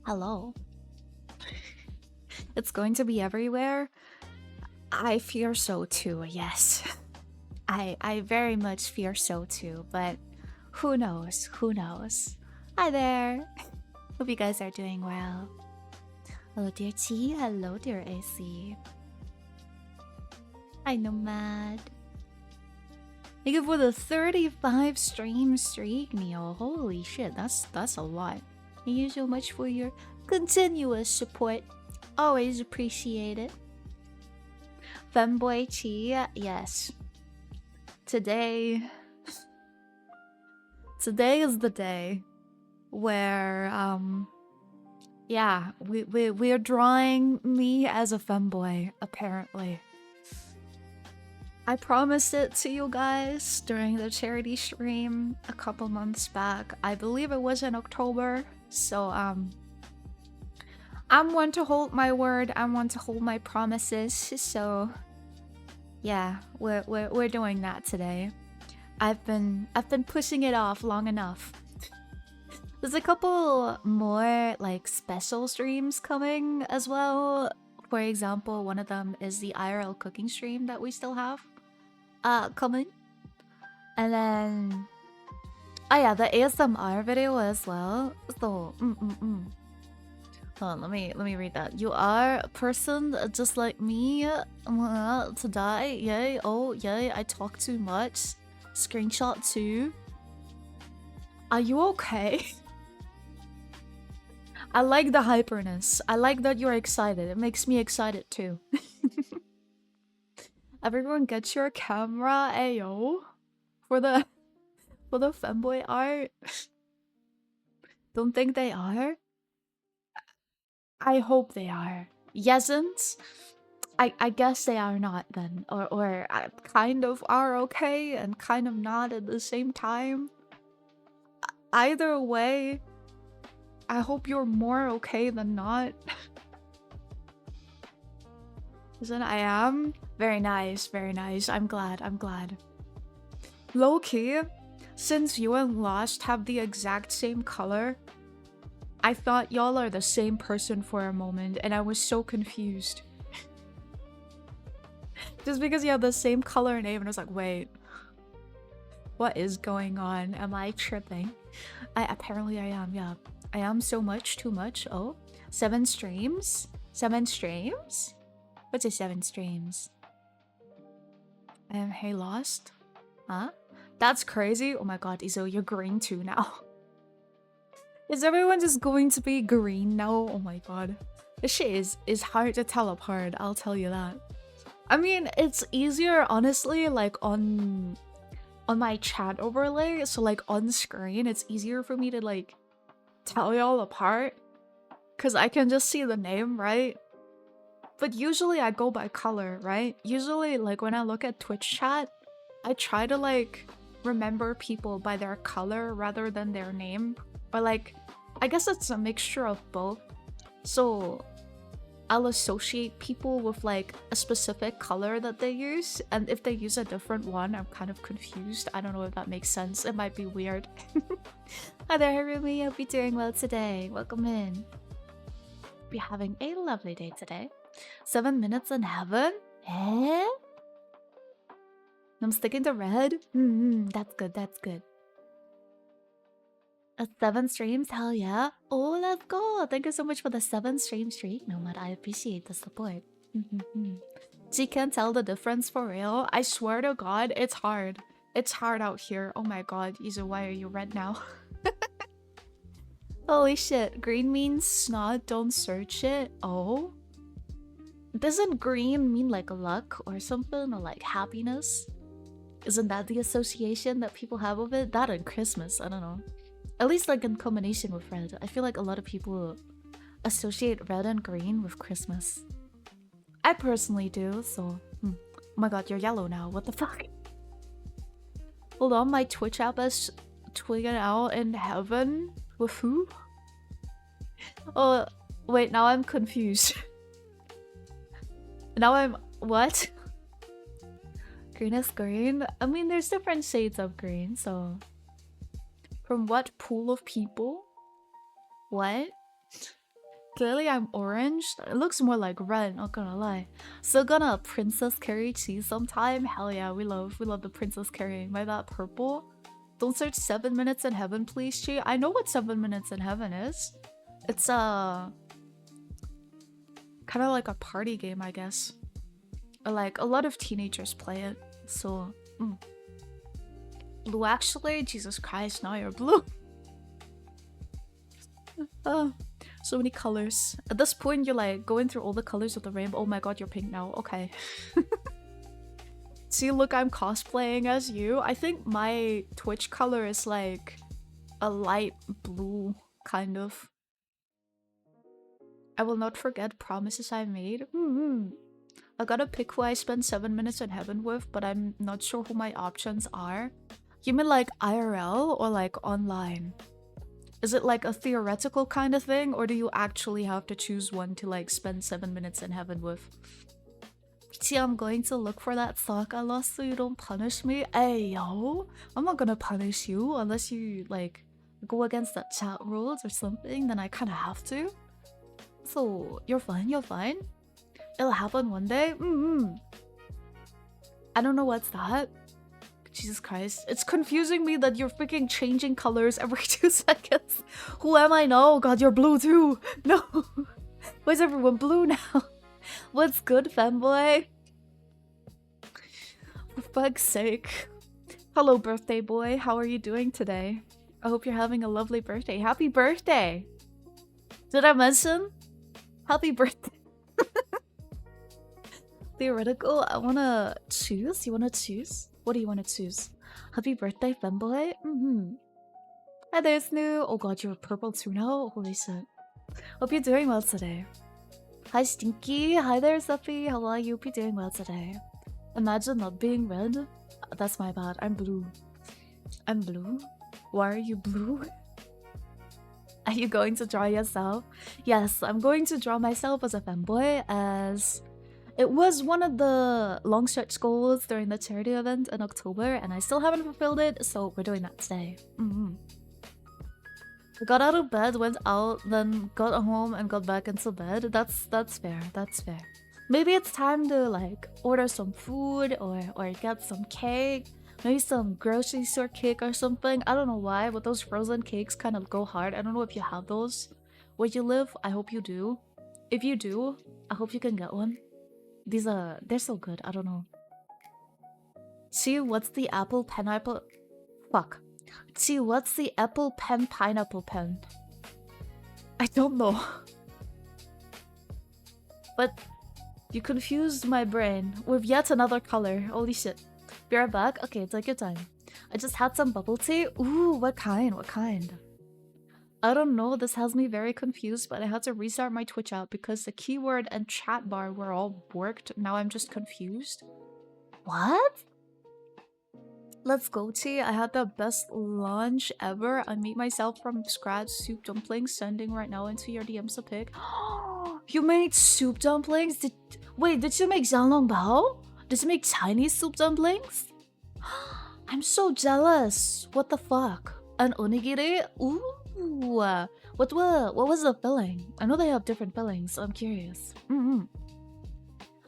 Hello. It's going to be everywhere. I fear so too, yes. I very much fear so too, but who knows? Who knows? Hi there. Hope you guys are doing well. Hello, dear Chi. Hello, dear AC. Hi, Nomad. Thank you for the 35 stream streak, Neo. Holy shit, that's a lot. Thank you so much for your continuous support. Always appreciate it. Femboy Chi, yes. Today is the day where yeah, we're drawing me as a femboy, apparently. I promised it to you guys during the charity stream a couple months back. I believe it was in October. So I'm one to hold my word. I'm one to hold my promises. So yeah, we're doing that today. I've been pushing it off long enough. There's a couple more like special streams coming as well. For example, one of them is the IRL cooking stream that we still have coming. And then oh yeah, the ASMR video as well. So hold on, let me read that. You are a person just like me. To die. Yay. Oh yay, I talk too much. Screenshot too. Are you okay? I like the hyperness. I like that you're excited. It makes me excited too. Everyone get your camera, ayo. For the femboy art. Don't think they are? I hope they are. Yesn't? I guess they are not then. Or kind of are okay and kind of not at the same time. Either way, I hope you're more okay than not. Isn't I am? Very nice, very nice. I'm glad, I'm glad. Low-key, since you and Lost have the exact same color, I thought y'all are the same person for a moment and I was so confused. Just because you have the same color name and I was like, wait. What is going on? Am I tripping? Apparently I am, yeah. I am so much, too much. Oh, 7 streams? 7 streams? What's a 7 streams? Hey, Lost? Huh? That's crazy. Oh my god, Izo, you're green too now. Is everyone just going to be green now? Oh my god. This shit is hard to tell apart, I'll tell you that. I mean, it's easier, honestly, like on my chat overlay. So like on screen, it's easier for me to like tell y'all apart. Because I can just see the name, right? But usually I go by color, right? Usually, like when I look at Twitch chat, I try to like remember people by their color rather than their name. Or like, I guess it's a mixture of both. So I'll associate people with like a specific color that they use. And if they use a different one, I'm kind of confused. I don't know if that makes sense. It might be weird. Hi there, Harumi. Hope you're doing well today. Welcome in. Be having a lovely day today. 7 minutes in heaven? Eh? I'm sticking to red? That's good, that's good. 7 streams? Hell yeah. Oh, let's go. Thank you so much for the 7 stream streak. Nomad, I appreciate the support. She can't tell the difference for real. I swear to god, it's hard. It's hard out here. Oh my god, Izu, why are you red now? Holy shit. Green means snot, don't search it. Oh? Doesn't green mean like luck or something, or like happiness? Isn't that the association that people have with it? That and Christmas, I don't know. At least like in combination with red. I feel like a lot of people associate red and green with Christmas. I personally do, so... Oh my god, you're yellow now, what the fuck? Hold on, my Twitch app is twigging out in heaven? With who? Oh, wait, now I'm confused. Now I'm... what? Green is green? I mean, there's different shades of green, so... From what pool of people? What? Clearly I'm orange. It looks more like red, not gonna lie. Still gonna princess carry cheese sometime? Hell yeah, we love the princess carrying. By that purple? Don't search 7 minutes in heaven, please, Chi. I know what 7 minutes in heaven is. It's kind of like a party game, I guess. Or like a lot of teenagers play it. So, blue actually? Jesus Christ, now you're blue. So many colors. At this point, you're like going through all the colors of the rainbow. Oh my god, you're pink now. Okay. See, look, I'm cosplaying as you. I think my Twitch color is like a light blue, kind of. I will not forget promises I made. I gotta pick who I spend 7 minutes in heaven with, but I'm not sure who my options are. You mean like IRL or like online? Is it like a theoretical kind of thing, or do you actually have to choose one to like spend 7 minutes in heaven with? See, I'm going to look for that sock I lost so you don't punish me. Hey, yo, I'm not gonna punish you unless you like go against that chat rules or something, then I kind of have to. So, you're fine, you're fine. It'll happen one day. I don't know what's that. Jesus Christ. It's confusing me that you're freaking changing colors every 2 seconds. Who am I now? God, you're blue too. No. Why is everyone blue now? What's good, Femboy? For fuck's sake. Hello, birthday boy. How are you doing today? I hope you're having a lovely birthday. Happy birthday! Did I mention? Happy birthday. Theoretical, I wanna choose? You wanna choose? What do you wanna choose? Happy birthday, Femboy? Hi there, Snoo. Oh god, you're purple too now? Holy shit. Hope you're doing well today. Hi, Stinky. Hi there, Zuffy. How are you? Hope you're doing well today. Imagine not being red. That's my bad. I'm blue. I'm blue? Why are you blue? Are you going to draw yourself? Yes, I'm going to draw myself as a femboy, as it was one of the long stretch goals during the charity event in October, and I still haven't fulfilled it, so we're doing that today. I got out of bed, went out, then got home and got back into bed. That's fair. That's fair. Maybe it's time to like order some food or get some cake. Maybe some grocery store cake or something. I don't know why, but those frozen cakes kind of go hard. I don't know if you have those where you live. I hope you do. If you do, I hope you can get one. These are, they're so good. I don't know. See, what's the apple pineapple? Fuck. See, what's the apple pen pineapple pen? I don't know. But you confused my brain with yet another color. Holy shit. Be right back. Okay, take your time. I just had some bubble tea. Ooh, what kind? What kind? I don't know. This has me very confused, but I had to restart my Twitch app because the keyword and chat bar were all worked. Now I'm just confused. What? Let's go, tea. I had the best lunch ever. I made myself from scratch soup dumplings, sending right now into your DMs to pick. You made soup dumplings? Wait, did you make xiaolongbao? Did you make Chinese soup dumplings? I'm so jealous. What the fuck? An onigiri? Ooh. What was the filling? I know they have different fillings, so I'm curious.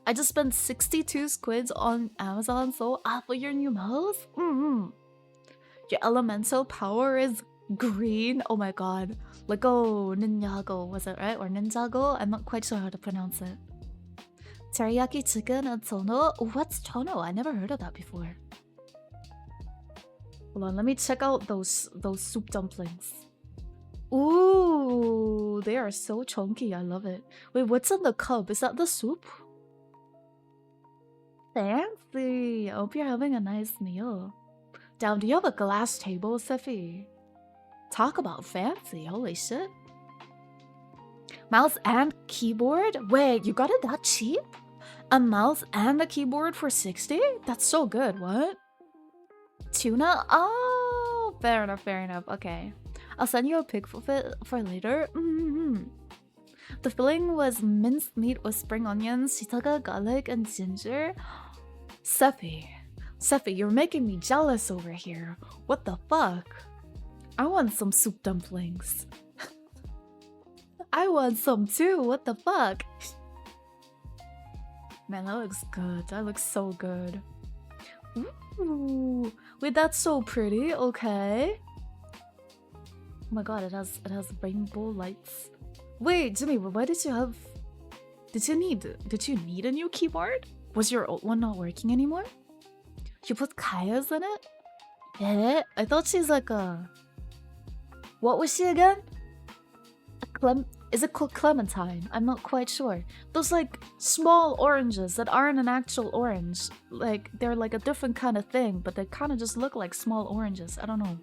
I just spent 62 squids on Amazon, so for your new mouse? Your elemental power is green. Oh my god. Lego Ninjago, was it right? Or Ninjago? I'm not quite sure how to pronounce it. Teriyaki chicken and tono? What's tono? I never heard of that before. Hold on, let me check out those soup dumplings. Ooh, they are so chunky. I love it. Wait, what's in the cup? Is that the soup? Fancy. I hope you're having a nice meal. Damn, do you have a glass table, Sephi? Talk about fancy. Holy shit. Mouse and keyboard? Wait, you got it that cheap? A mouse and a keyboard for 60? That's so good. What? Tuna? Oh, fair enough, fair enough. Okay. I'll send you a pic for later. The filling was minced meat with spring onions, shiitake, garlic, and ginger. Sephi, you're making me jealous over here. What the fuck? I want some soup dumplings. I want some too. What the fuck? Man, that looks good. That looks so good. Ooh, wait, that's so pretty. Okay. Oh my god, it has rainbow lights. Wait, Jimmy, why did you have? Did you need a new keyboard? Was your old one not working anymore? You put Kaya's in it? Eh? I thought she's like a. What was she again? Is it called Clementine? I'm not quite sure. Those like small oranges that aren't an actual orange. Like they're like a different kind of thing, but they kind of just look like small oranges. I don't know.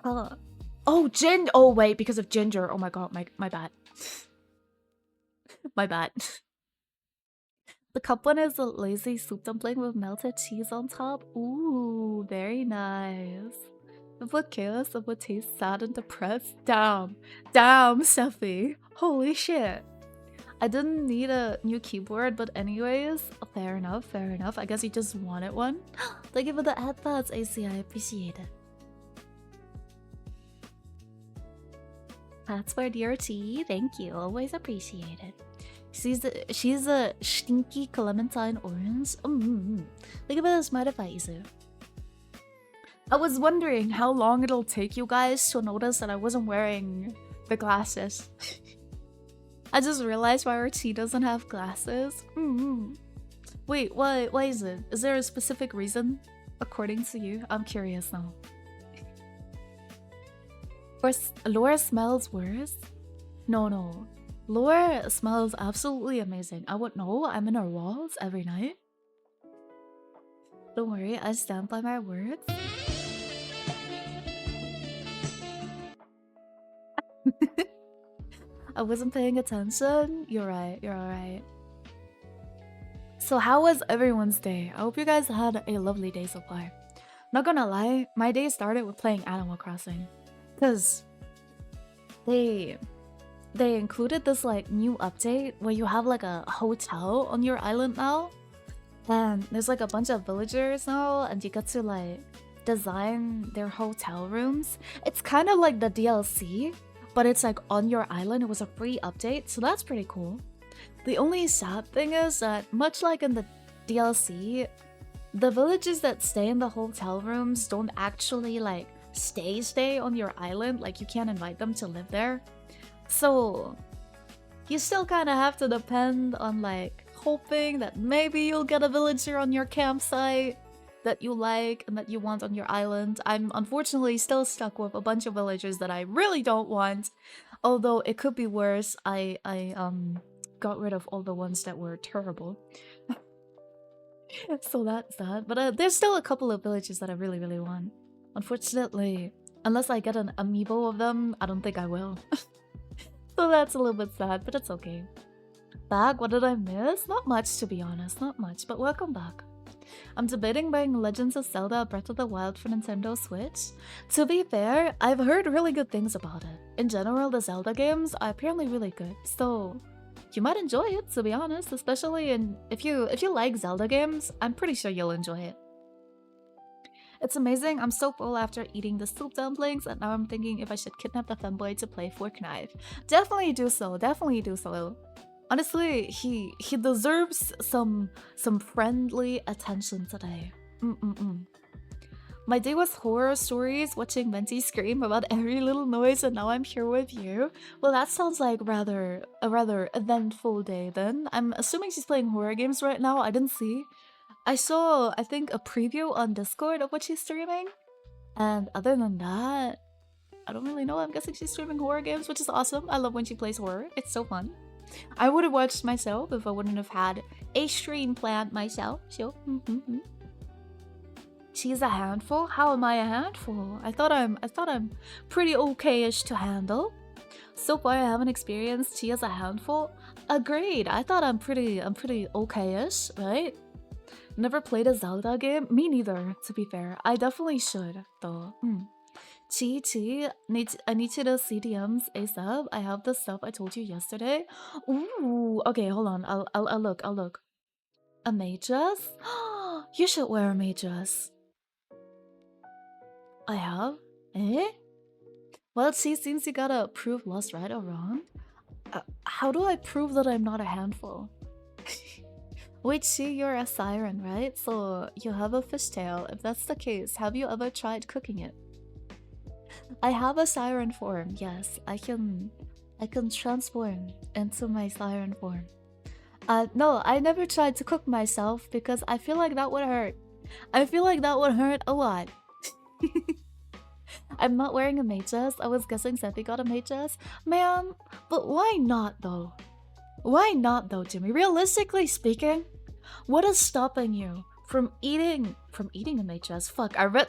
Oh, oh wait, because of ginger. Oh my god, my bad. My bad. The cup one is a lazy soup dumpling with melted cheese on top. Ooh, very nice. It would chaos, it would taste sad and depressed. Damn, Steffi. Holy shit. I didn't need a new keyboard, but anyways, fair enough. I guess you just wanted one. Thank you for the headphones, AC. I appreciate it. That's for dear tea. Thank you. Always appreciate it. She's a stinky clementine orange. Look at this modifier. I was wondering how long it'll take you guys to notice that I wasn't wearing the glasses. I just realized why our tea doesn't have glasses. Wait, why is it? Is there a specific reason according to you? I'm curious now. Laura smells worse? No. Laura smells absolutely amazing. I would know. I'm in her walls every night. Don't worry, I stand by my words. I wasn't paying attention. You're right. You're alright. So how was everyone's day? I hope you guys had a lovely day so far. Not gonna lie, my day started with playing Animal Crossing. Because they included this like new update where you have like a hotel on your island now. And there's like a bunch of villagers now and you get to like design their hotel rooms. It's kind of like the DLC, but it's like on your island. It was a free update, so that's pretty cool. The only sad thing is that much like in the DLC, the villagers that stay in the hotel rooms don't actually like stay on your island. Like you can't invite them to live there. So you still kind of have to depend on like hoping that maybe you'll get a villager on your campsite that you like and that you want on your island. I'm unfortunately still stuck with a bunch of villagers that I really don't want. Although it could be worse. I got rid of all the ones that were terrible. So that's that. But there's still a couple of villagers that I really, really want. Unfortunately, unless I get an amiibo of them, I don't think I will. So that's a little bit sad, but it's okay. Back, what did I miss? Not much, to be honest, not much, but welcome back. I'm debating buying Legends of Zelda Breath of the Wild for Nintendo Switch. To be fair, I've heard really good things about it. In general, the Zelda games are apparently really good, so you might enjoy it, to be honest, especially if you like Zelda games, I'm pretty sure you'll enjoy it. It's amazing, I'm so full after eating the soup dumplings, and now I'm thinking if I should kidnap the femboy to play Fork Knife. Definitely do so, definitely do so. Honestly, he deserves some friendly attention today. My day was horror stories, watching Venti scream about every little noise, and now I'm here with you. Well, that sounds like a rather eventful day then. I'm assuming she's playing horror games right now. I didn't see. I saw, I think, a preview on Discord of what she's streaming. And other than that, I don't really know. I'm guessing she's streaming horror games, which is awesome. I love when she plays horror. It's so fun. I would have watched myself if I wouldn't have had a stream planned myself. So, She's a handful? How am I a handful? I thought I'm pretty okay-ish to handle. So far I haven't experienced she as a handful. Agreed. I thought I'm pretty okay-ish, right? Never played a Zelda game? Me neither, to be fair. I definitely should, though. Chi, I need you to CDMs ASAP. I have the stuff I told you yesterday. Ooh, okay, hold on. I'll look. A maid dress? You should wear a maid dress. I have? Eh? Well, see, since you gotta prove lost, right or wrong, how do I prove that I'm not a handful? Wait, see, you're a siren, right? So you have a fishtail. If that's the case, have you ever tried cooking it? I have a siren form. Yes, I can transform into my siren form. No, I never tried to cook myself because I feel like that would hurt. I feel like that would hurt a lot. I'm not wearing a mages. I was guessing Seppi got a mages. Man, but why not though? Why not though, Jimmy? Realistically speaking, what is stopping you from eating a mages? Fuck, I read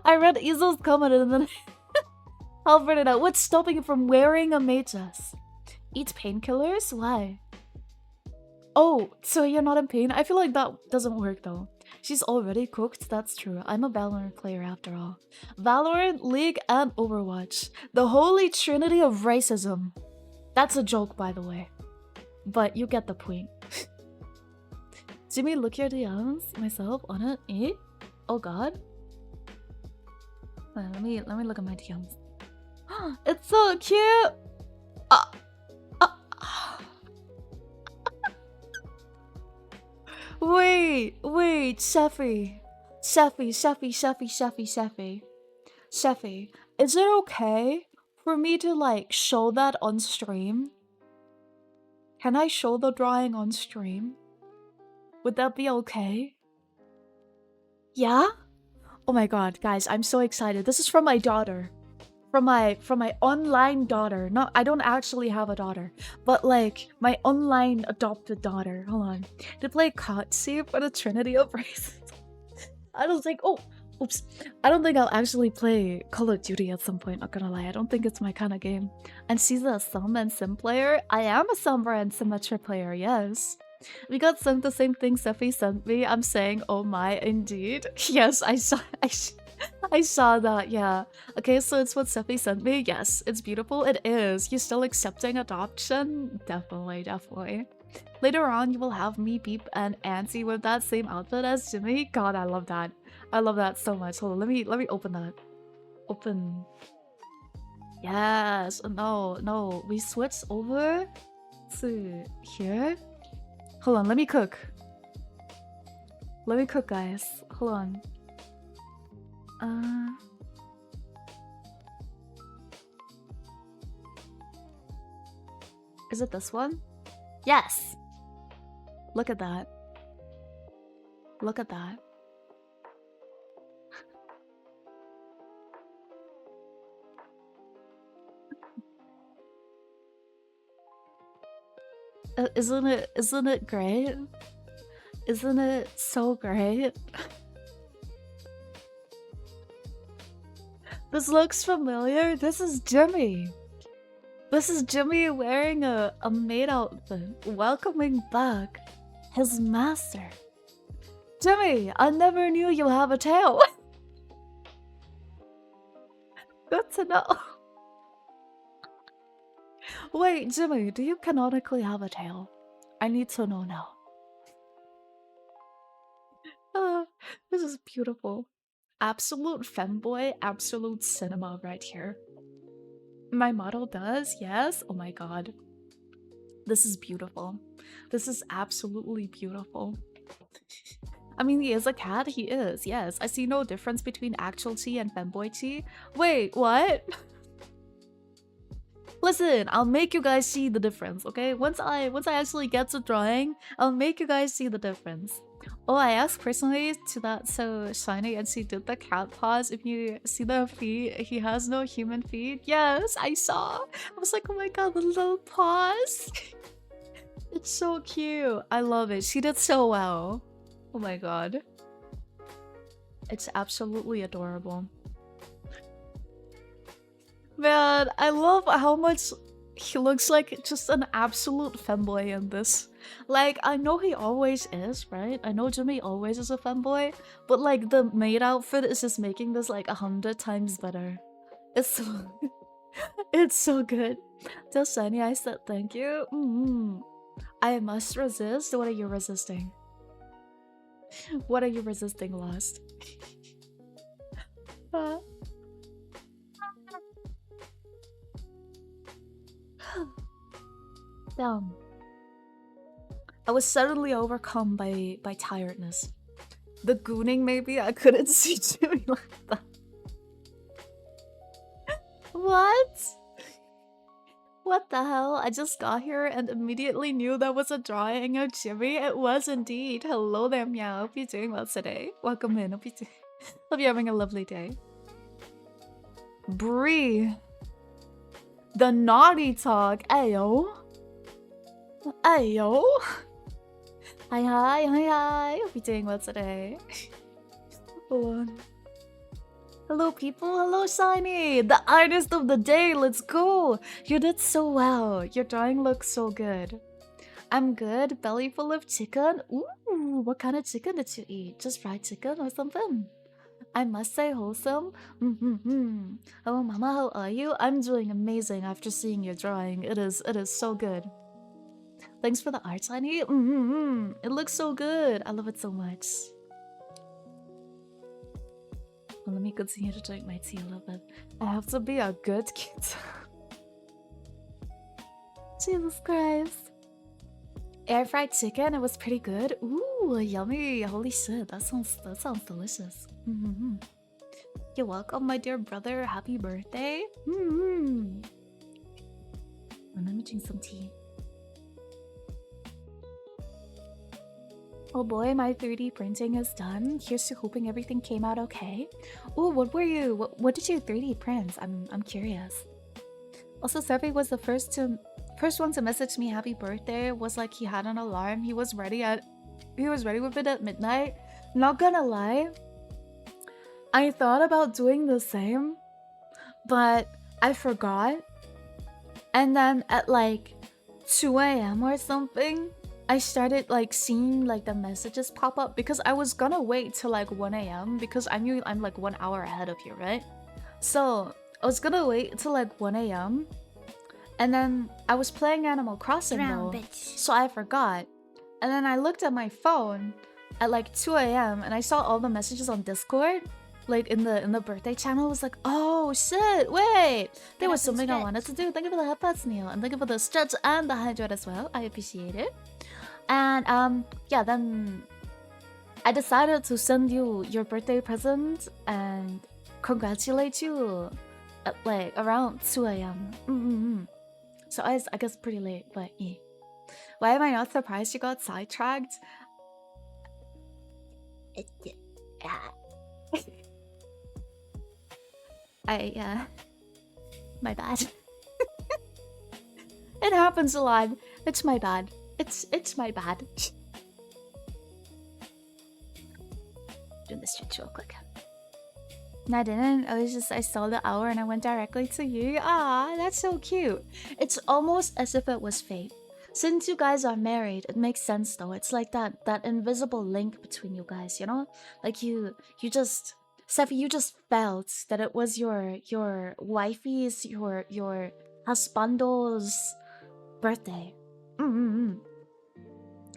I read Izo's comment and then I'll read it out. What's stopping you from wearing a mages? Eat painkillers? Why? Oh, so you're not in pain? I feel like that doesn't work though. She's already cooked, that's true. I'm a Valorant player after all. Valorant, League, and Overwatch. The holy trinity of racism. That's a joke, by the way. But you get the point. Jimmy, look your DMs myself on it. Eh? Oh god. Let me look at my DMs. It's so cute! Wait, Sheffy, is it okay for me to like show that on stream? Can I show the drawing on stream? Would that be okay? Yeah? Oh my god, guys, I'm so excited. This is from my daughter. From my online daughter. No, I don't actually have a daughter, but like my online adopted daughter. Hold on. To play Kotsi for the Trinity of Races. I don't think oops. I don't think I'll actually play Call of Duty at some point, not gonna lie. I don't think it's my kind of game. And she's a Sum and Sim player. I am a Sombra and Symmetra player, yes. We got sent the same thing Sephi sent me. I'm saying, oh my, indeed. Yes, I saw that, yeah. Okay, so it's what Sephi sent me. Yes, it's beautiful. It is. You're still accepting adoption? Definitely. Later on, you will have me, Beep, and Auntie with that same outfit as Jimmy. God, I love that. I love that so much. Hold on, let me open that. Open. Yes. No. We switched over to here. Hold on, let me cook. Guys. Hold on. Is it this one? Yes! Look at that. Isn't it great? Isn't it so great? This looks familiar. This is Jimmy. This is Jimmy wearing a maid outfit, welcoming back his master. Jimmy, I never knew you have a tail. Good to know. Wait, Jimmy, do you canonically have a tail? I need to know now. This is beautiful. Absolute femboy, absolute cinema right here. My model does, yes? Oh my god. This is beautiful. This is absolutely beautiful. I mean, he is a cat, he is, yes. I see no difference between actual tea and femboy tea. Wait, what? Listen, I'll make you guys see the difference, okay? Once I actually get to drawing, I'll make you guys see the difference. Oh, I asked personally to that so shiny and she did the cat paws. If you see the feet, he has no human feet. Yes, I saw. I was like, oh my god, the little paws. It's so cute. I love it. She did so well. Oh my god. It's absolutely adorable. Man, I love how much he looks like just an absolute femboy in this. Like, I know he always is, right? I know Jimmy always is a femboy, but like the maid outfit is just making this like 100 times better. It's so it's so good. Tell Shiny I said thank you. I must resist. What are you resisting? What are you resisting, Lost? down. I was suddenly overcome by tiredness. The gooning, maybe? I couldn't see Jimmy like that. What? What the hell? I just got here and immediately knew that was a drawing of Jimmy. It was indeed. Hello there, meow. Hope you're doing well today. Welcome in. Hope you're having a lovely day. Bree. The naughty talk. Ayo. Ayo. Hi, hi, hi, hi. Hope you're doing well today. Hold on. Hello, people. Hello, Shiny. The artist of the day. Let's go. You did so well. Your drawing looks so good. I'm good. Belly full of chicken. Ooh, what kind of chicken did you eat? Just fried chicken or something? I must say wholesome. Hello, Mama. How are you? I'm doing amazing after seeing your drawing. It is so good. Thanks for the art, Shiny. It looks so good. I love it so much. Well, let me continue to drink my tea a little bit. I have to be a good kid. Jesus Christ. Air fried chicken, it was pretty good. Ooh, yummy. Holy shit, that sounds delicious. You're welcome, my dear brother. Happy birthday. Let me drink some tea. Oh boy, my 3D printing is done. Here's to hoping everything came out okay. Oh, what did you 3D print? I'm curious. Also, Sevi was the first one to message me happy birthday. Was like he had an alarm. He was ready with it at midnight. Not gonna lie, I thought about doing the same, but I forgot. And then at like 2 AM or something, I started like seeing like the messages pop up because I was gonna wait till like 1 AM because I knew I'm like 1 hour ahead of you, right? So I was gonna wait till like 1 AM and then I was playing Animal Crossing though, so I forgot. And then I looked at my phone at like 2 AM and I saw all the messages on Discord, like in the birthday channel. I was like, oh shit, wait, there was something I wanted to do. Thank you for the headphones, Neil, and thank you for the stretch and the hydrate as well. I appreciate it. And yeah, then I decided to send you your birthday present and congratulate you at like around 2 AM. So I guess pretty late, but yeah. Why am I not surprised you got sidetracked? My bad. It happens a lot. It's my bad. It's my bad. Doing the stretch real quick. No, I didn't. I saw the hour and I went directly to you. Ah, that's so cute. It's almost as if it was fate. Since you guys are married, it makes sense though. It's like that invisible link between you guys, you know? Like you just, Sefi, you just felt that it was your wifey's, your husbando's birthday.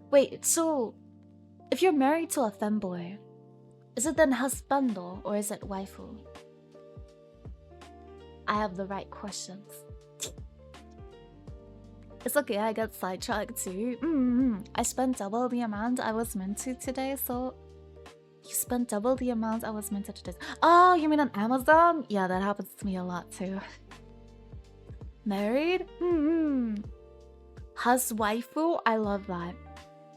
Wait, so if you're married to a femboy, is it then husbando or is it waifu? I have the right questions. It's okay, I got sidetracked too. I spent double the amount I was meant to today, so... You spent double the amount I was meant to today. Oh, you mean on Amazon? Yeah, that happens to me a lot too. Married? Huswaifu? I love that.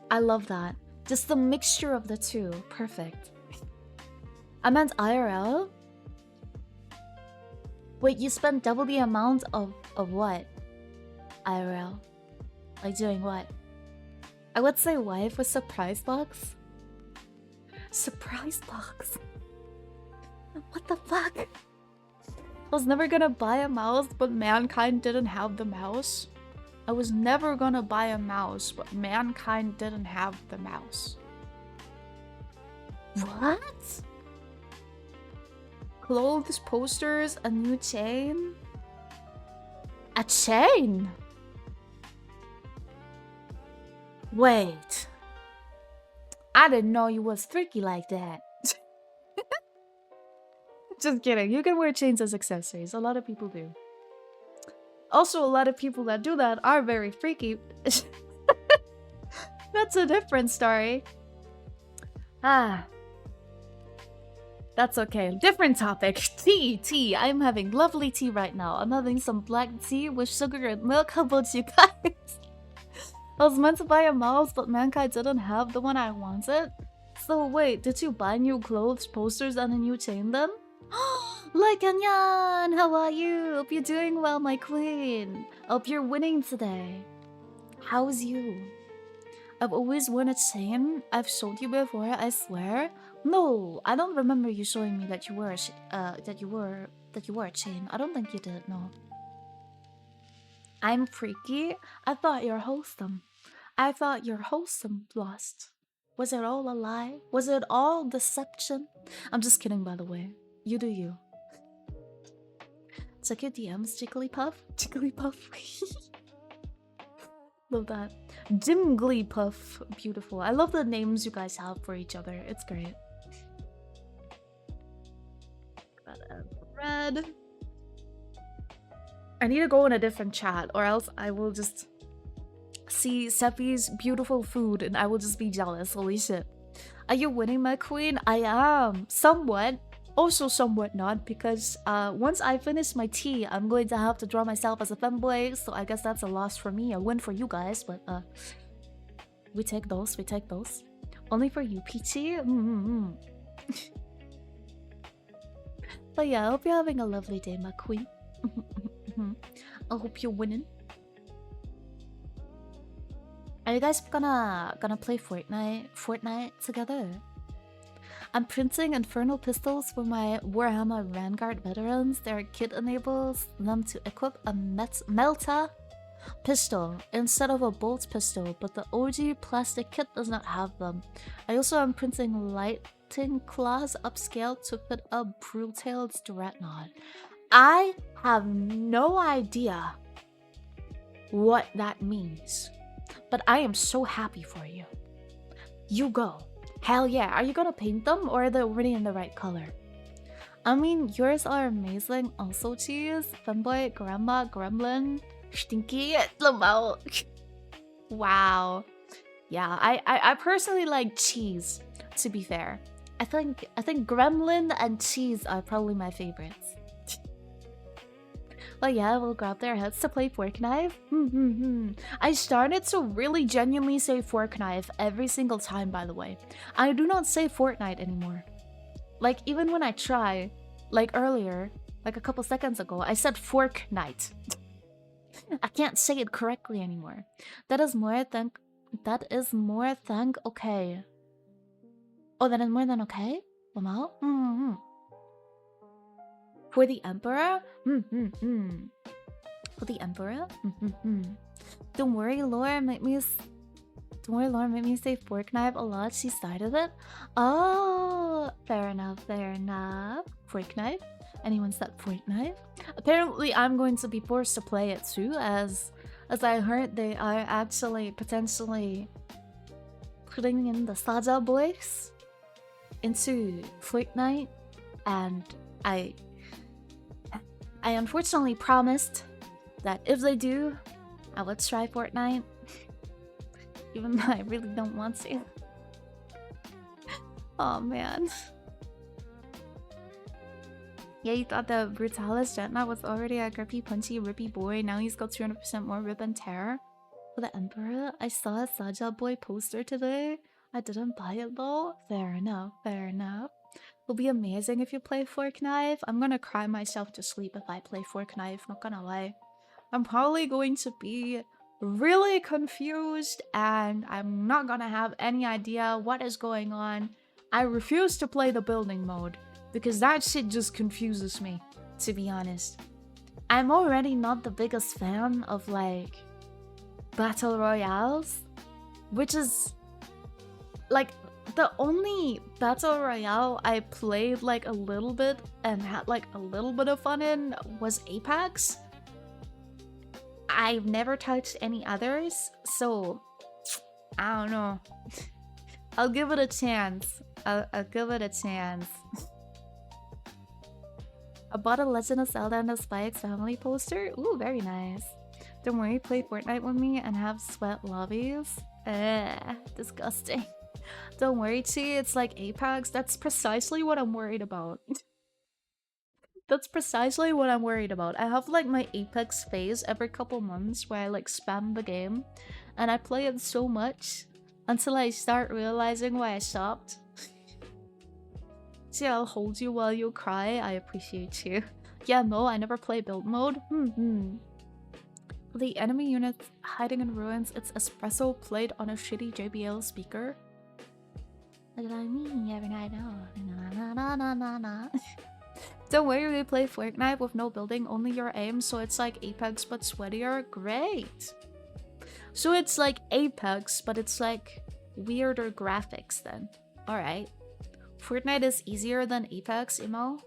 I love that. Just the mixture of the two. Perfect. I meant IRL? Wait, you spent double the amount of what? IRL? Like doing what? I would say wife with surprise box. Surprise box? What the fuck? I was never gonna buy a mouse, but mankind didn't have the mouse. I was never gonna buy a mouse, but mankind didn't have the mouse. What? Clothes, posters, a new chain? A chain? Wait. I didn't know you was freaky like that. Just kidding. You can wear chains as accessories. A lot of people do. Also, a lot of people that do that are very freaky. That's a different story. Ah. That's okay. Different topic. Tea. I'm having lovely tea right now. I'm having some black tea with sugar and milk. How about you guys? I was meant to buy a mouse, but Mankind didn't have the one I wanted. So wait, did you buy new clothes, posters, and a new chain then? Like Anyan, how are you? Hope you're doing well, my queen. Hope you're winning today. How's you? I've always worn a chain. I've showed you before, I swear. No, I don't remember you showing me that you were a chain. I don't think you did. No. I'm freaky. I thought you're wholesome. I thought you're wholesome, Lost. Was it all a lie? Was it all deception? I'm just kidding, by the way. You do you. Check your DMs, Jigglypuff. Jigglypuff. Love that. Jimglypuff. Beautiful. I love the names you guys have for each other. It's great. Red. I need to go in a different chat or else I will just see Seppi's beautiful food and I will just be jealous. Holy shit. Are you winning, my queen? I am. Somewhat. Also somewhat not, because once I finish my tea, I'm going to have to draw myself as a femboy, so I guess that's a loss for me, a win for you guys, but we take those. Only for you, Peachy. But yeah, I hope you're having a lovely day, my queen. I hope you're winning. Are you guys gonna play Fortnite together? I'm printing infernal pistols for my Warhammer Vanguard veterans. Their kit enables them to equip a Melta pistol instead of a bolt pistol, but the OG plastic kit does not have them. I also am printing lighting claws upscaled to fit a Brutailed Dreadnought. I have no idea what that means, but I am so happy for you. You go. Hell yeah. Are you gonna paint them or are they already in the right color? I mean, yours are amazing. Also, cheese. Femboy, Grandma, Gremlin, Stinky, Lamau. Wow. Yeah, I personally like cheese, to be fair. I think Gremlin and cheese are probably my favorites. But yeah, we'll grab their heads to play Fork Knife. I started to really genuinely say Fork Knife every single time, by the way. I do not say Fortnite anymore. Like, even when I try, like earlier, like a couple seconds ago, I said Fork Night. I can't say it correctly anymore. That is more than okay. Oh, that is more than okay? Lamau? For the Emperor? For the Emperor? Don't worry, Laura made me say Fork Knife a lot. She started it. Oh, fair enough. Fork Knife? Anyone said Fork Knife? Apparently, I'm going to be forced to play it too, as I heard they are actually potentially putting in the Saja boys into Fortnite, and I unfortunately promised that if they do, I would try Fortnite, even though I really don't want to. Oh man. Yeah, you thought the Brutalis Dreadnought was already a grippy, punchy, rippy boy. Now he's got 200% more rip and tear. For the Emperor, I saw a Saja boy poster today. I didn't buy it though. Fair enough. It'll be amazing if you play Fork Knife. I'm gonna cry myself to sleep if I play Fork Knife, not gonna lie. I'm probably going to be really confused and I'm not gonna have any idea what is going on. I refuse to play the building mode because that shit just confuses me, to be honest. I'm already not the biggest fan of like battle royales, which is like the only battle royale I played like a little bit and had like a little bit of fun in was Apex. I've never touched any others, so I don't know. I'll give it a chance. I'll give it a chance. I bought a Legend of Zelda and the Spikes family poster. Ooh, very nice. Don't worry, play Fortnite with me and have sweat lobbies. Disgusting. Don't worry, Chi, it's like Apex. That's precisely what I'm worried about. That's precisely what I'm worried about. I have like my Apex phase every couple months where I like spam the game and I play it so much until I start realizing why I stopped. See, I'll hold you while you cry. I appreciate you. Yeah, no, I never play build mode. The enemy unit hiding in ruins, it's espresso played on a shitty JBL speaker. Look at me every night. Don't worry, we play Fortnite with no building, only your aim, so it's like Apex but sweatier. Great! So it's like Apex, but it's like weirder graphics then. Alright. Fortnite is easier than Apex, Emo?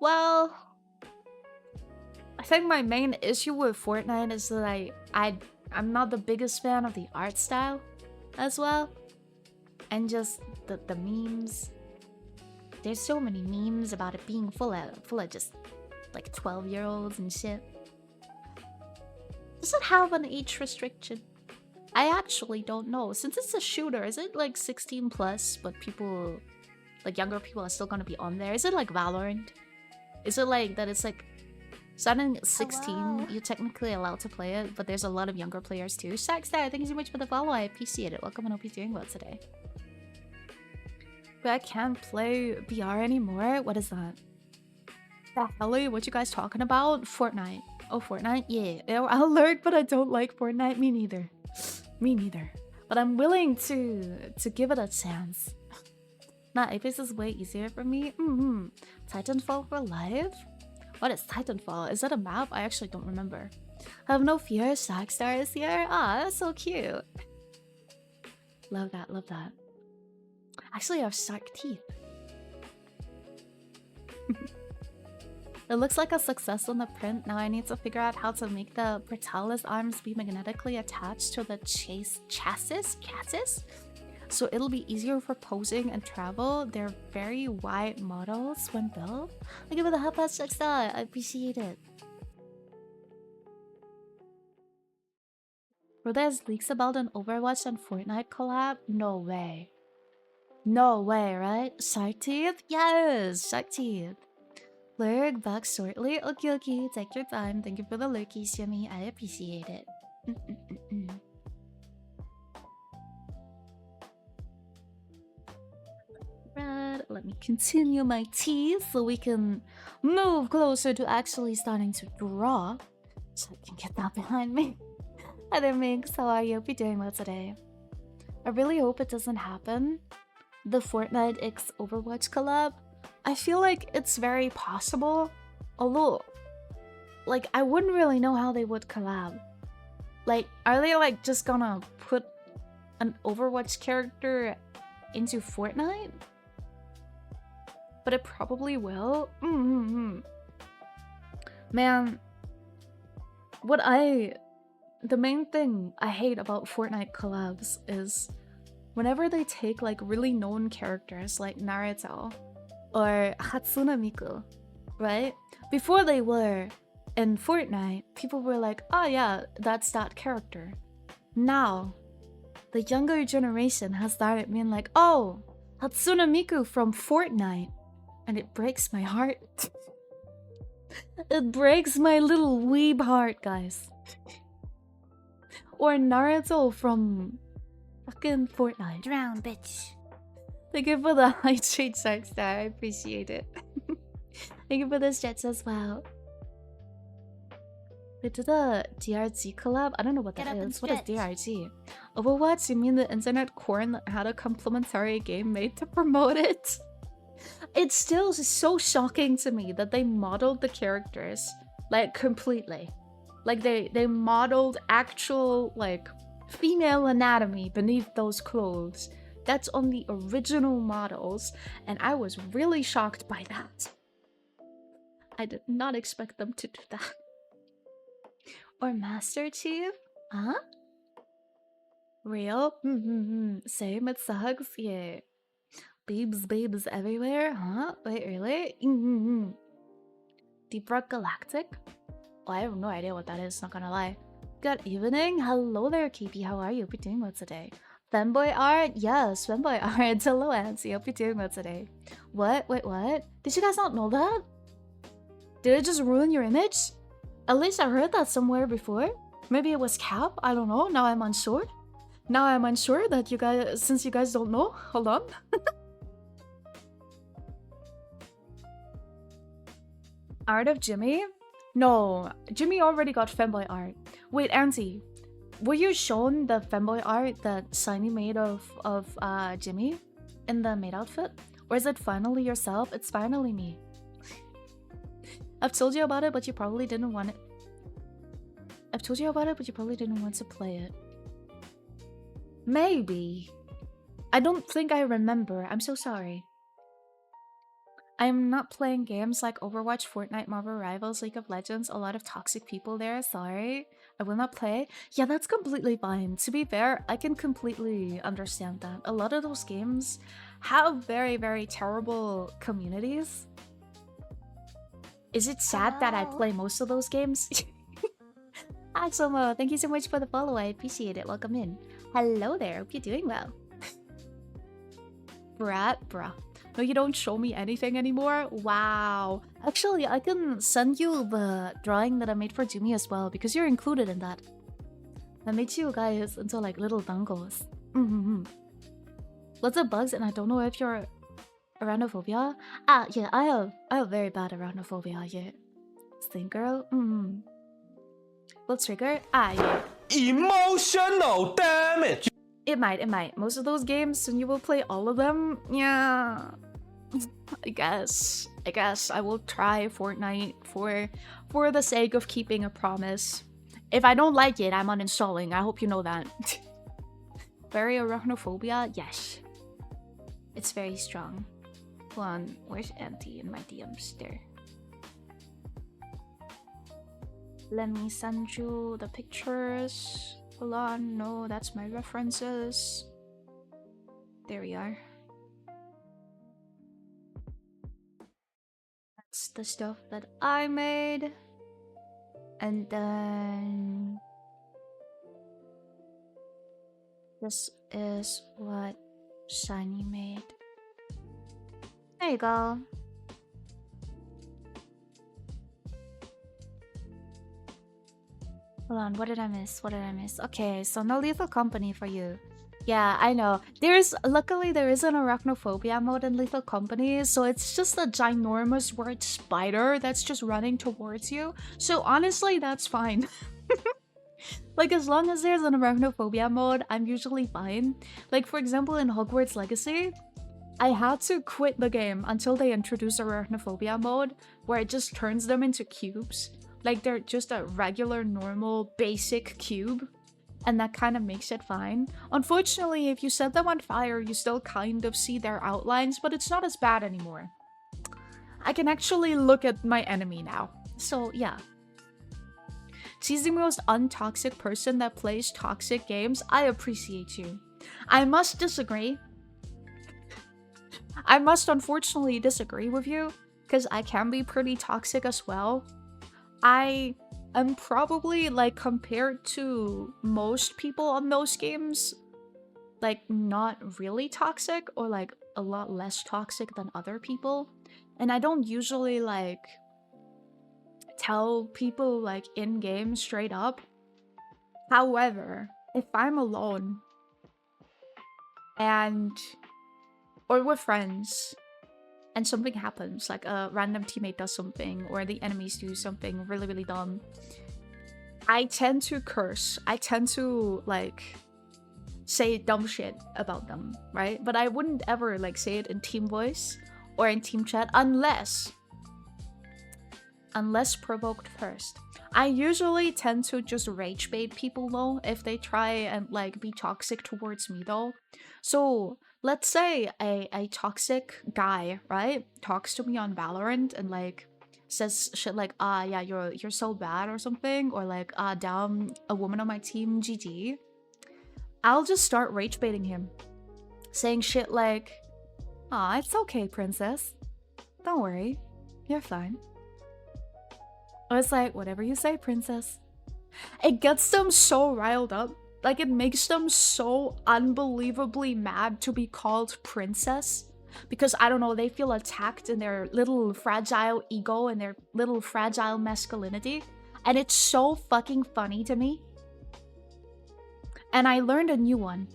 Well, I think my main issue with Fortnite is that I'm not the biggest fan of the art style as well. And just the memes. There's so many memes about it being full of just like 12-year-olds and shit. Does it have an age restriction? I actually don't know. Since it's a shooter, is it like 16 plus, but people, like younger people are still gonna be on there? Is it like Valorant? Is it like that it's like starting at 16, hello, you're technically allowed to play it, but there's a lot of younger players too? Shackstar, thank you so much for the follow. I appreciate it. Welcome and hope you're doing well today. But I can't play VR anymore? What is that? The hell, what you guys talking about? Fortnite. Oh, Fortnite? Yeah. I'll learn, but I don't like Fortnite. Me neither. Me neither. But I'm willing to give it a chance. Nah, Apex is way easier for me. Titanfall for life? What is Titanfall? Is that a map? I actually don't remember. Have no fear, Shackstar is here. Ah, that's so cute. Love that, love that. Actually, I have shark teeth. It looks like a success on the print. Now I need to figure out how to make the Brutalis arms be magnetically attached to the chassis? So it'll be easier for posing and travel. They're very wide models when built. Thank you for the help, Shackstar. I appreciate it. Bro, there's leaks about an Overwatch and Fortnite collab? No way. No way, right? Shark teeth? Yes! Shark teeth. Lurk back shortly. Okay, okay. Take your time. Thank you for the lurky, Shimmy. I appreciate it. Right, let me continue my tea so we can move closer to actually starting to draw. So I can get that behind me. Hi there, Minx. How are you? Hope you're doing well today. I really hope it doesn't happen. The Fortnite x Overwatch collab. I feel like it's very possible. Although, like, I wouldn't really know how they would collab. Like, are they like just gonna put an Overwatch character into Fortnite? But it probably will. Man, the main thing I hate about Fortnite collabs is whenever they take like really known characters like Naruto or Hatsune Miku, right? Before they were in Fortnite, people were like, oh yeah, that's that character. Now, the younger generation has started being like, oh, Hatsune Miku from Fortnite. And it breaks my heart. It breaks my little weeb heart, guys. Or Naruto from fucking Fortnite. Drown, bitch. Thank you for the hydrate, Shackstar. I appreciate it. Thank you for the jets as well. They did a DRG collab? I don't know what that is. What is DRG? Overwatch? You mean the internet corn that had a complimentary game made to promote it? It's still so shocking to me that they modeled the characters, like, completely. Like, they modeled actual, like, female anatomy beneath those clothes. That's on the original models, and I was really shocked by that. I did not expect them to do that. Or Master Chief? Huh? Real? Same, it sucks, yeah. Babes everywhere? Huh? Wait, really? Deeper Galactic? Oh, I have no idea what that is, not gonna lie. Good evening. Hello there, KP. How are you? Hope you're doing well today. Femboy art? Yes, Femboy art. Hello, Ansi. Hope you're doing well today. What? Wait, what? Did you guys not know that? Did it just ruin your image? At least I heard that somewhere before. Maybe it was Cap? I don't know. Now I'm unsure. Now I'm unsure that you guys, since you guys don't know. Hold on. Art of Jimmy? No, Jimmy already got Femboy art. Wait, Auntie, were you shown the Femboy art that Shiny made of Jimmy in the maid outfit? Or is it finally yourself? It's finally me. I've told you about it, but you probably didn't want it. I've told you about it, but you probably didn't want to play it. Maybe. I don't think I remember. I'm so sorry. I'm not playing games like Overwatch, Fortnite, Marvel Rivals, League of Legends. A lot of toxic people there. Sorry. I will not play. Yeah, that's completely fine. To be fair, I can completely understand that. A lot of those games have very, very terrible communities. Is it sad that I play most of those games? Hi, Somo. Thank you so much for the follow. I appreciate it. Welcome in. Hello there. Hope you're doing well. Bruh. No, you don't show me anything anymore? Wow. Actually, I can send you the drawing that I made for Jimmy as well, because you're included in that. I made you guys into like little dongles. Lots of bugs, and I don't know if you're arachnophobia. Ah, yeah, I have very bad arachnophobia, yeah. Same girl? What trigger? Ah, yeah. Emotional damage! It might. Most of those games, when you will play all of them, yeah. I guess I will try Fortnite for the sake of keeping a promise. If I don't like it, I'm uninstalling. I hope you know that. Very arachnophobia? Yes. It's very strong. Hold on, where's Auntie in my DMs? There. Let me send you the pictures. Hold on, no, that's my references. There we are. That's the stuff that I made. And then this is what Shiny made. There you go. Hold on, what did I miss? Okay, so no Lethal Company for you. Yeah, I know. Luckily there is an arachnophobia mode in Lethal Company, so it's just a ginormous word spider that's just running towards you. So honestly, that's fine. Like, as long as there's an arachnophobia mode, I'm usually fine. Like, for example, in Hogwarts Legacy, I had to quit the game until they introduced arachnophobia mode, where it just turns them into cubes. Like, they're just a regular, normal, basic cube. And that kind of makes it fine. Unfortunately, if you set them on fire, you still kind of see their outlines, but it's not as bad anymore. I can actually look at my enemy now. So, yeah. She's the most untoxic person that plays toxic games. I appreciate you. I must disagree. I must unfortunately disagree with you, because I can be pretty toxic as well. I am probably, like, compared to most people on those games, like, not really toxic, or like a lot less toxic than other people. And I don't usually, like, tell people, like, in-game straight up. However, if I'm alone or with friends and something happens, like a random teammate does something or the enemies do something really, really dumb, I tend to curse. I tend to, like, say dumb shit about them, right? But I wouldn't ever, like, say it in team voice or in team chat unless provoked first. I usually tend to just rage bait people though if they try and, like, be toxic towards me though. So let's say a toxic guy, right, talks to me on Valorant and, like, says shit like, ah, yeah, you're so bad or something, or like, ah, damn, a woman on my team, GG. I'll just start rage baiting him, saying shit like, ah, it's okay, princess. Don't worry, you're fine. I was like, whatever you say, princess. It gets them so riled up. Like, it makes them so unbelievably mad to be called princess. Because, I don't know, they feel attacked in their little fragile ego and their little fragile masculinity. And it's so fucking funny to me. And I learned a new one.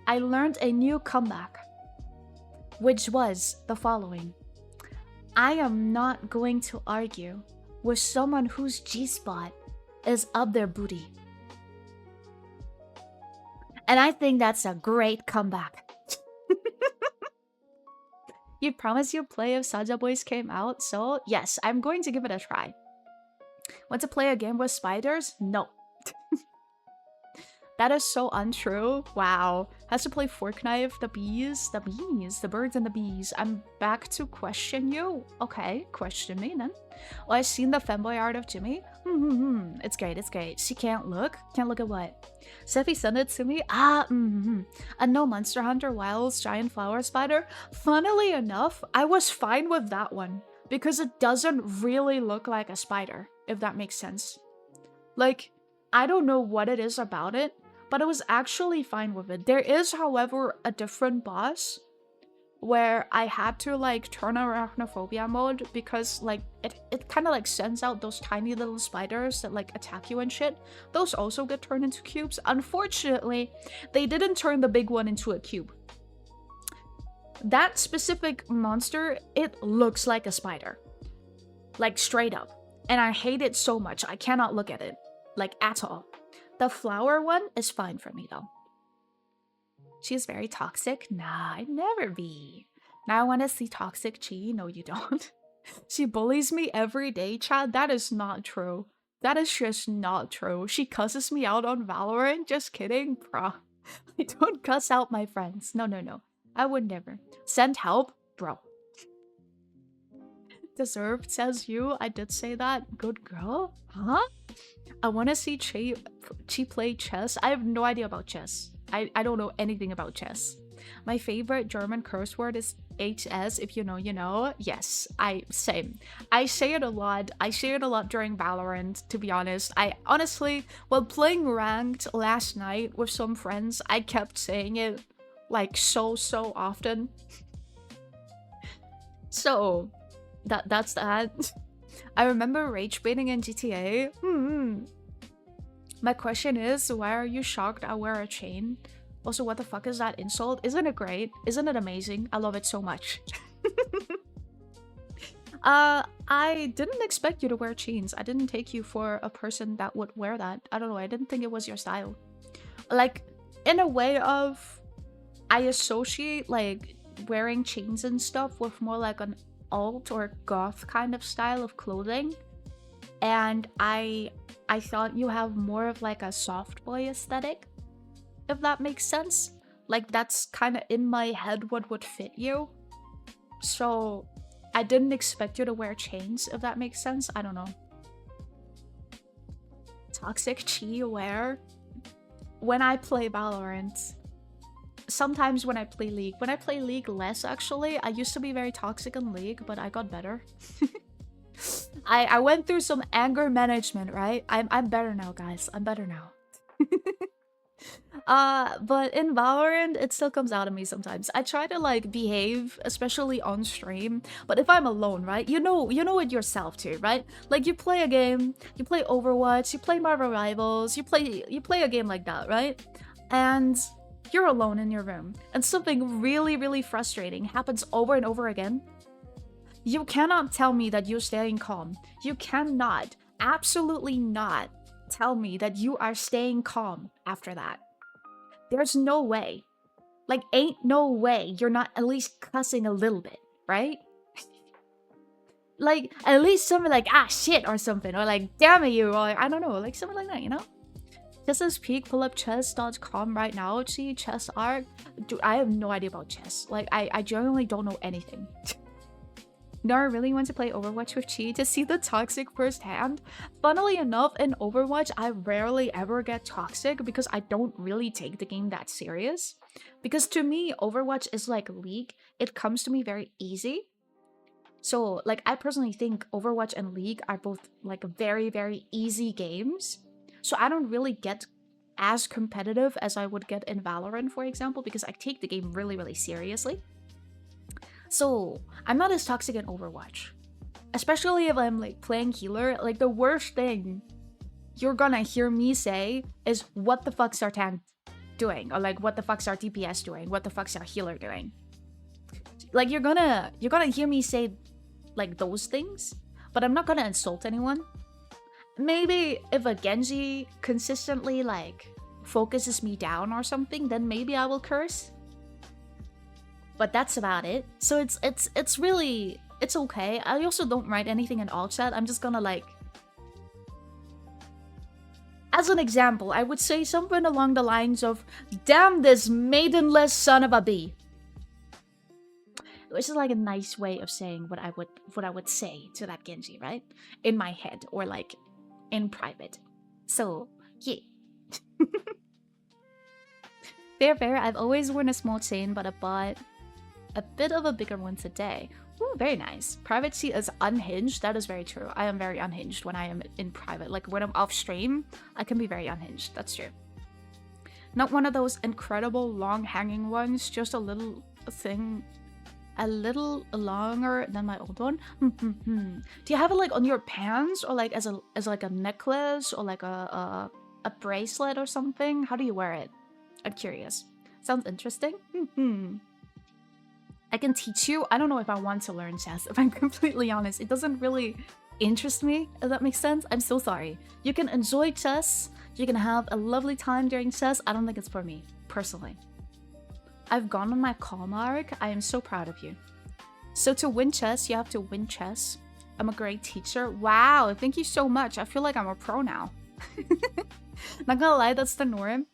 I learned a new comeback. Which was the following. I am not going to argue with someone whose G-spot is up their booty. And I think that's a great comeback. You promised you'd play if Saja Boys came out, so yes, I'm going to give it a try. Want to play a game with spiders? No. That is so untrue. Wow. Has to play Fork Knife, the bees, the birds and the bees. I'm back to question you. Okay, question me then. Oh, I've seen the Femboy art of Jimmy. It's great, it's great. She can't look? Can't look at what? Seffi sent it to me. And no Monster Hunter Wilds Giant Flower Spider. Funnily enough, I was fine with that one. Because it doesn't really look like a spider, if that makes sense. Like, I don't know what it is about it, but I was actually fine with it. There is, however, a different boss where I had to like turn arachnophobia mode because like it kind of like sends out those tiny little spiders that like attack you and shit. Those also get turned into cubes. Unfortunately, they didn't turn the big one into a cube. That specific monster, it looks like a spider. Like straight up. And I hate it so much. I cannot look at it. Like at all. The flower one is fine for me though. She's very toxic? Nah, I'd never be. Now I want to see toxic Chi. No, you don't. She bullies me every day, Chad. That is not true. That is just not true. She cusses me out on Valorant. Just kidding, bruh. I don't cuss out my friends. No, no, no. I would never. Send help? Bro. Deserved, says you. I did say that. Good girl? Huh? I want to see Chi play chess. I have no idea about chess. I don't know anything about chess. My favorite German curse word is HS. If you know, you know. Yes, same. I say it a lot. I say it a lot during Valorant, to be honest. I honestly, while playing ranked last night with some friends, I kept saying it like so often. So, that's that. I remember rage baiting in GTA. My question is, why are you shocked I wear a chain? Also, what the fuck is that insult? Isn't it great? Isn't it amazing? I love it so much. I didn't expect you to wear chains. I didn't take you for a person that would wear that. I don't know, I didn't think it was your style. Like, in a way of, I associate like wearing chains and stuff with more like an alt or goth kind of style of clothing. And I thought you have more of like a soft boy aesthetic, if that makes sense. Like that's kind of in my head what would fit you. So I didn't expect you to wear chains, if that makes sense. I don't know. Toxic Chi aware. When I play Valorant, sometimes when I play League. When I play League less actually. I used to be very toxic in League, but I got better. I went through some anger management, right? I'm better now, guys. I'm better now. But in Valorant, it still comes out of me sometimes. I try to like behave, especially on stream. But if I'm alone, right? You know it yourself too, right? Like you play a game, you play Overwatch, you play Marvel Rivals, you play a game like that, right? And you're alone in your room, and something really frustrating happens over and over again. You cannot tell me that you're staying calm. You cannot, absolutely not, tell me that you are staying calm after that. There's no way. Like, ain't no way you're not at least cussing a little bit, right? Like, at least something like, ah, shit, or something. Or like, damn it, you. Or like, I don't know, like something like that, you know? Just as peak, pull up chess.com right now. See, chess art. Dude, I have no idea about chess. Like, I genuinely don't know anything. No, I really want to play Overwatch with Chi to see the toxic firsthand. Funnily enough, in Overwatch, I rarely ever get toxic because I don't really take the game that serious. Because to me, Overwatch is like League. It comes to me very easy. So, like, I personally think Overwatch and League are both, like, very, very easy games. So I don't really get as competitive as I would get in Valorant, for example, because I take the game really, really seriously. So I'm not as toxic in Overwatch. Especially if I'm, like, playing healer. Like, the worst thing you're gonna hear me say is, what the fuck's our tank doing? Or, like, what the fuck's our DPS doing? What the fuck's our healer doing? Like, you're gonna hear me say, like, those things, but I'm not gonna insult anyone. Maybe if a Genji consistently, like, focuses me down or something, then maybe I will curse. But that's about it. So it's really, it's okay. I also don't write anything in all chat. I'm just gonna, like, as an example, I would say something along the lines of, damn this maidenless son of a bee. Which is like a nice way of saying what I would say to that Genji, right? In my head, or like in private. So yeah. Fair. I've always worn a small chain, but I bought a bit of a bigger one today. Ooh, very nice. Privacy is unhinged. That is very true. I am very unhinged when I am in private. Like, when I'm off stream, I can be very unhinged. That's true. Not one of those incredible long hanging ones, just a little thing, a little longer than my old one. Do you have it, like, on your pants, or like as like a necklace, or like a bracelet or something? How do you wear it? I'm curious. Sounds interesting. I can teach you. I don't know if I want to learn chess, if I'm completely honest. It doesn't really interest me, if that makes sense. I'm so sorry. You can enjoy chess. You can have a lovely time during chess. I don't think it's for me, personally. I've gone on my call mark. I am so proud of you. So to win chess, you have to win chess. I'm a great teacher. Wow, thank you so much. I feel like I'm a pro now. Not gonna lie, that's the norm.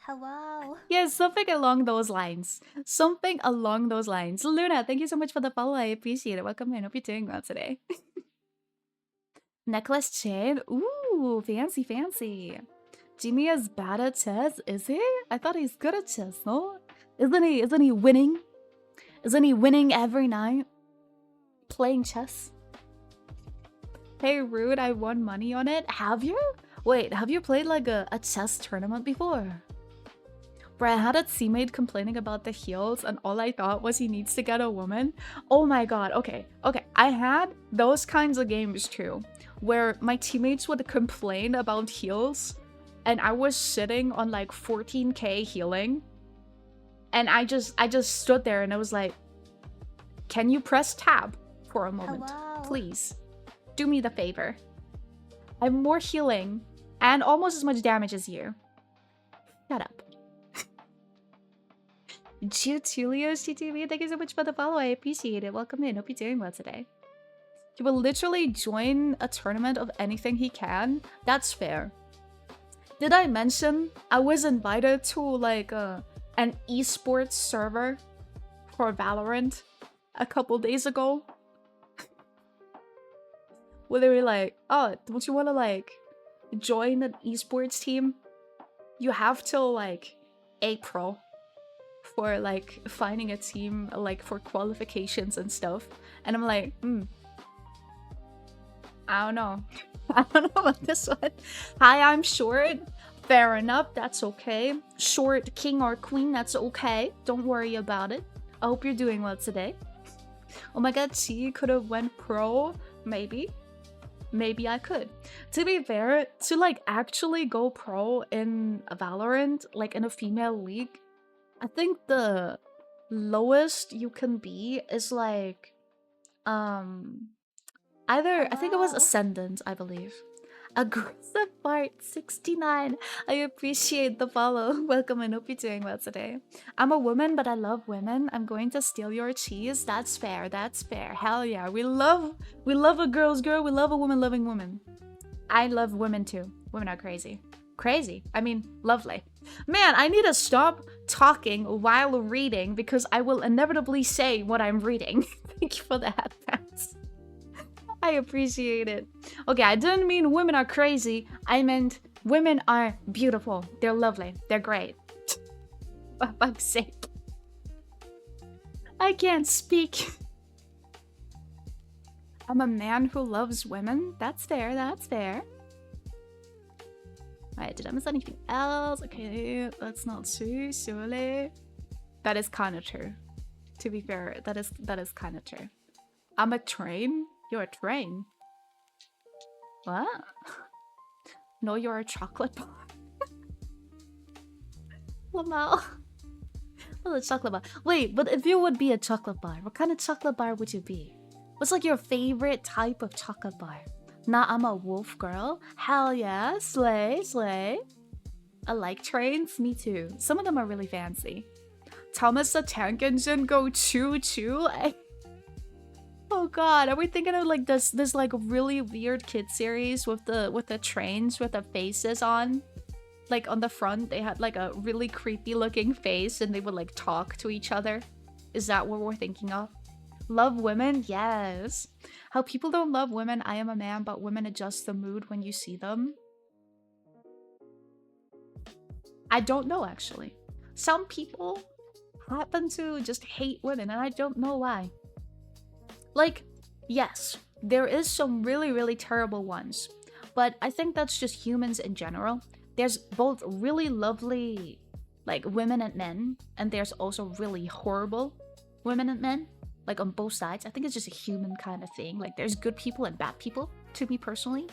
Hello. Yeah, something along those lines. Something along those lines. Luna, thank you so much for the follow. I appreciate it. Welcome in. Hope you're doing well today. Necklace chain. Ooh, fancy. Jimmy is bad at chess, is he? I thought he's good at chess, no? Isn't he winning? Isn't he winning every night? Playing chess? Hey, Rude, I won money on it. Have you? Wait, have you played like a chess tournament before? Bro, I had a teammate complaining about the heels, and all I thought was he needs to get a woman. Oh my god, okay. I had those kinds of games too, where my teammates would complain about heals, and I was sitting on like 14k healing, and I just stood there and I was like, can you press tab for a moment? Hello. Please, do me the favor. I'm more healing and almost as much damage as you. Shut up. Julius GTV, thank you so much for the follow. I appreciate it. Welcome in. Hope you're doing well today. He will literally join a tournament of anything he can. That's fair. Did I mention I was invited to like an esports server for Valorant a couple days ago? Where they were like, oh, don't you want to like join an esports team? You have to like A pro for like finding a team, like for qualifications and stuff. And I'm like, I don't know. I don't know about this one. Hi, I'm short. Fair enough, that's okay. Short king or queen, that's okay. Don't worry about it. I hope you're doing well today. Oh my god, she could have went pro. Maybe I could. To be fair, to like actually go pro in Valorant, like in a female league, I think the lowest you can be is like either, I think it was Ascendant, I believe. Aggressive Bart 69. I appreciate the follow. Welcome and hope you're doing well today. I'm a woman, but I love women. I'm going to steal your cheese. That's fair. That's fair. Hell yeah. We love a girl's girl. We love a woman loving woman. I love women too. Women are crazy. Crazy. I mean, lovely. Man, I need to stop talking while reading because I will inevitably say what I'm reading. Thank you for the headphones. I appreciate it. Okay, I didn't mean women are crazy. I meant women are beautiful. They're lovely. They're great. For fuck's sake. I can't speak. I'm a man who loves women. That's fair, that's fair. Alright, did I miss anything else? Okay, that's not too silly. That is kind of true. To be fair, that is kind of true. I'm a train? You're a train? What? No, you're a chocolate bar. Lamau. Oh, a chocolate bar. Wait, but if you would be a chocolate bar, what kind of chocolate bar would you be? What's like your favorite type of chocolate bar? Nah, I'm a wolf girl. Hell yeah, slay, slay. I like trains, me too. Some of them are really fancy. Thomas the Tank Engine go choo choo. Oh god, are we thinking of like this like really weird kid series with the trains with the faces on? Like on the front, they had like a really creepy looking face and they would like talk to each other. Is that what we're thinking of? Love women? Yes. How people don't love women, I am a man, but women adjust the mood when you see them. I don't know actually. Some people happen to just hate women and I don't know why. Like, yes, there is some really, really terrible ones. But I think that's just humans in general. There's both really lovely, like, women and men. And there's also really horrible women and men. Like, on both sides. I think it's just a human kind of thing. Like, there's good people and bad people, to me personally.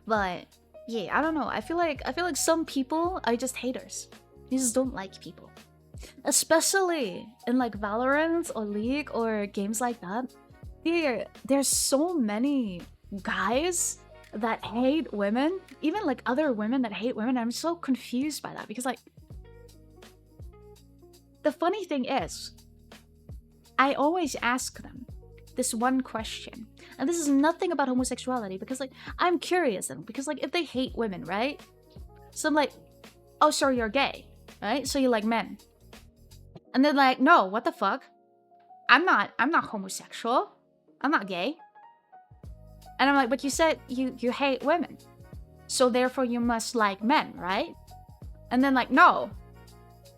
But, yeah, I don't know. I feel like some people are just haters. They just don't like people. Especially in like Valorant or League or games like that. There's so many guys that hate women. Even like other women that hate women. I'm so confused by that because like... The funny thing is, I always ask them this one question. And this is nothing about homosexuality because like, I'm curious then. Because like, if they hate women, right? So I'm like, oh, so you're gay, right? So you like men. And they're like, no, what the fuck? I'm not homosexual. I'm not gay. And I'm like, but you said you hate women. So therefore you must like men, right? And then like, no,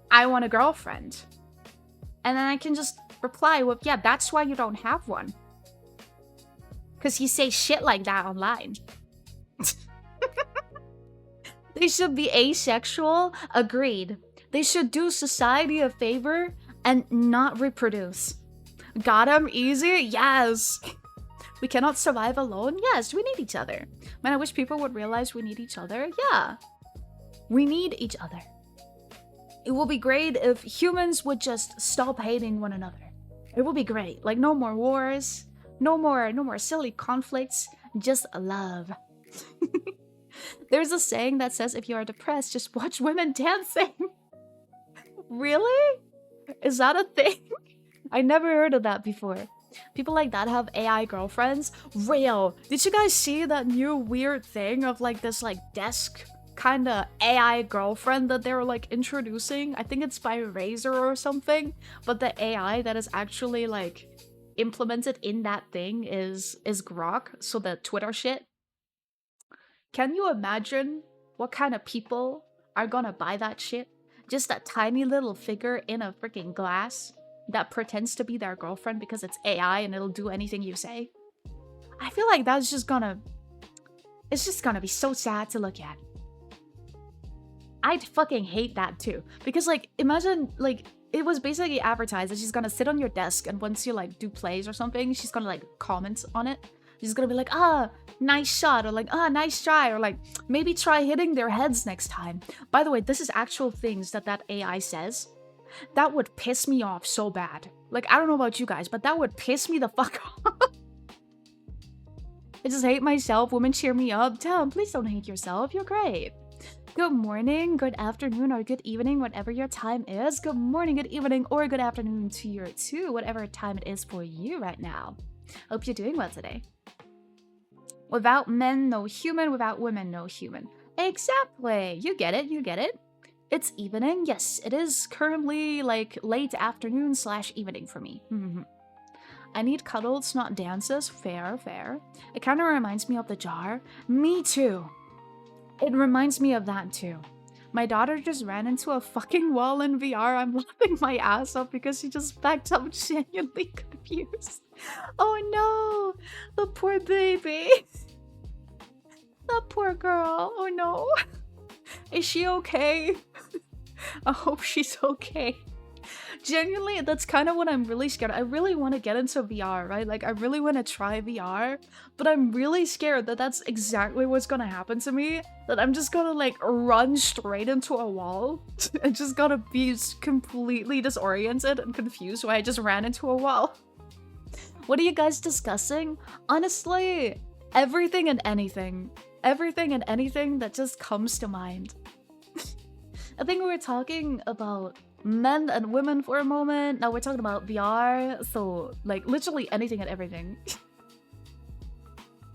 I want a girlfriend. And then I can just reply with, yeah, that's why you don't have one. Because you say shit like that online. They should be asexual. Agreed. They should do society a favor and not reproduce. Got him? Easy? Yes. We cannot survive alone? Yes, we need each other. Man, I wish people would realize we need each other. Yeah. We need each other. It will be great if humans would just stop hating one another. It will be great. Like, no more wars. No more silly conflicts. Just love. There's a saying that says if you are depressed, just watch women dancing. Really? Is that a thing? I never heard of that before. People like that have AI girlfriends? Real. Did you guys see that new weird thing of like this like desk kind of AI girlfriend that they were like introducing? I think it's by Razer or something. But the AI that is actually like implemented in that thing is Grok. So the Twitter shit. Can you imagine what kind of people are gonna buy that shit? Just that tiny little figure in a freaking glass that pretends to be their girlfriend because it's AI and it'll do anything you say. I feel like that's just gonna... It's just gonna be so sad to look at. I'd fucking hate that too. Because like, imagine like, it was basically advertised that she's gonna sit on your desk and once you like do plays or something, she's gonna like comment on it. She's gonna be like, ah, nice shot, or like, ah, nice try, or like, maybe try hitting their heads next time. By the way, this is actual things that AI says. That would piss me off so bad. Like, I don't know about you guys, but that would piss me the fuck off. I just hate myself. Women cheer me up. Damn, please don't hate yourself. You're great. Good morning, good afternoon, or good evening, whatever your time is. Good morning, good evening, or good afternoon to you too, whatever time it is for you right now. Hope you're doing well today. Without men, no human. Without women, no human. Exactly. You get it. You get it. It's evening. Yes, it is currently like late afternoon / evening for me. I need cuddles, not dances. Fair, fair. It kind of reminds me of the jar. Me too. It reminds me of that too. My daughter just ran into a fucking wall in VR. I'm laughing my ass off because she just backed up genuinely confused. Oh no! The poor baby! That poor girl. Oh no. Is she okay? I hope she's okay. Genuinely, that's kind of what I'm really scared. I really want to get into VR, right? Like, I really want to try VR, but I'm really scared that that's exactly what's gonna happen to me. That I'm just gonna, like, run straight into a wall. and just gonna be completely disoriented and confused why I just ran into a wall. What are you guys discussing? Honestly, everything and anything. Everything and anything that just comes to mind. I think we were talking about men and women for a moment. Now we're talking about VR. So, like, literally anything and everything.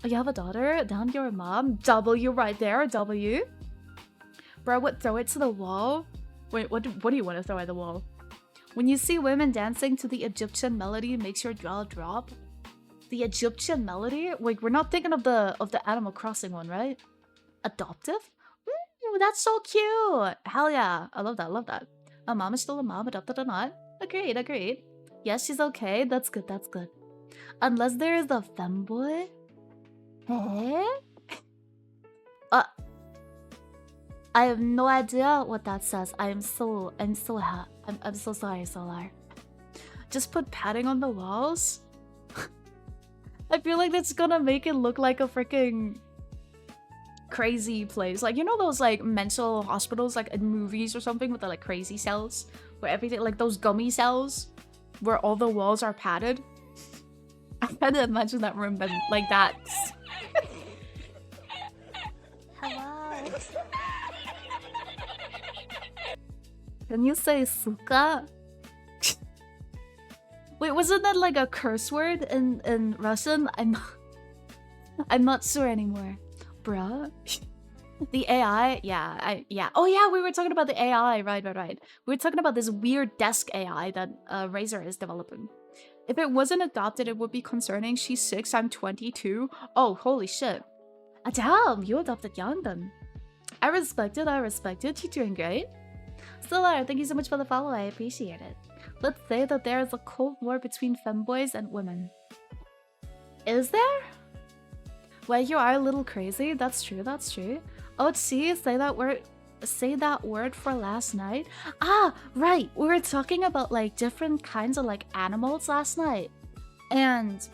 Oh, you have a daughter? Down your mom? W right there. W. Bro would throw it to the wall. Wait, what do you want to throw at the wall? When you see women dancing to the Egyptian melody, it makes your jaw drop. The Egyptian melody? Wait, we're not thinking of the Animal Crossing one, right? Adoptive? Ooh, that's so cute! Hell yeah. I love that, love that. A mom is still a mom, adopted or not. Agreed, agreed. Yes, she's okay. That's good, that's good. Unless there is a femboy? Eh? I have no idea what that says. I'm so sorry, Solar. Just put padding on the walls? I feel like that's gonna make it look like a freaking crazy place. Like, you know those like mental hospitals like in movies or something with the like crazy cells? Where everything, like those gummy cells where all the walls are padded? I can't imagine that room been like that. Hello. Can you say suka? Wait, wasn't that like a curse word in Russian? I'm not sure anymore. Bruh. The AI? Yeah, yeah. Oh yeah, we were talking about the AI. Right. We were talking about this weird desk AI that Razer is developing. If it wasn't adopted, it would be concerning. She's 6, I'm 22. Oh, holy shit. Damn, you adopted young then. I respect it. You're doing great. Solar, thank you so much for the follow. I appreciate it. Let's say that there is a cold war between femboys and women. Is there? Well, you are a little crazy. That's true, that's true. Oh, see, say that word for last night. Ah, right. We were talking about like different kinds of like animals last night. And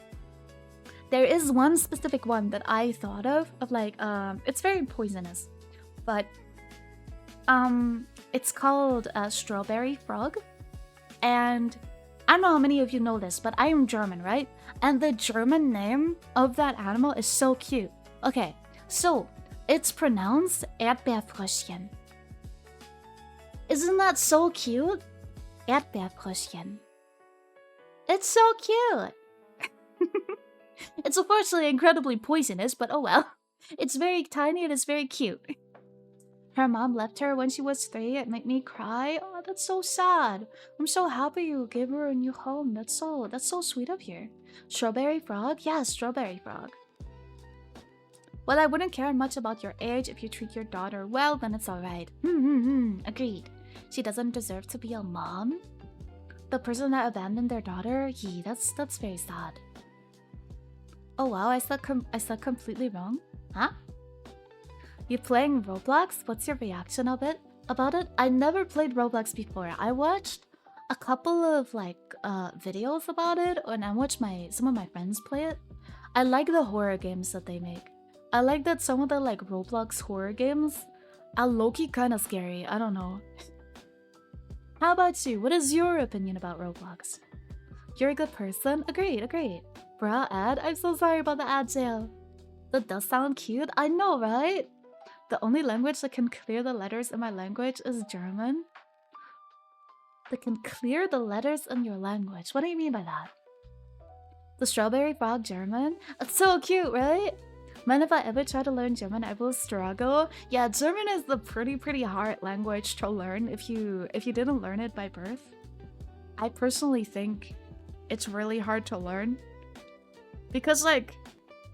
there is one specific one that I thought of like, it's very poisonous. But, it's called a strawberry frog. And I don't know how many of you know this, but I am German, right? And the German name of that animal is so cute. Okay, so it's pronounced Erdbeerfröschchen. Isn't that so cute? Erdbeerfröschchen. It's so cute. It's unfortunately incredibly poisonous, but oh well. It's very tiny and it's very cute. Her mom left her when she was 3. It made me cry. Oh, that's so sad. I'm so happy you gave her a new home. That's so sweet of you. Strawberry frog? Yeah, strawberry frog. Well, I wouldn't care much about your age. If you treat your daughter well, then it's alright. Agreed. She doesn't deserve to be a mom. The person that abandoned their daughter? Yeah, that's very sad. Oh wow, I said completely wrong. Huh? You playing Roblox? What's your reaction about it? I never played Roblox before. I watched a couple of like videos about it, and I watched some of my friends play it. I like the horror games that they make. I like that some of the like Roblox horror games are low-key kind of scary. I don't know. How about you? What is your opinion about Roblox? You're a good person? Agreed. Bruh, ad? I'm so sorry about the ad jail. That does sound cute. I know, right? The only language that can clear the letters in my language is German. That can clear the letters in your language. What do you mean by that? The strawberry frog German? That's so cute, right? Man, if I ever try to learn German, I will struggle. Yeah, German is the pretty hard language to learn if you didn't learn it by birth. I personally think it's really hard to learn. Because like,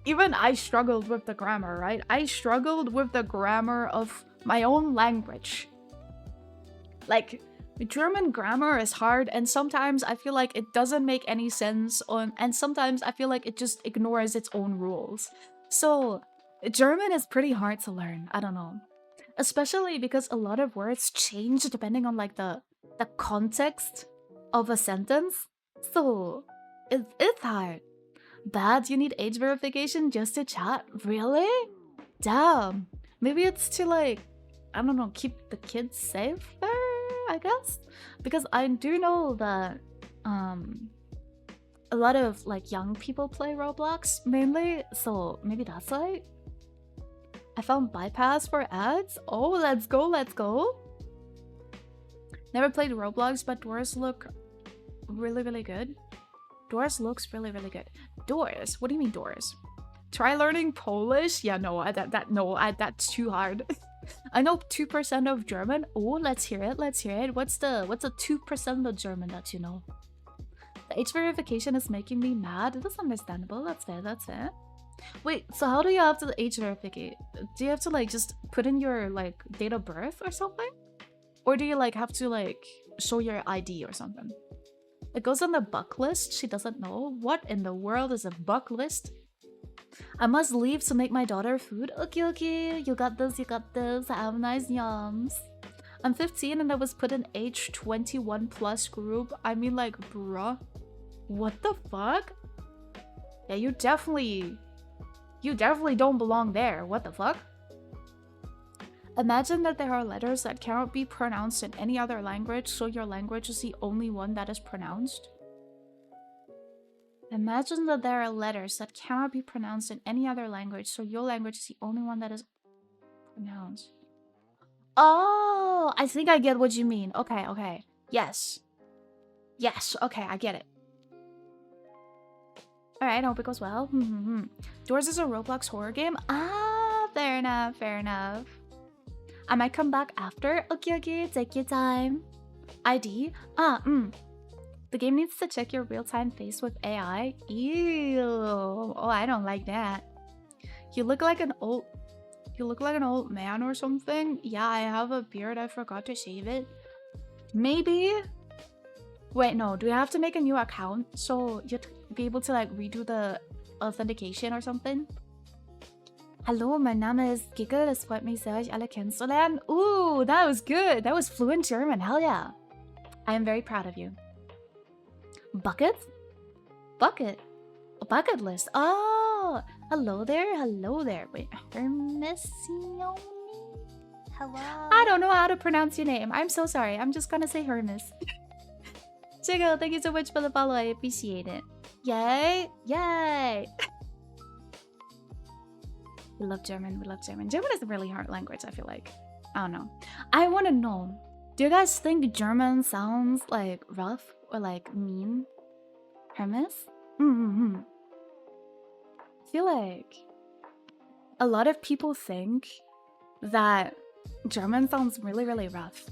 even I struggled with the grammar, right? I struggled with the grammar of my own language Like, German grammar is hard, and sometimes I feel like it doesn't make any sense, and sometimes I feel like it just ignores its own rules. So, German is pretty hard to learn. I don't know. Especially because a lot of words change depending on like the context of a sentence. So, it's hard. Bad, you need age verification just to chat? Really? Damn. Maybe it's to like, I don't know, keep the kids safe there, I guess? Because I do know that a lot of like young people play Roblox mainly, so maybe that's why. I found bypass for ads. Oh, let's go, let's go. Never played Roblox, but doors look really, really good. Doors looks really, really good. Doors? What do you mean doors? Try learning Polish? Yeah, no, that's too hard. I know 2% of German. Oh, let's hear it. Let's hear it. What's the 2% of German that you know? The age verification is making me mad. That's understandable. That's fair. That's fair. Wait, so how do you have to age verificate? Do you have to like just put in your like date of birth or something? Or do you like have to like show your ID or something? It goes on the buck list. She doesn't know. What in the world is a buck list? I must leave to make my daughter food. Okay, okay. You got this, you got this. Have nice yums. I'm 15 and I was put in age 21 plus group. I mean like, bruh. What the fuck? Yeah, you definitely don't belong there. What the fuck? Imagine that there are letters that cannot be pronounced in any other language, so your language is the only one that is pronounced. Imagine that there are letters that cannot be pronounced in any other language, so your language is the only one that is pronounced. Oh, I think I get what you mean. Okay, okay. Yes. Yes, okay, I get it. Alright, hope it goes well. Doors is a Roblox horror game? Ah, fair enough, fair enough. I might come back after. Okay, okay, take your time. ID? The game needs to check your real-time face with AI. Ew. Oh, I don't like that. You look like an old man or something. Yeah, I have a beard. I forgot to shave it. Maybe. Wait, no. Do we have to make a new account so you'd be able to like redo the authentication or something? Hallo, mein Name ist Giggle. Es freut mich sehr, euch alle kennenzulernen. Ooh, that was good. That was fluent German. Hell yeah. I am very proud of you. Bucket? Bucket? A bucket list. Oh, hello there. Hello there. Wait, Hermesione? Hello? I don't know how to pronounce your name. I'm so sorry. I'm just gonna say Hermes. Chico, thank you so much for the follow. I appreciate it. Yay. Yay. We love German. We love German. German is a really hard language, I feel like. I don't know. I want to know. Do you guys think German sounds like rough or like mean? Hermes? I feel like a lot of people think that German sounds really, really rough.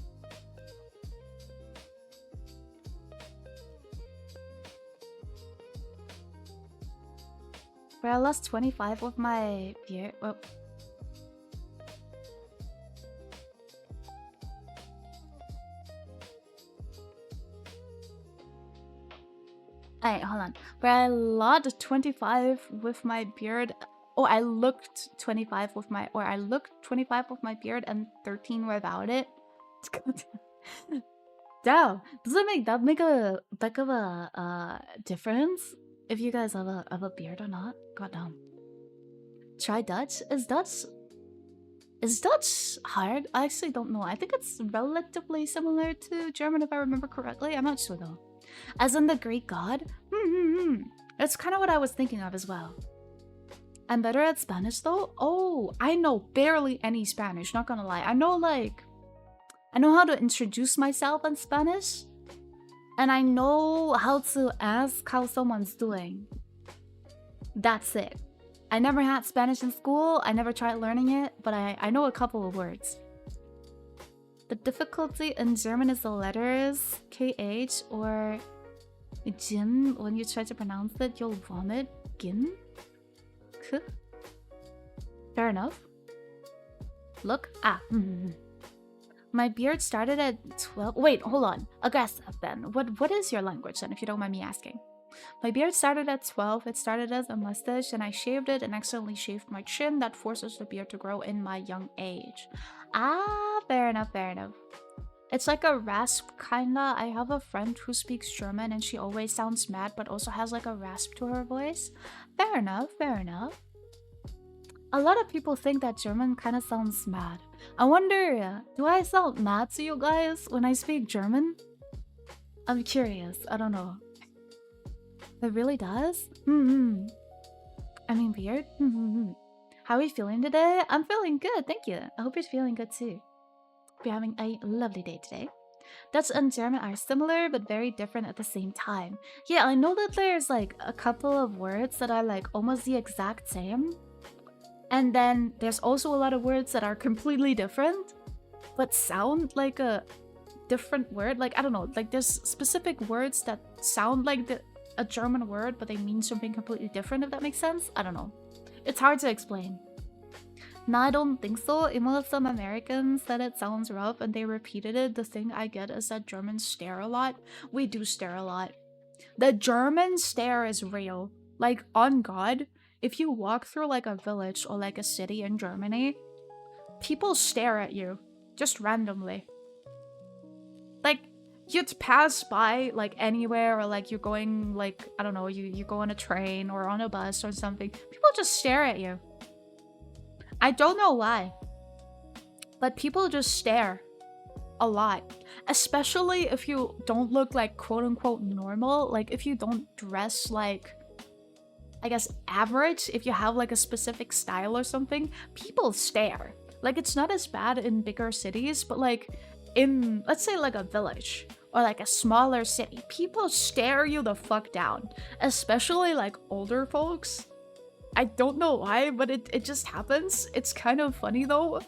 But I lost 25 with my beard. Well, alright, hold on. But I lost 25 with my beard. Oh, I looked 25 with my, or I looked 25 with my beard and 13 without it. Damn, does it make a big of a difference if you guys have a beard or not? God damn. Try Dutch. Is Dutch hard? I actually don't know. I think it's relatively similar to German if I remember correctly. I'm not sure though. As in the Greek god? That's kind of what I was thinking of as well. I'm better at Spanish though? Oh, I know barely any Spanish, not gonna lie. I know how to introduce myself in Spanish. And I know how to ask how someone's doing. That's it. I never had Spanish in school. I never tried learning it, but I know a couple of words. The difficulty in German is the letters KH or Jin. When you try to pronounce it, you'll vomit. Gin? K? Fair enough. Look. My beard started at 12. Wait, hold on. Aggressive then. What is your language then, if you don't mind me asking? My beard started at 12. It started as a mustache, and I shaved it and accidentally shaved my chin. That forces the beard to grow in my young age. Ah, fair enough, fair enough. It's like a rasp, kinda. I have a friend who speaks German and she always sounds mad but also has like a rasp to her voice. Fair enough, fair enough. A lot of people think that German kind of sounds mad. I wonder, do I sound mad to you guys when I speak German? I'm curious, I don't know. It really does? I mean, weird? How are you feeling today? I'm feeling good, thank you. I hope you're feeling good too. We're having a lovely day today. Dutch and German are similar but very different at the same time. Yeah, I know that there's like a couple of words that are like almost the exact same. And then there's also a lot of words that are completely different but sound like a different word. Like, I don't know, like there's specific words that sound like a German word but they mean something completely different, if that makes sense. I don't know. It's hard to explain. No, I don't think so. Even if some Americans said it sounds rough and they repeated it, the thing I get is that Germans stare a lot. We do stare a lot. The German stare is real. Like, on God, if you walk through like a village or like a city in Germany, people stare at you. Just randomly. Like, you'd pass by like anywhere, or like you're going like, I don't know, you go on a train or on a bus or something. People just stare at you. I don't know why, but people just stare a lot, especially if you don't look like quote-unquote normal. Like if you don't dress like, I guess, average, if you have like a specific style or something, people stare. Like, it's not as bad in bigger cities, but like in, let's say, like a village or like a smaller city, people stare you the fuck down, especially like older folks. I don't know why, but it just happens. It's kind of funny though.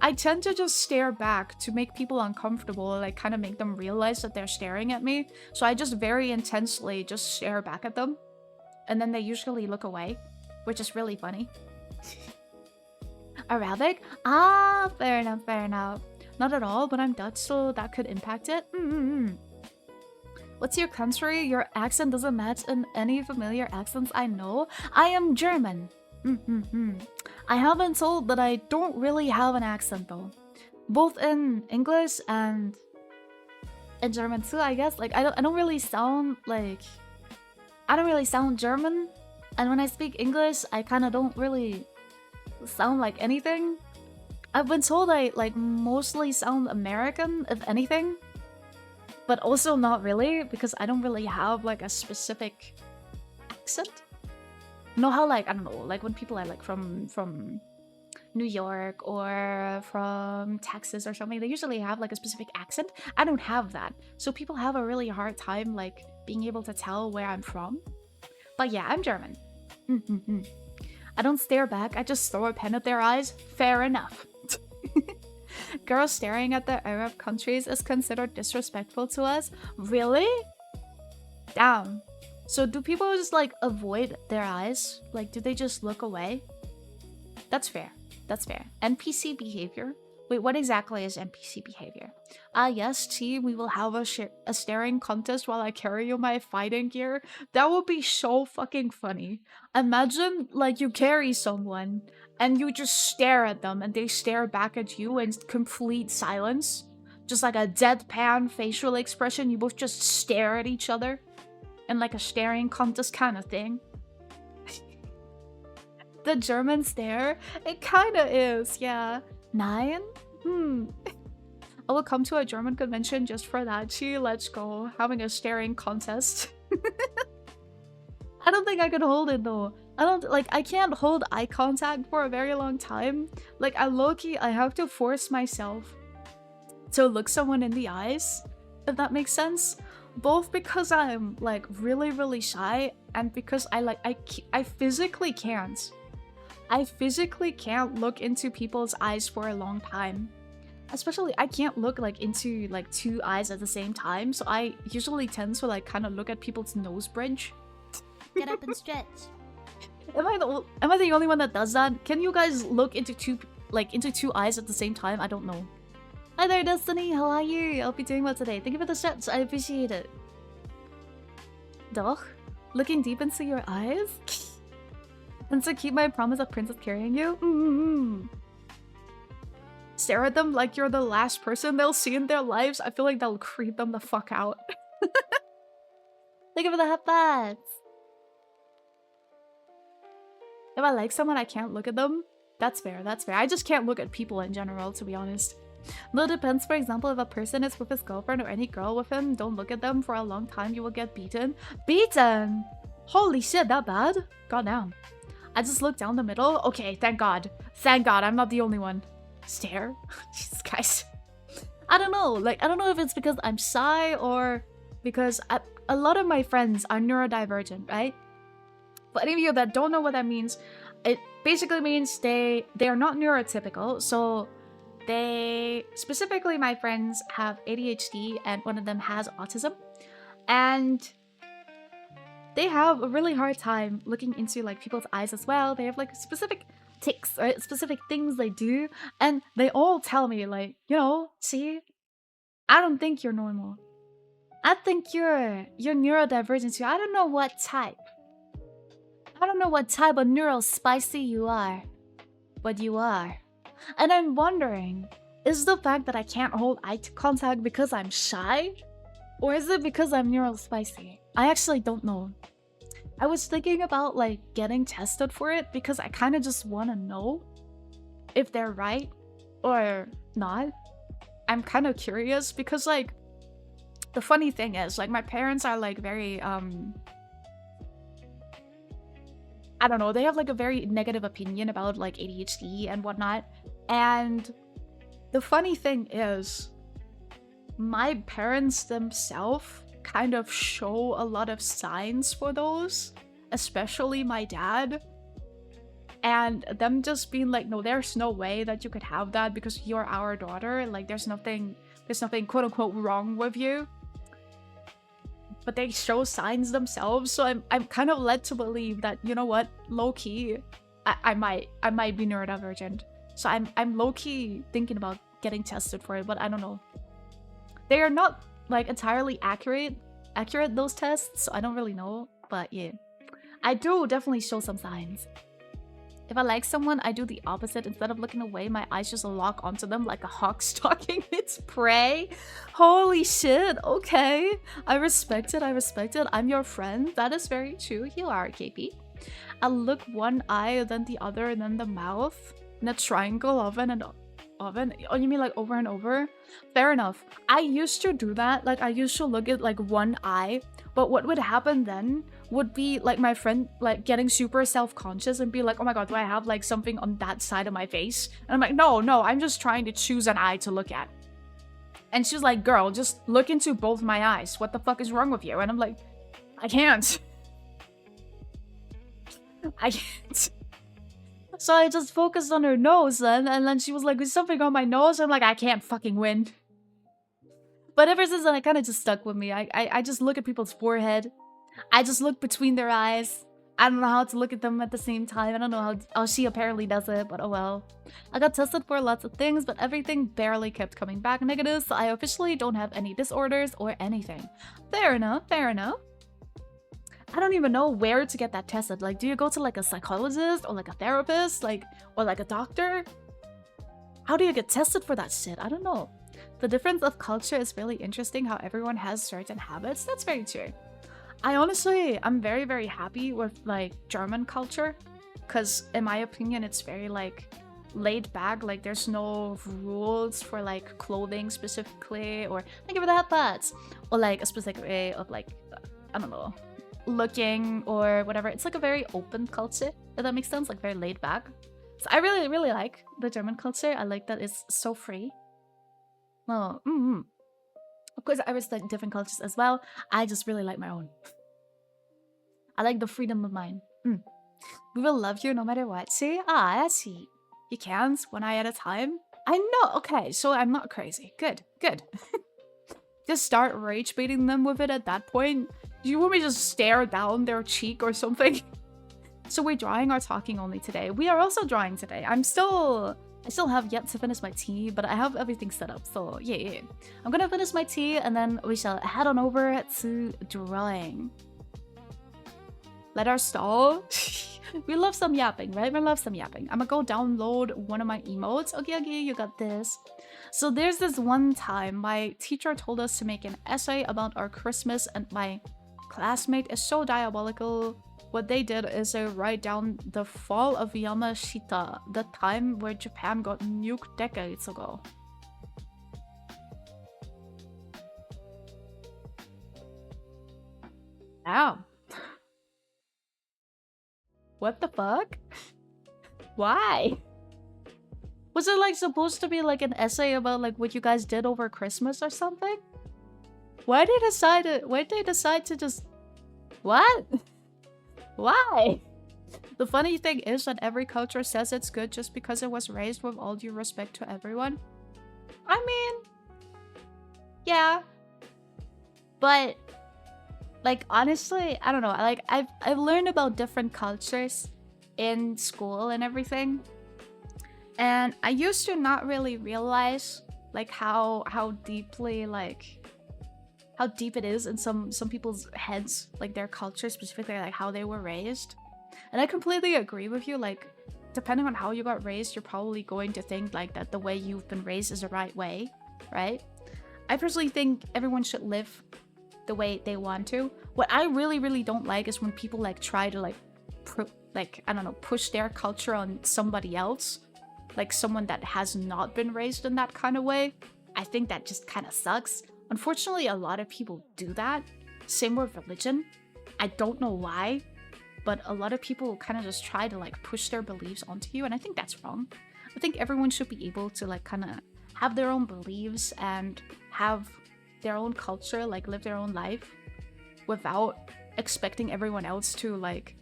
I tend to just stare back to make people uncomfortable, like kind of make them realize that they're staring at me. So I just very intensely just stare back at them. And then they usually look away, which is really funny. Arabic? Ah, fair enough, fair enough. Not at all, but I'm Dutch, so that could impact it. What's your country? Your accent doesn't match in any familiar accents I know. I am German. I have been told that I don't really have an accent though. Both in English and in German too, I guess. Like I don't really sound like, I don't really sound German. And when I speak English, I kind of don't really sound like anything. I've been told I like mostly sound American, if anything. But also not really, because I don't really have like a specific accent. You know how like, I don't know, like when people are like from New York or from Texas or something, they usually have like a specific accent. I don't have that. So people have a really hard time like being able to tell where I'm from. But yeah, I'm German. I don't stare back, I just throw a pen at their eyes. Fair enough. Girls staring at the Arab countries is considered disrespectful to us? Really? Damn. So do people just like avoid their eyes? Like, do they just look away? That's fair. That's fair. NPC behavior? Wait, what exactly is NPC behavior? Ah, yes, T, we will have a staring contest while I carry you my fighting gear. That would be so fucking funny. Imagine, like, you carry someone and you just stare at them and they stare back at you in complete silence. Just like a deadpan facial expression, you both just stare at each other. In like a staring contest kind of thing. The German stare? It kinda is, yeah. 9? I will come to a German convention just for that. Gee, let's go. Having a staring contest. I don't think I could hold it though. I can't hold eye contact for a very long time. Like, I have to force myself to look someone in the eyes, if that makes sense. Both because I'm like really, really shy and because I physically can't. I physically can't look into people's eyes for a long time. Especially, I can't look like into like two eyes at the same time, so I usually tend to like kind of look at people's nose bridge. Get up and stretch. Am I the only one that does that? Can you guys look into two eyes at the same time? I don't know. Hi there, Destiny. How are you? I'll be doing well today. Thank you for the stretch. I appreciate it. Doch, looking deep into your eyes. And to keep my promise of princess carrying you. Stare at them like you're the last person they'll see in their lives. I feel like that'll creep them the fuck out. Thank you for the headbats. If I like someone, I can't look at them. That's fair, that's fair. I just can't look at people in general, to be honest. Though it depends, for example, if a person is with his girlfriend or any girl with him, don't look at them for a long time, you will get beaten. Beaten? Holy shit, that bad? Goddamn. I just looked down the middle. Okay, thank God. Thank God, I'm not the only one. Stare? Jesus Christ. I don't know. Like, I don't know if it's because I'm shy or because a lot of my friends are neurodivergent, right? For any of you that don't know what that means, it basically means they are not neurotypical. So they, specifically my friends, have ADHD and one of them has autism. And they have a really hard time looking into like people's eyes as well. They have like specific tics, right? Specific things they do. And they all tell me like, you know, see, I don't think you're normal. I think you're neurodivergent too. I don't know what type. I don't know what type of neural spicy you are, but you are. And I'm wondering, is the fact that I can't hold eye contact because I'm shy? Or is it because I'm neural spicy? I actually don't know. I was thinking about like getting tested for it because I kind of just want to know if they're right or not. I'm kind of curious because like the funny thing is like my parents are like very I don't know, they have like a very negative opinion about like ADHD and whatnot. And the funny thing is, my parents themselves kind of show a lot of signs for those, especially my dad. And them just being like, no, there's no way that you could have that because you're our daughter. Like there's nothing quote unquote wrong with you. But they show signs themselves, so I'm kind of led to believe that, you know what, low-key, I might be neurodivergent. So I'm low-key thinking about getting tested for it, but I don't know. They are not like entirely accurate those tests, so I don't really know. But yeah, I do definitely show some signs. If I like someone, I do the opposite. Instead of looking away, my eyes just lock onto them like a hawk stalking its prey. Holy shit, okay. I respect it, I respect it. I'm your friend. That is very true. You are, KP. I look one eye, then the other, then the mouth. In a triangle oven and oven. Oh, you mean like over and over? Fair enough. I used to do that. Like I used to look at like one eye. But what would happen then would be like my friend like getting super self-conscious and be like, oh my god, do I have like something on that side of my face? And I'm like, no, I'm just trying to choose an eye to look at. And she's like, girl, just look into both my eyes. What the fuck is wrong with you? And I'm like, I can't. I can't. So I just focused on her nose then, and then she was like, there's something on my nose. I'm like, I can't fucking win. But ever since then, it kind of just stuck with me. I just look at people's forehead. I just look between their eyes. I don't know how to look at them at the same time. I don't know how she apparently does it, but oh well. I got tested for lots of things, but everything barely kept coming back negative, so I officially don't have any disorders or anything. Fair enough, fair enough. I don't even know where to get that tested. Like, do you go to like a psychologist or like a therapist, like, or like a doctor? How do you get tested for that shit? I don't know. The difference of culture is really interesting, how everyone has certain habits. That's very true. I'm very, very happy with like German culture, because in my opinion, it's very like laid back. Like there's no rules for like clothing specifically, or thank you for the headbats, or like a specific way of like, I don't know, looking or whatever. It's like a very open culture, if that makes sense, like very laid back. So I really, really like the German culture. I like that it's so free. Well, of course, I respect different cultures as well. I just really like my own. I like the freedom of mine. We will love you no matter what. See? Ah, I see. You can't, one eye at a time. I know. Okay, so I'm not crazy. Good, good. Just start rage baiting them with it at that point. Do you want me to just stare down their cheek or something? So we're drawing or talking only today? We are also drawing today. I'm still I still have yet to finish my tea, but I have everything set up, so yeah. I'm gonna finish my tea and then we shall head on over to drawing. Let our stall. We love some yapping, right? We love some yapping. I'm gonna go download one of my emotes. Okay, you got this. So there's this one time my teacher told us to make an essay about our Christmas, and my classmate is so diabolical. What they did is they write down the fall of Yamashita, the time where Japan got nuked decades ago. Damn. What the fuck? Why? Was it like supposed to be like an essay about like what you guys did over Christmas or something? Why did they decide to just... What? Why? The funny thing is that every culture says it's good just because it was raised with all due respect to everyone. I mean, yeah. But like honestly, I don't know. Like I've learned about different cultures in school and everything. And I used to not really realize like how deeply like how deep it is in some people's heads, like their culture, specifically like how they were raised. And I completely agree with you. Like, depending on how you got raised, you're probably going to think like that the way you've been raised is the right way, right? I personally think everyone should live the way they want to. What I really don't like is when people like try to like I don't know, push their culture on somebody else, like someone that has not been raised in that kind of way. I think that just kind of sucks. Unfortunately, a lot of people do that. Same with religion. I don't know why, but a lot of people kind of just try to like push their beliefs onto you, and I think that's wrong. I think everyone should be able to like kind of have their own beliefs and have their own culture, like live their own life without expecting everyone else to like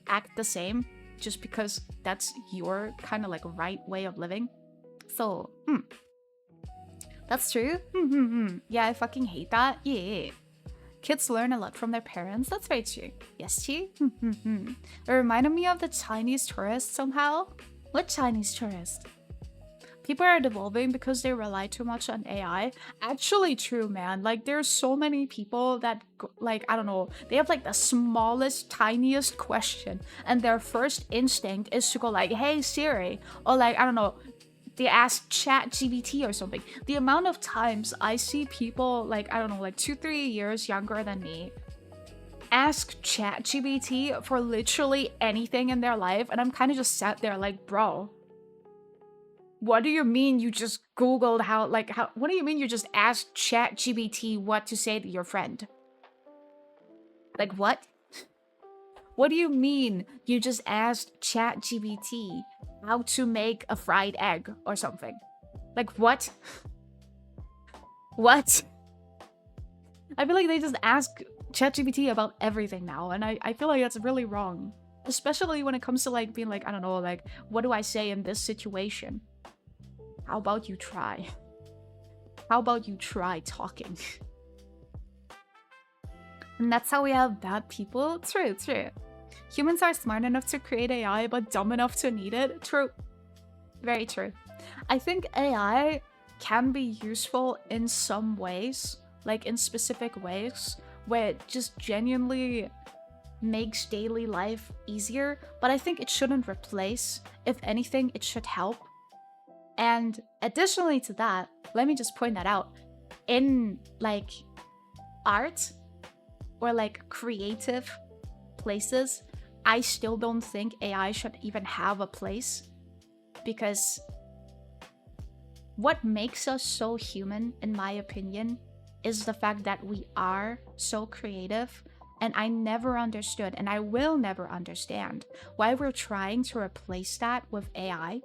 act the same just because that's your kind of like right way of living. So, that's true. Yeah, I fucking hate that. Yeah. Kids learn a lot from their parents. That's very true. Yes, Chi? It reminded me of the Chinese tourist somehow. What Chinese tourist? People are devolving because they rely too much on AI. Actually true, man. Like, there's so many people that, like, I don't know, they have like the smallest, tiniest question, and their first instinct is to go like, hey Siri, or like, I don't know, they ask ChatGPT or something. The amount of times I see people like, I don't know, like 2-3 years younger than me ask ChatGPT for literally anything in their life, and I'm kind of just sat there like, bro, what do you mean you just Googled what do you mean you just asked ChatGPT what to say to your friend? Like, what? What do you mean you just asked ChatGPT how to make a fried egg or something? Like, what? What? I feel like they just ask ChatGPT about everything now, and I feel like that's really wrong. Especially when it comes to like being like, I don't know, like, what do I say in this situation? How about you try? How about you try talking? And that's how we have bad people? True, true. Humans are smart enough to create AI, but dumb enough to need it? True. Very true. I think AI can be useful in some ways, like in specific ways, where it just genuinely makes daily life easier, but I think it shouldn't replace. If anything, it should help. And additionally to that, let me just point that out, in like art or like creative places, I still don't think AI should even have a place, because what makes us so human, in my opinion, is the fact that we are so creative. And I never understood, and I will never understand, why we're trying to replace that with AI.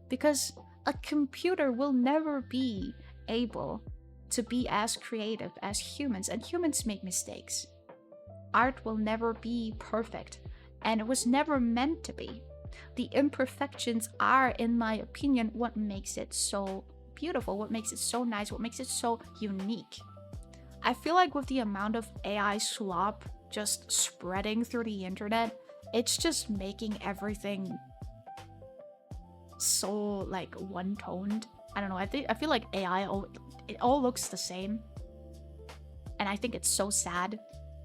Because a computer will never be able to be as creative as humans, and humans make mistakes. Art will never be perfect, and it was never meant to be. The imperfections are, in my opinion, what makes it so beautiful, what makes it so nice, what makes it so unique. I feel like with the amount of AI slop just spreading through the internet, it's just making everything so like one-toned. I don't know. I feel like AI, it all looks the same. And I think it's so sad.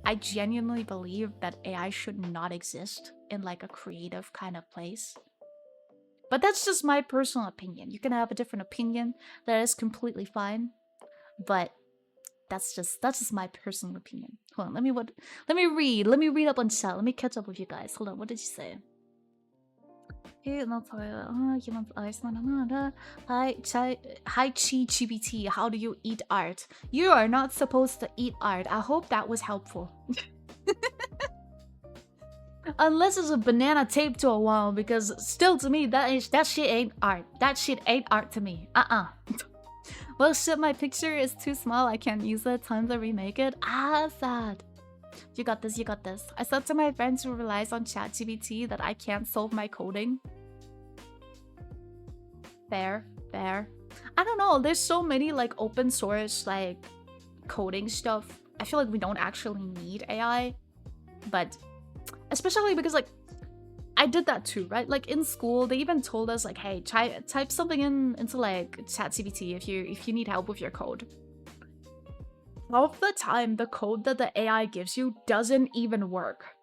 I genuinely believe that AI should not exist in like a creative kind of place. But that's just my personal opinion. You can have a different opinion. That is completely fine. But that's just my personal opinion. Hold on, let me read up on chat. Let me catch up with you guys. Hold on, what did you say? Hi ChatGPT, how do you eat art? You are not supposed to eat art. I hope that was helpful. Unless it's a banana taped to a wall, because still to me that shit ain't art. That shit ain't art to me. Well shit, my picture is too small. I can't use it. Time to remake it. Sad. You got this, you got this. I said to my friends who relies on ChatGPT that I can't solve my coding. Fair. I don't know, there's so many like open source like coding stuff. I feel like we don't actually need AI. But especially because like I did that too, right? Like in school, they even told us like, hey, type something into like ChatGPT if you need help with your code. Half the time, the code that the AI gives you doesn't even work.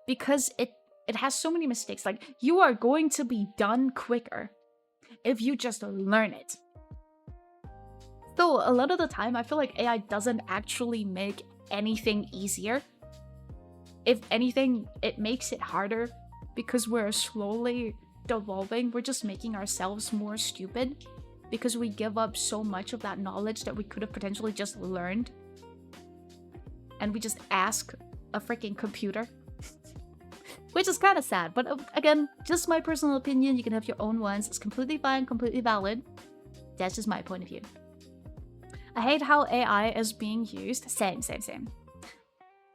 Because it has so many mistakes. Like, you are going to be done quicker if you just learn it. So a lot of the time, I feel like AI doesn't actually make anything easier. If anything, it makes it harder because we're slowly devolving. We're just making ourselves more stupid because we give up so much of that knowledge that we could have potentially just learned. And we just ask a freaking computer. Which is kind of sad, but again, just my personal opinion. You can have your own ones. It's completely fine, completely valid. That's just my point of view. I hate how AI is being used. Same.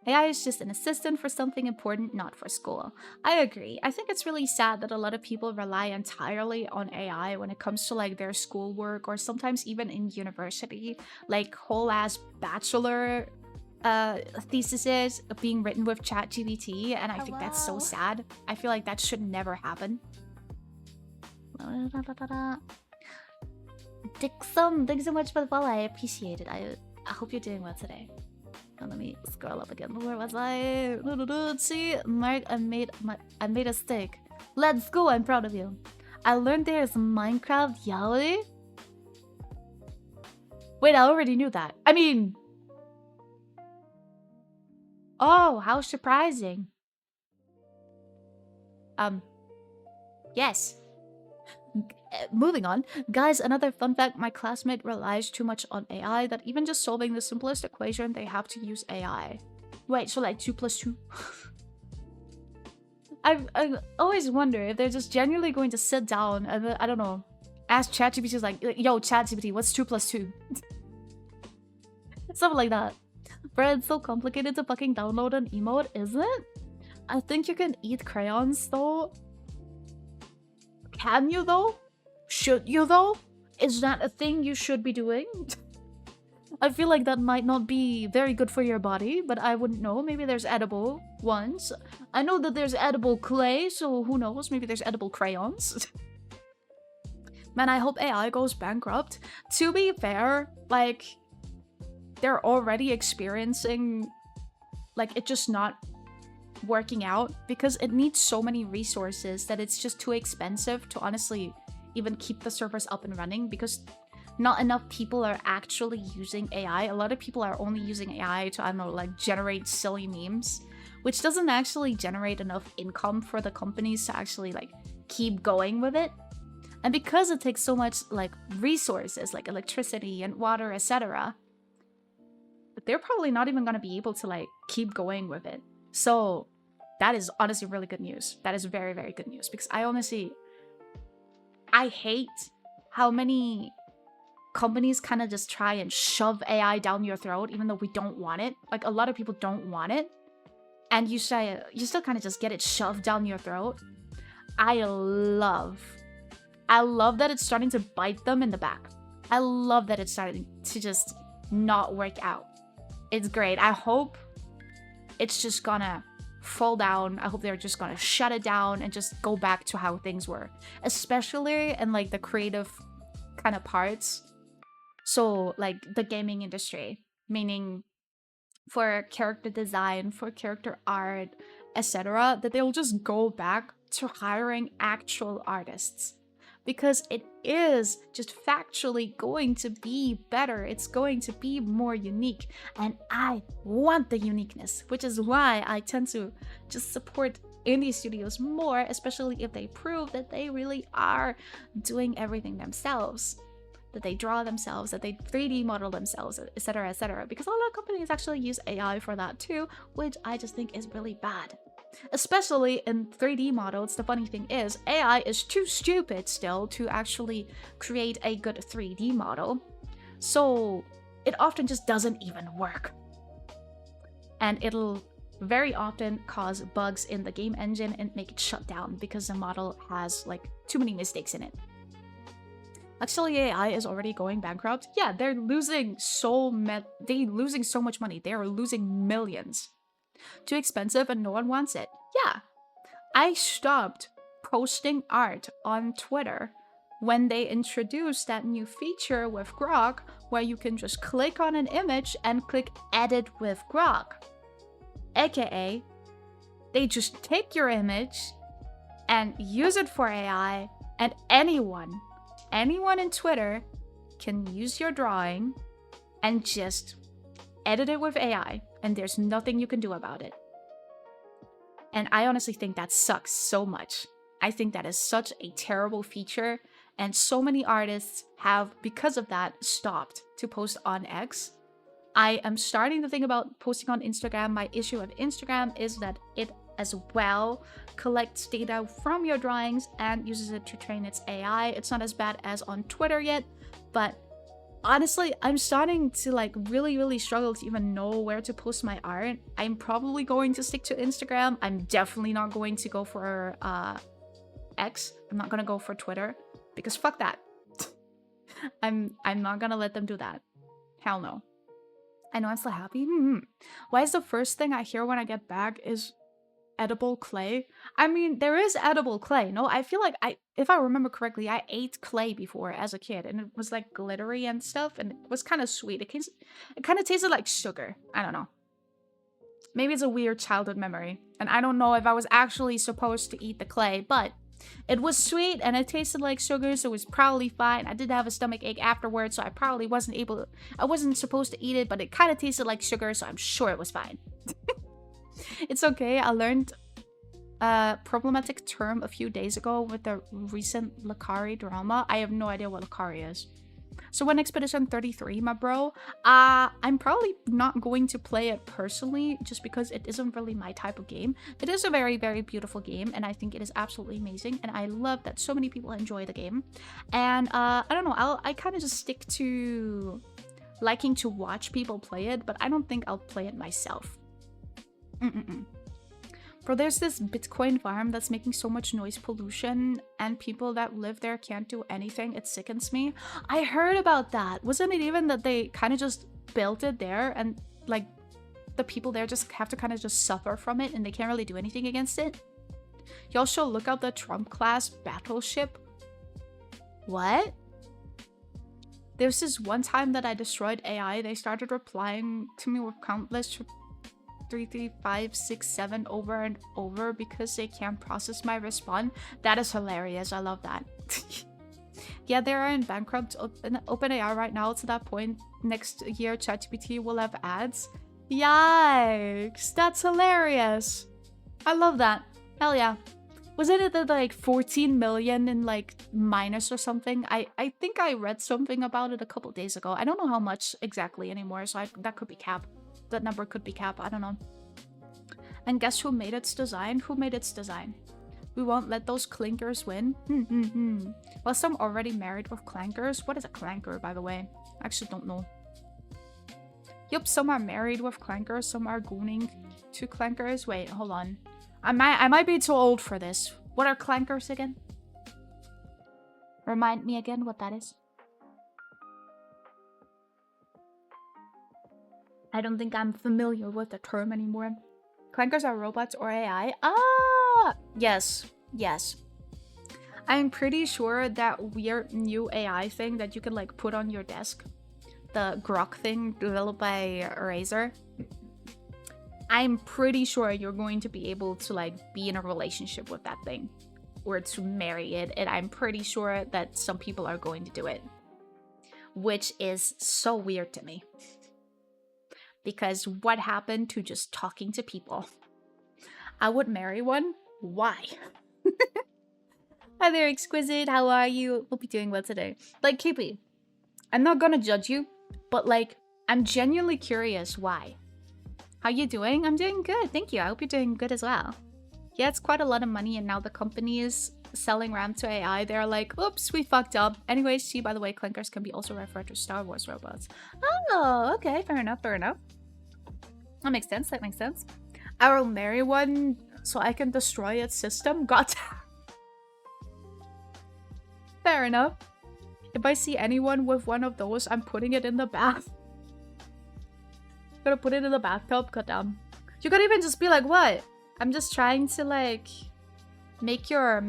AI is just an assistant for something important, not for school. I agree. I think it's really sad that a lot of people rely entirely on AI when it comes to like their schoolwork or sometimes even in university. Like whole ass bachelor theses being written with ChatGPT, and I think that's so sad. I feel like that should never happen. Dixon, thanks so much for the follow. I appreciate it. I hope you're doing well today. Now let me scroll up again. Where was I? See, Mark, I made a steak. Let's go! I'm proud of you. I learned there's Minecraft Yahweh. Wait, I already knew that. I mean, oh, how surprising. Yes. Moving on. Guys, another fun fact, my classmate relies too much on AI that even just solving the simplest equation, they have to use AI. Wait, so like 2 plus 2? I always wonder if they're just genuinely going to sit down and, I don't know, ask ChatGPT like, yo, ChatGPT, what's 2 plus 2? Something like that. Bro, it's so complicated to fucking download an emote, isn't it? I think you can eat crayons though. Can you though? Should you though? Is that a thing you should be doing? I feel like that might not be very good for your body, but I wouldn't know. Maybe there's edible ones. I know that there's edible clay, so who knows? Maybe there's edible crayons. Man, I hope AI goes bankrupt. To be fair, like, they're already experiencing, like, it just not working out because it needs so many resources that it's just too expensive to honestly even keep the servers up and running because not enough people are actually using AI. A lot of people are only using AI to, I don't know, like generate silly memes, which doesn't actually generate enough income for the companies to actually like keep going with it. And because it takes so much like resources like electricity and water, etc., they're probably not even going to be able to like keep going with it. So that is honestly really good news. That is very, very good news because I hate how many companies kind of just try and shove AI down your throat even though we don't want it. Like a lot of people don't want it. And you still kind of just get it shoved down your throat. I love that it's starting to bite them in the back. I love that it's starting to just not work out. It's great. I hope it's just gonna fall down. I hope they're just gonna shut it down and just go back to how things were, especially in like the creative kind of parts. So like the gaming industry, meaning for character design, for character art, etc., that they'll just go back to hiring actual artists. Because it is just factually going to be better. It's going to be more unique. And I want the uniqueness, which is why I tend to just support indie studios more, especially if they prove that they really are doing everything themselves. That they draw themselves, that they 3D model themselves, etc., etc. Because a lot of companies actually use AI for that too, which I just think is really bad. Especially in 3D models, the funny thing is, AI is too stupid still to actually create a good 3D model. So it often just doesn't even work. And it'll very often cause bugs in the game engine and make it shut down because the model has like too many mistakes in it. Actually, AI is already going bankrupt. Yeah, they're losing so much money. They are losing millions. Too expensive and no one wants it. Yeah. I stopped posting art on Twitter when they introduced that new feature with Grok where you can just click on an image and click edit with Grok. AKA, they just take your image and use it for AI, and anyone in Twitter can use your drawing and just edit it with AI, and there's nothing you can do about it. And I honestly think that sucks so much. I think that is such a terrible feature, and so many artists have, because of that, stopped to post on X. I am starting to think about posting on Instagram. My issue with Instagram is that it as well collects data from your drawings and uses it to train its AI. It's not as bad as on Twitter yet, but honestly, I'm starting to like really struggle to even know where to post my art. I'm probably going to stick to Instagram. I'm definitely not going to go for X. I'm not gonna go for Twitter because fuck that. I'm not gonna let them do that. Hell no. I know I'm still happy. Why is the first thing I hear when I get back is edible clay? I mean, there is edible clay. No, I feel like if I remember correctly, I ate clay before as a kid, and it was like glittery and stuff, and it was kind of sweet. It kind of tasted like sugar. I don't know. Maybe it's a weird childhood memory, and I don't know if I was actually supposed to eat the clay, but it was sweet and it tasted like sugar, so it was probably fine. I did have a stomach ache afterwards, so I probably I wasn't supposed to eat it, but it kind of tasted like sugar, so I'm sure it was fine. It's okay. I learned a problematic term a few days ago with the recent Lakari drama. I have no idea what Lakari is. So when Expedition 33, my bro, I'm probably not going to play it personally just because it isn't really my type of game. It is a very beautiful game, and I think it is absolutely amazing, and I love that so many people enjoy the game. And I don't know, I kind of just stick to liking to watch people play it, but I don't think I'll play it myself. Bro, there's this Bitcoin farm that's making so much noise pollution, and people that live there can't do anything. It sickens me. I heard about that. Wasn't it even that they kind of just built it there, and like the people there just have to kind of just suffer from it, and they can't really do anything against it? Y'all should look up the Trump-class battleship. What? There's this one time that I destroyed AI. They started replying to me with countless 3, 3, 5, 6, 7 over and over because they can't process my response. That is hilarious. I love that. Yeah, they are in bankrupt in OpenAI right now. To that point, next year ChatGPT will have ads. Yikes! That's hilarious. I love that. Hell yeah. Wasn't it at like 14 million in like minus or something? I think I read something about it a couple days ago. I don't know how much exactly anymore, so that could be cap. That number could be cap, I don't know. And guess who made its design? Who made its design? We won't let those clankers win? Well, some already married with clankers. What is a clanker, by the way? I actually don't know. Yup, some are married with clankers, some are gooning to clankers. Wait, hold on. I might be too old for this. What are clankers again? Remind me again what that is. I don't think I'm familiar with the term anymore. Clankers are robots or AI? Ah, yes, yes. I'm pretty sure that weird new AI thing that you can like put on your desk, the Grok thing developed by Razer, I'm pretty sure you're going to be able to like be in a relationship with that thing or to marry it, and I'm pretty sure that some people are going to do it, which is so weird to me. Because what happened to just talking to people? I would marry one. Why? Hi there, Exquisite. How are you? Hope you're doing well today. Like, KP, I'm not gonna judge you, but like, I'm genuinely curious why. How you doing? I'm doing good, thank you. I hope you're doing good as well. Yeah, it's quite a lot of money, and now the company is selling RAM to AI. They're like, oops, we fucked up. Anyways, see, by the way, Clinkers can be also referred to Star Wars robots. Oh, okay, fair enough, fair enough. That makes sense, that makes sense. I will marry one so I can destroy its system. God. Fair enough. If I see anyone with one of those, I'm putting it in the bath. Gonna put it in the bathtub, goddamn. You could even just be like, what? I'm just trying to like make your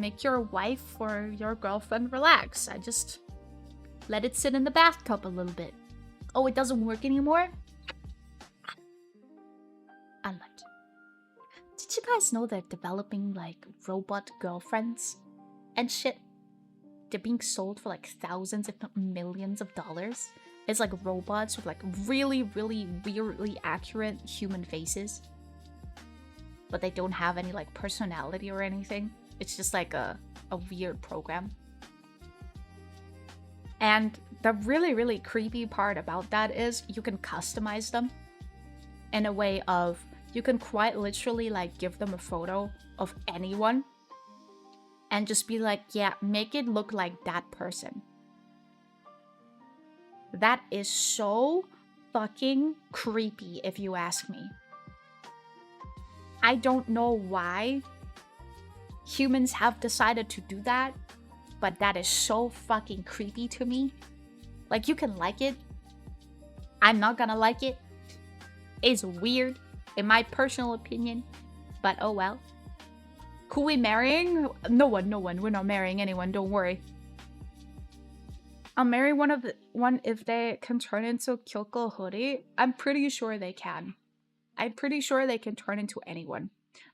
wife or your girlfriend relax. I just let it sit in the bathtub a little bit. Oh, it doesn't work anymore? Unlocked. Did you guys know they're developing like robot girlfriends and shit? They're being sold for like thousands, if not millions of dollars. It's like robots with like really, really weirdly accurate human faces. But they don't have any like personality or anything. It's just like a weird program. And the really, really creepy part about that is you can customize them in a way of you can quite literally like give them a photo of anyone and just be like, yeah, make it look like that person. That is so fucking creepy if you ask me. I don't know why humans have decided to do that, but that is so fucking creepy to me. Like, you can like it. I'm not gonna like it. It's weird, in my personal opinion, but oh well. Who we marrying? No one. We're not marrying anyone, don't worry. I'll marry one if they can turn into Kyoko Hoodie. I'm pretty sure they can. I'm pretty sure they can turn into anyone.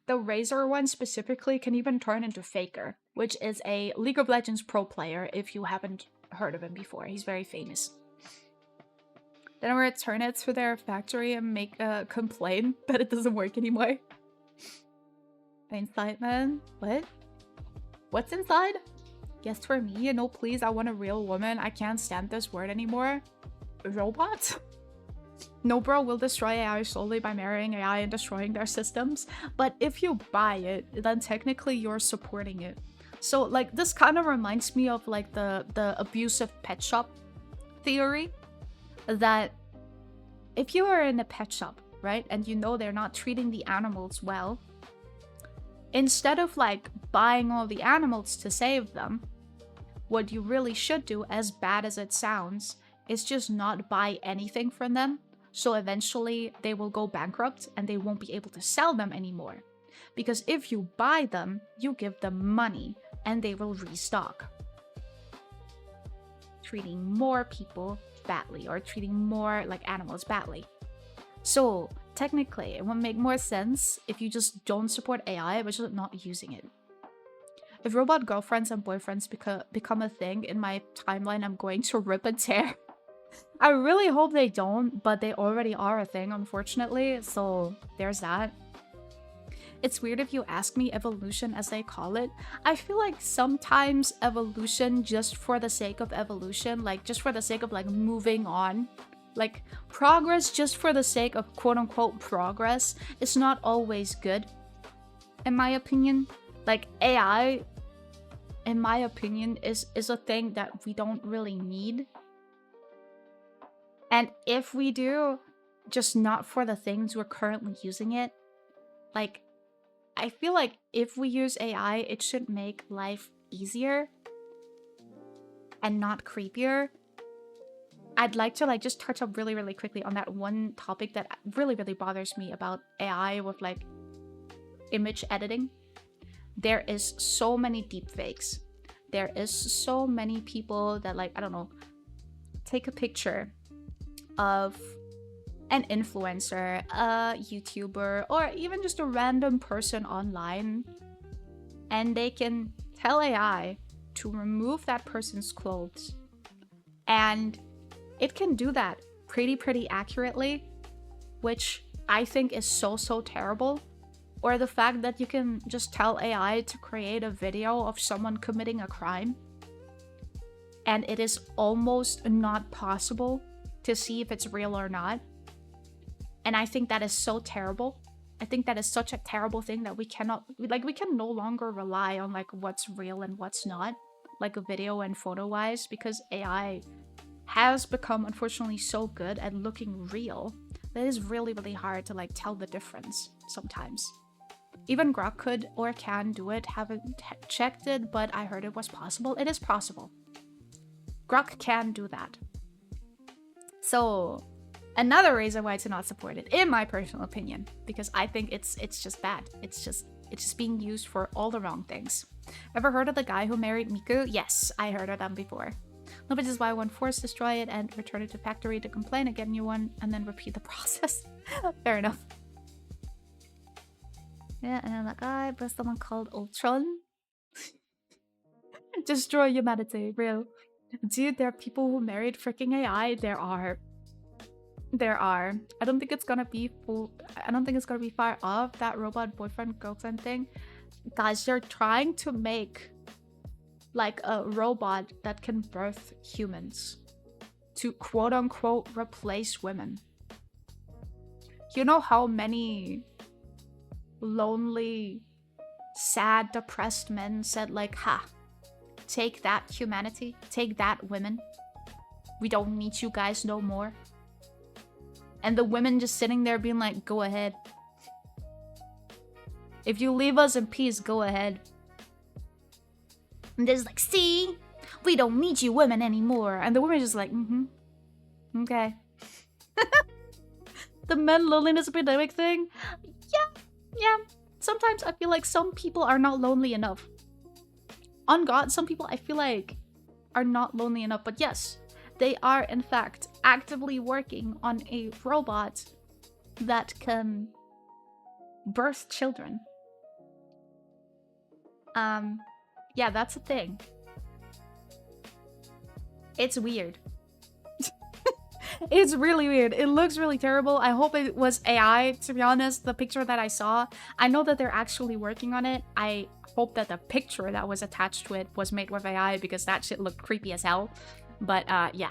The Razer one specifically can even turn into Faker, which is a League of Legends pro player if you haven't heard of him before. He's very famous. Then I'll return it to their factory and make a complaint that it doesn't work anymore. Inside, man? What? What's inside? Yes, for me. No, please. I want a real woman. I can't stand this word anymore. Robot? No, bro, we'll destroy AI solely by marrying AI and destroying their systems. But if you buy it, then technically you're supporting it. So, like, this kind of reminds me of, like, the abusive pet shop theory. That if you are in a pet shop, right, and you know they're not treating the animals well, instead of like buying all the animals to save them, what you really should do, as bad as it sounds, is just not buy anything from them. So eventually they will go bankrupt and they won't be able to sell them anymore. Because if you buy them, you give them money and they will restock. Treating more people badly or treating more like animals badly. So technically, it would make more sense if you just don't support AI, but just not using it. If robot girlfriends and boyfriends become a thing in my timeline, I'm going to rip and tear. I really hope they don't, but they already are a thing, unfortunately, so there's that. It's weird if you ask me evolution as they call it. I feel like sometimes evolution just for the sake of evolution, like just for the sake of like moving on, like progress just for the sake of quote-unquote progress is not always good, in my opinion. Like AI, in my opinion, is a thing that we don't really need. And if we do, just not for the things we're currently using it. Like, I feel like if we use AI, it should make life easier and not creepier. I'd like to like just touch up really, really quickly on that one topic that really, really bothers me about AI with like image editing, there is so many deepfakes. There is so many people that, like, I don't know, take a picture of an influencer, a YouTuber, or even just a random person online, and they can tell AI to remove that person's clothes. And it can do that pretty accurately, which I think is so terrible. Or the fact that you can just tell AI to create a video of someone committing a crime, and it is almost not possible to see if it's real or not. And I think that is so terrible. I think that is such a terrible thing that we can no longer rely on like what's real and what's not, like a video and photo wise, because AI has become unfortunately so good at looking real that it is really hard to like tell the difference sometimes. Even Grok could or can do it. Haven't checked it, but I heard it was possible. It is possible. Grok can do that. So another reason why to not support it, in my personal opinion, because I think it's just bad. It's just being used for all the wrong things. Ever heard of the guy who married Miku? Yes, I heard of them before. No, which is why one force destroy it and return it to factory to complain and get a new one and then repeat the process. Fair enough. Yeah, and then that guy, but someone called Ultron. Destroy humanity, real. Dude, there are people who married freaking AI. There are. I don't think it's gonna be far off, that robot boyfriend girlfriend thing. Guys, they're trying to make like a robot that can birth humans to quote unquote replace women. You know how many lonely, sad, depressed men said like, ha, take that humanity, take that women. We don't need you guys no more. And the women just sitting there being like, go ahead. If you leave us in peace, go ahead. And there's like, see? We don't need you women anymore. And the women just like, okay. The men loneliness epidemic thing? Yeah. Sometimes I feel like some people are not lonely enough. On God, some people I feel like are not lonely enough. But yes, they are in fact actively working on a robot that can birth children. Yeah, that's a thing. It's weird. It's really weird. It looks really terrible. I hope it was AI, to be honest, the picture that I saw. I know that they're actually working on it. I hope that the picture that was attached to it was made with AI, because that shit looked creepy as hell. But yeah.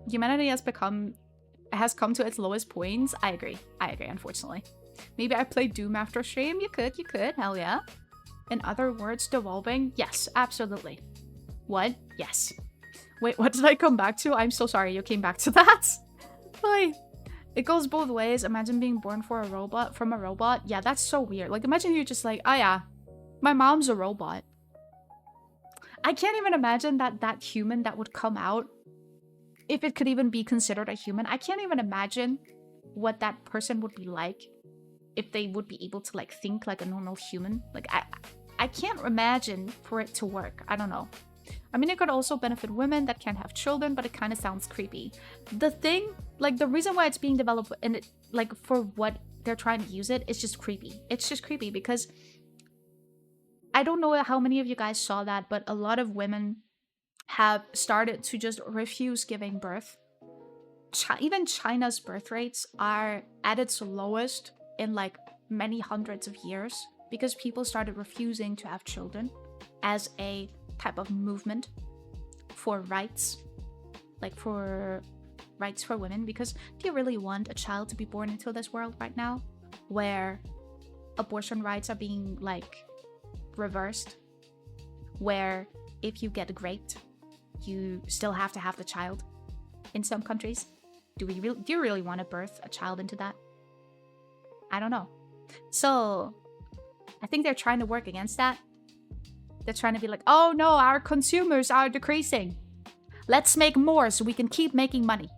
Humanity has come to its lowest points. I agree, unfortunately. Maybe I played Doom after stream? You could, hell yeah. In other words, devolving? Yes, absolutely. What? Yes. Wait, what did I come back to? I'm so sorry you came back to that. Like, it goes both ways. Imagine being born from a robot. Yeah, that's so weird. Like, imagine you're just like, oh yeah, my mom's a robot. I can't even imagine that human that would come out, if it could even be considered a human. I can't even imagine what that person would be like if they would be able to like think like a normal human. Like I can't imagine for it to work. I don't know. I mean, it could also benefit women that can't have children, but it kind of sounds creepy. The thing, like the reason why it's being developed and it, like for what they're trying to use it, is just creepy. It's just creepy because I don't know how many of you guys saw that, but a lot of women have started to just refuse giving birth. Even China's birth rates are at its lowest in like many hundreds of years because people started refusing to have children as a type of movement for rights, like for rights for women. Because do you really want a child to be born into this world right now where abortion rights are being like reversed, where if you get raped you still have to have the child in some countries? Do you really want to birth a child into that? I don't know. So I think they're trying to work against that. They're trying to be like, oh no, our consumers are decreasing. Let's make more so we can keep making money.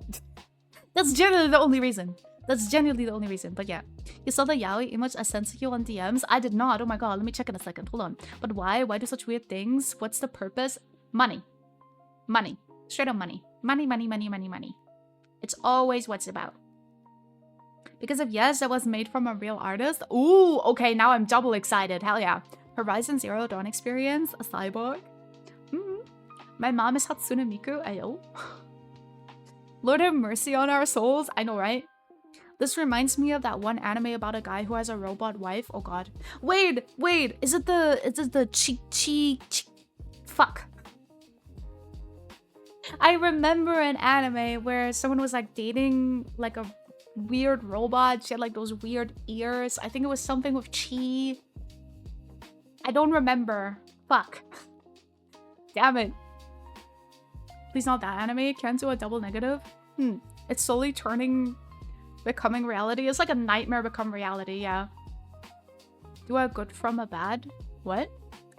That's generally the only reason. That's genuinely the only reason. But yeah. You saw the yaoi image I sent to you on DMs? I did not. Oh my god, let me check in a second. Hold on. But why? Why do such weird things? What's the purpose? Money. Money. Straight up money. Money, money, money, money, money. It's always what's about. Because if yes, that was made from a real artist. Ooh, okay, now I'm double excited. Hell yeah. Horizon Zero Dawn experience, a cyborg. My mom is Hatsune Miku. Ayo. Lord have mercy on our souls. I know, right? This reminds me of that one anime about a guy who has a robot wife. Oh god. Wait. Is it the chi fuck. I remember an anime where someone was like dating like a weird robot. She had like those weird ears. I think it was something with chi. I don't remember. Fuck. Damn it. Please not that anime. Can't do a double negative. It's slowly becoming reality. It's like a nightmare become reality, yeah. Do a good from a bad? What?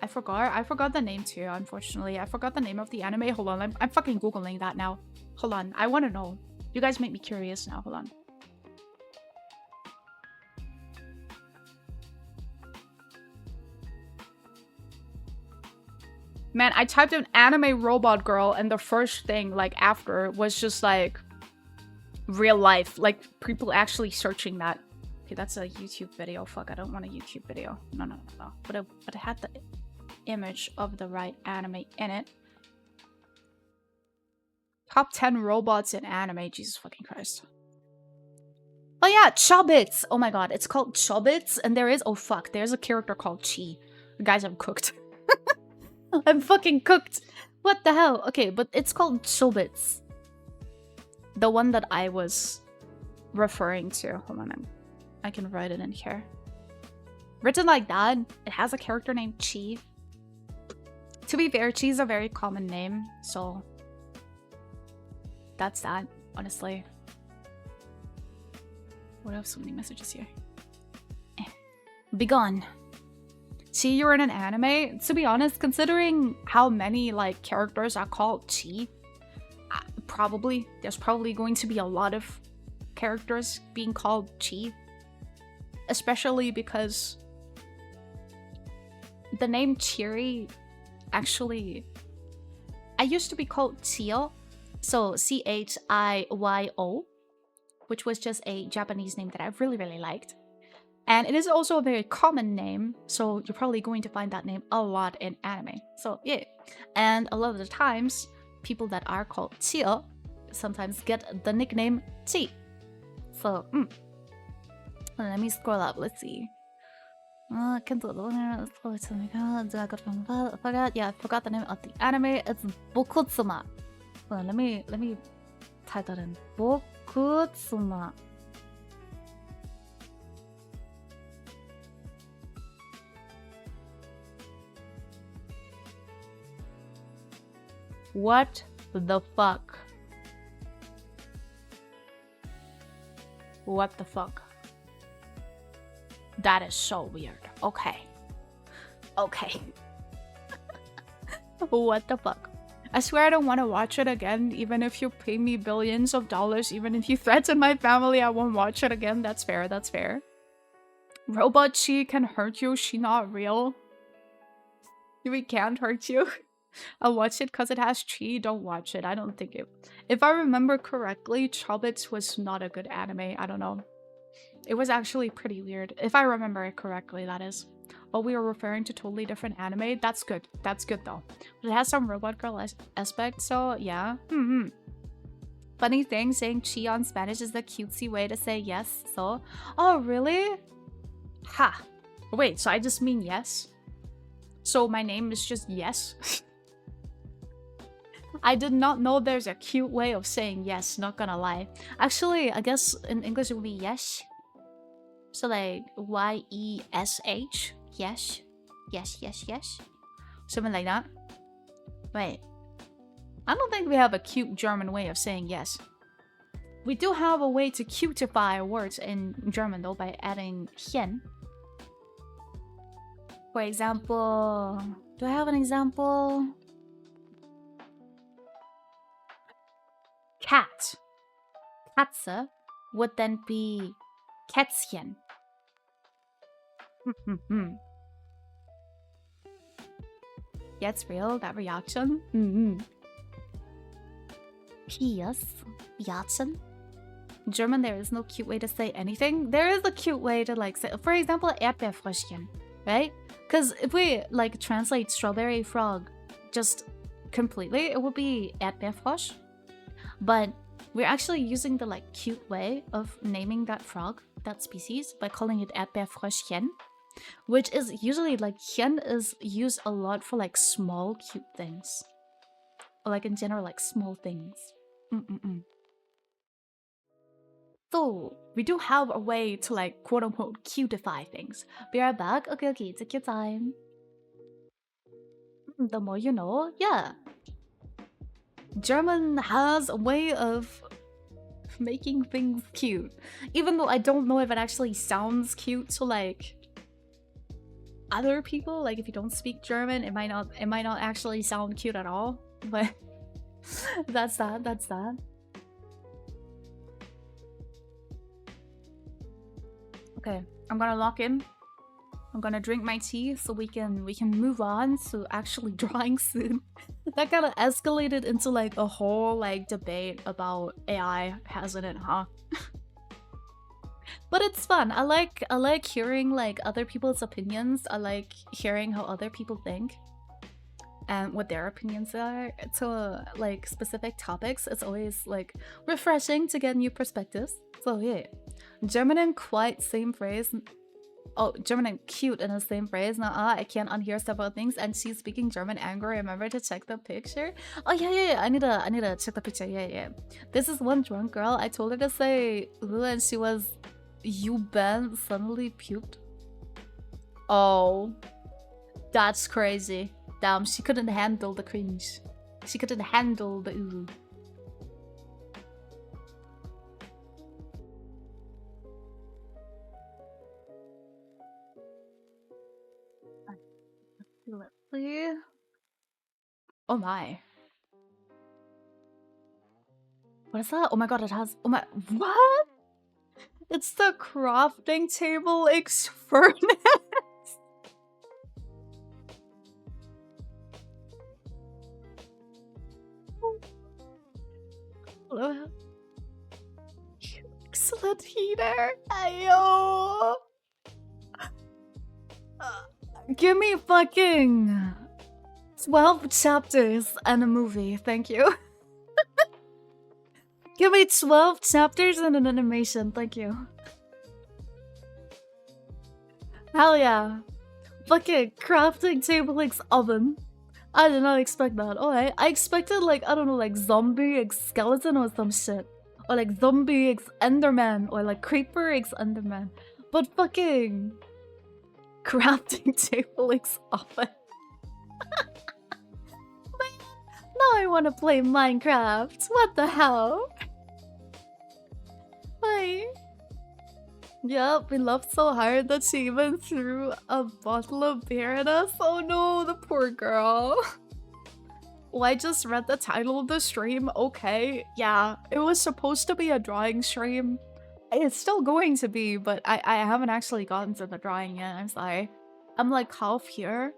I forgot the name too, unfortunately. I forgot the name of the anime. Hold on, I'm fucking Googling that now. Hold on, I want to know. You guys make me curious now. Hold on. Man, I typed in anime robot girl and the first thing like after was just like real life. Like people actually searching that. Okay, that's a YouTube video. Fuck, I don't want a YouTube video. No. But it had the image of the right anime in it. Top 10 robots in anime. Jesus fucking Christ. Oh yeah, Chobits. Oh my god, it's called Chobits. And there is, oh fuck, there's a character called Chi. Guys, I'm cooked. I'm fucking cooked. What the hell? Okay, but it's called Chobits. The one that I was referring to. Hold on, I can write it in here. Written like that, it has a character named Chi. To be fair, Chi is a very common name, so that's that, honestly. What else? So many messages here. Begone. Chi, you're in an anime? To be honest, considering how many like characters are called Chi, there's probably going to be a lot of characters being called Chi. Especially because the name Chiri actually, I used to be called Chio, so Chio, which was just a Japanese name that I really, really liked. And it is also a very common name, so you're probably going to find that name a lot in anime. So yeah, and a lot of the times, people that are called Chio sometimes get the nickname Chi. So, let me scroll up, let's see. Yeah, I forgot the name of the anime. It's Bokutsuma. Well, let me type that in. Bokutsuma. What the fuck? What the fuck? That is so weird. Okay. What the fuck? I swear I don't want to watch it again, even if you pay me billions of dollars, even if you threaten my family, I won't watch it again. That's fair, that's fair. Robot Chi can hurt you, she not real. We can't hurt you. I'll watch it because it has Chi. Don't watch it. I don't think it. If I remember correctly, Chobits was not a good anime. I don't know. It was actually pretty weird. If I remember it correctly, that is. Oh, we are referring to totally different anime. That's good. That's good though. But it has some robot girl aspect, so yeah. Funny thing, saying Chi on Spanish is the cutesy way to say yes. So, oh really? Ha. Wait, so I just mean yes? So my name is just yes? I did not know there's a cute way of saying yes, not gonna lie. Actually, I guess in English it would be yes. So like Y-E-S-H. Yes. Yes. Something like that. Wait. I don't think we have a cute German way of saying yes. We do have a way to cutify words in German though by adding hien. For example, do I have an example? Cat. Katze. would then be Kätzchen. Yeah, it's real, that reaction. P.S. Reaction. In German, there is no cute way to say anything. There is a cute way to like say, for example, Erdbeerfröschchen, right? Because if we like translate strawberry frog just completely, it would be Erdbeerfrosch. But we're actually using the like cute way of naming that frog, that species, by calling it Erdbeerfröschchen, which is usually like Chen is used a lot for like small cute things, or like in general like small things. So we do have a way to like quote unquote cutify things. Be right back. Okay, take your time. The more you know, yeah. German has a way of making things cute, even though I don't know if it actually sounds cute to like other people. Like if you don't speak German, it might not actually sound cute at all. But that's that. Okay, I'm gonna lock in. I'm gonna drink my tea so we can move on to actually drawing soon. That kind of escalated into like a whole like debate about AI, hasn't it, huh? But it's fun. I like hearing like other people's opinions. I like hearing how other people think and what their opinions are to like specific topics. It's always like refreshing to get new perspectives. So yeah, German and quite same phrase. Oh, German and cute in the same phrase. Nah, I can't unhear several things. And she's speaking German angry. Remember to check the picture. Oh yeah. I need to check the picture. Yeah. This is one drunk girl. I told her to say "ooh," and she was "you Ben" suddenly puked. Oh, that's crazy. Damn, she couldn't handle the cringe. She couldn't handle the ooh. Let's see. Oh my. What is that? Oh my god, it has. Oh my. What? It's the crafting table furnace. Hello. Excellent heater. Ayo. Give me fucking 12 chapters and a movie, thank you. Give me 12 chapters and an animation, thank you. Hell yeah. Fucking crafting table X oven. I did not expect that. Alright, I expected like, I don't know, like zombie X skeleton or some shit. Or like zombie X enderman or like creeper X enderman. But fucking crafting table X oven. Now I want to play Minecraft. What the hell? Hi. Yep, we laughed so hard that she even threw a bottle of beer at us. Oh no, the poor girl. Well, I just read the title of the stream. Okay, yeah, it was supposed to be a drawing stream. It's still going to be, but I haven't actually gotten to the drawing yet. I'm sorry. I'm like half here.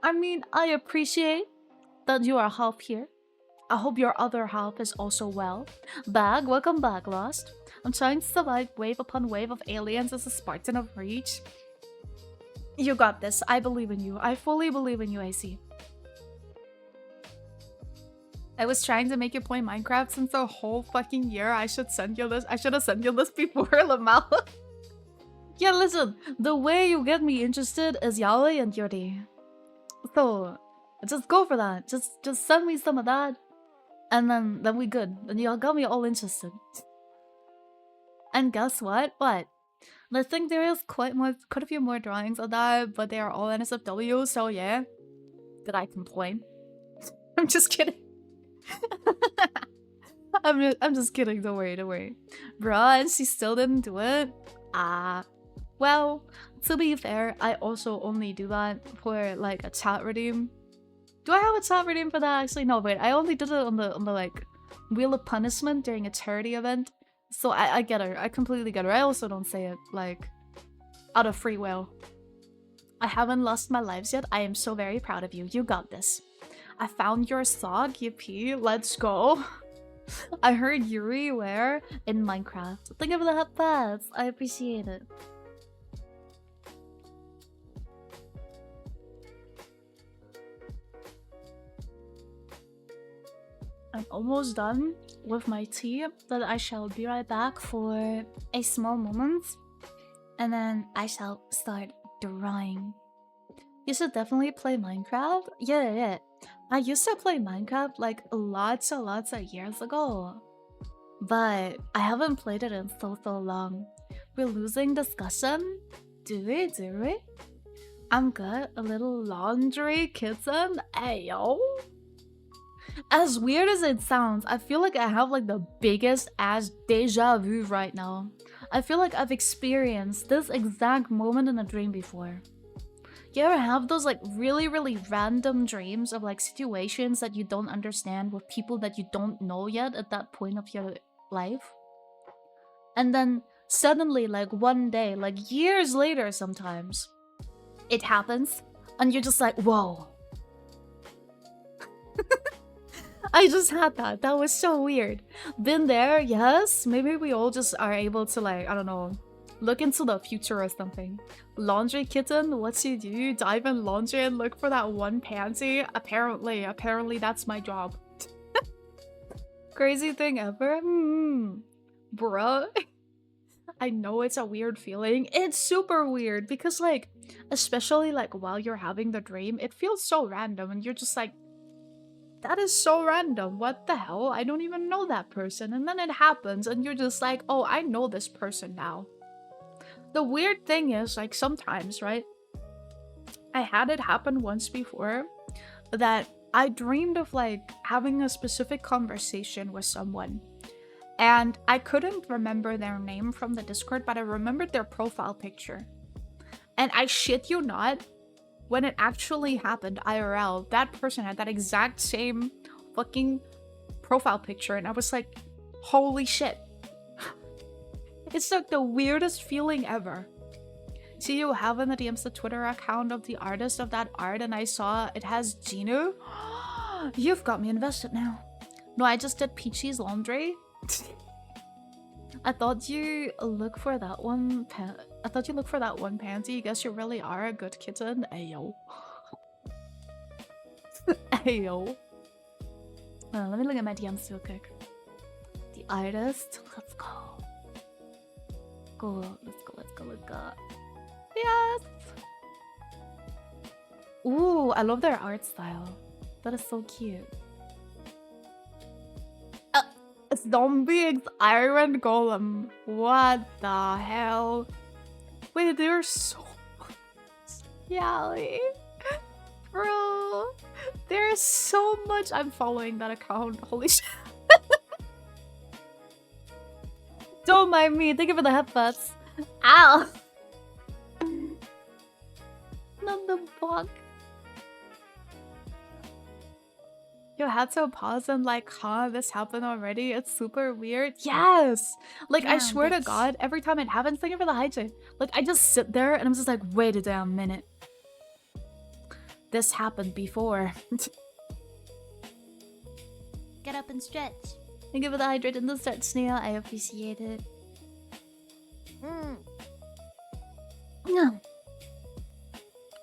I mean, I appreciate that you are half here. I hope your other half is also well. Bag, welcome back, Lost. I'm trying to survive wave upon wave of aliens as a Spartan of Reach. You got this. I believe in you. I fully believe in you, AC. I was trying to make you play Minecraft since the whole fucking year. I should send you this. I should have sent you this before, Lamal. Yeah, listen. The way you get me interested is Yaoi and Yuri. So, just go for that. Just send me some of that. And then we good. Then you got me all interested. And guess what? What? I think there is quite a few more drawings of that, but they are all NSFW, so yeah. Did I complain? I'm just kidding. I'm just kidding, don't worry. Bruh, and she still didn't do it? Well, to be fair, I also only do that for like a chat redeem. Do I have a chat redeem for that? Actually, no, wait, I only did it on the like Wheel of Punishment during a charity event. So I get her. I completely get her. I also don't say it, like, out of free will. I haven't lost my lives yet. I am so very proud of you. You got this. I found your sock, yippee. Let's go. I heard Yuri where in Minecraft. Think of the hot pads. I appreciate it. I'm almost done with my tea, but I shall be right back for a small moment. And then I shall start drawing. You should definitely play Minecraft. Yeah. I used to play Minecraft like lots and lots of years ago. But I haven't played it in so long. We're losing discussion? Do we? I'm good. A little laundry kitten? Ayo. As weird as it sounds, I feel like I have like the biggest ass deja vu right now. I feel like I've experienced this exact moment in a dream before. You ever have those like really random dreams of like situations that you don't understand with people that you don't know yet at that point of your life? And then suddenly, like one day, like years later sometimes, it happens and you're just like, whoa. I just had that. That was so weird. Been there, yes. Maybe we all just are able to like, I don't know, look into the future or something. Laundry kitten, what's you do? Dive in laundry and look for that one pansy? Apparently that's my job. Crazy thing ever? Bruh. I know it's a weird feeling. It's super weird because like, especially like while you're having the dream, it feels so random and you're just like, that is so random. What the hell? I don't even know that person. And then it happens and you're just like, oh, I know this person now. The weird thing is, like, sometimes, right? I had it happen once before that I dreamed of like having a specific conversation with someone. And I couldn't remember their name from the Discord, but I remembered their profile picture. And I shit you not, when it actually happened IRL, that person had that exact same fucking profile picture. And I was like, holy shit. It's like the weirdest feeling ever. See, you have in the DMs the Twitter account of the artist of that art, and I saw it has Gino. You've got me invested now. No, I just did Peachy's laundry. I thought you look for that one pansy. Guess you really are a good kitten. Ayo. Ayo. Let me look at my DMs real quick. The artist. Let's go. Let's go. Yes! Ooh, I love their art style. That is so cute. Zombie Iron Golem. What the hell? Wait, there's so much. Yali. Bro. There's so much. I'm following that account. Holy shit. Don't mind me. Thank you for the headbutts. Ow. Not the bug. You had to pause and like, huh, this happened already? It's super weird. Yes! Like, I swear to God, every time it happens, thank you for the hygiene. Like, I just sit there and I'm just like, wait a damn minute. This happened before. Get up and stretch. Thank you for the hydrate and the stretch, Snail. I appreciate it. No.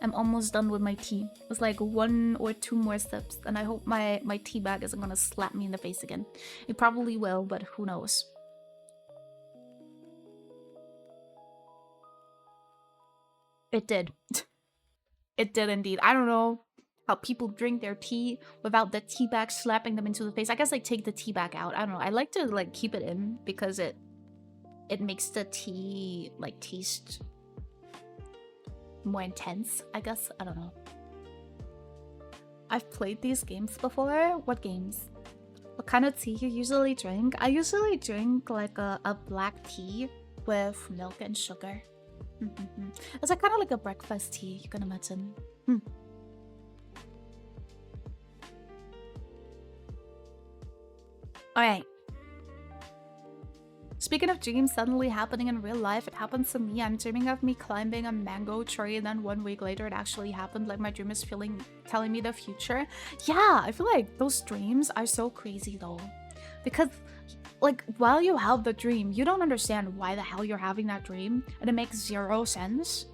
I'm almost done with my tea. It's like 1 or 2 more sips, and I hope my tea bag isn't gonna slap me in the face again. It probably will, but who knows. It did. It did indeed. I don't know how people drink their tea without the tea bag slapping them into the face. I guess like take the tea bag out. I don't know. I like to like keep it in because it makes the tea like taste more intense, I guess. I don't know. I've played these games before. What games? What kind of tea you usually drink? I usually drink like a black tea with milk and sugar. It's like kind of like a breakfast tea, you can imagine. Alright. Speaking of dreams suddenly happening in real life, it happens to me. I'm dreaming of me climbing a mango tree, and then 1 week later it actually happened. Like my dream is telling me the future. Yeah, I feel like those dreams are so crazy though. Because like while you have the dream, you don't understand why the hell you're having that dream, and it makes 0 sense.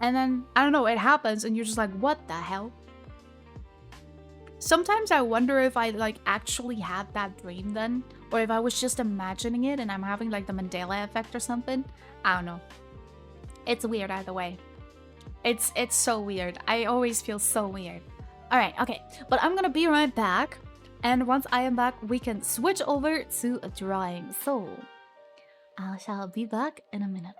And then I don't know, it happens and you're just like, what the hell? Sometimes I wonder if I like actually had that dream then, or if I was just imagining it and I'm having like the Mandela effect or something. I don't know. It's weird either way. It's so weird. I always feel so weird. All right, okay, but I'm gonna be right back, and once I am back, we can switch over to a drawing. So I shall be back in a minute.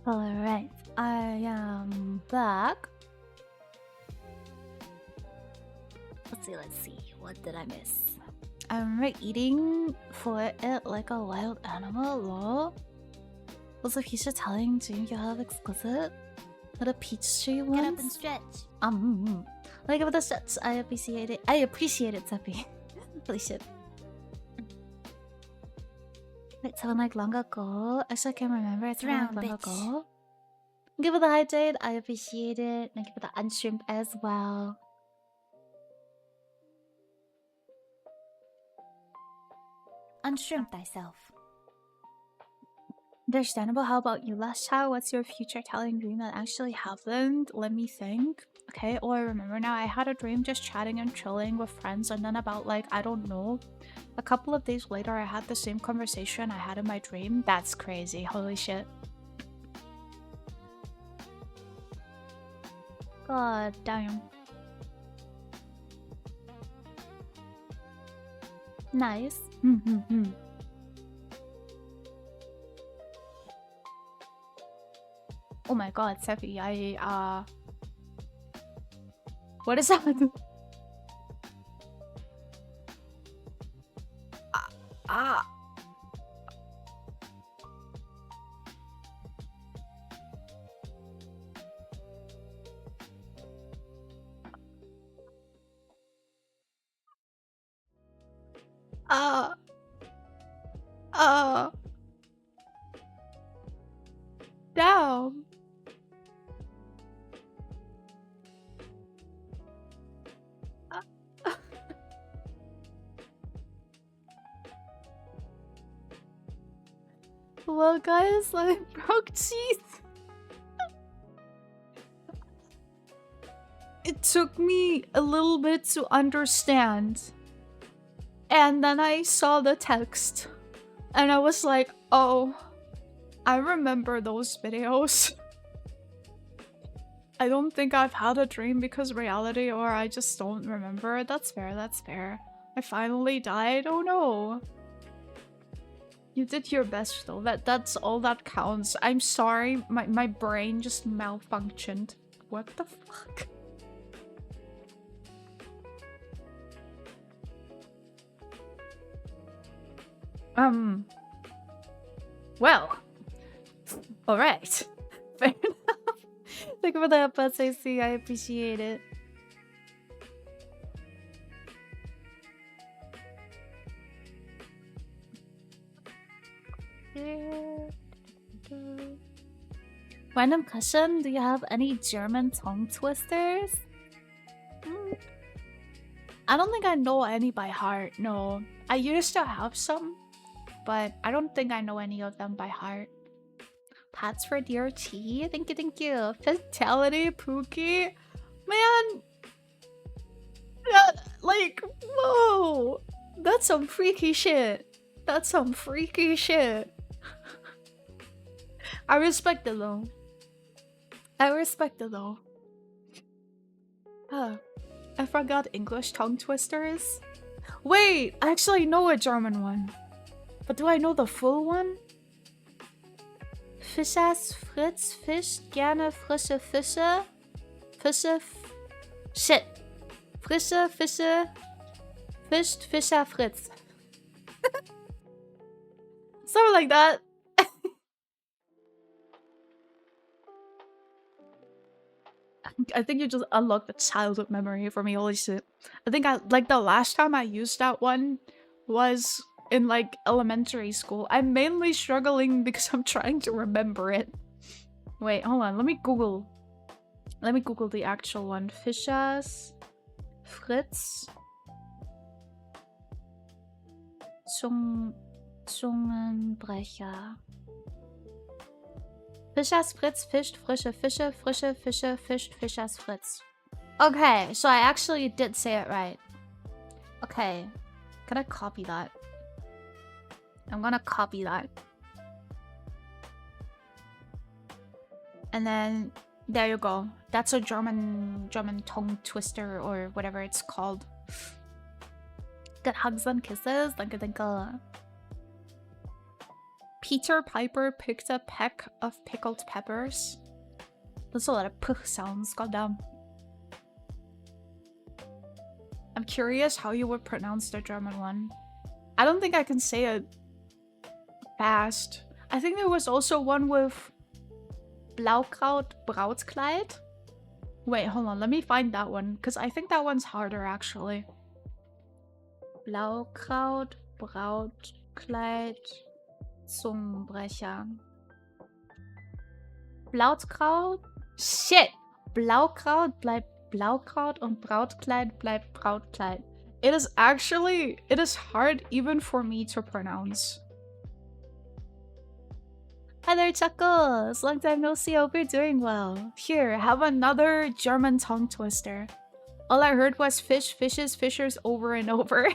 Alright, I am back. Let's see. What did I miss? I'm eating for it like a wild animal, lol. Was a future telling dream you have exquisite? At a peach tree once? Get up and stretch. Like with the stretch, I appreciate it. I appreciate it, Seppi. Holy shit. Wait, 7 like long ago? Actually, I can't remember. It's Drown, long bitch. ago. Give it the hydrate. I appreciate it. Thank you for the unshrimp as well. Unshrimp thyself. Understandable. How about you, last child? What's your future telling dream that actually happened? Let me think. Okay, oh, I remember now. I had a dream just chatting and chilling with friends, and then about, like, I don't know, a couple of days later, I had the same conversation I had in my dream. That's crazy. Holy shit. God damn. Nice. Oh my god, Sefi, what is that? Ah. Damn. Well, guys, I broke teeth. It took me a little bit to understand. And then I saw the text. And I was like, oh, I remember those videos. I don't think I've had a dream because reality, or I just don't remember. That's fair, that's fair. I finally died? Oh no. You did your best though. That's all that counts. I'm sorry, my brain just malfunctioned. What the fuck? Well. Alright. Fair enough. Thank you for the efforts, AC. I appreciate it. Random question, do you have any German tongue twisters? I don't think I know any by heart, no. I used to have some, but I don't think I know any of them by heart. Pats for dear tea? Thank you, thank you. Fatality, Pookie? Man! Like, whoa! That's some freaky shit. That's some freaky shit. I respect it though. I respect it though. I forgot English tongue twisters. Wait, I actually know a German one. But do I know the full one? Fischers Fritz fischt gerne frische Fische. Shit. Frische Fische fischt Fischer Fritz. Something like that. I think you just unlocked a childhood memory for me. Holy shit. I think like the last time I used that one was in like elementary school. I'm mainly struggling because I'm trying to remember it. Wait, hold on. Let me Google the actual one. Fischers Fritz Zungenbrecher. Fischers Fritz fischt frische Fische, frische Fische fischt Fischers Fritz. Okay, so I actually did say it right. Okay, can I copy that? I'm gonna copy that. And then, there you go. That's a German tongue twister or whatever it's called. Good hugs and kisses. Danke, danke. Peter Piper picked a peck of pickled peppers. That's a lot of puh sounds, goddamn. I'm curious how you would pronounce the German one. I don't think I can say it fast. I think there was also one with Blaukraut Brautkleid. Wait, hold on, let me find that one, because I think that one's harder actually. Blaukraut Brautkleid Zungenbrecher. Blautkraut. Shit. Blaukraut bleibt Blaukraut und Brautkleid bleibt Brautkleid. It is hard even for me to pronounce. Hi there, Chuckles! Long time no see, hope you're doing well. Here, have another German tongue twister. All I heard was fish, fishes, fishers over and over.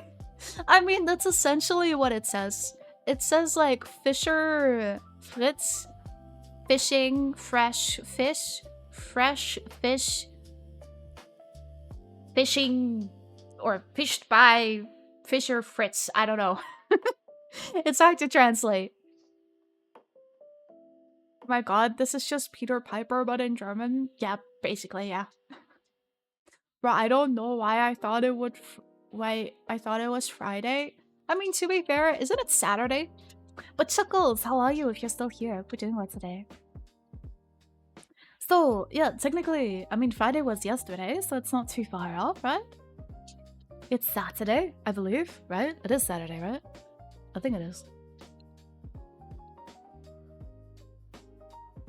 I mean, that's essentially what it says. It says like Fischer Fritz, fishing, fresh fish, fishing, or fished by Fisher Fritz. I don't know. It's hard to translate. Oh my god, this is just Peter Piper but in German? Yeah, basically, yeah. Bro, I don't know why I thought it would why I thought it was Friday. I mean, to be fair, isn't it Saturday? But Chuckles, how are you if you're still here? We're doing what today? So, yeah, technically, I mean, Friday was yesterday, so it's not too far off, right? It's Saturday, I believe, right? It is Saturday, right? I think it is.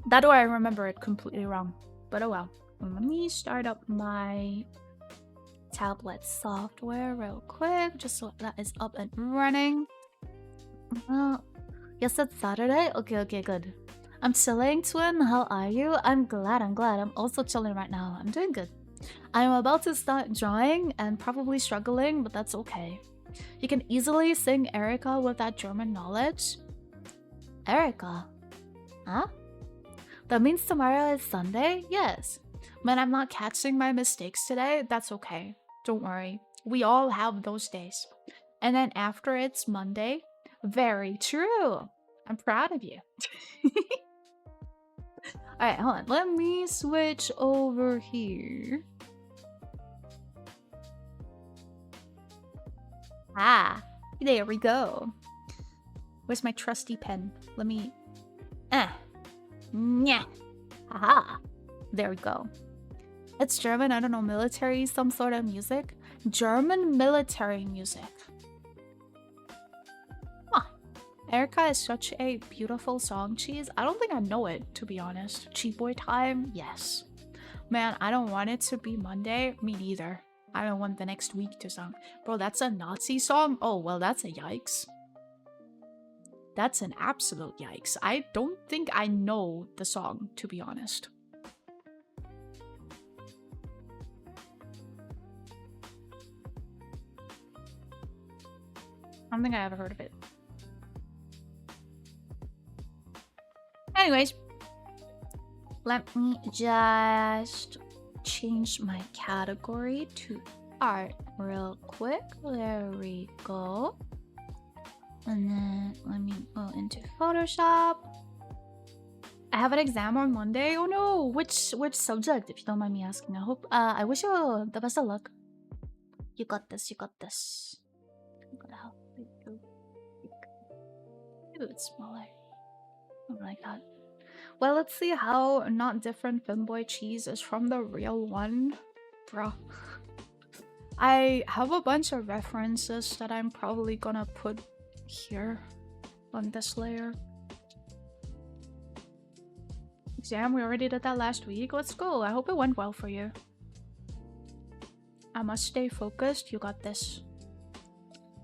That or I remember it completely wrong. But oh well. Let me start up my tablet software real quick, just so that is up and running. Yes, it's Saturday? Okay, good. I'm chilling, Twin. How are you? I'm glad. I'm also chilling right now. I'm doing good. I'm about to start drawing and probably struggling, but that's okay. You can easily sing Erica with that German knowledge. Erica? Huh? That means tomorrow is Sunday? Yes. When I'm not catching my mistakes today, that's okay. Don't worry. We all have those days. And then after it's Monday. Very true. I'm proud of you. Alright, hold on. Let me switch over here. Ah, there we go. Where's my trusty pen? Let me... Yeah. Haha. There we go. It's German, I don't know, military, some sort of music. German military music. Huh. Erica is such a beautiful song, Cheese. I don't think I know it, to be honest. Cheap boy time? Yes. Man, I don't want it to be Monday. Me neither. I don't want the next week to song. Bro, that's a Nazi song? Oh, well, that's a yikes. That's an absolute yikes. I don't think I know the song, to be honest. I don't think I ever heard of it. Anyways, let me just change my category to art real quick. There we go. And then let me go into Photoshop. I have an exam on Monday. Oh no, which subject, if you don't mind me asking? I wish you the best of luck. You got this, you got this. I'm gonna help you. Maybe it's smaller. Something like that. Well, let's see how not different Femboy Cheese is from the real one. Bruh. I have a bunch of references that I'm probably gonna put here on this layer. Exam, we already did that last week. Let's go. I hope it went well for you. I must stay focused. You got this.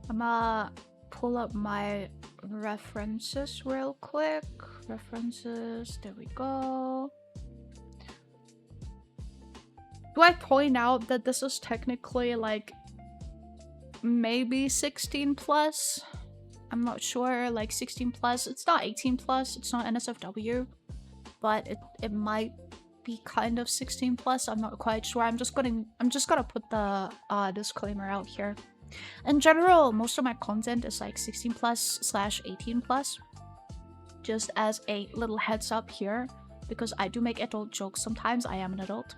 I'm gonna pull up my references real quick. References. There we go. Do I point out that this is technically like maybe 16 plus? I'm not sure, like 16 plus. It's not 18 plus. It's not NSFW, but it might be kind of 16 plus. I'm not quite sure. I'm just gonna put the disclaimer out here. In general, most of my content is like 16 plus / 18 plus. Just as a little heads up here, because I do make adult jokes sometimes. I am an adult.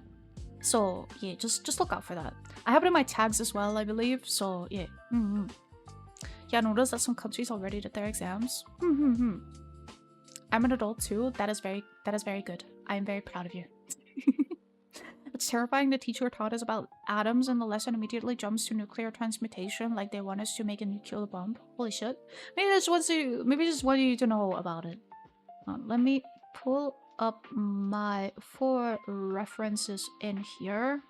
So yeah, just look out for that. I have it in my tags as well, I believe. So yeah. Yeah, notice that some countries already did their exams. I'm an adult too. That is very good. I am very proud of you. It's terrifying the teacher taught us about atoms and the lesson immediately jumps to nuclear transmutation, like they want us to make a nuclear bomb. Holy shit. Maybe just want you to know about it. Let me pull up my 4 references in here.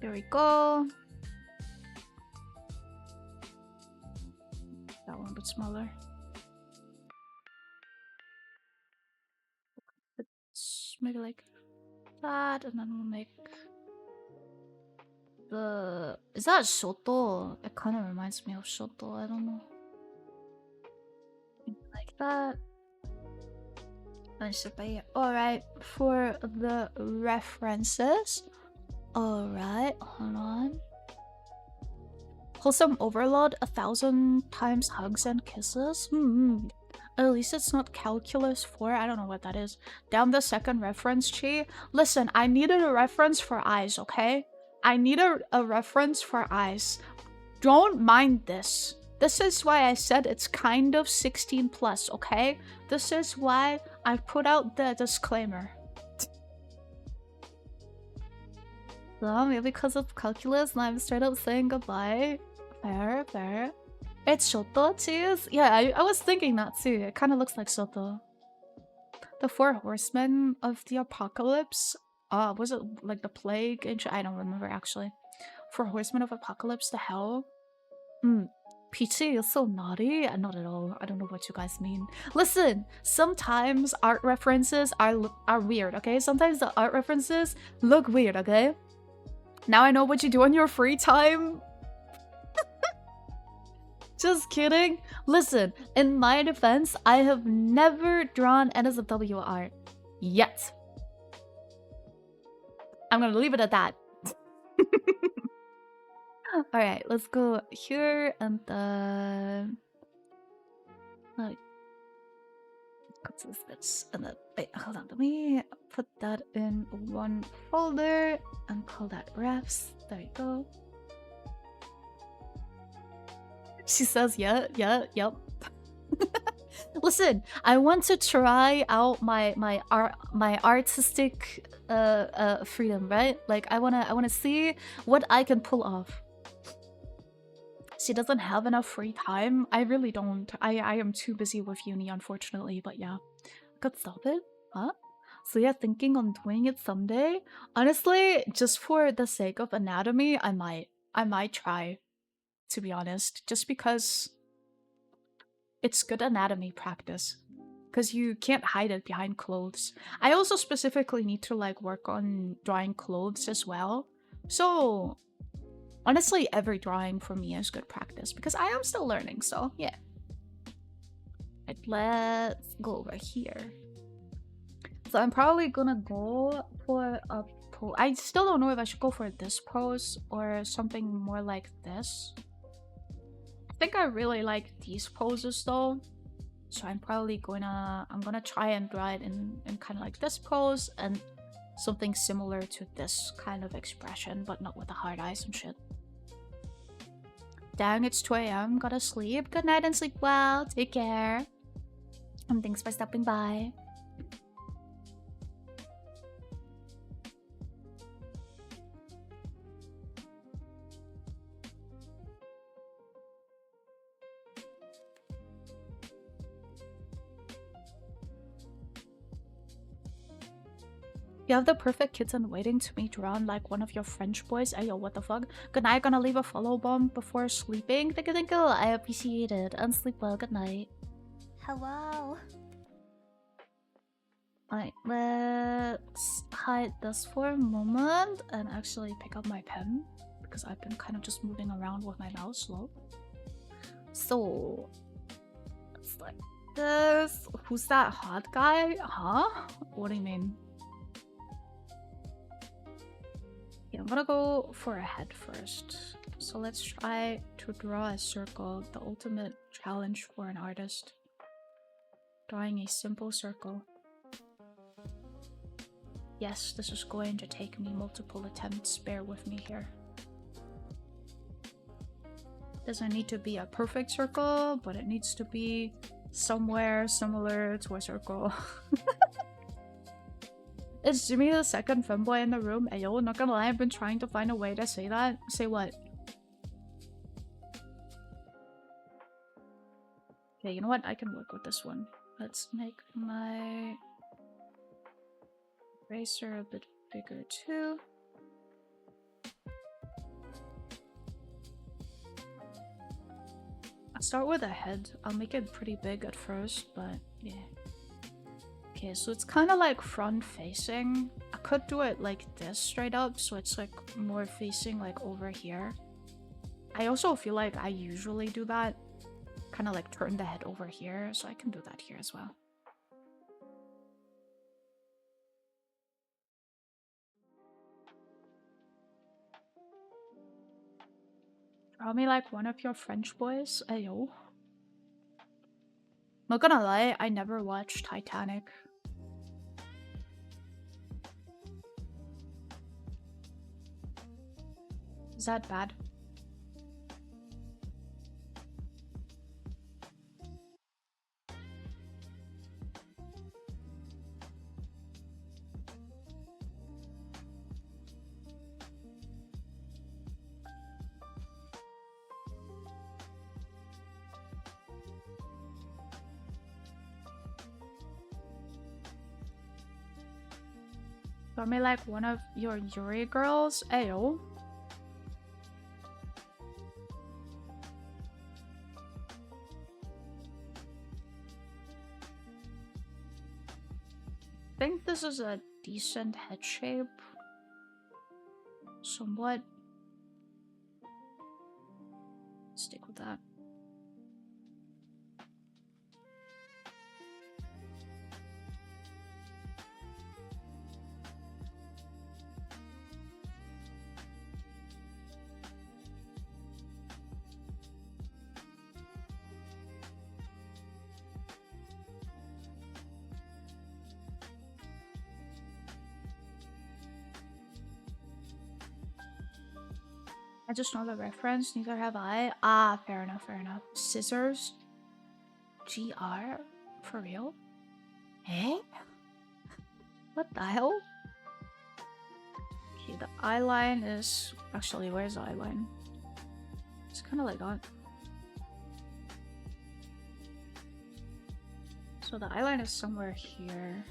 There we go. That one a bit smaller. It's maybe like that, and then we'll make the... Is that Shoto? It kind of reminds me of Shoto, I don't know. Like that. Alright, for the references. Alright, hold on. Wholesome overload, 1,000 times hugs and kisses. At least it's not calculus 4. I don't know what that is. Down the second reference tree. Listen, I needed a reference for eyes, okay? I need a reference for eyes. Don't mind this. This is why I said it's kind of 16 plus, okay? This is why I put out the disclaimer. So maybe because of calculus, I'm straight up saying goodbye. Fair, fair. It's Shoto cheese? Yeah, I was thinking that too. It kind of looks like Shoto. The 4 horsemen of the apocalypse. Was it like the plague? I don't remember actually. 4 horsemen of apocalypse, the hell? Peachy is so naughty. Not at all. I don't know what you guys mean. Listen, sometimes art references are weird, okay? Sometimes the art references look weird, okay? Now I know what you do in your free time. Just kidding. Listen, in my defense, I have never drawn NSFW art. Yet. I'm gonna leave it at that. Alright, let's go here and then... Like... And then... Wait, hold on. Let me put that in one folder and call that refs. There you go. She says, yep. Listen, I want to try out my artistic freedom, right? Like I wanna see what I can pull off. She doesn't have enough free time. I really don't. I am too busy with uni, unfortunately. But yeah, could stop it, huh? So yeah, thinking on doing it someday. Honestly, just for the sake of anatomy, I might try. To be honest, just because it's good anatomy practice, because you can't hide it behind clothes. I also specifically need to like work on drawing clothes as well, so honestly every drawing for me is good practice because I am still learning. So yeah, right, let's go over here. So I'm probably gonna go for a pose. I still don't know if I should go for this pose or something more like this. I think I really like these poses though, so I'm probably gonna try and draw it in kind of like this pose and something similar to this kind of expression, but not with the hard eyes and shit. Dang, it's 2 AM. Gotta sleep. Good night and sleep well. Take care. And thanks for stopping by. You have the perfect kitten waiting to be drawn like one of your French boys. Ayo, what the fuck? Good night, gonna leave a follow bomb before sleeping. Thank you. I appreciate it. And sleep well. Good night. Hello. Alright, let's hide this for a moment and actually pick up my pen because I've been kind of just moving around with my mouse slow. So, it's like this. Who's that hot guy? Huh? What do you mean? Yeah, I'm gonna go for a head first. So let's try to draw a circle, the ultimate challenge for an artist. Drawing a simple circle. Yes, this is going to take me multiple attempts, bear with me here. Doesn't need to be a perfect circle, but it needs to be somewhere similar to a circle. Is Jimmy the second femboy in the room? Ayo, not gonna lie, I've been trying to find a way to say that. Say what? Okay, you know what? I can work with this one. Let's make my eraser a bit bigger too. I'll start with a head. I'll make it pretty big at first, but yeah. Okay, so it's kind of like front facing. I could do it like this straight up, so it's like more facing like over here. I also feel like I usually do that. Kind of like turn the head over here, so I can do that here as well. Draw me like one of your French boys. Ayo. Not gonna lie, I never watched Titanic. Is that bad? Draw me like one of your Yuri girls. Ayo. I think this is a decent head shape. Somewhat. Stick with that. I just know the reference, neither have I. Ah, fair enough, fair enough. Scissors? GR? For real? Eh? What the hell? Okay, the eye line is... Actually, where's the eye line? It's kind of like that. So the eye line is somewhere here.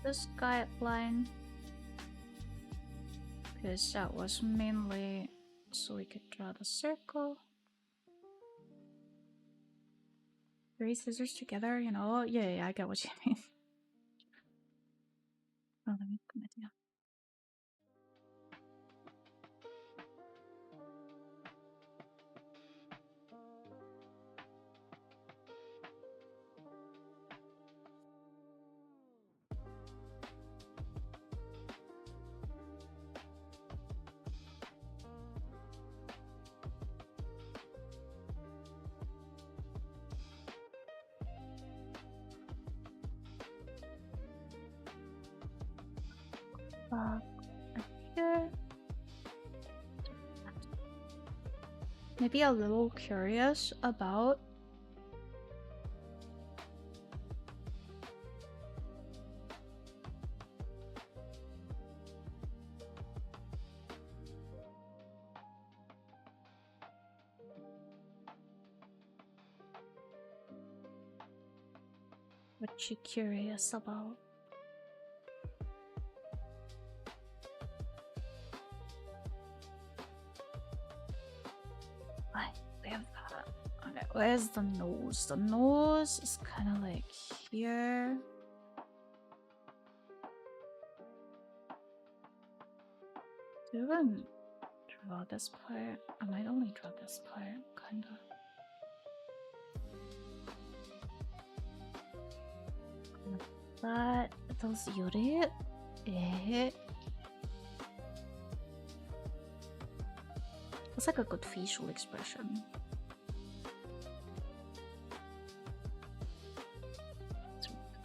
This guideline, because that was mainly so we could draw the circle. 3 scissors together, you know? Yeah, I get what you mean. Oh, let me come at you. Here. Maybe a little curious about what you're curious about. Where's the nose? The nose is kind of like here. Do you even draw this part? I might only draw this part, kind of. But those Yuri, it's like a good facial expression.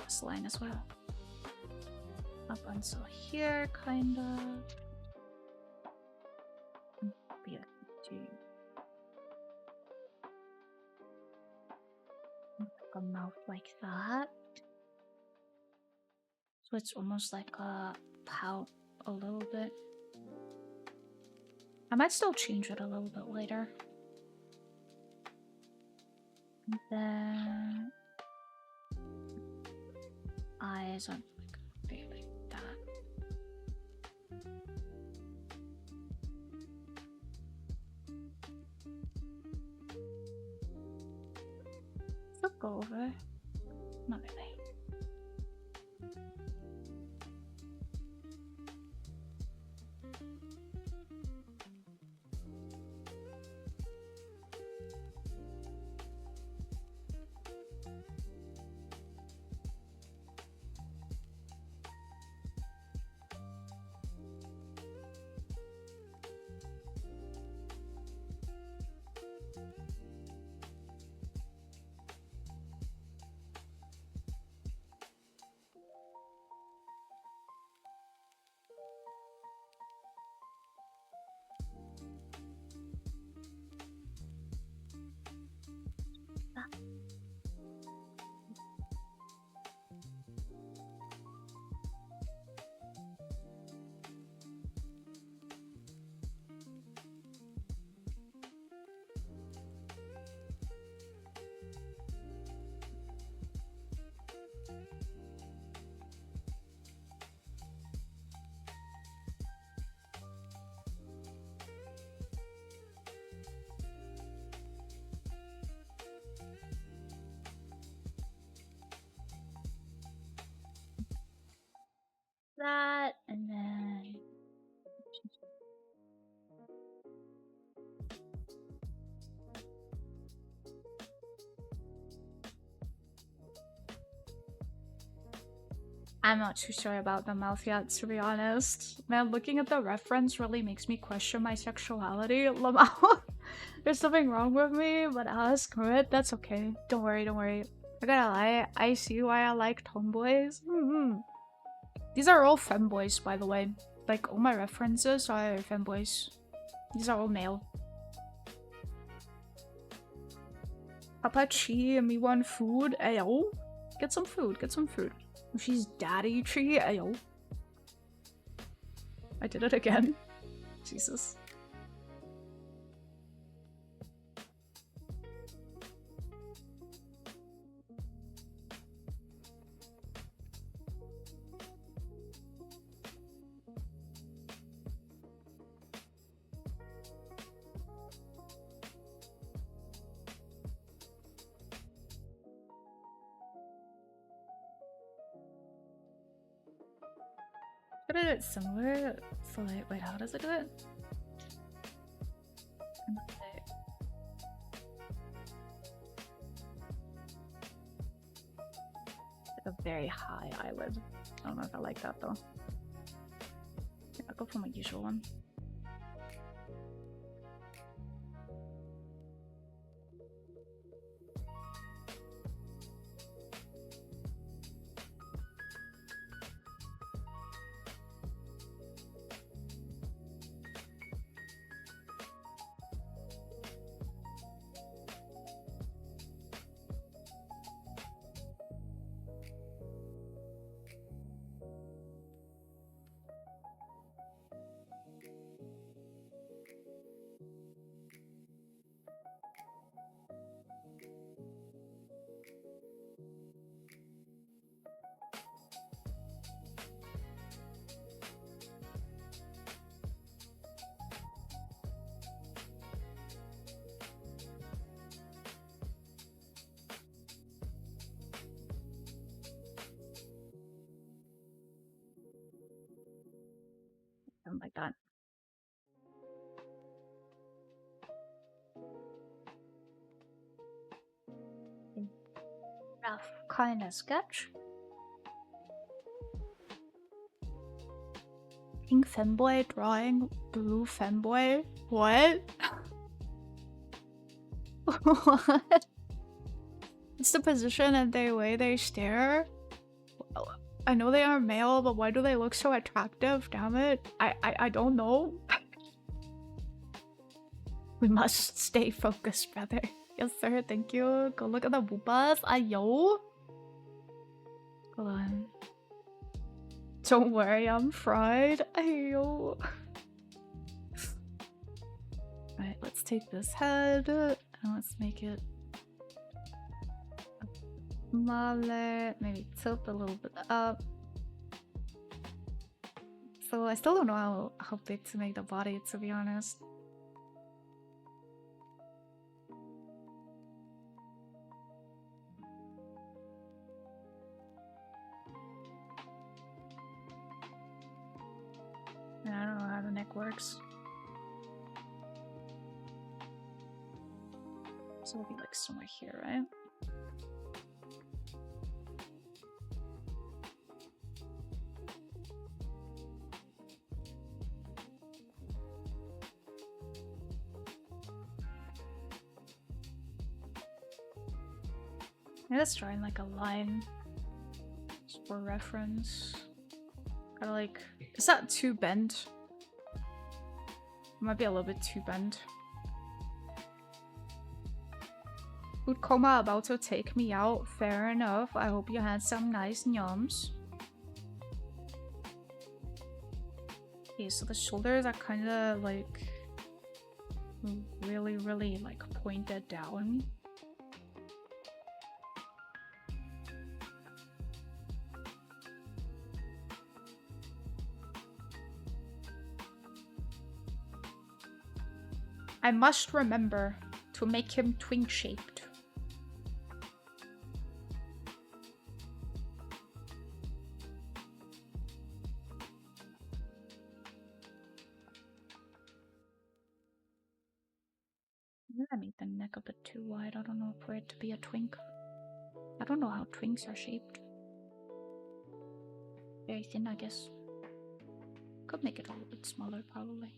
This line as well. Up until here, kind of. Be like a mouth like that. So it's almost like a pout a little bit. I might still change it a little bit later. And then eyes on like that. Look over. Not really. That and then I'm not too sure about the mouth yet, to be honest. Man, looking at the reference really makes me question my sexuality. Lamau, there's something wrong with me, but screw it. That's okay. Don't worry, don't worry. I gotta lie, I see why I like tomboys. These are all femboys, by the way. Like, all my references are femboys. These are all male. Papa Chi and me want food. Ayo. Get some food, get some food. She's Daddy Tree. Ayo. I did it again. Jesus. I did it similar. So like, wait, how does it do it? A very high eyelid. I don't know if I like that though. Yeah, I'll go for my usual one. Something like that. Rough kind of sketch. Pink femboy drawing blue femboy. What? What? It's the position and the way they stare. I know they are male, but why do they look so attractive? Damn it. I don't know. We must stay focused, brother. Yes, sir. Thank you. Go look at the boobas. Ayo. Hold on. Don't worry, I'm fried. Ayo. Alright, let's take this head and let's make it a mullet. Maybe tilt a little bit up. So I still don't know how big to make the body, to be honest. And I don't know how the neck works. So it'll be like somewhere here, right? I'm just drawing like a line just for reference. Gotta like, is that too bent? Might be a little bit too bent. Food coma about to take me out. Fair enough. I hope you had some nice yums. Okay, so the shoulders are kind of like really like pointed down. I must remember to make him twink-shaped. I made the neck a bit too wide. I don't know for it to be a twink. I don't know how twinks are shaped. Very thin, I guess. Could make it a little bit smaller, probably.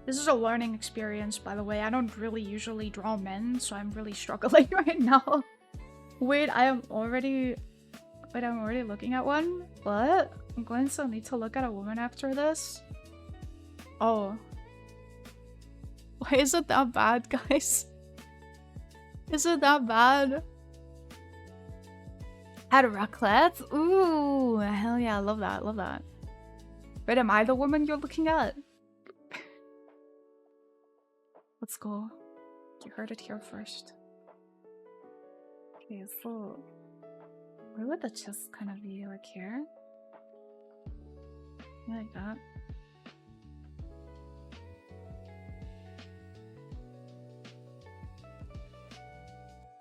This is a learning experience, by the way. I don't really usually draw men, so I'm really struggling right now. Wait, I'm already looking at one? What? I'm going to need to look at a woman after this? Oh. Why is it that bad, guys? Is it that bad? Had raclette? Ooh, hell yeah, I love that, love that. Wait, am I the woman you're looking at? Let's go. You heard it here first. Okay, so where would the chest kind of be? Like here? Yeah, like that.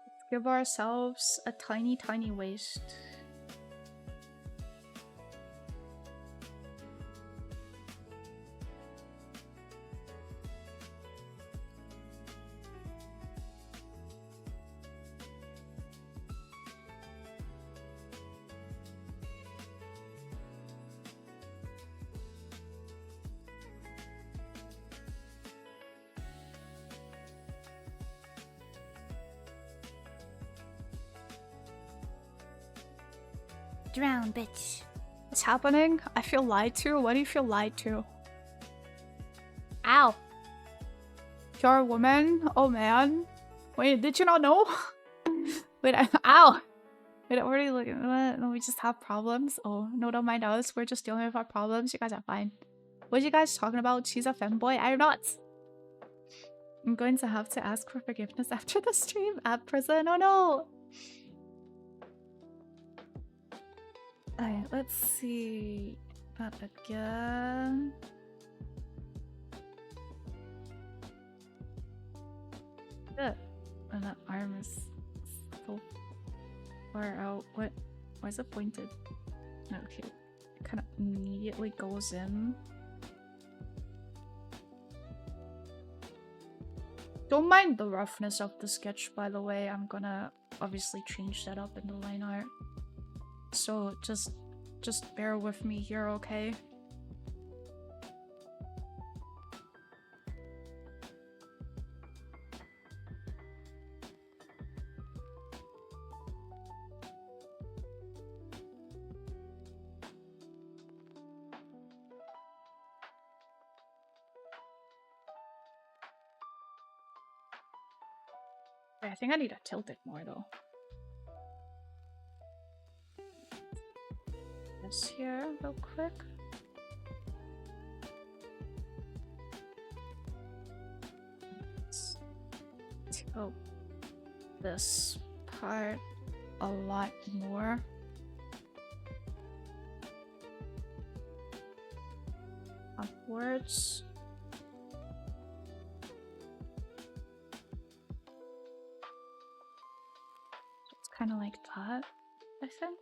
Let's give ourselves a tiny waist. Drown, bitch. What's happening? I feel lied to? What do you feel lied to? Ow! You're a woman? Oh man. Wait, did you not know? Wait, ow! Wait, I'm already looking. What? No, we just have problems? Oh, no, don't mind us. We're just dealing with our problems. You guys are fine. What are you guys talking about? She's a femboy? I'm not! I'm going to have to ask for forgiveness after the stream at prison. Oh no! Alright, let's see that again. Good. And that arm is so far out. What? Why is it pointed? Okay. It kind of immediately goes in. Don't mind the roughness of the sketch, by the way. I'm gonna obviously change that up in the line art. So just bear with me here, okay? I think I need to tilt it more though. This here real quick. Let's tilt this part a lot more. Upwards. It's kind of like that, I think.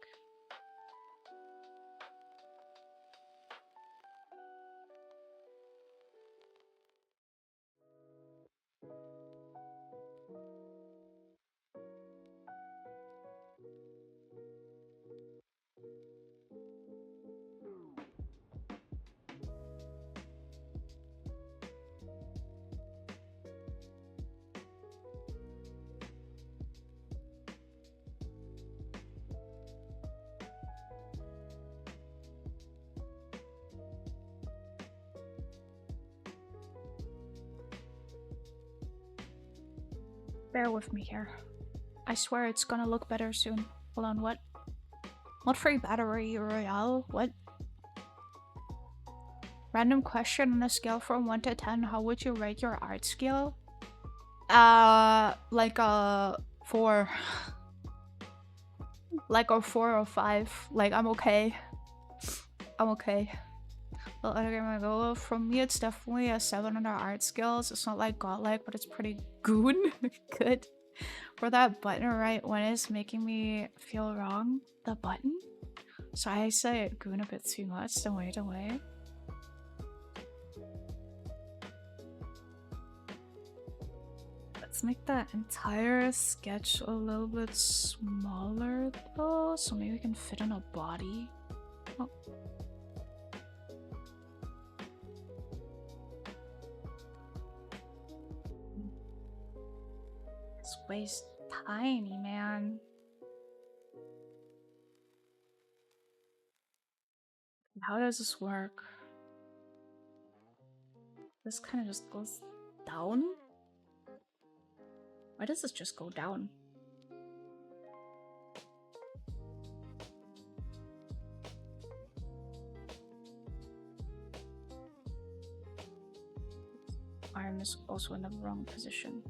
Bear with me here. I swear it's gonna look better soon. Hold on, what? What free battery royale? What? Random question on a scale from 1 to 10. How would you rate your art skill? Like a 4. Like a 4 or 5. Like, I'm okay. I'm okay. Well, okay, my goal from me, it's definitely a 7 under art skills. It's not like godlike, but it's pretty good. Good. For that button right when it's making me feel wrong. The button? So I say goon a bit too much. Don't wait, don't wait. Let's make that entire sketch a little bit smaller though, so maybe we can fit in a body. Oh. This way's tiny, man. How does this work? This kind of just goes down? Why does this just go down? Arm is also in the wrong position.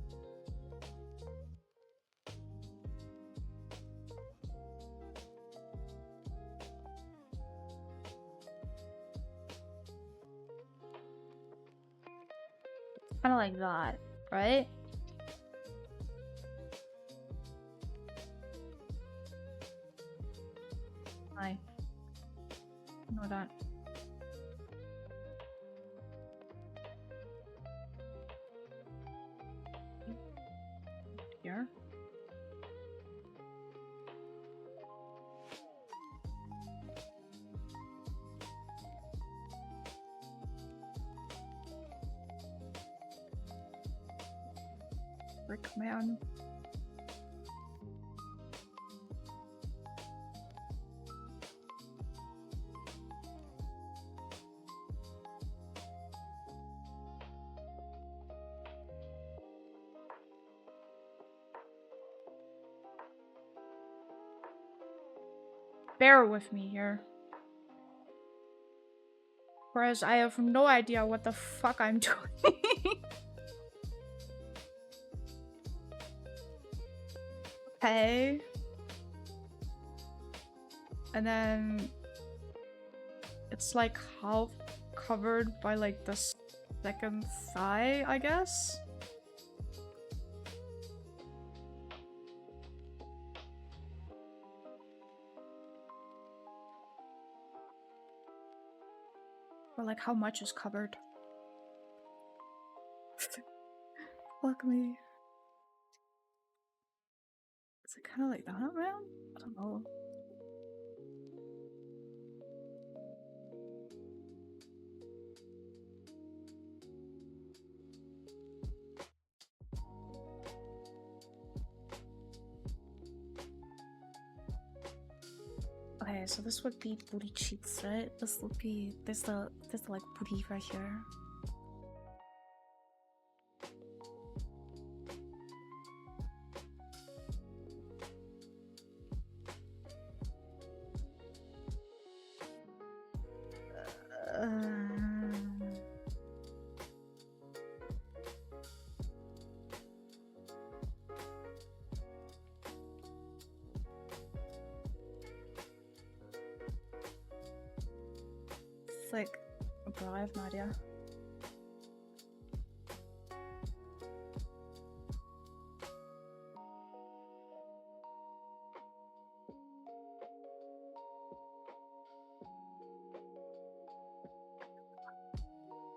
Kind of like that, right? Hi. No, that. Here. Frick, man. Bear with me here. Whereas I have no idea what the fuck I'm doing. Okay. And then it's like half covered by like the second thigh, I guess. Or like how much is covered. Fuck me. Is it kind of like that, man? I don't know. Okay, so this would be booty cheeks, right? This would be there's the like booty right here. It's like, bro, I have no idea.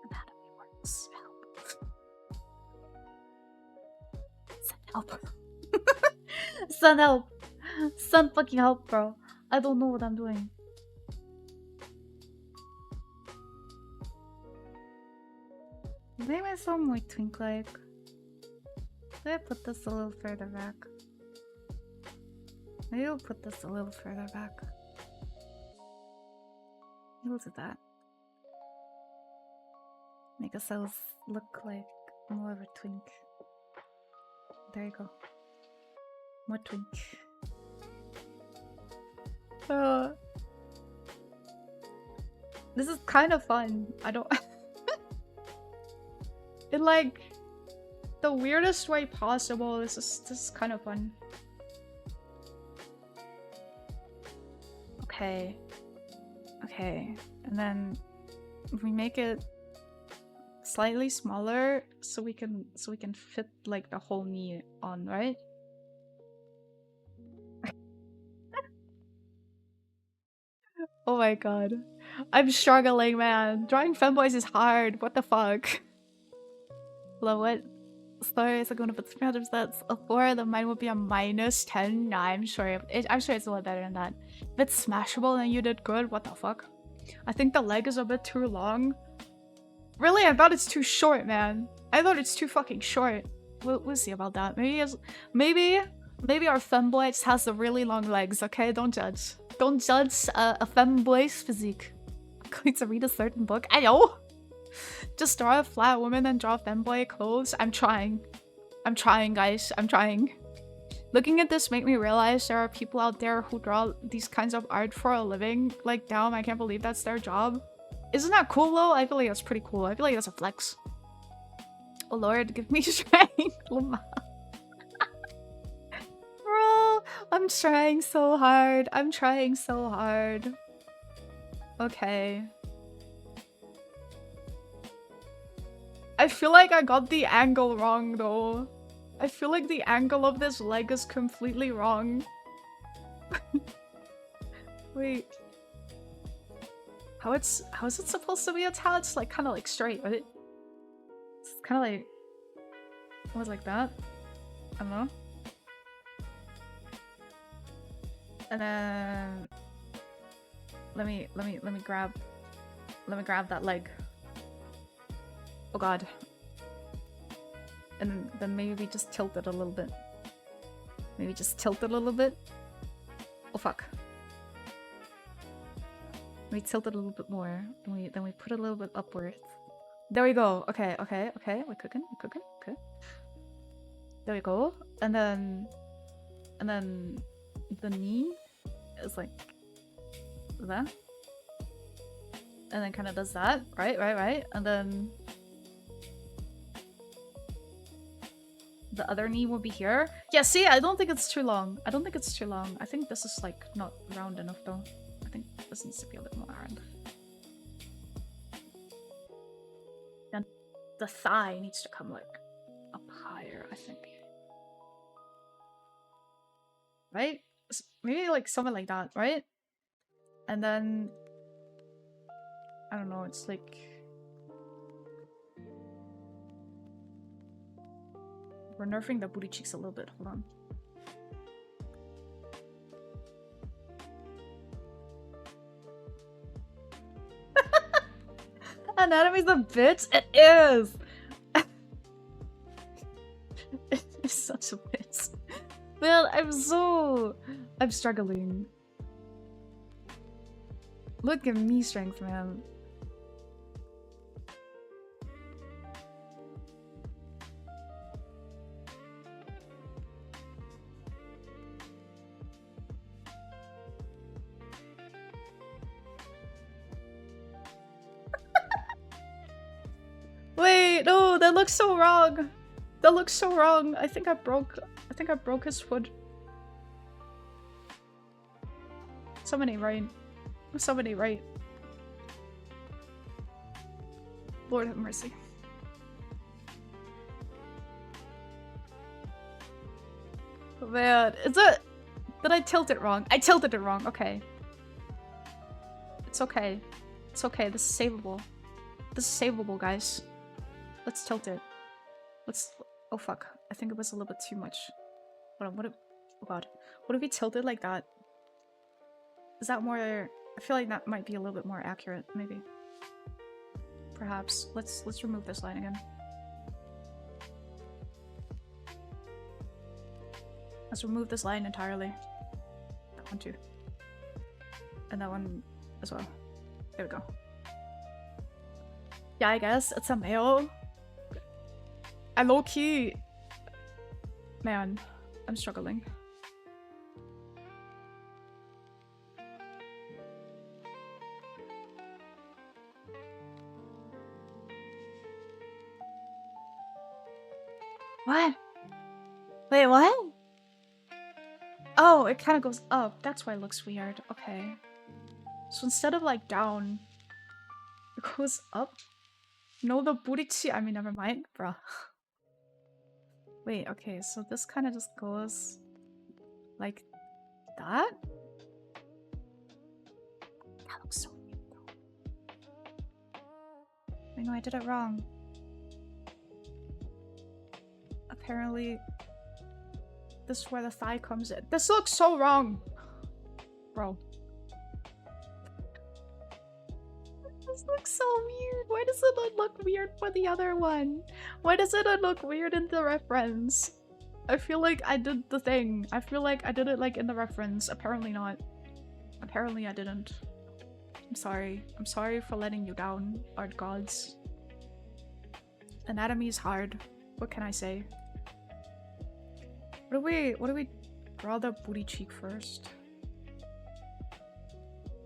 Anatomy works. Help. Send help. Send help. Send fucking help, bro. I don't know what I'm doing. Maybe my song might twink like. Maybe I put this a little further back. Maybe I'll put this a little further back. We'll do that. Make ourselves look like more of a twink. There you go. More twink. This is kind of fun. I don't... In like the weirdest way possible. This is kind of fun. Okay. Okay. And then we make it slightly smaller so we can fit like the whole knee on, right? Oh my god. I'm struggling, man. Drawing femboys is hard. What the fuck? Hello, what? Sorry, is it going to put 300 stats? A 4, then mine would be a -10. Nah, I'm sure. I'm sure it's a lot better than that. If it's smashable, then you did good. What the fuck? I think the leg is a bit too long. Really? I thought it's too short, man. I thought it's too fucking short. We'll see about that. Maybe our femboy just has the really long legs, okay? Don't judge. Don't judge a femboy's physique. I'm going to read a certain book. I know! Just draw a flat woman and draw femboy clothes. I'm trying. I'm trying, guys. I'm trying. Looking at this make me realize there are people out there who draw these kinds of art for a living. Like, damn, I can't believe that's their job. Isn't that cool, though? I feel like that's pretty cool. I feel like that's a flex. Oh lord, give me strength. Bro, I'm trying so hard. I'm trying so hard. Okay. I feel like I got the angle wrong, though. I feel like the angle of this leg is completely wrong. Wait. How is it supposed to be attached? Like, kind of like straight, right? It's kind of like... Almost like that? I don't know. And then... Let me grab that leg. Oh god. And then maybe just tilt it a little bit. Maybe just tilt it a little bit. Oh fuck. We tilt it a little bit more. Then we put it a little bit upwards. There we go. Okay. We're cooking. Okay. There we go. And then the knee is like that. And then kind of does that. Right. And then the other knee will be here. Yeah, see, I don't think it's too long. I think this is like not round enough though. I think this needs to be a bit more round. Then the thigh needs to come like up higher, I think. Right? Maybe like something like that, right? And then I don't know, it's like we're nerfing the booty cheeks a little bit. Hold on. Anatomy's a bitch? It is! It's such a bitch. Man, I'm struggling. Look at me strength, man. Wait, no, that looks so wrong. That looks so wrong. I think I broke his foot. Somebody right. Lord have mercy. Oh, man, is it? Did I tilt it wrong? I tilted it wrong. Okay. It's okay. It's okay. This is savable. This is savable, guys. Let's tilt it. Let's. Oh fuck. I think it was a little bit too much. Hold on. What if? Oh god. What if we tilted like that? Is that more? I feel like that might be a little bit more accurate. Maybe. Perhaps. Let's remove this line again. Let's remove this line entirely. That one too. And that one as well. There we go. Yeah, I guess it's a male. I low-key... Man, I'm struggling. What? Wait, what? Oh, it kind of goes up. That's why it looks weird. Okay. So instead of like down, it goes up? No, the burichi. I mean, never mind, bruh. Wait, okay, so this kind of just goes like that? That looks so weird though. Wait, no, I did it wrong. Apparently, this is where the thigh comes in. This looks so wrong! Bro. This looks so weird. Why does it not look weird for the other one? Why does it not look weird in the reference? I feel like I did the thing. I feel like I did it like in the reference. Apparently not. Apparently I didn't. I'm sorry. I'm sorry for letting you down, art gods. Anatomy is hard. What can I say? What do we draw the booty cheek first?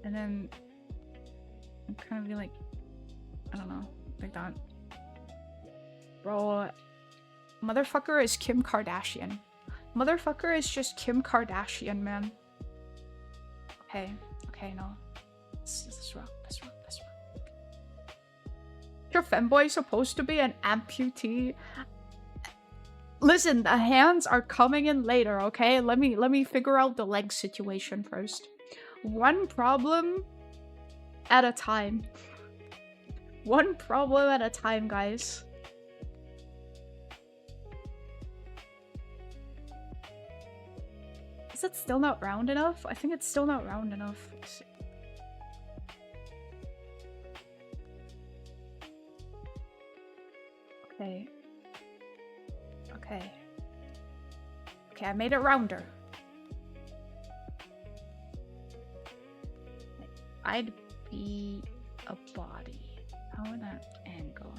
And then kind of be like, I don't know, like that. Bro, motherfucker is Kim Kardashian. Motherfucker is just Kim Kardashian, man. Okay, okay, no. This is wrong, that's wrong, that's wrong. Your femboy supposed to be an amputee? Listen, the hands are coming in later, okay? Let me figure out the leg situation first. One problem at a time. One problem at a time, guys. Is it still not round enough? I think it's still not round enough. Okay. Okay. Okay, I made it rounder. I'd be a body. How would that angle?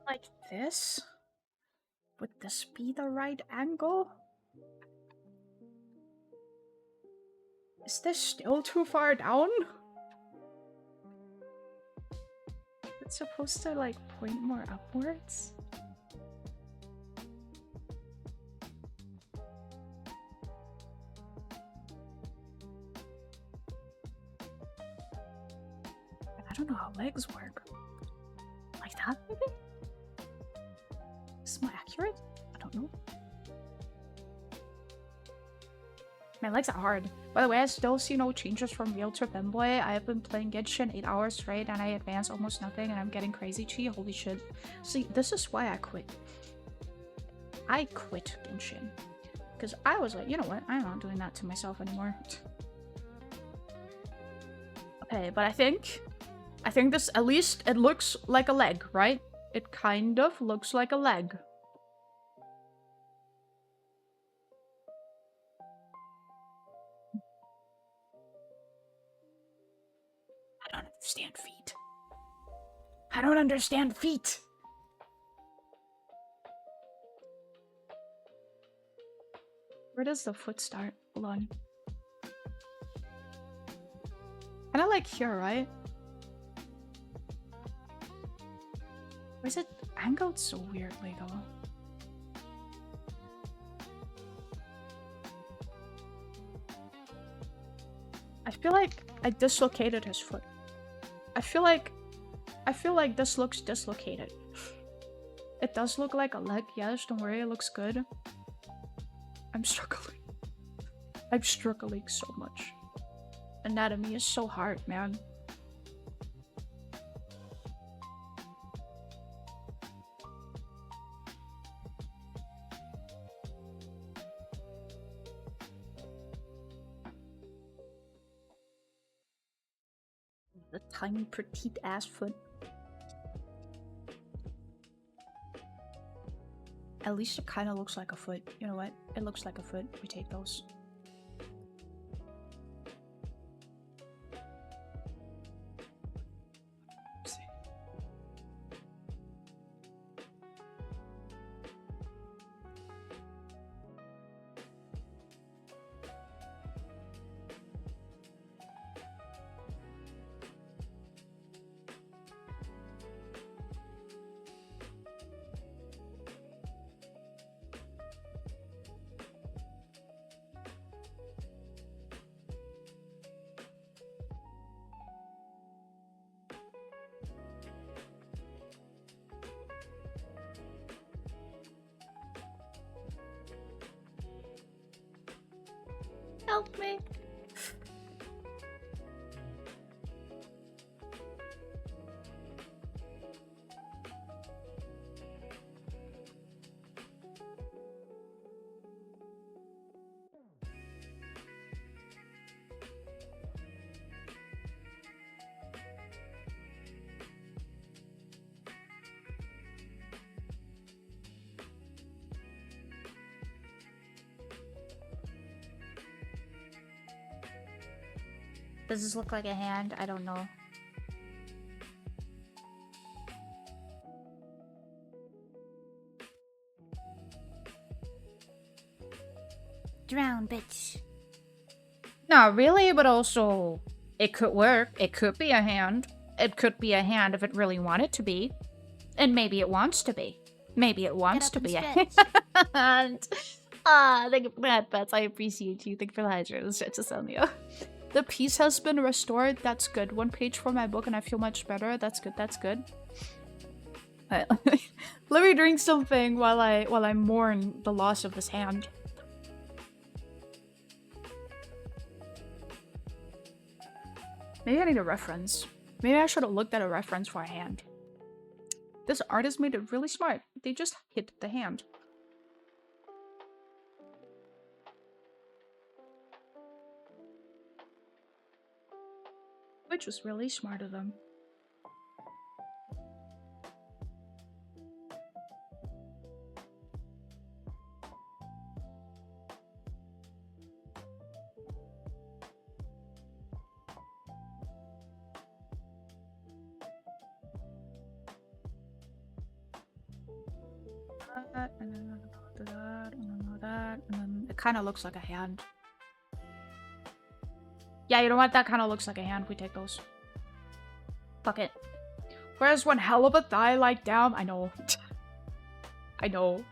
Like this? Would this be the right angle? Is this still too far down? It's supposed to like point more upwards? I don't know how legs work. Like that, maybe? Is this more accurate? I don't know. My legs are hard. By the way, I still see no changes from real to Femboy. I have been playing Genshin 8 hours straight and I advance almost nothing and I'm getting crazy chi. Holy shit. See, this is why I quit. I quit Genshin. Because I was like, you know what? I'm not doing that to myself anymore. Okay, but I think this, at least it looks like a leg, right? It kind of looks like a leg. I don't understand feet. I don't understand feet. Where does the foot start? Hold on. Kind of like here, right? Why is it angled so weirdly though? I feel like I dislocated his foot. I feel like this looks dislocated. It does look like a leg, yes, don't worry, it looks good. I'm struggling. I'm struggling so much. Anatomy is so hard, man. The tiny petite ass foot. At least it kind of looks like a foot. You know what? It looks like a foot. We take those. Let's see. Help me. Does this look like a hand? I don't know. Drown, bitch. Not really, but also it could work. It could be a hand. It could be a hand if it really wanted to be. And maybe it wants to be. Maybe it wants to be a hand. Thank you for the headbats. I appreciate you. Thank you for the hydrate. Stretch Sonia. The piece has been restored. That's good. 1 page for my book and I feel much better. That's good. That's good. Alright, let me drink something while I mourn the loss of this hand. Maybe I need a reference. Maybe I should have looked at a reference for a hand. This artist made it really smart. They just hit the hand. Which was really smart of them. That, and then that, and then that, and then it kind of looks like a hand. Yeah, you know what? That kind of looks like a hand. We take those. Fuck it. Where's one hell of a thigh like down? I know. I know.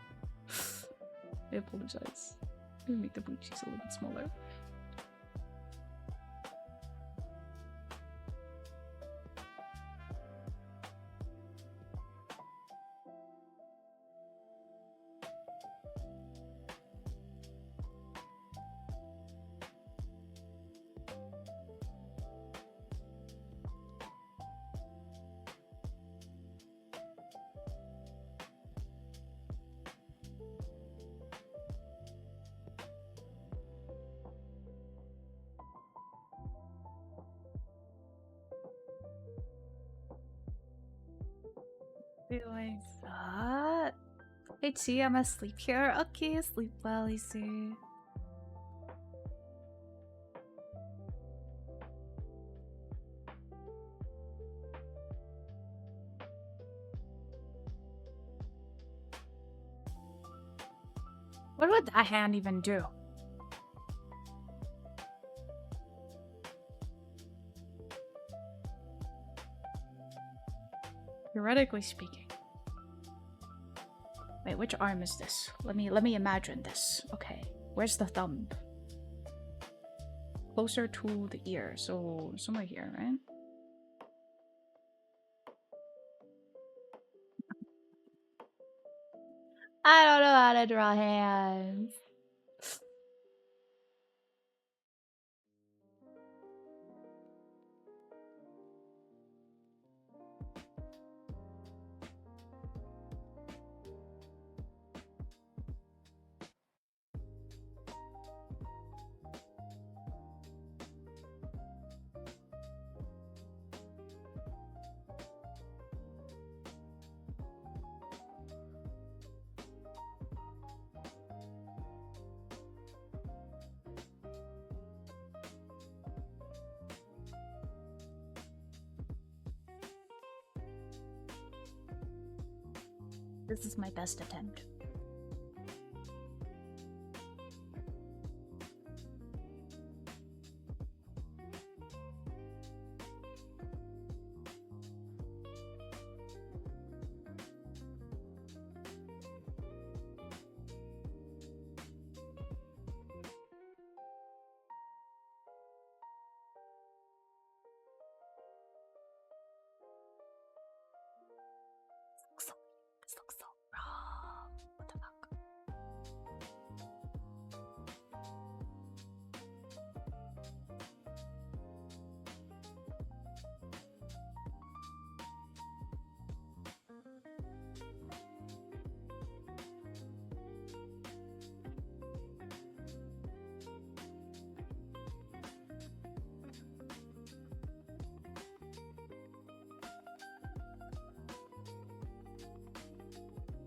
I apologize. Let me make the boot cheeks a little bit smaller. Like that. Hey Chi, I'm asleep here. Okay, sleep well, I see. What would that hand even do? Theoretically speaking. Wait, which arm is this? Let me imagine this. Okay, where's the thumb? closer to the ear, so somewhere here, right? I don't know how to draw hands. This is my best attempt. This looks so wrong. What the fuck?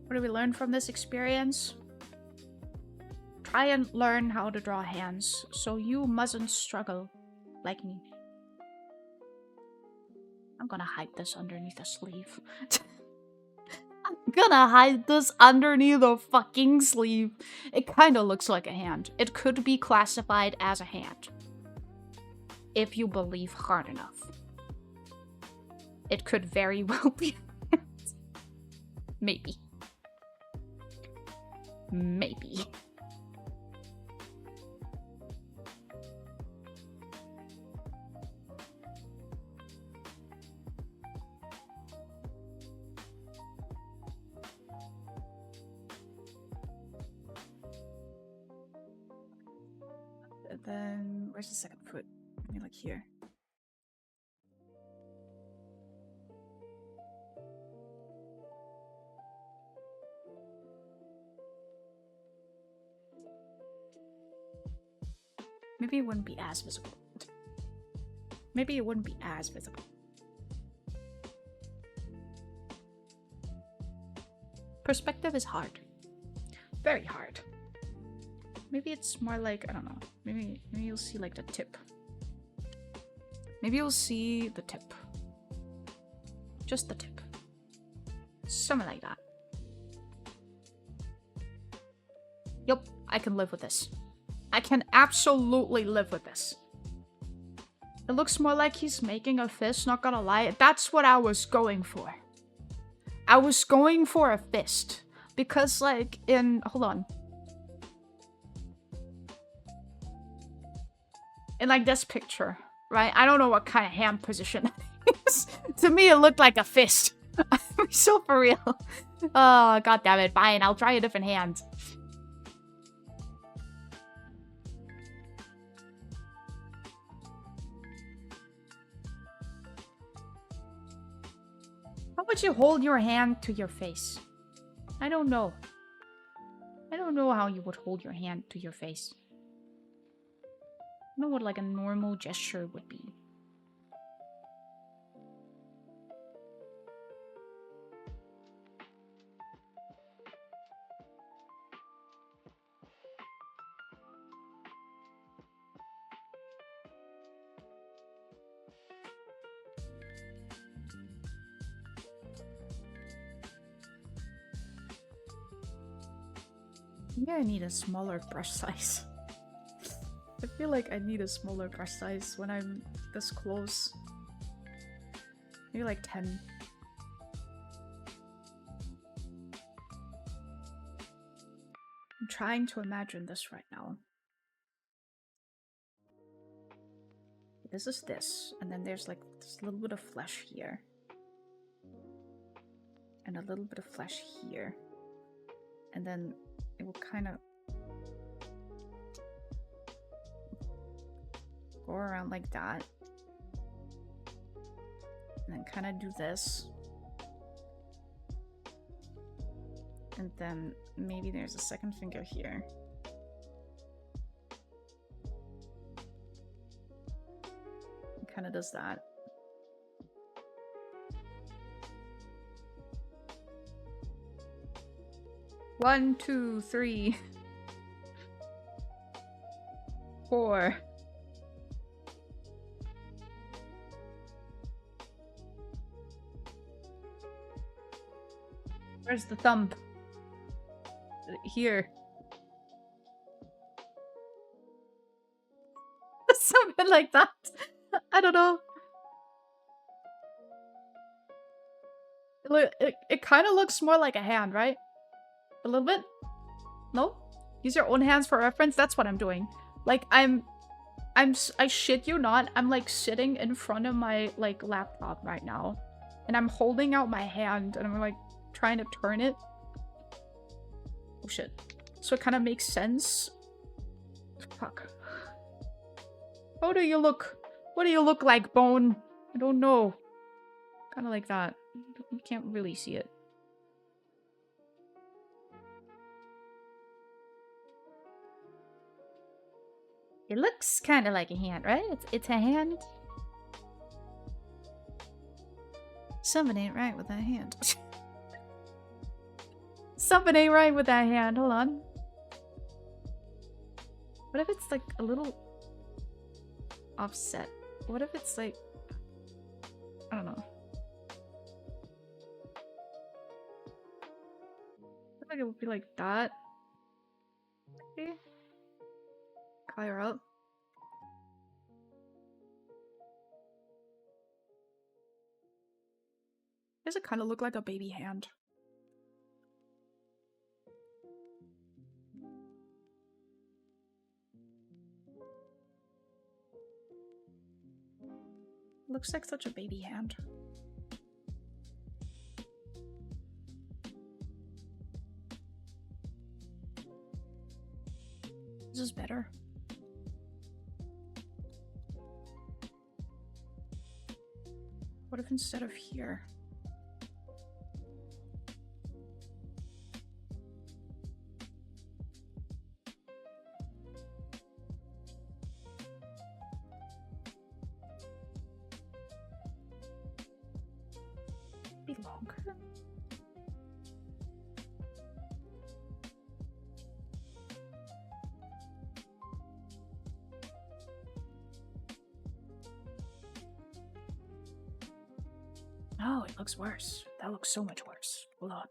What do we learn from this experience? Try and learn how to draw hands, so you mustn't struggle like me. I'm gonna hide this underneath a sleeve. I'm gonna hide this underneath a fucking sleeve. It kinda looks like a hand. It could be classified as a hand. If you believe hard enough. It could very well be a hand. Maybe. Maybe. And then, where's the second foot? Maybe like here. Maybe it wouldn't be as visible. Maybe it wouldn't be as visible. Perspective is hard. Very hard. Maybe it's more like, I don't know. Maybe you'll see like the tip. Maybe you'll see the tip. Just the tip. Something like that. Yup, I can live with this. I can absolutely live with this. It looks more like he's making a fist, not gonna lie. That's what I was going for. I was going for a fist. Because, like, hold on. In, like, this picture, right? I don't know what kind of hand position that is. To me, it looked like a fist. I'm so for real. Oh, god damn it. Fine, I'll try a different hand. How would you hold your hand to your face? I don't know. I don't know how you would hold your hand to your face. I don't know what like a normal gesture would be. Maybe I need a smaller brush size. I feel like I need a smaller brush size when I'm this close. Maybe like 10. I'm trying to imagine this right now. This is this. And then there's like this little bit of flesh here. And a little bit of flesh here. And then it will kind of go around like that. And then kind of do this. And then maybe there's a second finger here. It kind of does that. One, two, three, 4. Where's the thumb? Here. Something like that. I don't know. It kind of looks more like a hand, right? A little bit? No? Use your own hands for reference? That's what I'm doing. Like, I shit you not, I'm like sitting in front of my like laptop right now. And I'm holding out my hand and I'm like trying to turn it. Oh shit. So it kind of makes sense. Fuck. How do you look? What do you look like, Bone? I don't know. Kind of like that. You can't really see it. It looks kind of like a hand, right? It's a hand. Something ain't right with that hand. Something ain't right with that hand. Hold on. What if it's like a little offset? What if it's like... I don't know. I feel like it would be like that. Okay. Higher up. Does it kind of look like a baby hand? Looks like such a baby hand. This is better. What if instead of here? Be longer? Oh, it looks worse. That looks so much worse. Hold on.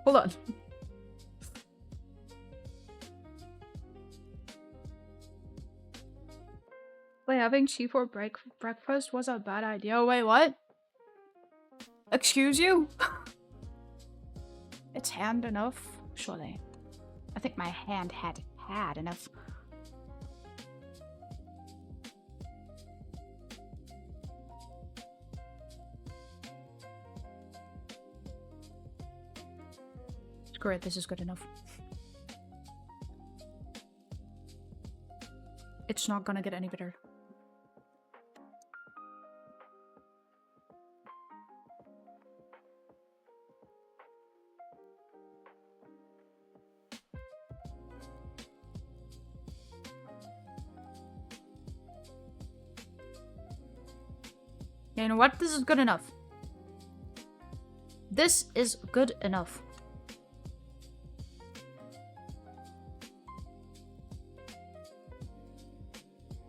Hold on. Wait, having tea for breakfast was a bad idea. Wait, what? Excuse you? It's hand enough? Surely. I think my hand had enough. Great, this is good enough. It's not gonna get any better. Yeah, you know what? This is good enough. This is good enough.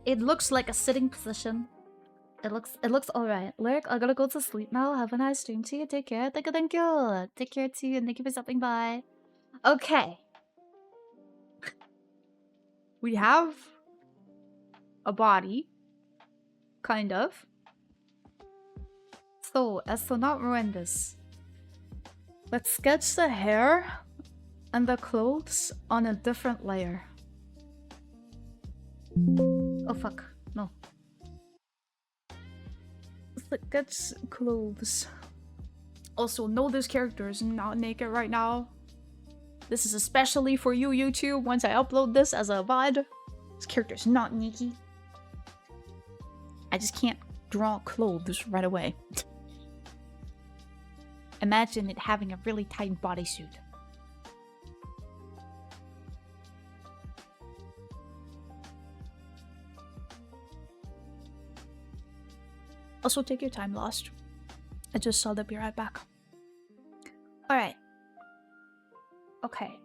It looks like a sitting position. It looks alright. Lyric, I gotta go to sleep now. Have a nice stream to you. Take care. Thank you, thank you. Take care too, and thank you for stopping by. Okay. We have a body. Kind of. So, as to not ruin this, let's sketch the hair and the clothes on a different layer. Oh fuck, no. Sketch clothes. Also, know this character is not naked right now. This is especially for you, YouTube. Once I upload this as a VOD, this character is not naked. I just can't draw clothes right away. Imagine it having a really tight bodysuit. Also, take your time, Lost. I just saw that. Be right back. Alright. Okay.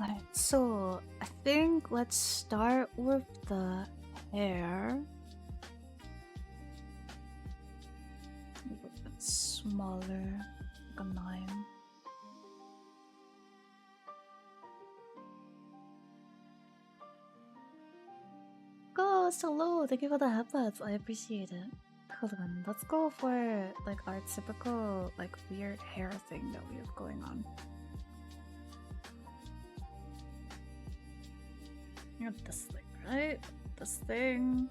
Alright, so I think let's start with the hair. Make it a bit smaller, like a 9. Ghost, hello! Thank you for the headlets. I appreciate it. Hold on, let's go for like our typical like weird hair thing that we have going on. You have this thing, right? This thing.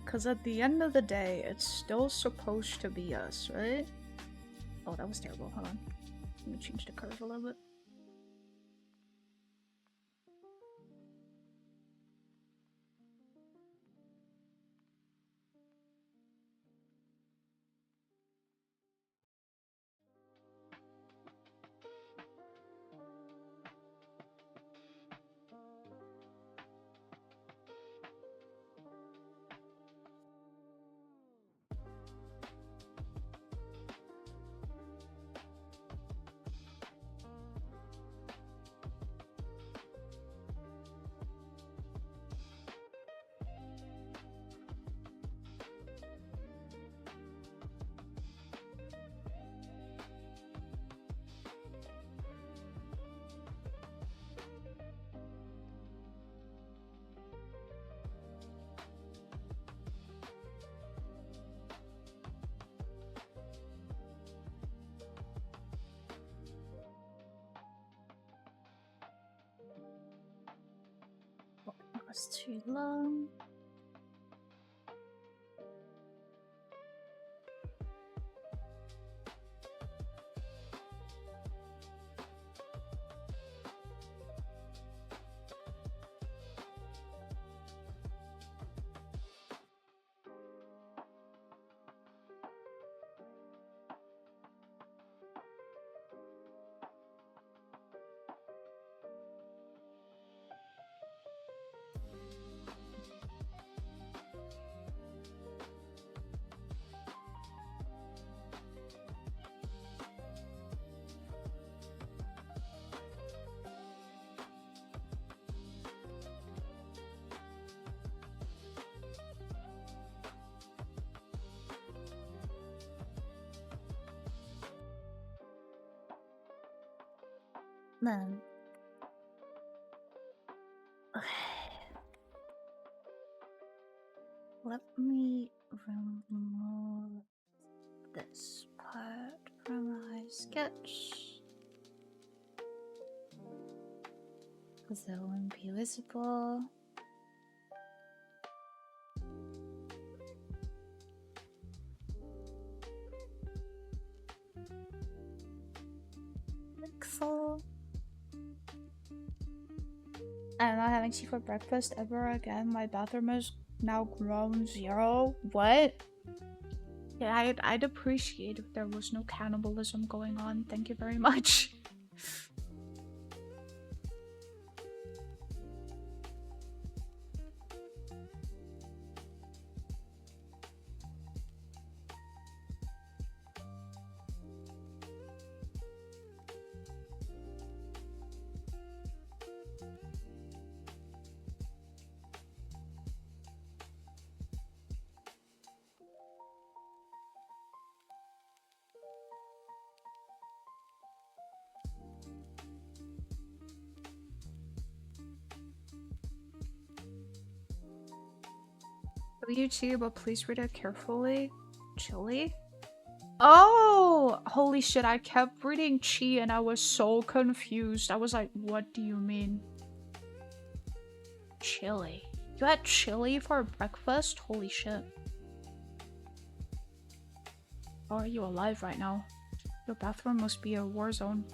Cause at the end of the day, it's still supposed to be us, right? Oh, that was terrible. Hold on. Let me change the curve a little bit. That's too long. Then let me remove this part from my sketch because that won't be visible. Pixel. I'm not having tea for breakfast ever again. My bathroom is now grown 0. What? Yeah, I'd appreciate if there was no cannibalism going on. Thank you very much. YouTube, but please read it carefully. Chili? Oh, holy shit, I kept reading chi and I was so confused. I was like, what do you mean? Chili. You had chili for breakfast? Holy shit. How are you alive right now? Your bathroom must be a war zone.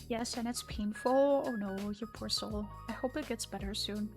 Yes, and it's painful. Oh no, you poor soul. I hope it gets better soon.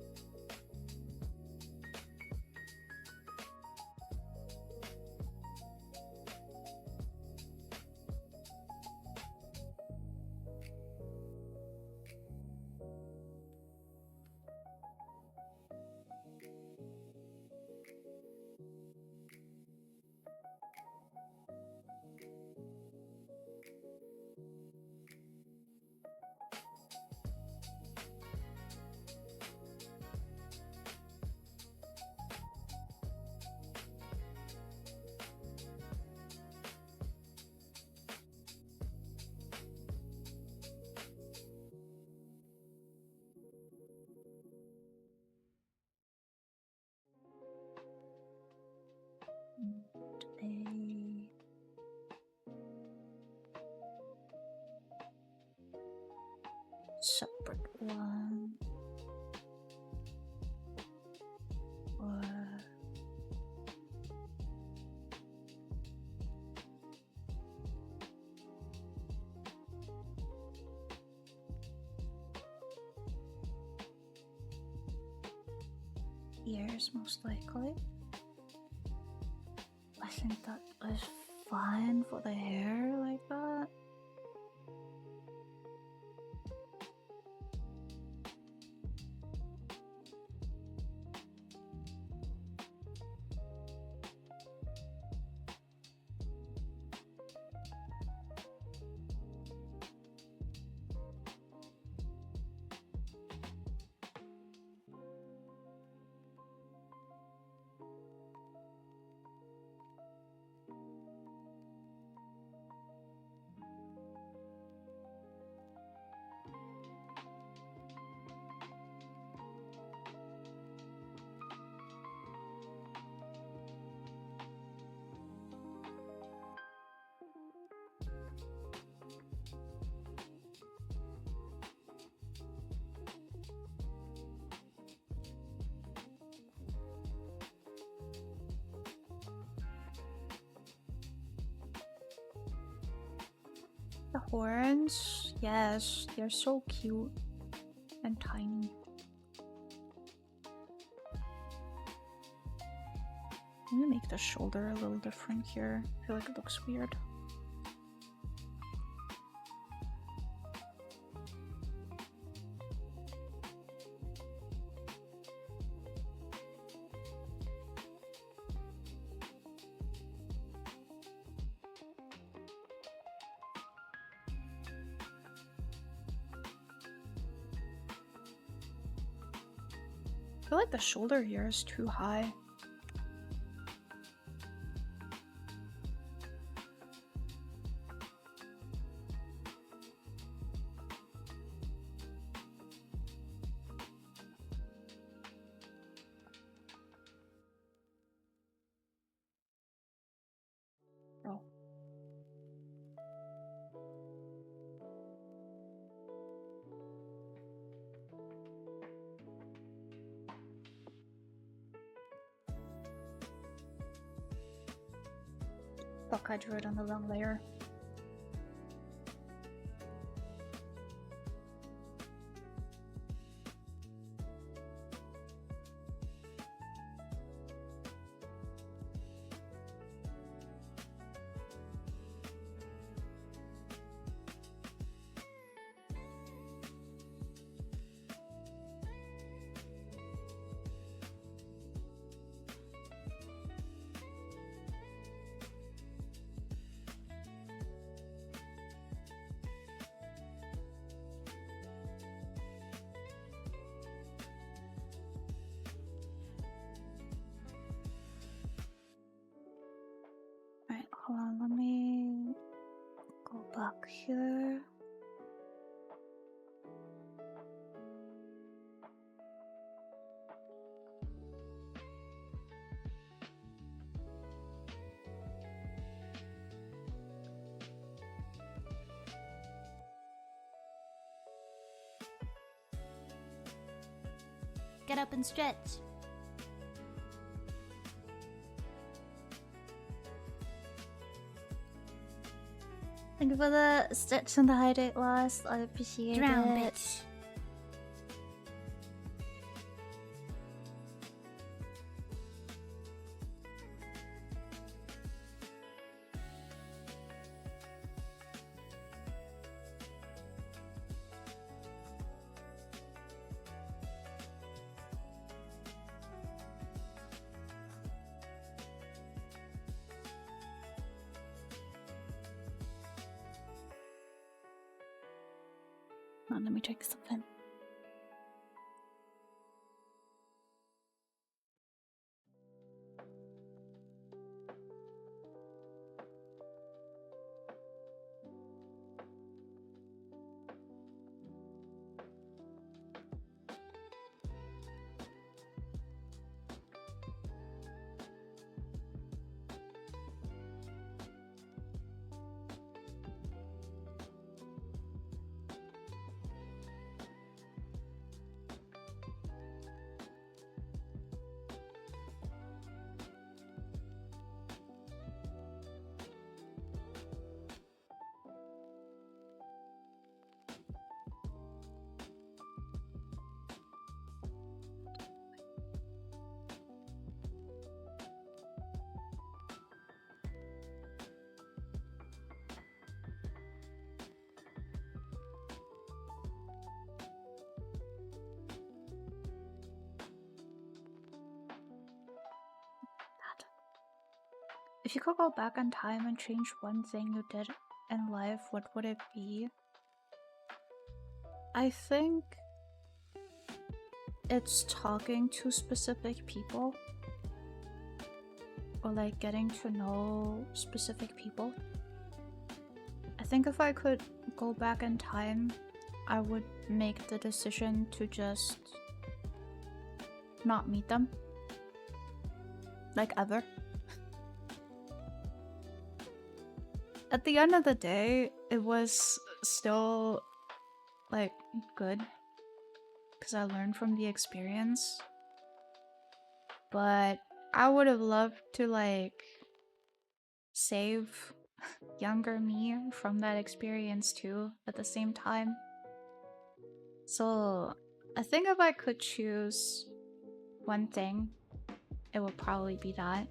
A separate one. Or ears, most likely. I think that is fine for the hair like that. The horns, yes, they're so cute and tiny. I'm gonna make the shoulder a little different here. I feel like it looks weird. I feel like the shoulder here is too high. Oh. Fuck, I drew it on the wrong layer. Alright, hold on, let me go back here. Get up and stretch. Thank you for the stitch and the hydrate loss. I appreciate Drown, it. bitch. Hold on, let me check something. If you could go back in time and change one thing you did in life, what would it be? I think it's talking to specific people or like getting to know specific people. I think if I could go back in time, I would make the decision to just not meet them. Like ever. At the end of the day, it was still like good because I learned from the experience. But I would have loved to like save younger me from that experience too at the same time. So I think if I could choose one thing, it would probably be that.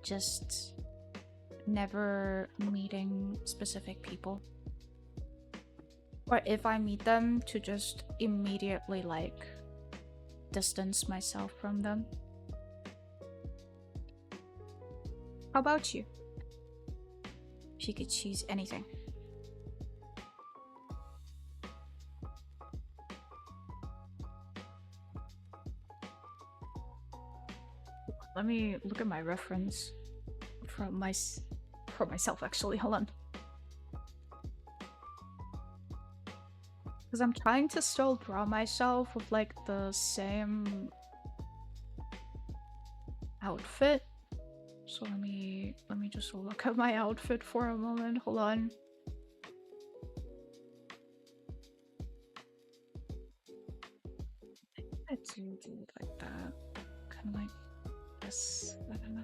Just never meeting specific people. Or if I meet them, to just immediately like distance myself from them. How about you? If you could choose anything. Let me look at my reference for myself actually. Hold on. Because I'm trying to still draw myself with like the same outfit. So let me just look at my outfit for a moment. Hold on. I do it like that. Kind of like this. I don't know.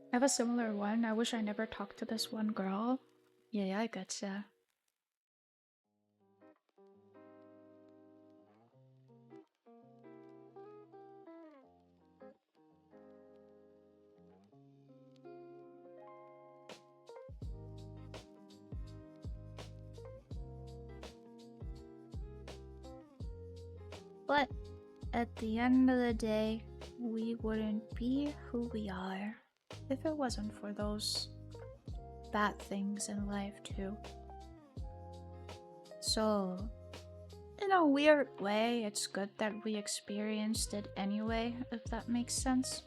I have a similar one. I wish I never talked to this one girl. Yeah, I gotcha. But at the end of the day, we wouldn't be who we are if it wasn't for those bad things in life too. So, in a weird way, it's good that we experienced it anyway, if that makes sense.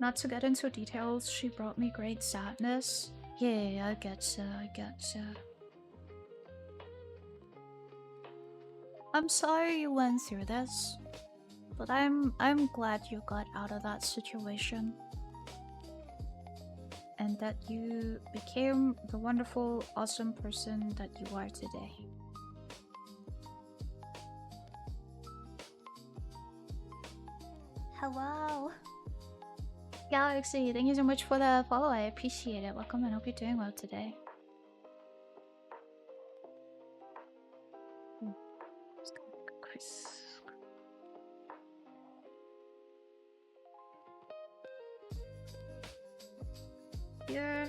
Not to get into details, she brought me great sadness. Yeah, I getcha, I getcha. I'm sorry you went through this, but I'm glad you got out of that situation. And that you became the wonderful, awesome person that you are today. Hello. Galaxy, thank you so much for the follow. I appreciate it. Welcome and hope you're doing well today. Chris. Here.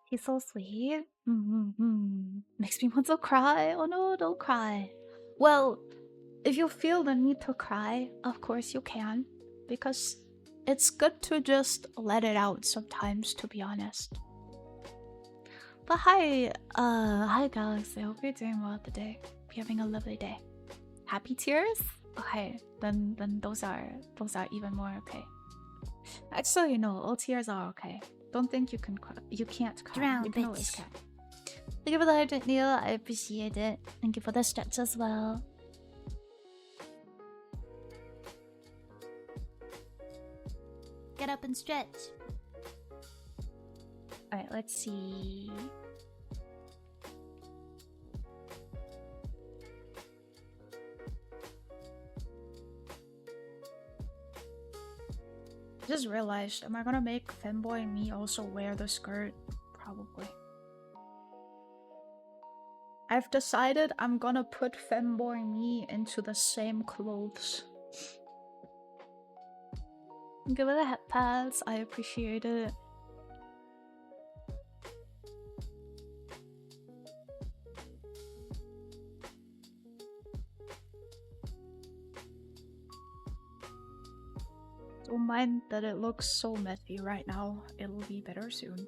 He's so sweet. Makes me want to cry. Oh no, don't cry. Well, if you feel the need to cry, of course you can. Because it's good to just let it out sometimes, to be honest. But hi Galaxy. I hope you're doing well today. Hope you're having a lovely day. Happy tears? Okay, then those are even more okay. Actually, no, all tears are okay. Don't think you can cry. You can't cry. Drown, You can always bitch. cry. Thank you for the hydrant, Neil. I appreciate it. Thank you for the stretch as well. Get up and stretch. Alright, let's see. Just realized, am I gonna make Femboy and me also wear the skirt? Probably. I've decided I'm gonna put Femboy and me into the same clothes. Give it a head pass, I appreciate it. Don't mind that it looks so messy right now. It'll be better soon.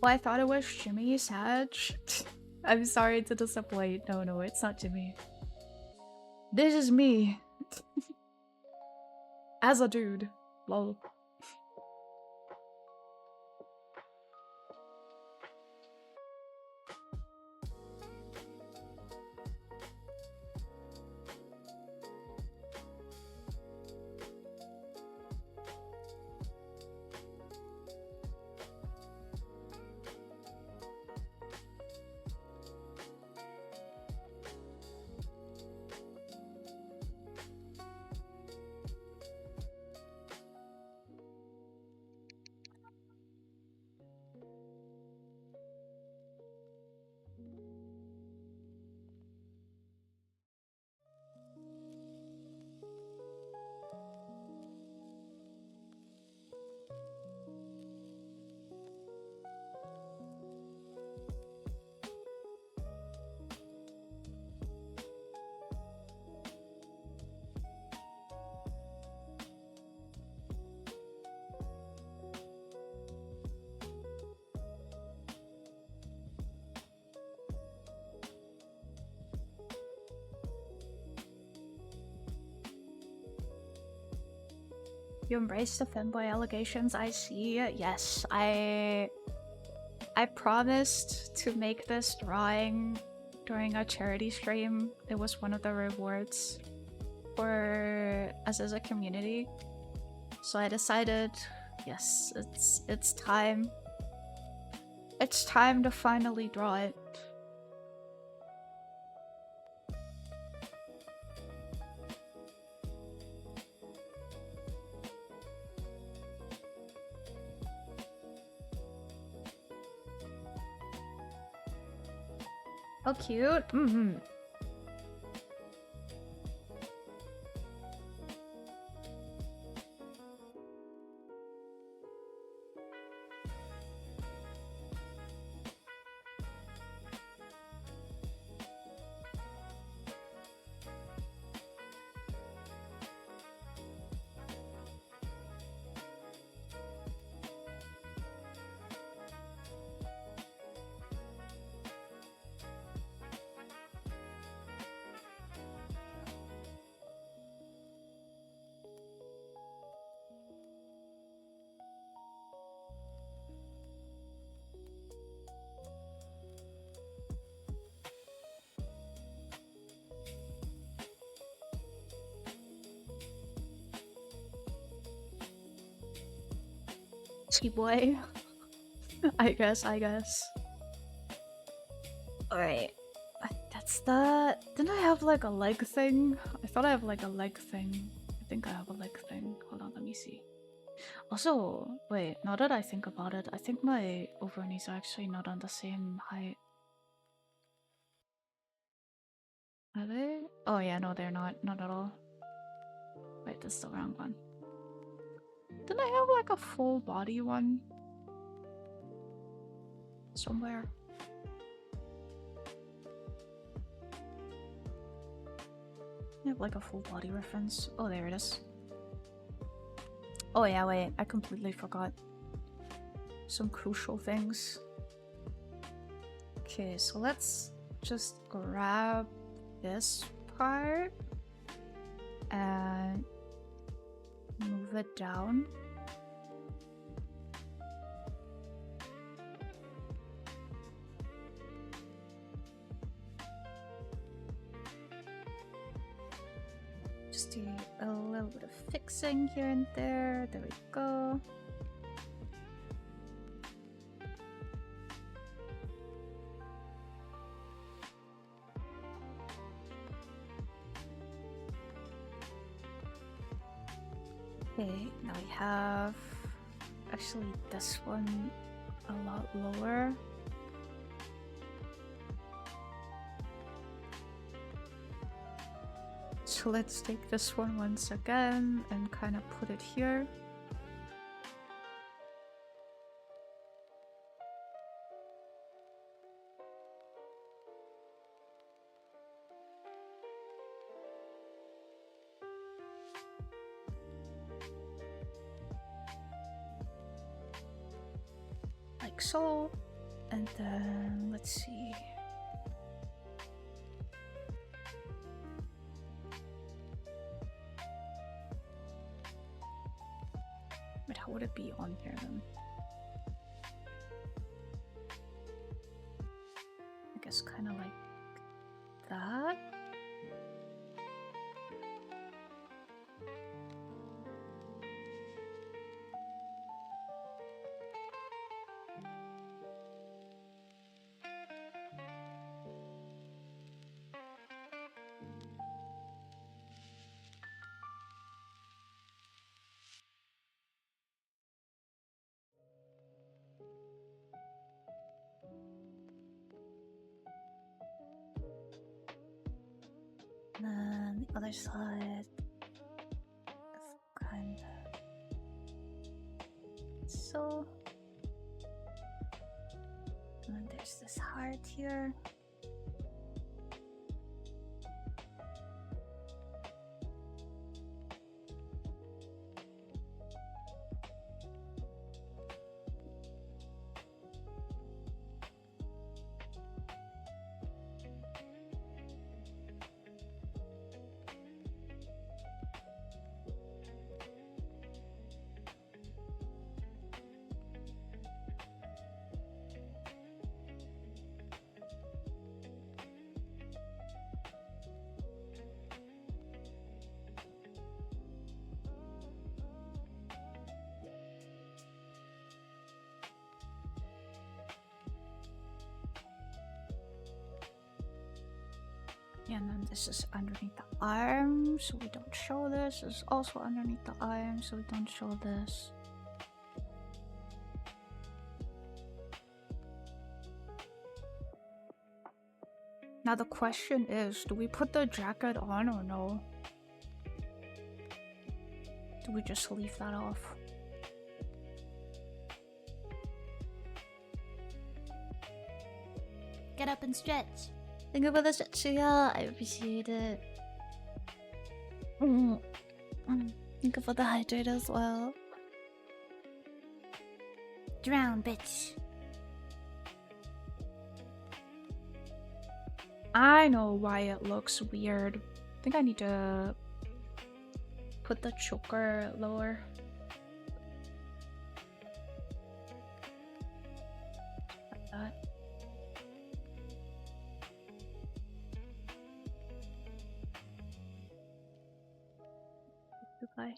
Well, I thought it was Jimmy Sag. I'm sorry to disappoint. No, it's not Jimmy. This is me. As a dude. Lol. You embrace the femboy allegations, I see. Yes, I promised to make this drawing during a charity stream. It was one of the rewards for us as a community. So I decided, yes, it's time. It's time to finally draw it. Oh, cute. Boy. I guess. Alright. That's the... Didn't I have like a leg thing? I thought I have like a leg thing. I think I have a leg thing. Hold on, let me see. Also, wait, now that I think about it, I think my overknees are actually not on the same height. Are they? Oh yeah, no, they're not. Not at all. Wait, that's the wrong one. Didn't I have like a full body one? Somewhere. I have like a full body reference. Oh, there it is. Oh yeah, wait, I completely forgot some crucial things. Okay, so let's just grab this part and move it down. Just do a little bit of fixing here and there. There we go. Okay, now we have actually this one a lot lower. So let's take this one once again and kind of put it here. like so. And then let's see. But how would it be on here then? I guess kind of like that. And then the other side is kind of so. And then there's this heart here. And then this is underneath the arm, so we don't show this. This is also underneath the arm, so we don't show this. Now the question is, do we put the jacket on or no? Do we just leave that off? Get up and stretch. Thank you for the stretchia. I appreciate it. Thank you for the hydrate as well. Drown, bitch. I know why it looks weird. I think I need to put the choker lower. Like that. Goodbye.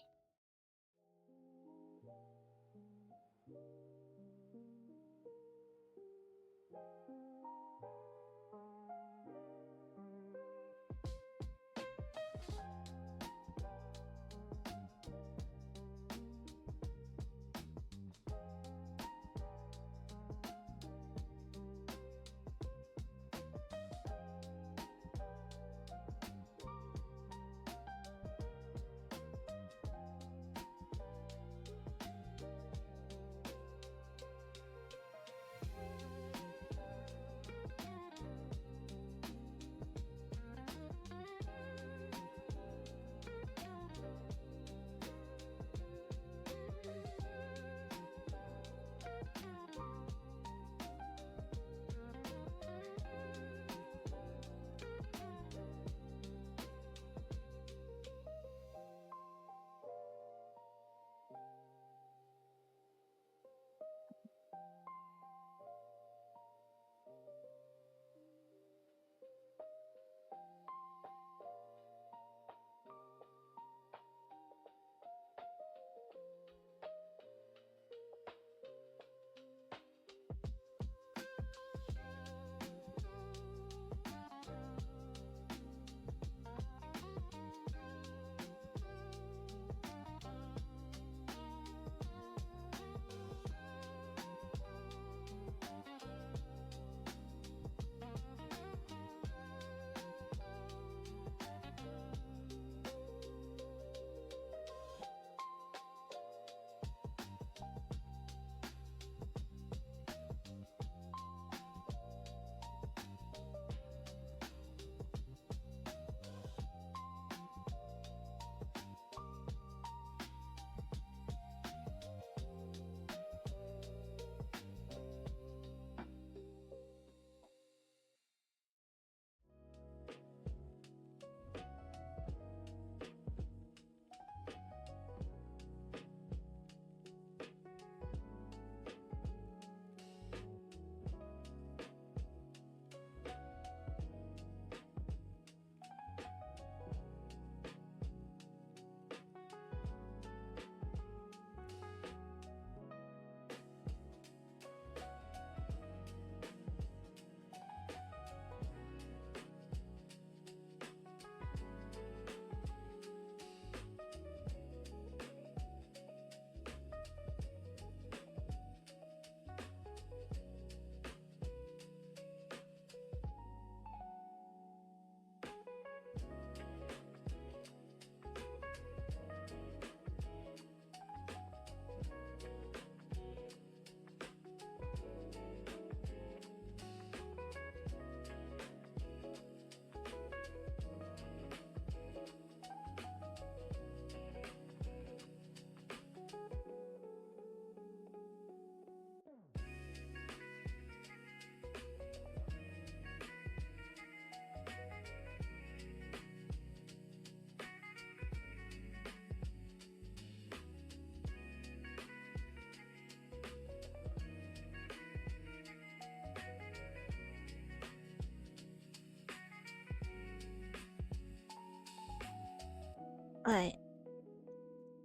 Wait.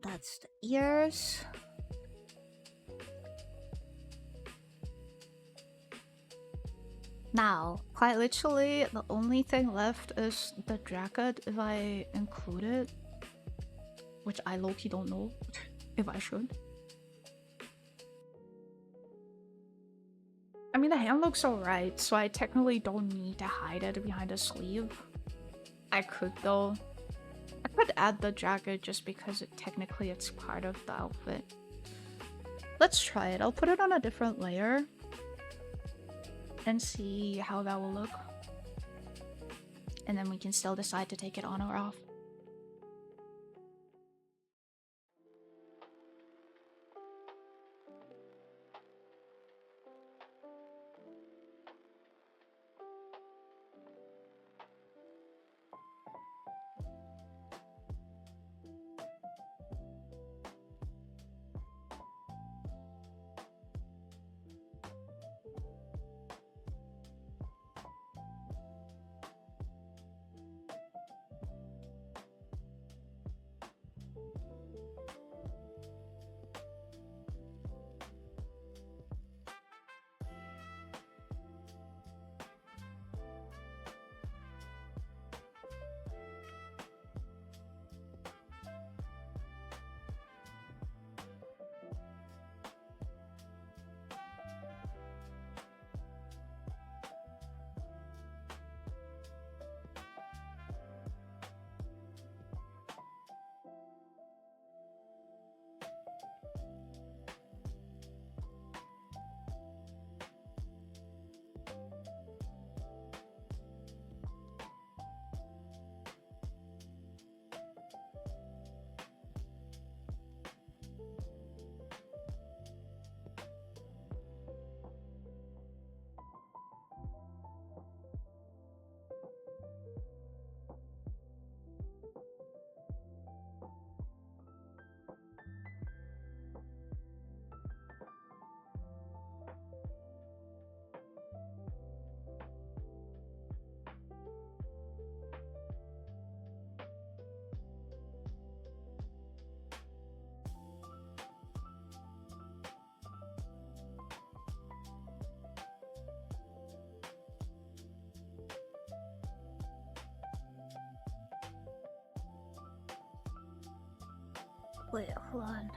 That's the ears. Now, quite literally, the only thing left is the jacket if I include it. Which I low-key don't know if I should. I mean, the hand looks alright, so I technically don't need to hide it behind a sleeve. I could though. I could add the jacket just because technically it's part of the outfit. Let's try it. I'll put it on a different layer and see how that will look. And then we can still decide to take it on or off. Wait, hold on.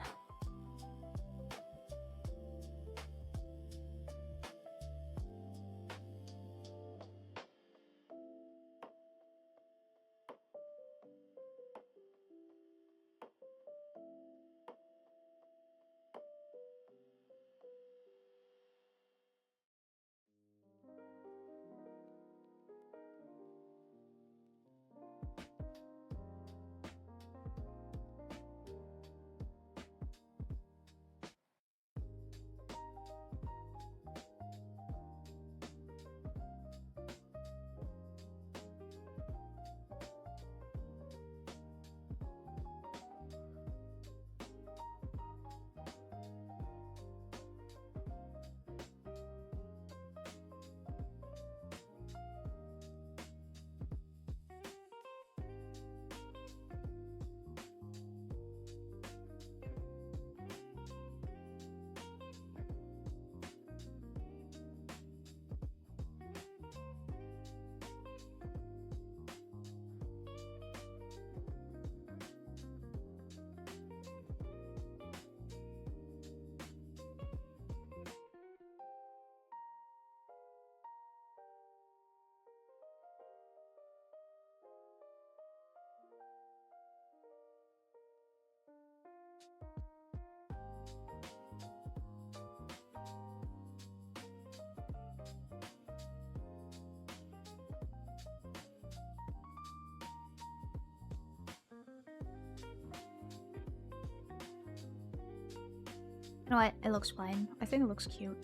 You know what? It looks fine. I think it looks cute.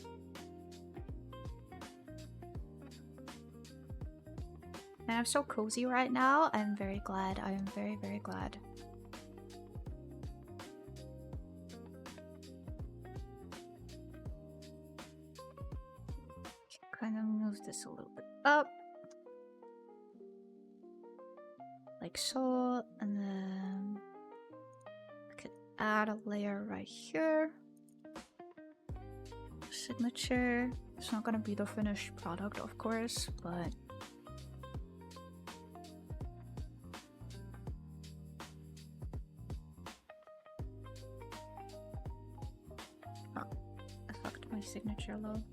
And I'm so cozy right now. I'm very glad. I am very, very glad. Kind of move this a little bit up. Like so. And then add a layer right here. Signature. It's not gonna be the finished product, of course, but Oh, I fucked my signature low.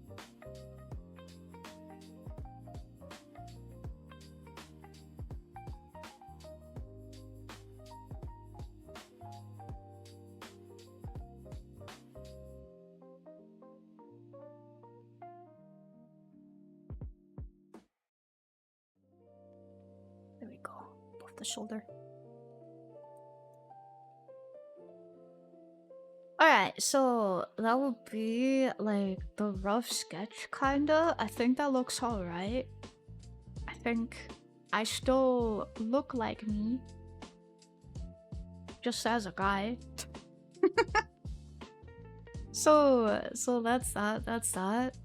there we go. Above the shoulder. Alright, so that would be like the rough sketch kinda. I think that looks alright. I think I still look like me. Just as a guy. So that's that.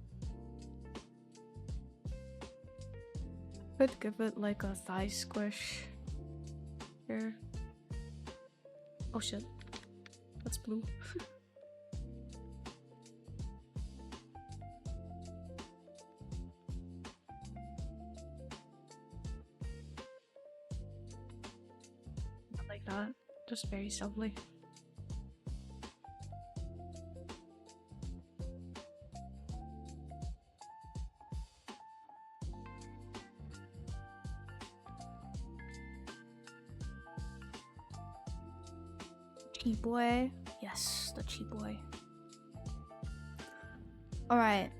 Could give it like a thigh squish here. Oh shit. That's blue. Not like that. Just very subtly. Boy. Yes, the cheap boy. Alright.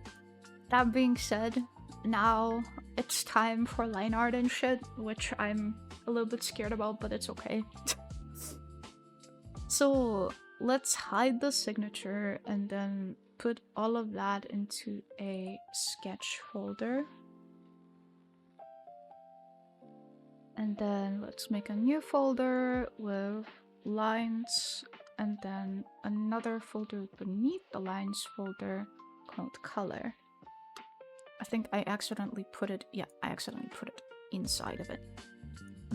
That being said, now it's time for line art and shit, which I'm a little bit scared about, but it's okay. So let's hide the signature and then put all of that into a sketch folder. And then let's make a new folder with lines, and then another folder beneath the lines folder called color. I think I accidentally put it, yeah, I accidentally put it inside of it.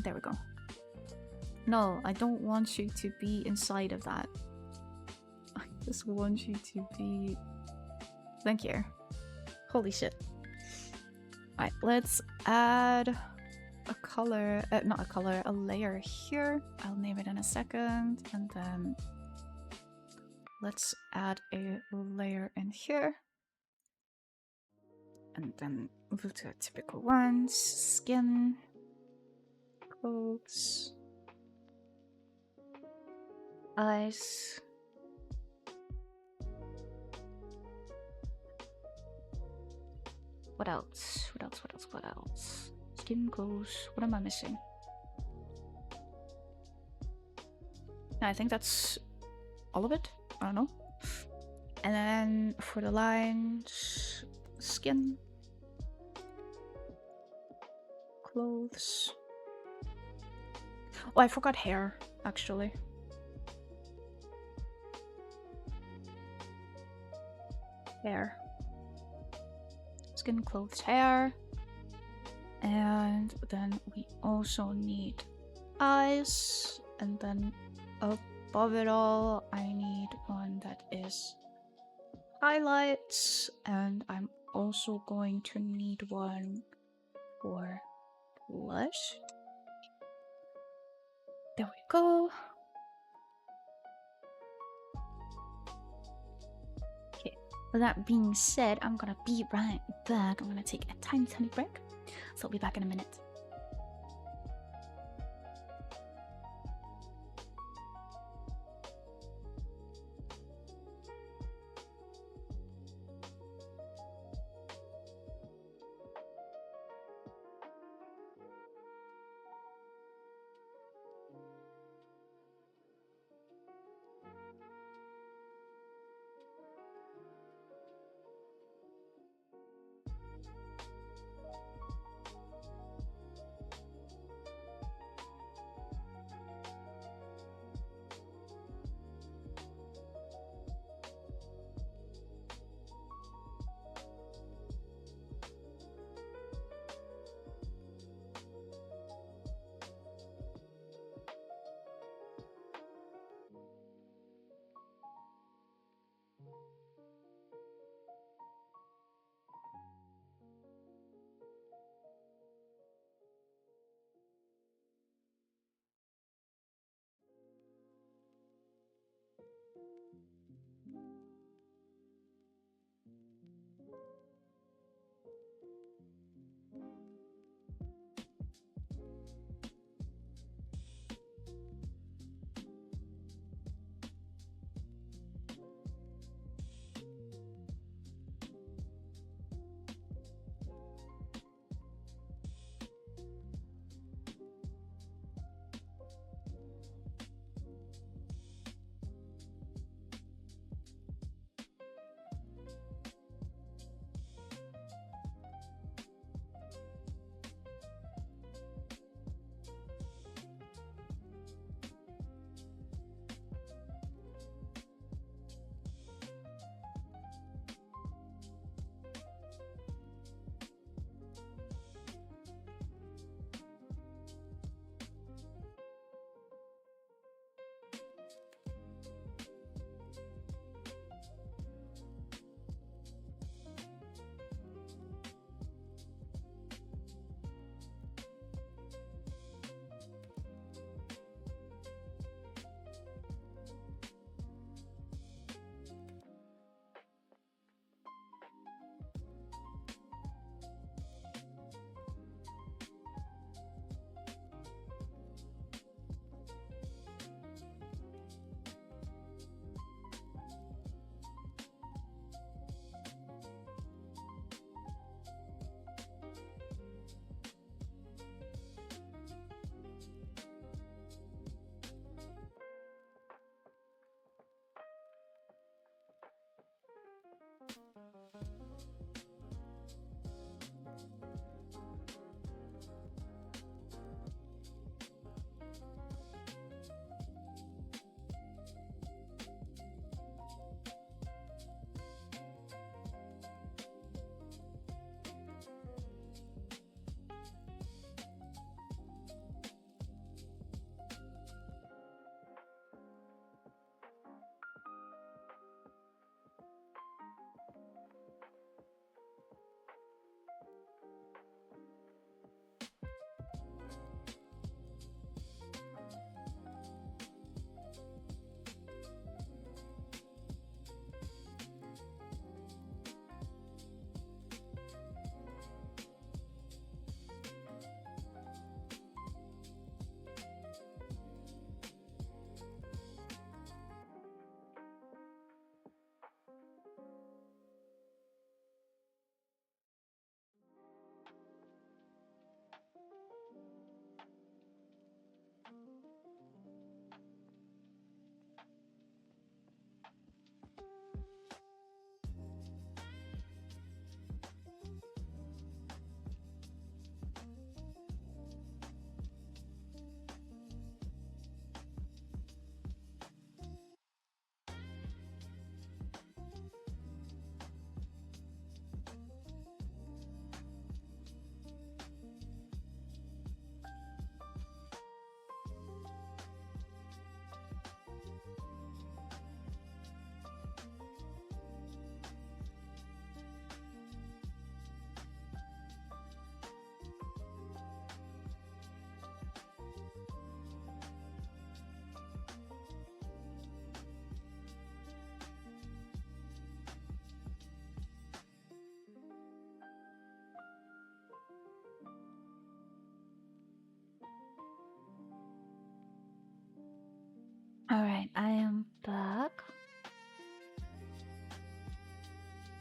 There we go. No, I don't want you to be inside of that. I just want you to be... Thank you. Holy shit. Alright, let's add a color, not a color, a layer here. I'll name it in a second. And then let's add a layer in here. And then move to typical ones. Skin, clothes, eyes. What else? What else? Skin, clothes. What am I missing? I think that's all of it. I don't know. And then for the lines, skin, clothes. Oh, I forgot hair, actually. Hair. Skin, clothes, hair. And then we also need eyes. And then above it all, I need one that is highlights. And I'm also going to need one for blush. There we go. Okay, with that being said, I'm gonna be right back. I'm gonna take a tiny break. So I'll be back in a minute.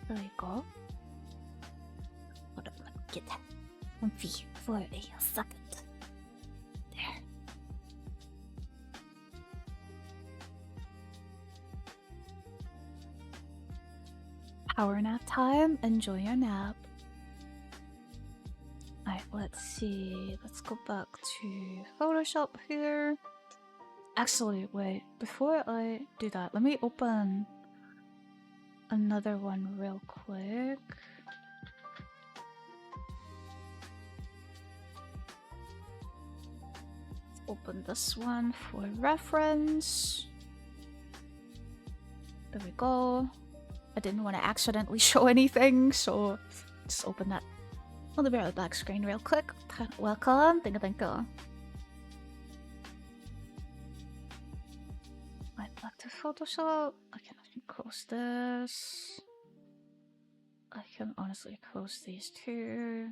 There we go. Hold up, let me get that comfy for a second. There. Power nap time. Enjoy your nap. Alright, let's see. Let's go back to Photoshop here. Actually, wait. Before I do that, let me open another one real quick. Open this one for reference. There we go. I didn't want to accidentally show anything, so just open that on the very black screen real quick. Welcome. Thank you. Right, back to Photoshop. I can close this. I can honestly close these two.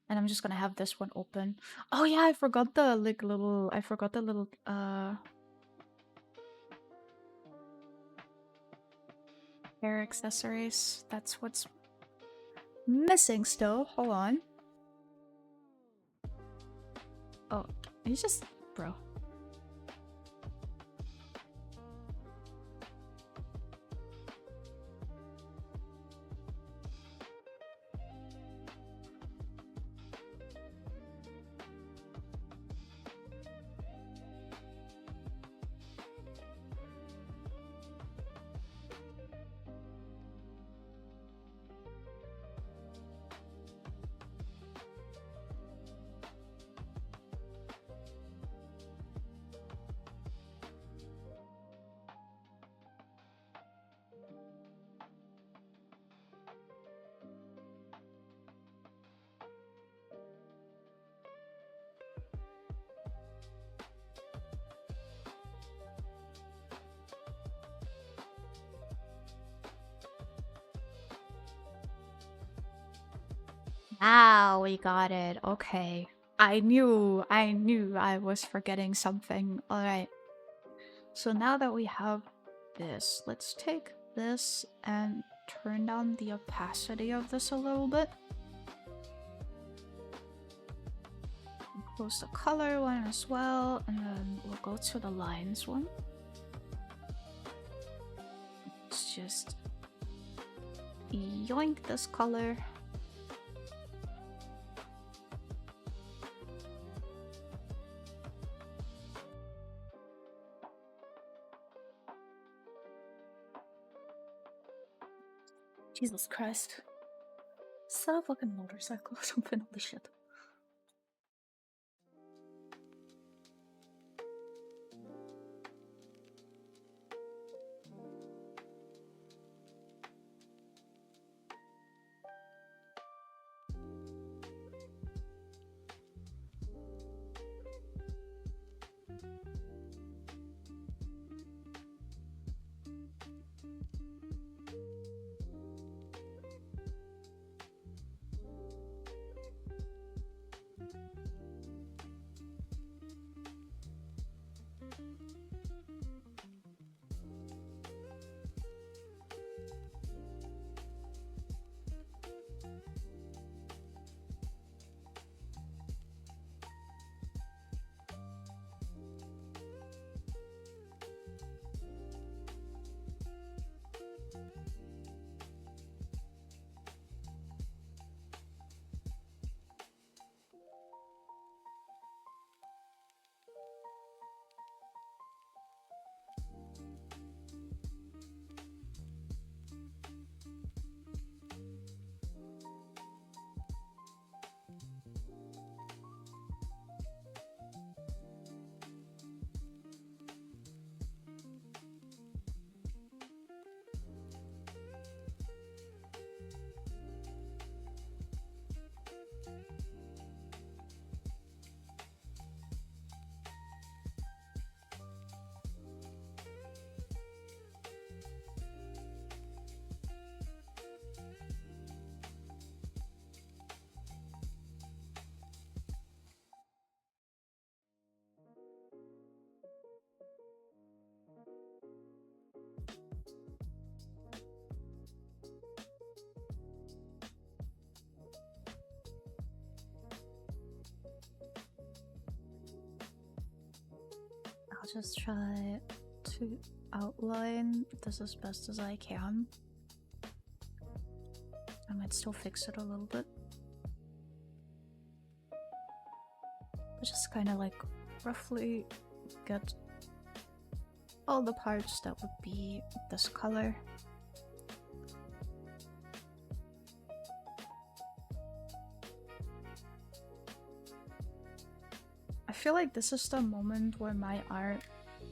And I'm just gonna have this one open. Oh yeah, I forgot the little hair accessories. That's what's missing still. Hold on. Oh, he's just bro. Now we got it. Okay. I knew I was forgetting something. Alright. So now that we have this, let's take this and turn down the opacity of this a little bit. Close the color one as well, and then we'll go to the lines one. Let's just yoink this color. Jesus Christ. Is that a fucking motorcycle or something? Holy shit. I'll just try to outline this as best as I can. I might still fix it a little bit. But just kind of like roughly get all the parts that would be this color. I feel like this is the moment where my art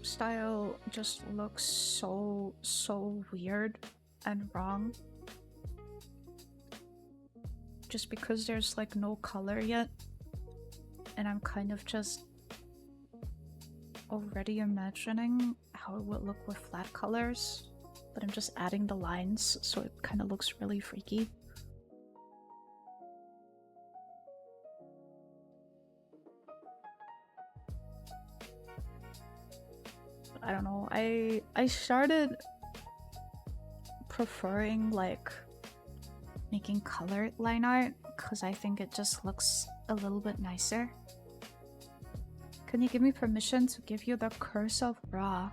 style just looks so weird and wrong. Just because there's like no color yet. And I'm kind of just already imagining how it would look with flat colors. But I'm just adding the lines so it kind of looks really freaky. I don't know, I started preferring like making colored line art because I think it just looks a little bit nicer. Can you give me permission to give you the curse of Ra?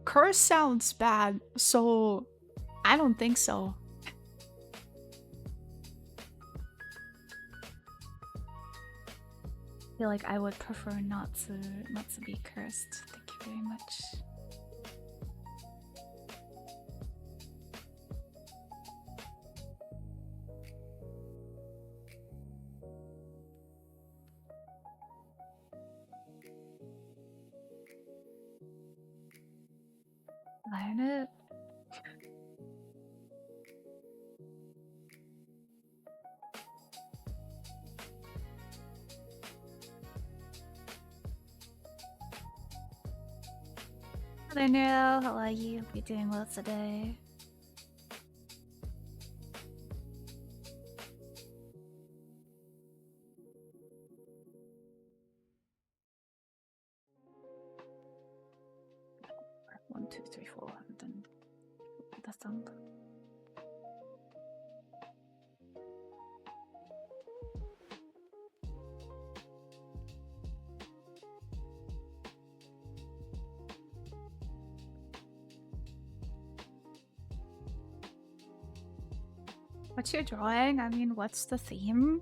Curse sounds bad, so I don't think so. I feel like I would prefer not to be cursed. Thank you very much. Iron it. Hello, Nero. How are you? Hope you're doing well today. One, two, three, four, and then the thumb. What's your drawing? I mean, what's the theme?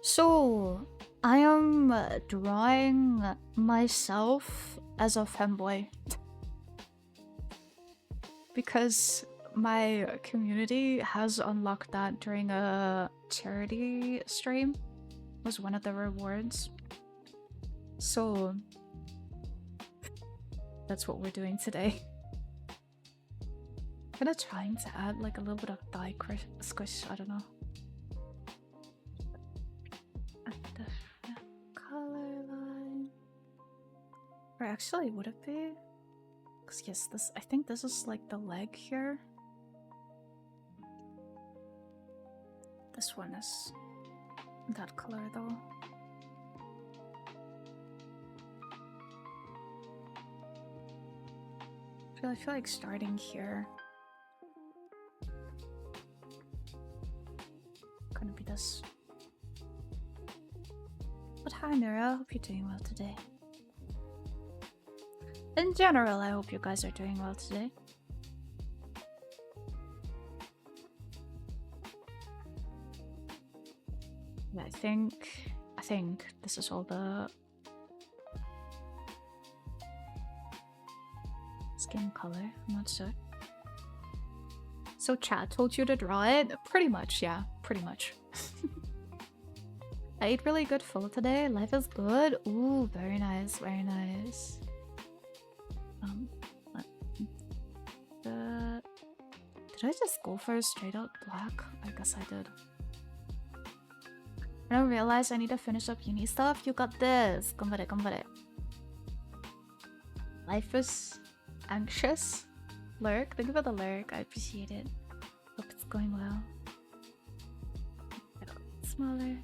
So, I am drawing myself as a femboy. Because my community has unlocked that during a charity stream. Was one of the rewards. So, that's what we're doing today. I'm gonna trying to add like a little bit of dye squish, I don't know. A different color line. Or actually, would it be? Because yes, this, I think this is like the leg here. This one is that color though. I feel like starting here. Gonna be this. But hi Nura, hope you're doing well today. In general, I hope you guys are doing well today. Yeah, I think this is all the skin color. I'm not sure. So chat told you to draw it? Pretty much, yeah, pretty much. I ate really good food today. Life is good. Ooh, very nice, very nice. Did I just go for a straight out black? I guess I did. I don't realize I need to finish up uni stuff. You got this. Ganbare, ganbare. Life is anxious. Lurk, thank you for the lurk. I appreciate it. Hope it's going well. Get a little smaller.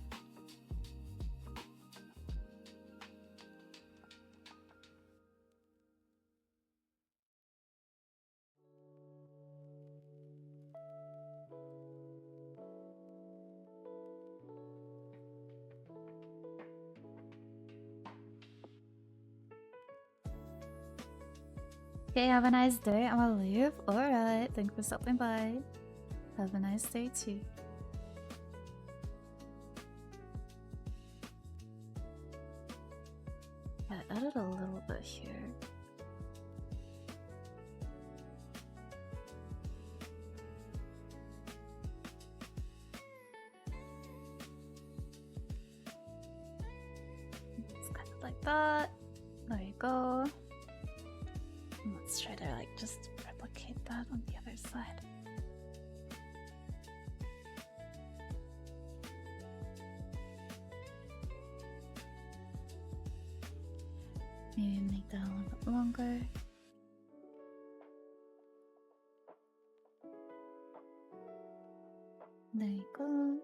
Okay, have a nice day. I'm gonna leave. Alright, thanks for stopping by. Have a nice day too. Yeah, edit a little bit here. It's kind of like that. There you go. Let's try to like just replicate that on the other side. Maybe make that a little bit longer. There you go.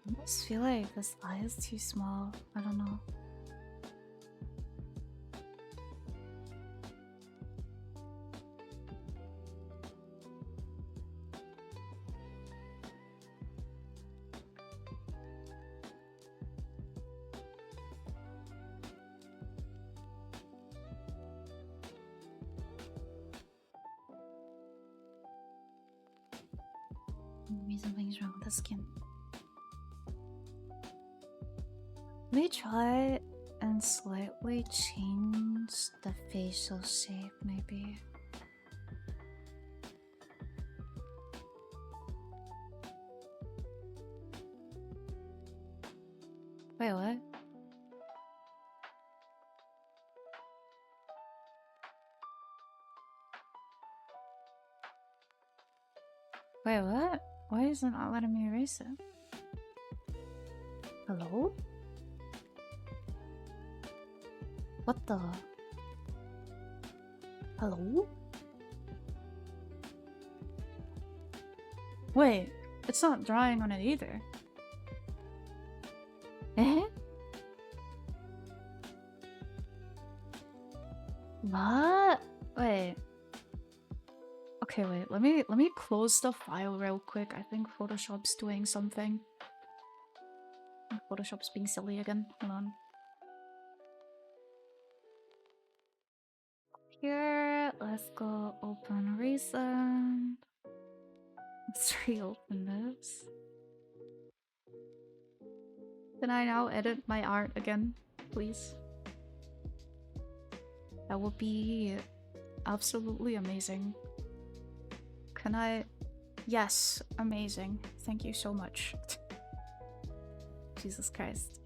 I almost feel like this eye is too small. I don't know. Maybe something's wrong with the skin. Let me try and slightly change the facial shape, maybe. Wait, what? Wait, what? Why is it not letting me erase it? Hello? What the? Hello? Wait, it's not drawing on it either. Eh? What? Wait. Okay, wait. Let me close the file real quick. I think Photoshop's doing something. Photoshop's being silly again. Hold on. Here, let's go open recent. Let's reopen this. Can I now edit my art again, please? That would be absolutely amazing. Can I? Yes, amazing. Thank you so much. Jesus Christ.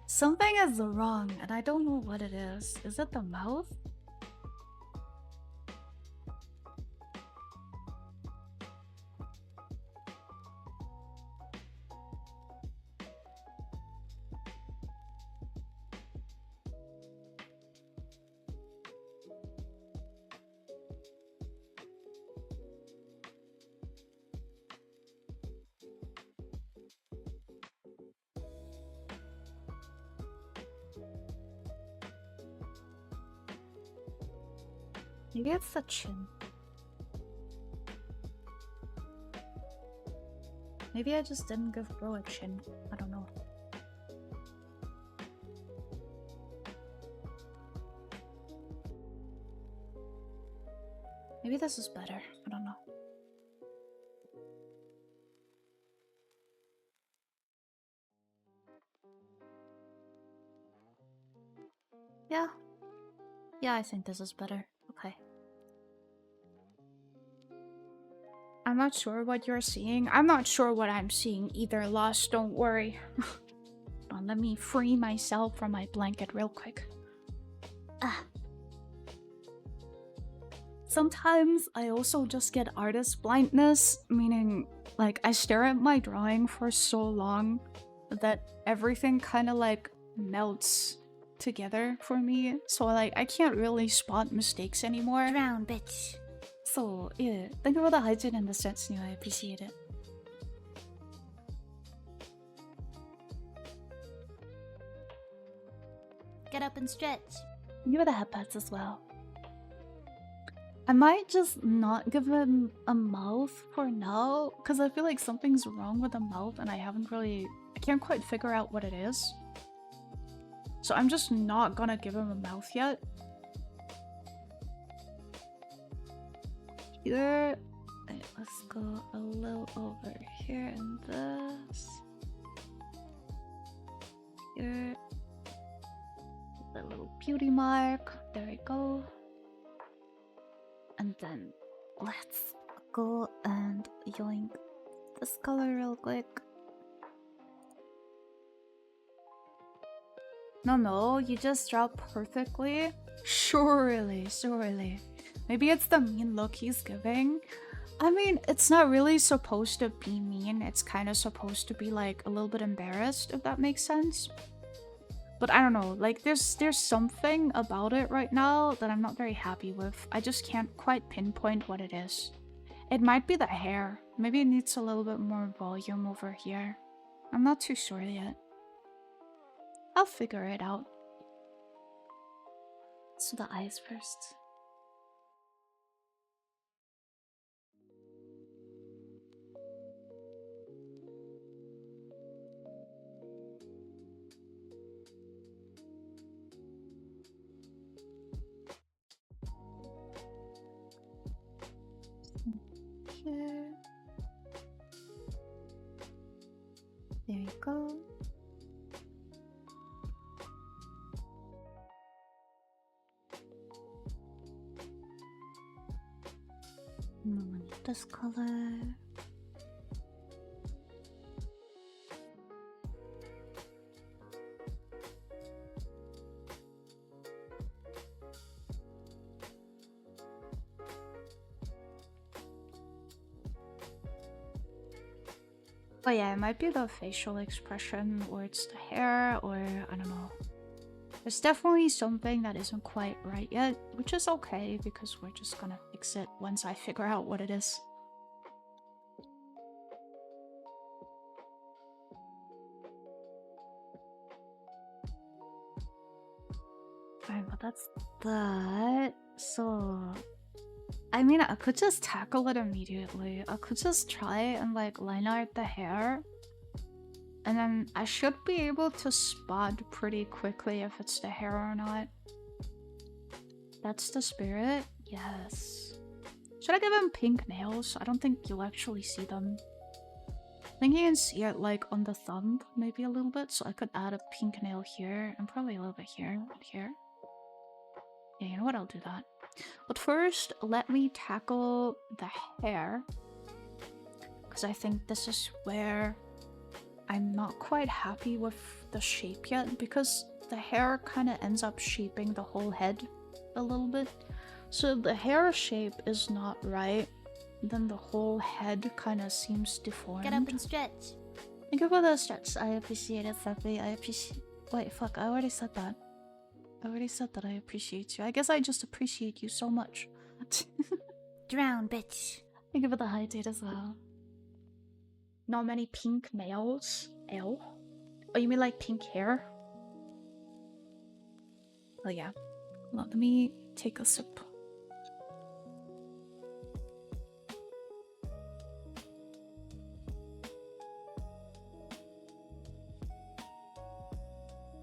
Something is wrong, and I don't know what it is. Is it the mouth? Maybe it's the chin. Maybe I just didn't give bro a chin. I don't know. Maybe this is better. I don't know. Yeah. Yeah, I think this is better. Okay. I'm not sure what you're seeing. I'm not sure what I'm seeing either, Lost. Don't worry. Hold on, let me free myself from my blanket real quick. Ah. Sometimes I also just get artist blindness, meaning like I stare at my drawing for so long that everything kind of like melts together for me. So like I can't really spot mistakes anymore. Drown, bitch. So yeah, thank you for the hygiene and the sense, New. I appreciate it. Get up and stretch. Thank you for the headpats as well. I might just not give him a mouth for now, because I feel like something's wrong with the mouth and I can't quite figure out what it is. So I'm just not gonna give him a mouth yet. Here, right, let's go a little over here and this. Here, the little beauty mark. There we go. And then let's go and yoink this color real quick. No, you just dropped perfectly. Surely. Maybe it's the mean look he's giving. I mean, it's not really supposed to be mean. It's kind of supposed to be like a little bit embarrassed, if that makes sense. But I don't know, like there's something about it right now that I'm not very happy with. I just can't quite pinpoint what it is. It might be the hair. Maybe it needs a little bit more volume over here. I'm not too sure yet. I'll figure it out. So the eyes first. Here. There you go. No, I need this color. Oh yeah, it might be the facial expression, or it's the hair, or I don't know. There's definitely something that isn't quite right yet, which is okay because we're just gonna fix it once I figure out what it is. Alright, but that's that. So I mean, I could just tackle it immediately. I could just try and like line out the hair. And then I should be able to spot pretty quickly if it's the hair or not. That's the spirit? Yes. Should I give him pink nails? I don't think you'll actually see them. I think you can see it like on the thumb maybe a little bit. So I could add a pink nail here and probably a little bit here and here. Yeah, you know what? I'll do that. But first, let me tackle the hair. Because I think this is where I'm not quite happy with the shape yet. Because the hair kind of ends up shaping the whole head a little bit. So the hair shape is not right. Then the whole head kind of seems deformed. Get up and stretch. Thank you for the stretch. I appreciate it, Safi. I appreciate... Wait, fuck. I already said that. I already said that I appreciate you. I guess I just appreciate you so much. Drown, bitch. Thank you for the high date as well. Not many pink nails. Ew. Oh, you mean like pink hair? Oh yeah. Let me take a sip.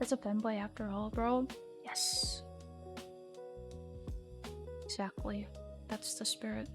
It's a Femboy after all, bro. Yes. Exactly. That's the spirit.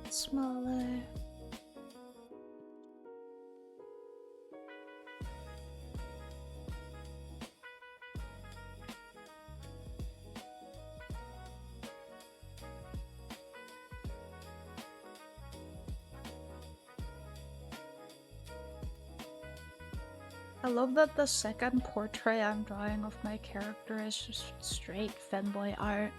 Smaller. I love that the second portrait I'm drawing of my character is just straight Femboy art.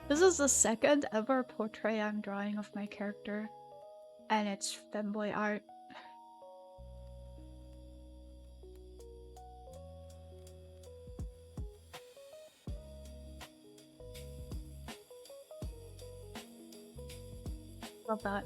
This is the second ever portrait I'm drawing of my character, and it's Femboy art. Love that.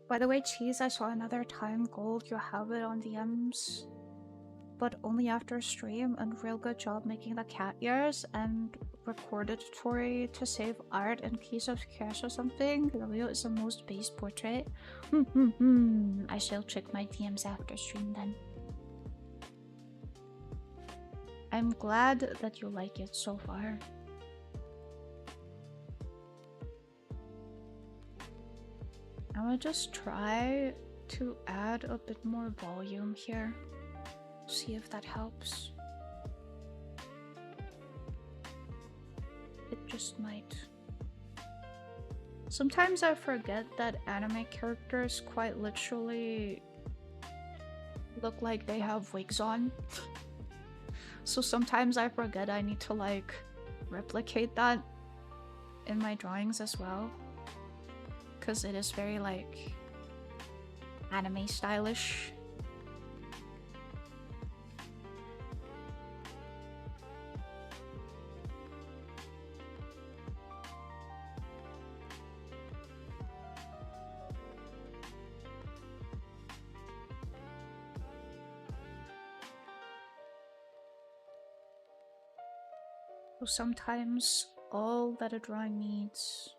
By the way, Cheese, I saw another time gold. You have it on DMs, but only after stream, and real good job making the cat ears and recorded tutorial to save art in case of crash or something. The real is the most base portrait. I shall check my DMs after stream then. I'm glad that you like it so far. I'm gonna just try to add a bit more volume here. See if that helps. It just might. Sometimes I forget that anime characters quite literally look like they have wigs on. So sometimes I forget I need to like replicate that in my drawings as well. Because it is very like anime stylish. So sometimes all that a drawing needs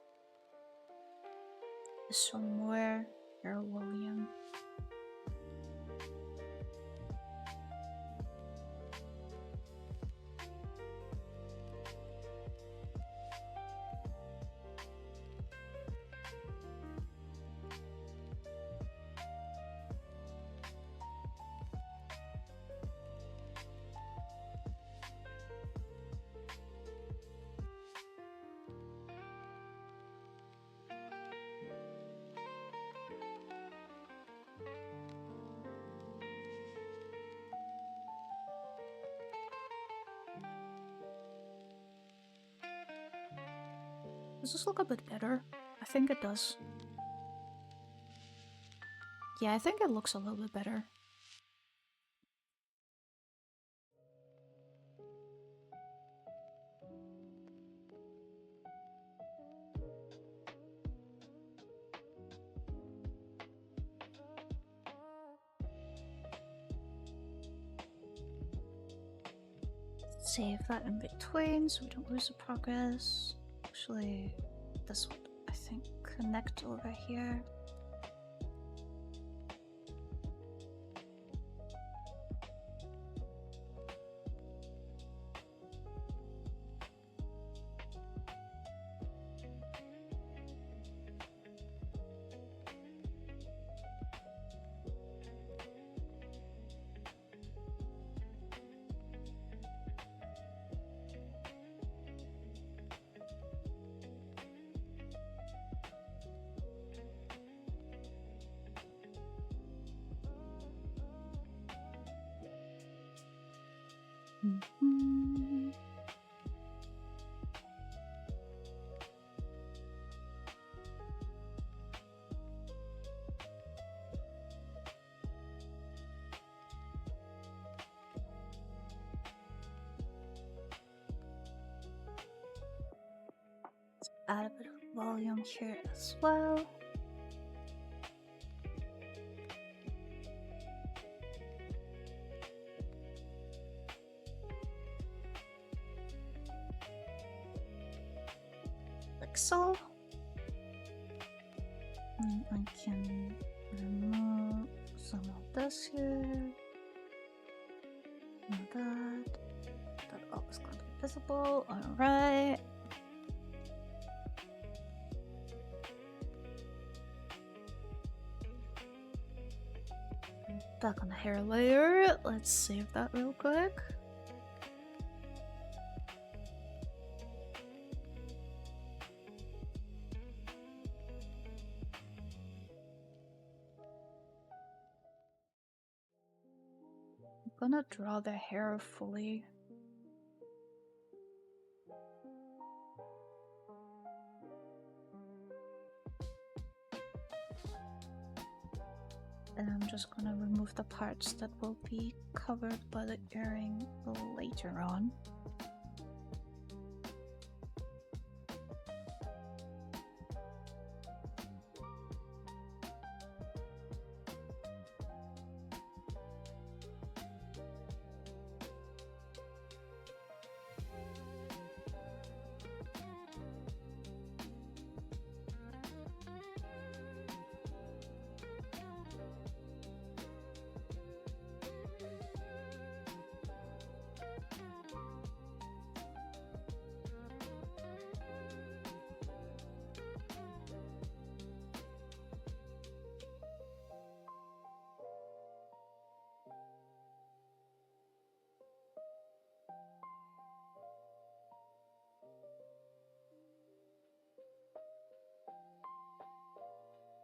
is some more air volume. Does this look a bit better? I think it does. Yeah, I think it looks a little bit better. Save that in between so we don't lose the progress. Actually, this would, I think, connect over here. Mhm. Add a bit of volume here as well. Like so. And I can remove some of this here. And that. That always got visible. Alright. Back on the hair layer. Let's save that real quick. I'm gonna draw the hair fully. And I'm just gonna remove the parts that will be covered by the earring later on.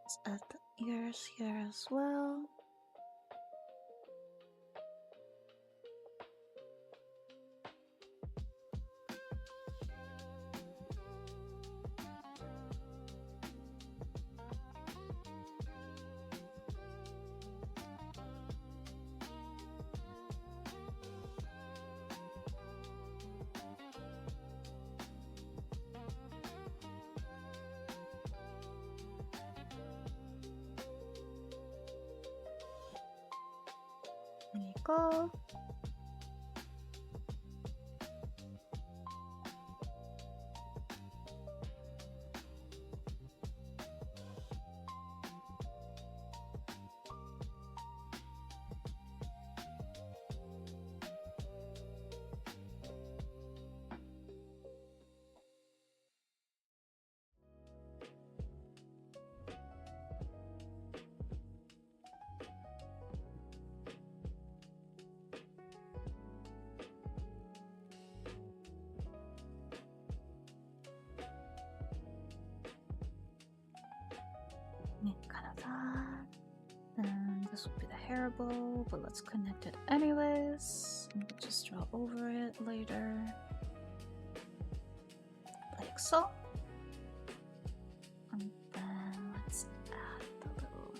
Let's add the ears here as well. There you go. Need kind of that. And this will be the hair bow, but let's connect it anyways. And we'll just draw over it later. Like so. And then let's add the little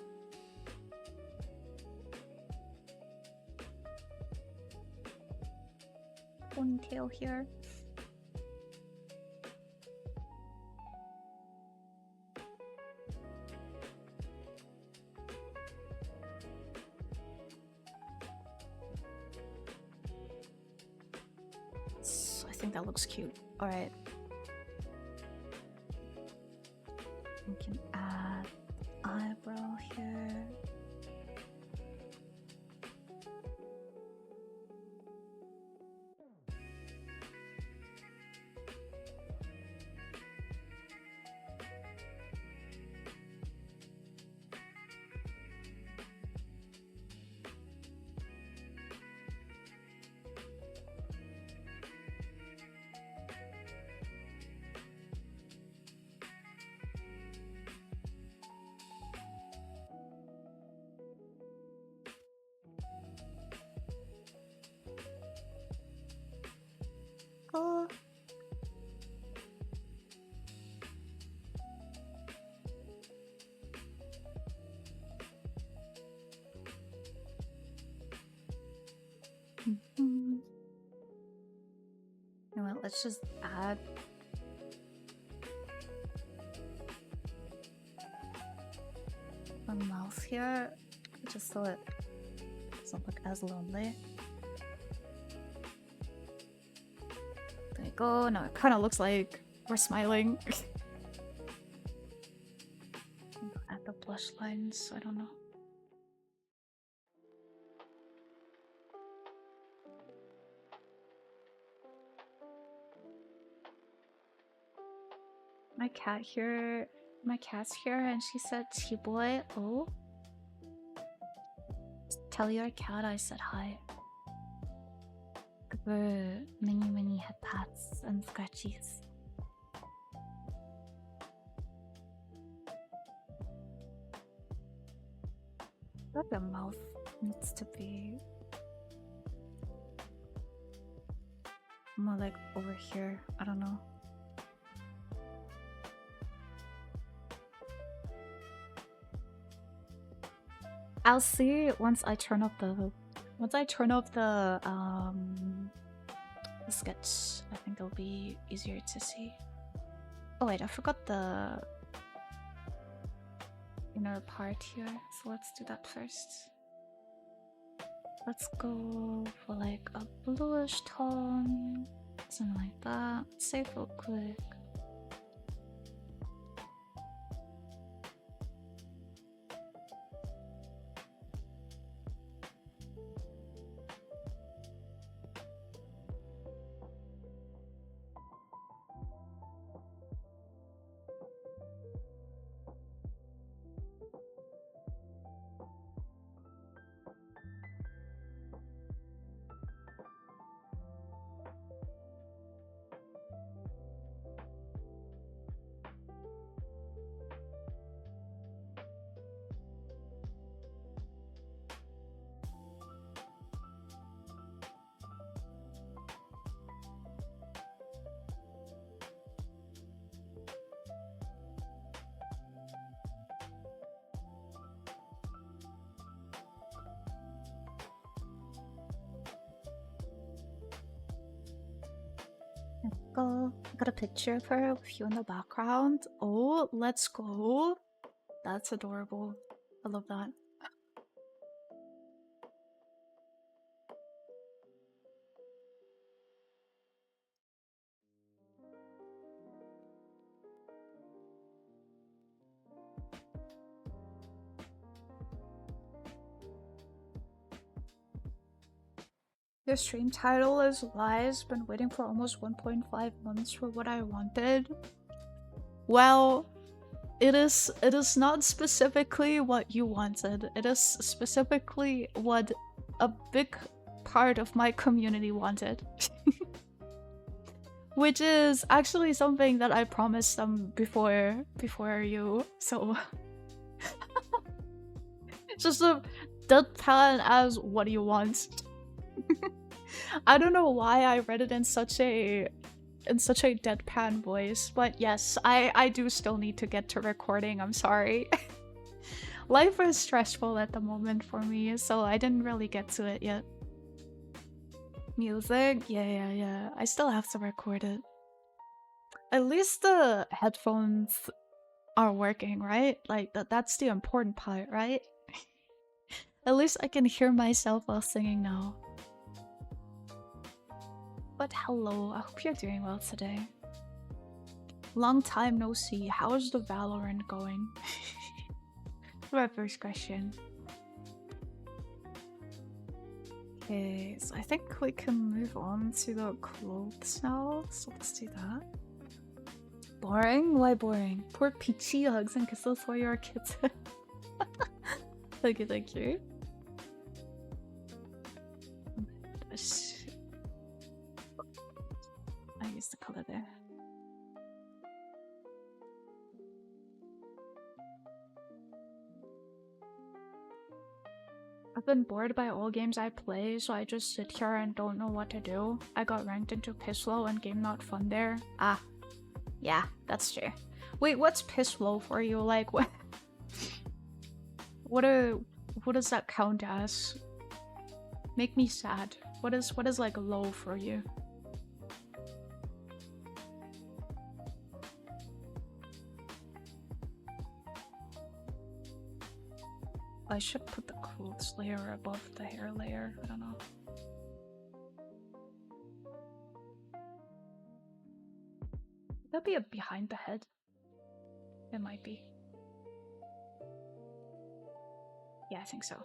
ponytail here. I think that looks cute. Alright. We can add eyebrow here. let's just add a mouth here, just so it doesn't look as lonely. There you go. Now it kind of looks like we're smiling. Add the blush lines. I don't know. My cat's here, and she said, "Femboy, oh, tell your cat I said hi." Give her many head pats and scratchies. But the mouth needs to be more like over here. I don't know. I'll see once I turn off the sketch. I think it'll be easier to see. Oh wait, I forgot the inner part here, so let's do that first. Let's go for like a bluish tone, something like that. Save real quick. Go. Got a picture of her with you in the background. Oh, let's go. That's adorable. I love that. Your stream title is Lies. Been waiting for almost 1.5 months for what I wanted. Well, it is not specifically what you wanted. It is specifically what a big part of my community wanted. Which is actually something that I promised them before you, so just a deadpan as what do you want? I don't know why I read it in such a deadpan voice, but yes, I do still need to get to recording. I'm sorry. Life is stressful at the moment for me, so I didn't really get to it yet. Music? Yeah. I still have to record it. At least the headphones are working, right? Like that's the important part, right? At least I can hear myself while singing now. But hello, I hope you're doing well today. Long time no see. How is the Valorant going? My first question. Okay, so I think we can move on to the clothes now. So let's do that. Boring? Why boring? Poor Peachy, hugs and kisses for your kids. Thank you. I used the color there. I've been bored by all games I play, so I just sit here and don't know what to do. I got ranked into Pisslow and game not fun there. Ah, yeah, that's true. Wait, what's Pisslow for you? Like, what? What does that count as? Make me sad. What is like low for you? I should put the clothes layer above the hair layer. I don't know. Would that be a behind the head? It might be. Yeah, I think so.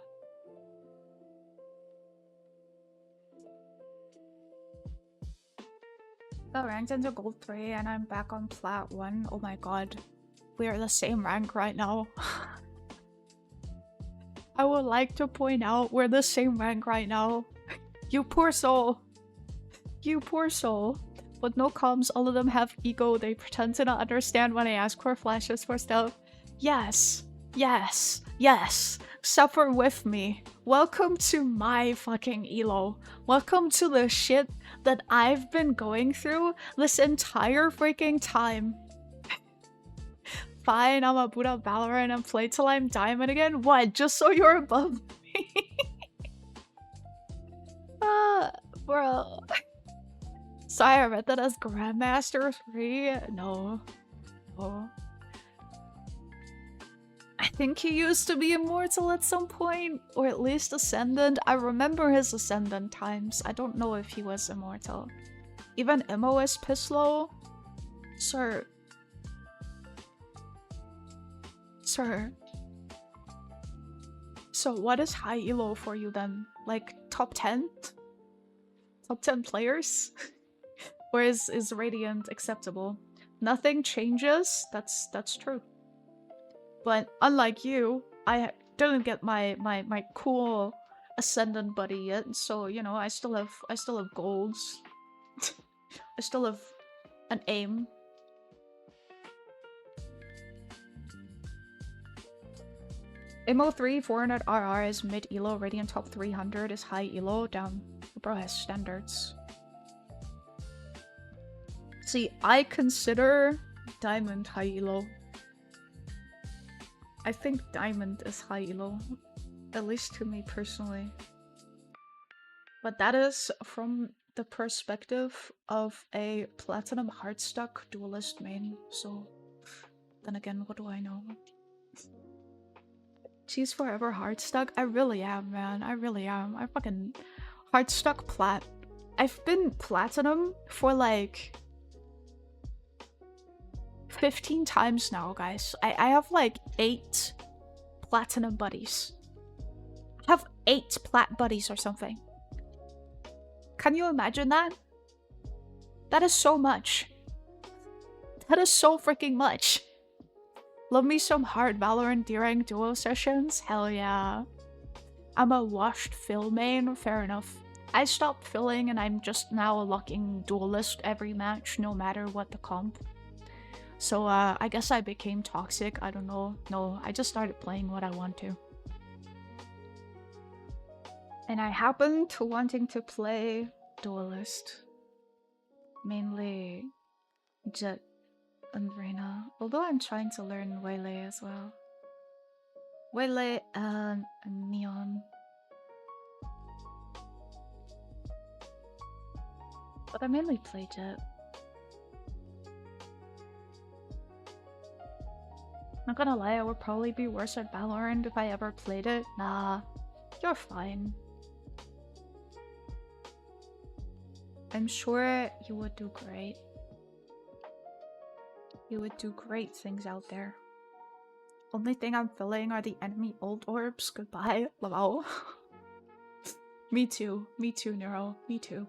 Got ranked into gold 3 and I'm back on plat 1. Oh my god. We are the same rank right now. I would like to point out we're the same rank right now. You poor soul. You poor soul. But no comms, all of them have ego. They pretend to not understand when I ask for flashes for stuff. Yes. Yes. Yes. Suffer with me. Welcome to my fucking elo. Welcome to the shit that I've been going through this entire freaking time. Fine, I'm a Buddha Valorant and play till I'm diamond again? What? Just so you're above me? Bro. Sorry, I read that as Grandmaster 3. No. Oh. I think he used to be immortal at some point, or at least Ascendant. I remember his Ascendant times. I don't know if he was immortal. Even MOS Pislow? Sir. Sir. So what is high elo for you then? Like top 10? Top 10 players? Or is Radiant acceptable? Nothing changes. That's true. But unlike you, I didn't get my cool Ascendant buddy yet, so you know I still have goals. I still have an aim. MO3 400 RR is mid elo, Radiant top 300 is high elo. Damn, bro has standards. See, I consider Diamond high elo. I think Diamond is high elo, at least to me personally. But that is from the perspective of a Platinum Heartstuck duelist main, so then again, what do I know? She's forever Heartstuck? I really am, man. I really am. I fucking Heartstuck plat. I've been Platinum for like 15 times now, guys. I have like 8 Platinum buddies. I have 8 plat buddies or something. Can you imagine that? That is so much. That is so freaking much. Love me some hard Valorant during duo sessions? Hell yeah. I'm a washed fill main? Fair enough. I stopped filling and I'm just now locking duelist every match, no matter what the comp. So I guess I became toxic, I don't know. No, I just started playing what I want to. And I happen to wanting to play duelist. Mainly Jet and Reyna. Although I'm trying to learn Waylay as well. Waylay and Neon. But I mainly play Jet. Not gonna lie, I would probably be worse at Valorant if I ever played it. Nah, you're fine. I'm sure you would do great. You would do great things out there. Only thing I'm feeling are the enemy ult orbs. Goodbye, Lamau. Me too, Nero. Me too.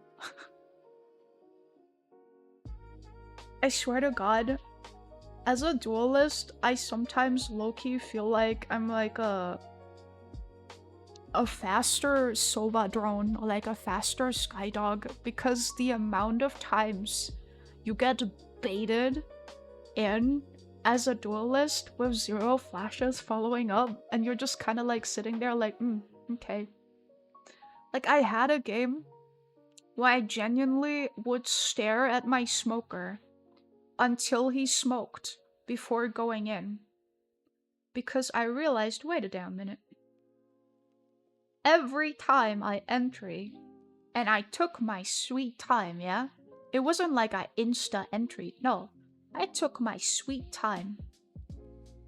I swear to God, as a duelist, I sometimes low-key feel like I'm like a faster Sova drone, or like a faster Skydog, because the amount of times you get baited in as a duelist with 0 flashes following up, and you're just kind of like sitting there like, okay. Like, I had a game where I genuinely would stare at my smoker until he smoked before going in. Because I realized, wait a damn minute. Every time I entry, and I took my sweet time, yeah? It wasn't like I insta-entried, no. I took my sweet time.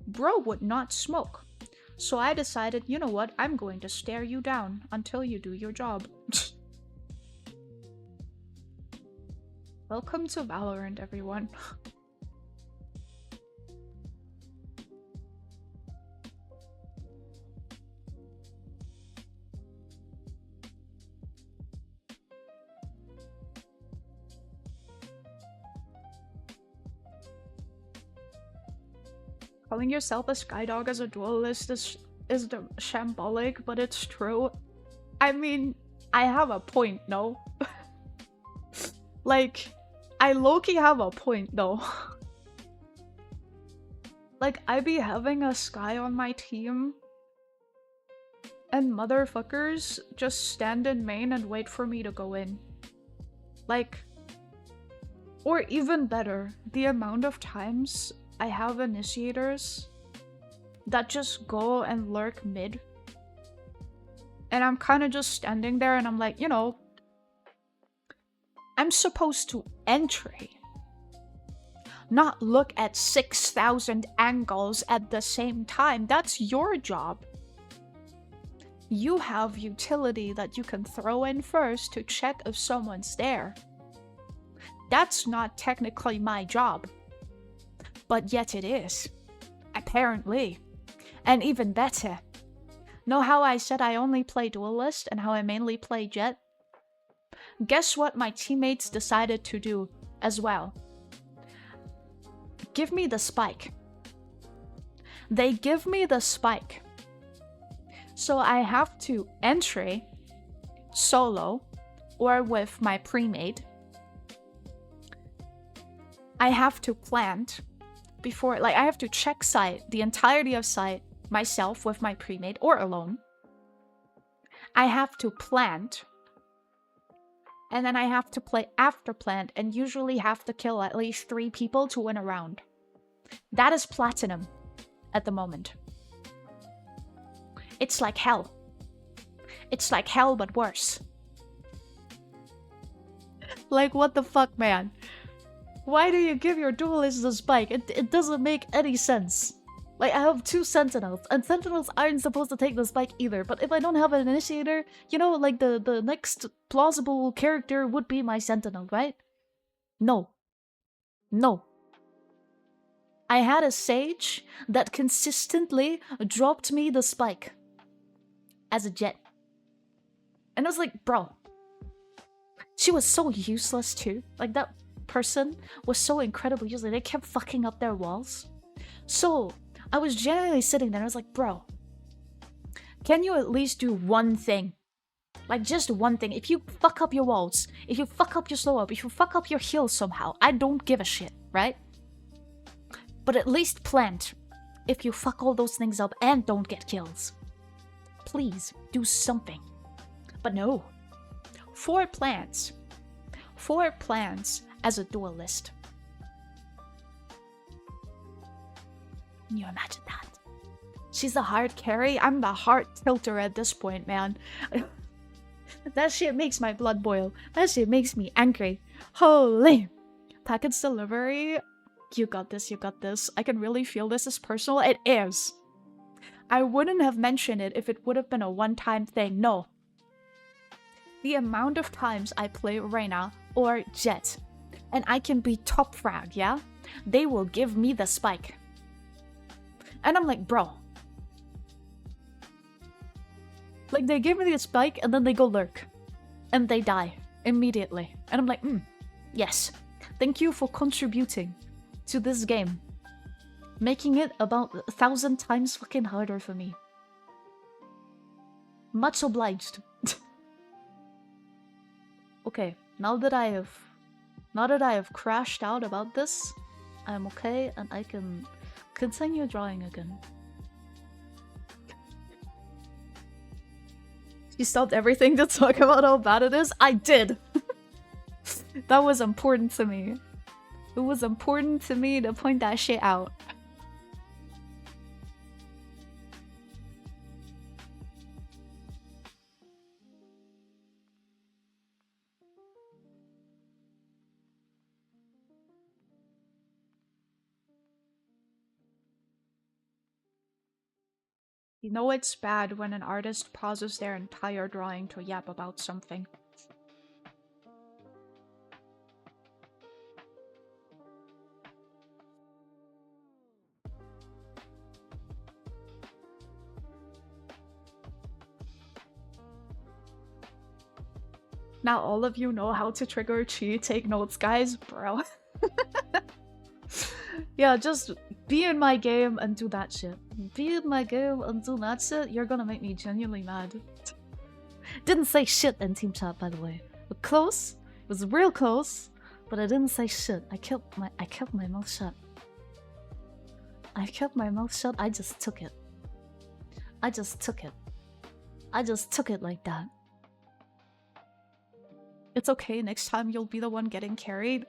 Bro would not smoke. So I decided, you know what, I'm going to stare you down until you do your job. Welcome to Valorant, everyone. Calling yourself a skydog as a duelist is the shambolic, but it's true. I mean, I have a point, no? Like, I low-key have a point, though. Like, I be having a Sky on my team, and motherfuckers just stand in main and wait for me to go in. Like, or even better, the amount of times I have initiators that just go and lurk mid. And I'm kind of just standing there and I'm like, you know, I'm supposed to entry, not look at 6,000 angles at the same time. That's your job. You have utility that you can throw in first to check if someone's there. That's not technically my job. But yet it is. Apparently. And even better. Know how I said I only play Duelist and how I mainly play Jet? Guess what my teammates decided to do as well? Give me the spike. They give me the spike. So I have to entry solo or with my pre-made. I have to plant before, like, I have to check site, the entirety of site, myself with my pre-made or alone. I have to plant. And then I have to play after plant and usually have to kill at least 3 people to win a round. That is platinum at the moment. It's like hell. It's like hell, but worse. Like, what the fuck, man? Why do you give your duelist a spike? It doesn't make any sense. Like, I have 2 sentinels, and sentinels aren't supposed to take the spike either, but if I don't have an initiator, you know, like, the next plausible character would be my sentinel, right? No. No. I had a Sage that consistently dropped me the spike as a Jet. And I was like, bro. She was so useless too. Like, that person was so incredibly useless. They kept fucking up their walls. So I was genuinely sitting there and I was like, bro, can you at least do one thing? Like, just one thing. If you fuck up your walls, if you fuck up your slow up, if you fuck up your heals somehow, I don't give a shit, right? But at least plant if you fuck all those things up and don't get kills. Please, do something. But no. 4 plants. 4 plants as a duelist. Can you imagine that? She's the hard carry. I'm the hard tilter at this point, man. That shit makes my blood boil. That shit makes me angry. Holy. Package delivery. You got this, you got this. I can really feel this is personal. It is. I wouldn't have mentioned it if it would have been a one-time thing. No. The amount of times I play Reyna or Jet, and I can be top frag, yeah? They will give me the spike. And I'm like, bro. Like, they give me the spike and then they go lurk. And they die immediately. And I'm like, yes. Thank you for contributing to this game. Making it about 1,000 times fucking harder for me. Much obliged. Okay, now that I have crashed out about this, I'm okay and I can continue drawing again. You stopped everything to talk about how bad it is? I did! That was important to me. It was important to me to point that shit out. You know it's bad when an artist pauses their entire drawing to yap about something. Now all of you know how to trigger chi. Take notes, guys. Bro. Yeah, just be in my game and do that shit. Be in my game and do that shit. You're gonna make me genuinely mad. Didn't say shit in team chat, by the way. But close. It was real close. But I didn't say shit. I kept my mouth shut. I kept my mouth shut. I just took it. I just took it. I just took it like that. It's okay. Next time you'll be the one getting carried.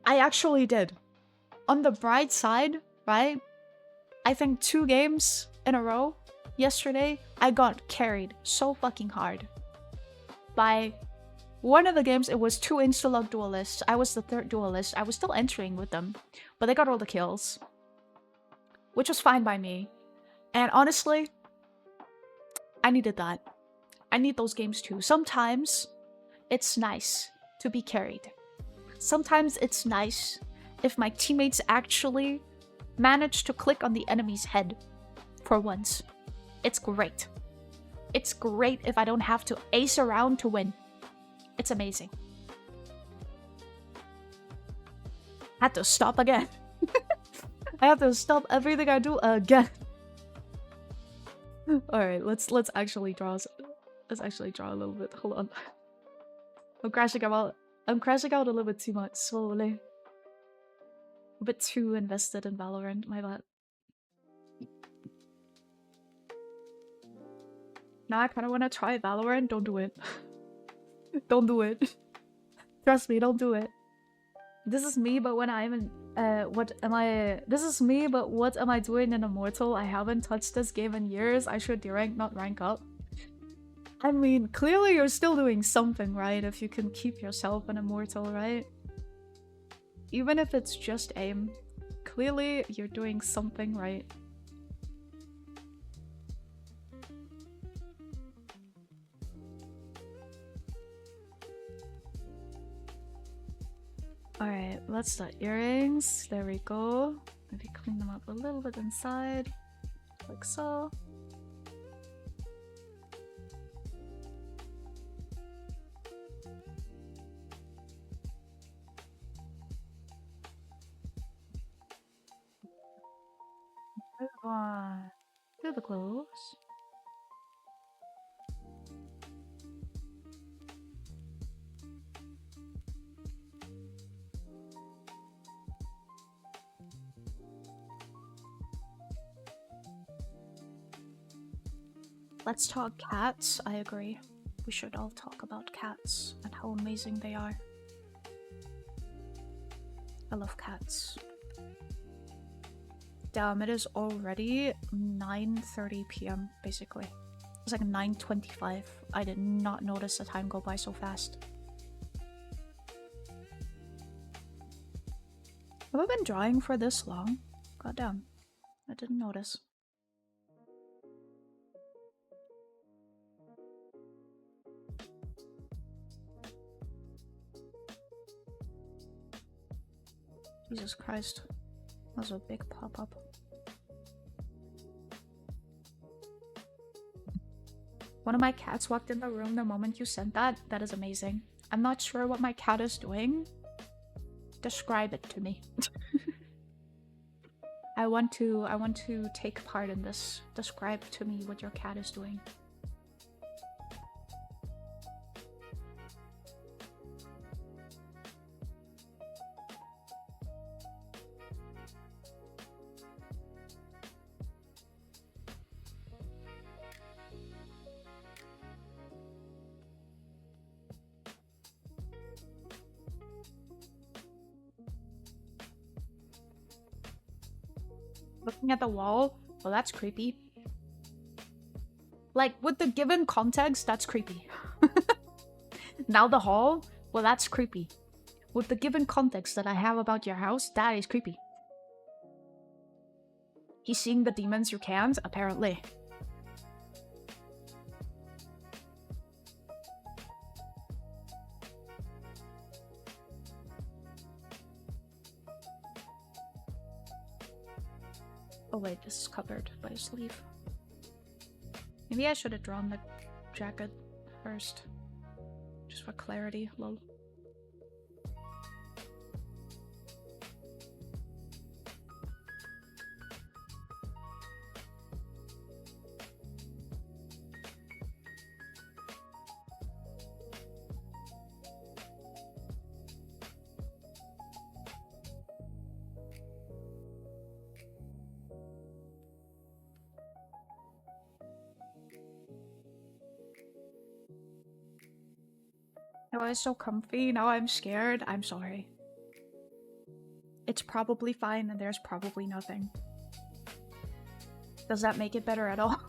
I actually did. On the bright side, right? I think 2 games in a row yesterday, I got carried so fucking hard. By one of the games, it was 2 insta-log duelists. I was the 3rd duelist. I was still entering with them, but they got all the kills. Which was fine by me. And honestly, I needed that. I need those games too. Sometimes it's nice to be carried. Sometimes it's nice if my teammates actually manage to click on the enemy's head for once. It's great. It's great if I don't have to ace around to win. It's amazing. Had to stop again. I have to stop everything I do again. Alright, let's actually draw. Let's actually draw a little bit. Hold on. I'm crashing out a little bit too much, slowly. A bit too invested in Valorant, my bad. Now I kind of want to try Valorant. Don't do it. Don't do it. Trust me, don't do it. This is me, but when I'm in... This is me, but what am I doing in Immortal? I haven't touched this game in years. I should derank, not rank up. I mean, clearly you're still doing something, right? If you can keep yourself an Immortal, right? Even if it's just aim, clearly you're doing something right. Alright, let's start earrings. There we go. Maybe clean them up a little bit inside. Like so. Move on. Do the clothes. Let's talk cats. I agree. We should all talk about cats and how amazing they are. I love cats. Damn, it is already 9:30 p.m. basically. It's like 9:25. I did not notice the time go by so fast. Have I been drawing for this long? Goddamn. I didn't notice. Jesus Christ. That was a big pop-up. One of my cats walked in the room the moment you sent that. That is amazing. I'm not sure what my cat is doing. Describe it to me. I want to take part in this. Describe to me what your cat is doing. Looking at the wall? Well, that's creepy. Like, with the given context, that's creepy. Now the hall? Well, that's creepy. With the given context that I have about your house, that is creepy. He's seeing the demons you can't? Apparently. Oh wait, this is covered by a sleeve. Maybe I should have drawn the jacket first. Just for clarity, lol. Oh, it's so comfy. Now I'm scared. I'm sorry. It's probably fine and there's probably nothing. Does that make it better at all?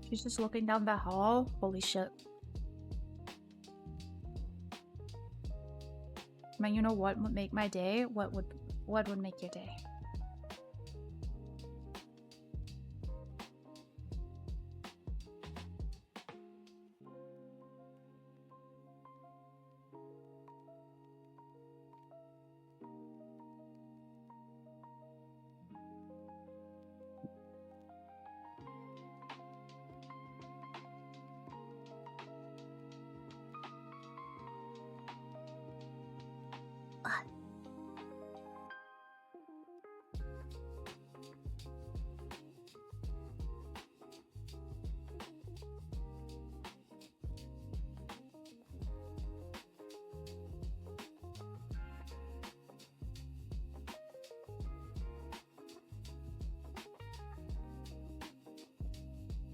She's just looking down the hall. Holy shit. Man, you know what would make my day? What would make your day?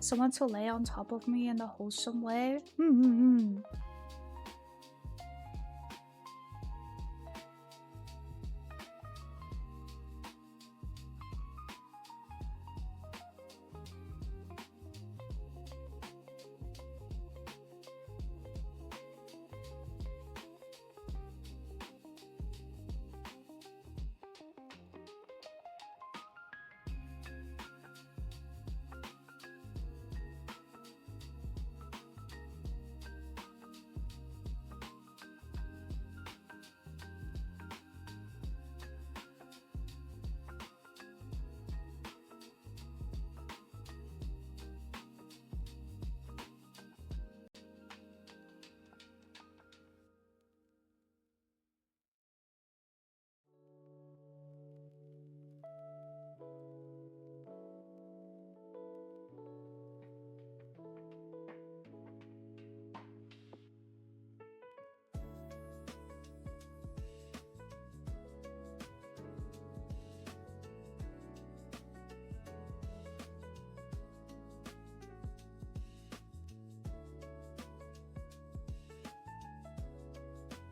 Someone to lay on top of me in a wholesome way?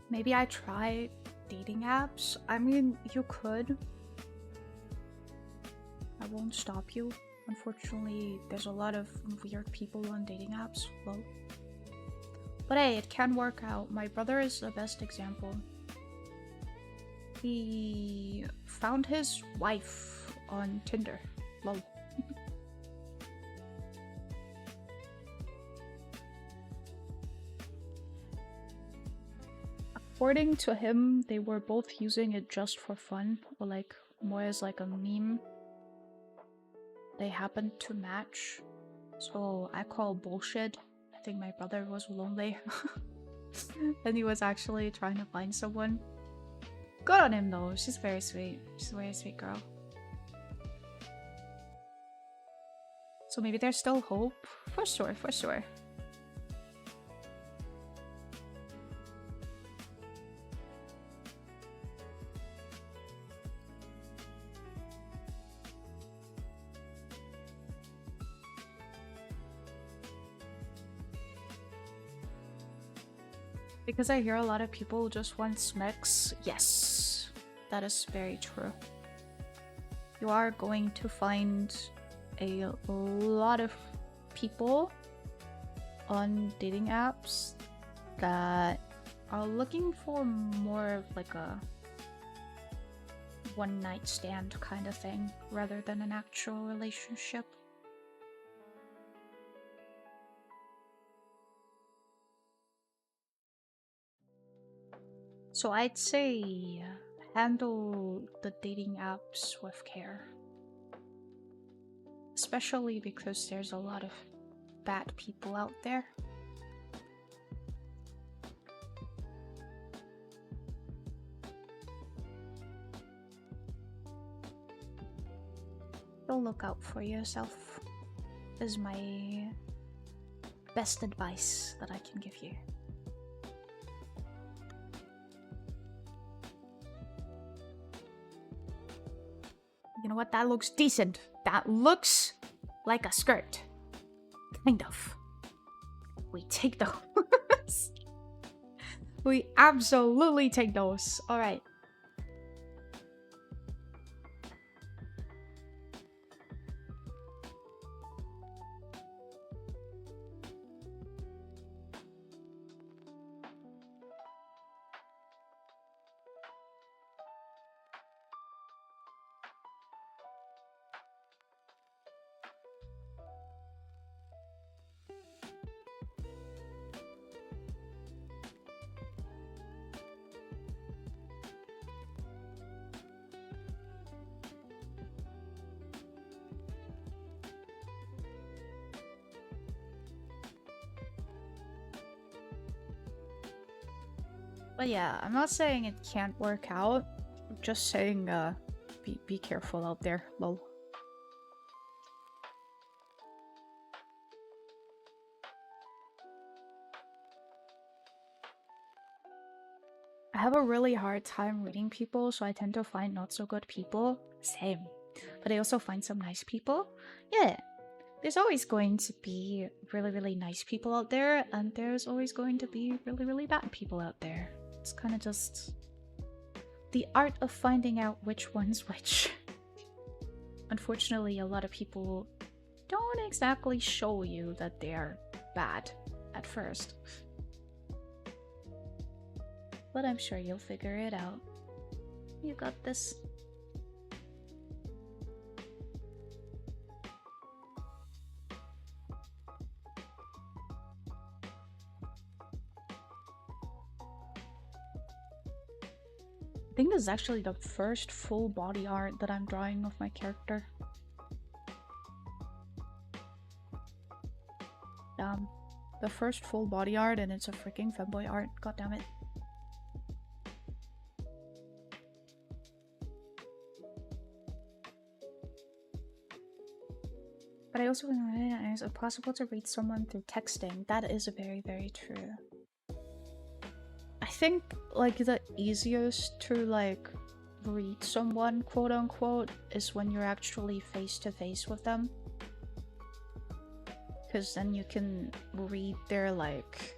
Maybe I try dating apps? I mean, you could. I won't stop you. Unfortunately, there's a lot of weird people on dating apps. Well, but hey, it can work out. My brother is the best example. He found his wife on Tinder. Lol. According to him, they were both using it just for fun, or like more as like a meme. They happened to match, so I call bullshit. I think my brother was lonely and he was actually trying to find someone. Good on him though, she's very sweet. She's a very sweet girl. So maybe there's still hope. For sure, for sure. Because I hear a lot of people just want smicks. Yes, that is very true. You are going to find a lot of people on dating apps that are looking for more of like a one night stand kind of thing rather than an actual relationship. So I'd say handle the dating apps with care. Especially because there's a lot of bad people out there. So look out for yourself is my best advice that I can give you. You know what? That looks decent. That looks like a skirt. Kind of. We take those. We absolutely take those. Alright. But yeah, I'm not saying it can't work out. I'm just saying, be careful out there, lol. I have a really hard time reading people, so I tend to find not so good people. Same. But I also find some nice people. Yeah. There's always going to be really, really nice people out there, and there's always going to be really, really bad people out there. It's kind of just the art of finding out which one's which. Unfortunately, a lot of people don't exactly show you that they are bad at first. But I'm sure you'll figure it out. You got this. I think this is actually the first full body art that I'm drawing of my character. The first full body art, and it's a freaking femboy art. God damn it. But I also is it possible to read someone through texting? That is very, very true. I think like the easiest to like read someone, quote unquote, is when you're actually face to face with them. Because then you can read their like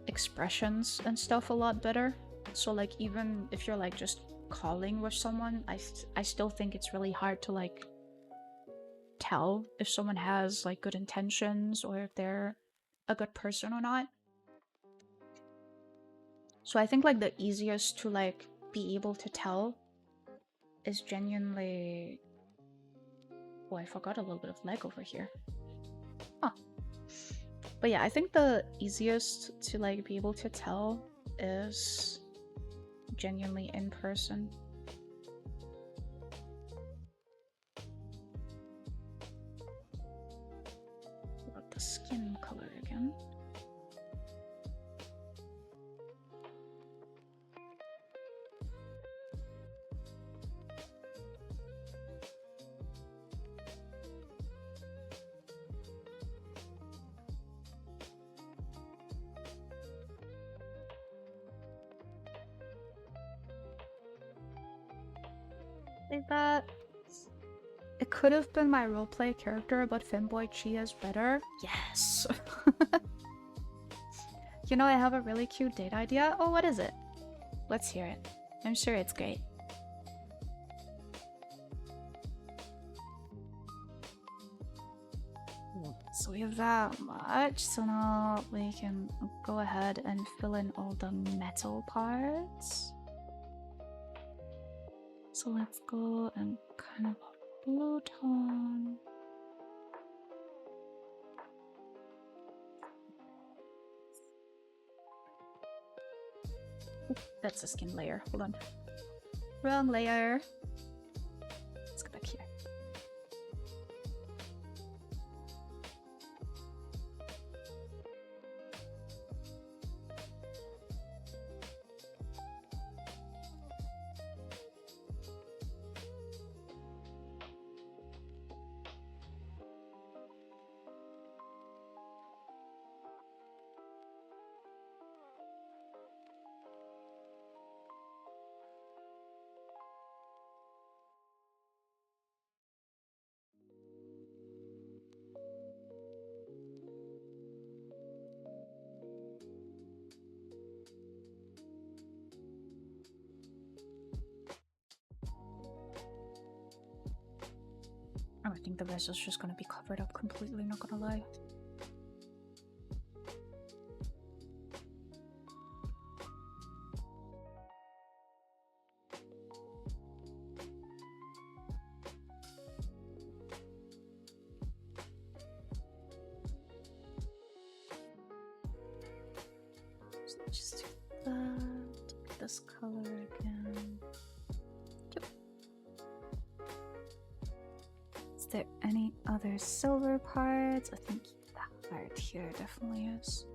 expressions and stuff a lot better. So like even if you're like just calling with someone, I still think it's really hard to like tell if someone has like good intentions or if they're a good person or not. So I think like the easiest to like be able to tell is genuinely... Oh, I forgot a little bit of leg over here. Huh. But yeah, I think the easiest to like be able to tell is genuinely in person. What about the skin color again? Like that. It could have been my roleplay character, but Femboy Chi is better. Yes. You know, I have a really cute date idea. Oh, what is it? Let's hear it. I'm sure it's great. So we have that much. So now we can go ahead and fill in all the metal parts. So let's go and kind of blue tone. Oop, that's a skin layer. Hold on. Wrong layer. Let's go back here. I think the rest is just gonna be covered up completely, not gonna lie. So let's just do that. This color again. Yep. Is there any other silver parts? I think that part here definitely is.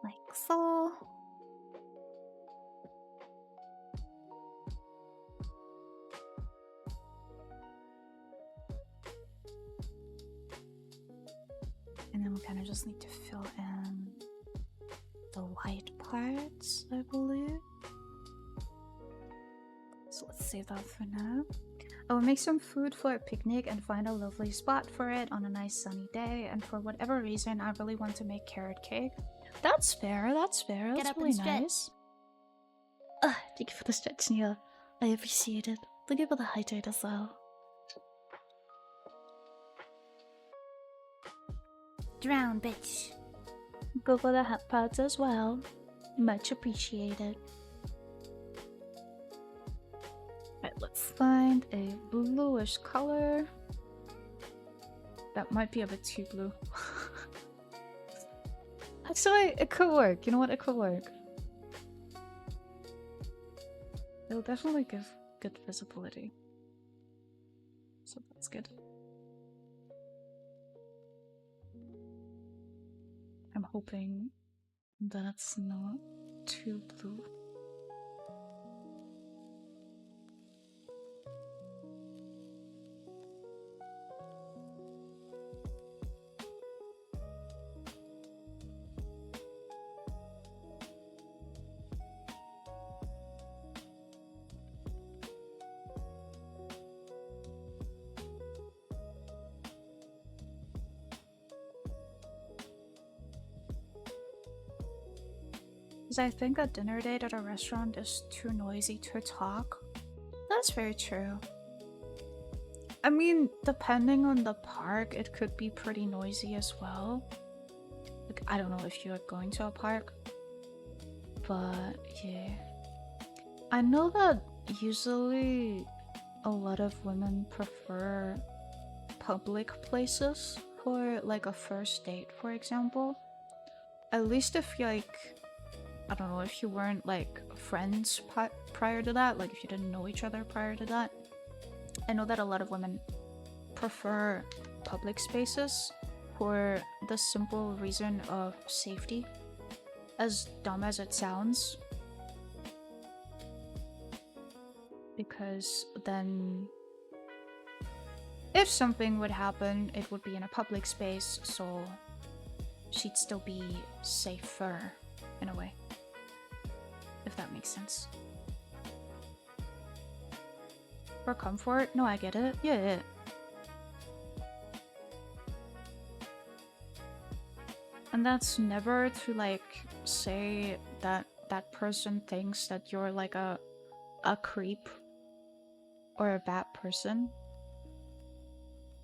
Like so. And then we kind of just need to fill in the white parts, I believe. So let's save that for now. I will make some food for a picnic and find a lovely spot for it on a nice sunny day. And for whatever reason, I really want to make carrot cake. That's fair, that's fair. That's really nice. Thank you for the stretch, Nia. I appreciate it. Thank you for the hydrate as well. Drown, bitch. Go for the hot pots as well. Much appreciated. Right, let's find a bluish color. That might be a bit too blue. Actually, it could work. You know what? It could work. It'll definitely give good visibility. So that's good. I'm hoping that's not too blue. I think a dinner date at a restaurant is too noisy to talk. That's very true. I mean, depending on the park, it could be pretty noisy as well. Like, I don't know if you're going to a park, but yeah. I know that usually a lot of women prefer public places for like a first date, for example. At least if you like, I don't know, if you weren't like friends prior to that, like if you didn't know each other prior to that. I know that a lot of women prefer public spaces for the simple reason of safety. As dumb as it sounds. Because then if something would happen, it would be in a public space, so she'd still be safer in a way. If that makes sense. For comfort? No, I get it. Yeah. And that's never to like say that that person thinks that you're like a creep or a bad person.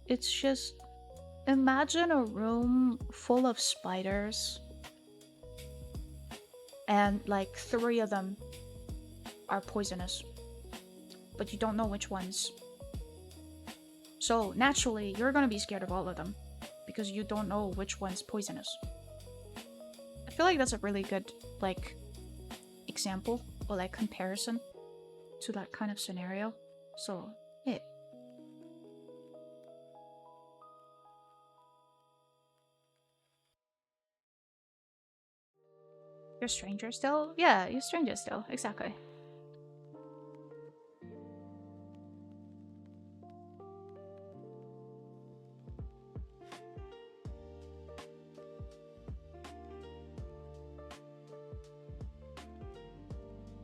It's just imagine a room full of spiders and like 3 of them are poisonous, but you don't know which ones. So naturally, you're gonna be scared of all of them because you don't know which one's poisonous. I feel like that's a really good like example or like comparison to that kind of scenario. So yeah. You're stranger still? Yeah, you're stranger still, exactly.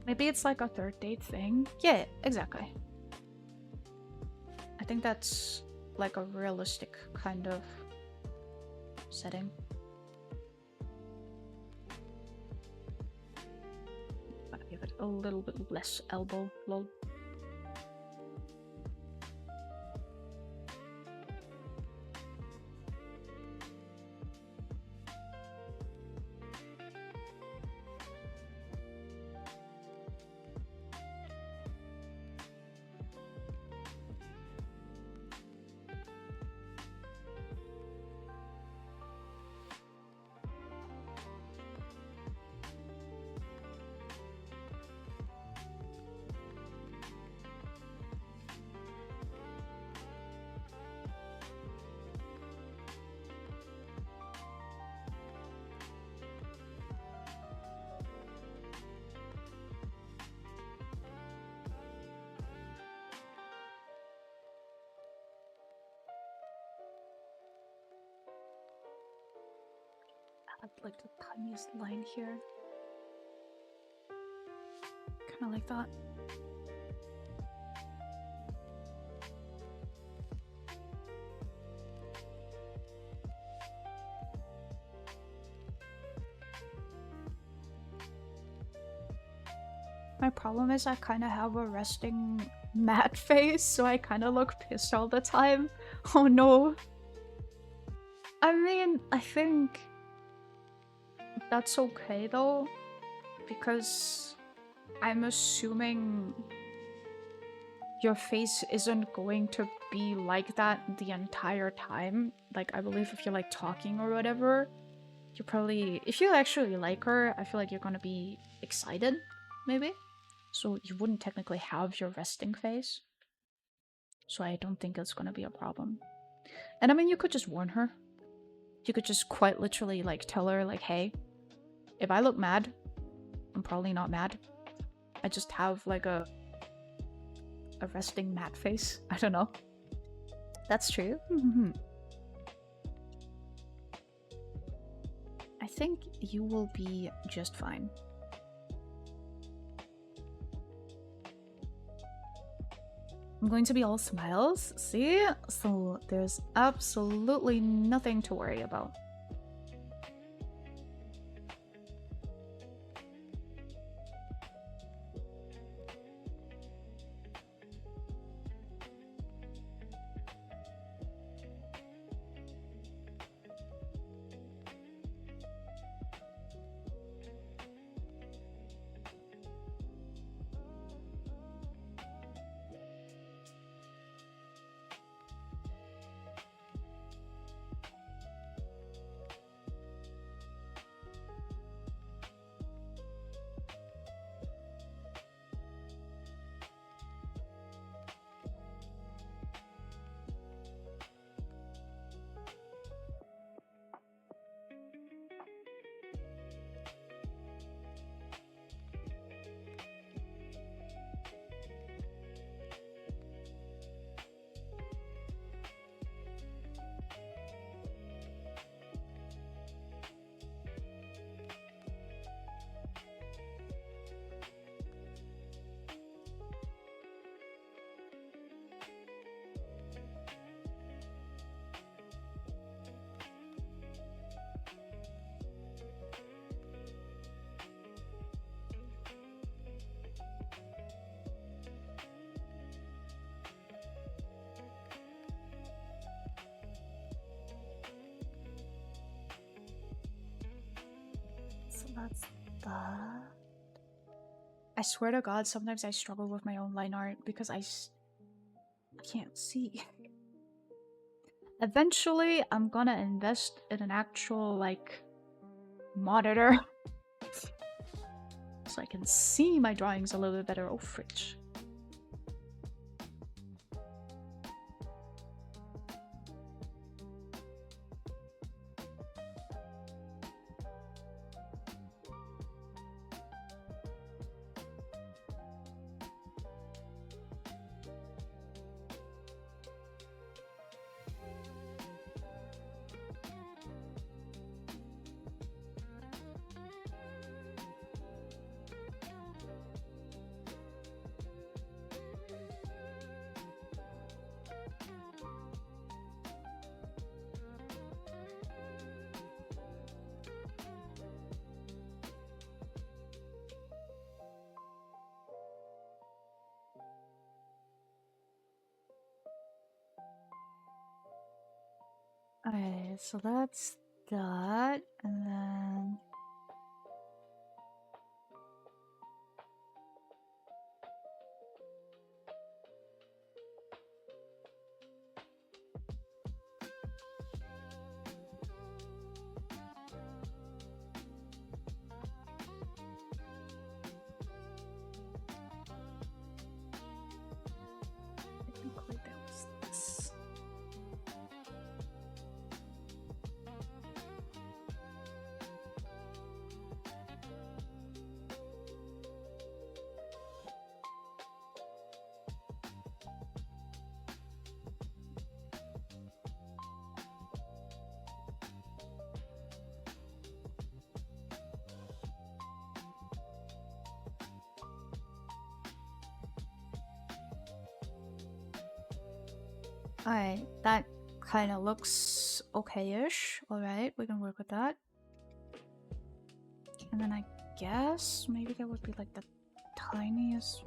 Maybe it's like a 3rd date thing. Yeah, exactly. I think that's like a realistic kind of setting. Gotta give it a little bit less elbow load. Like the tiniest line here. Kind of like that. My problem is I kind of have a resting mad face, so I kind of look pissed all the time. Oh no. I mean, I think that's okay though, because I'm assuming your face isn't going to be like that the entire time. Like, I believe if you're like talking or whatever, you probably, if you actually like her, I feel like you're gonna be excited, maybe? So you wouldn't technically have your resting face. So I don't think it's gonna be a problem. And I mean, you could just warn her. You could just quite literally like tell her like, hey, if I look mad, I'm probably not mad. I just have like a resting mad face. I don't know. That's true. I think you will be just fine. I'm going to be all smiles, see? So there's absolutely nothing to worry about. that's that. I swear to God, sometimes I struggle with my own line art because I can't see. Eventually, I'm gonna invest in an actual, like, monitor. So I can see my drawings a little bit better. Oh, fridge. Alright, so that's that, and then... Technically, that was this. Alright, that kind of looks okay-ish. Alright, we can work with that. And then I guess maybe there would be like the tiniest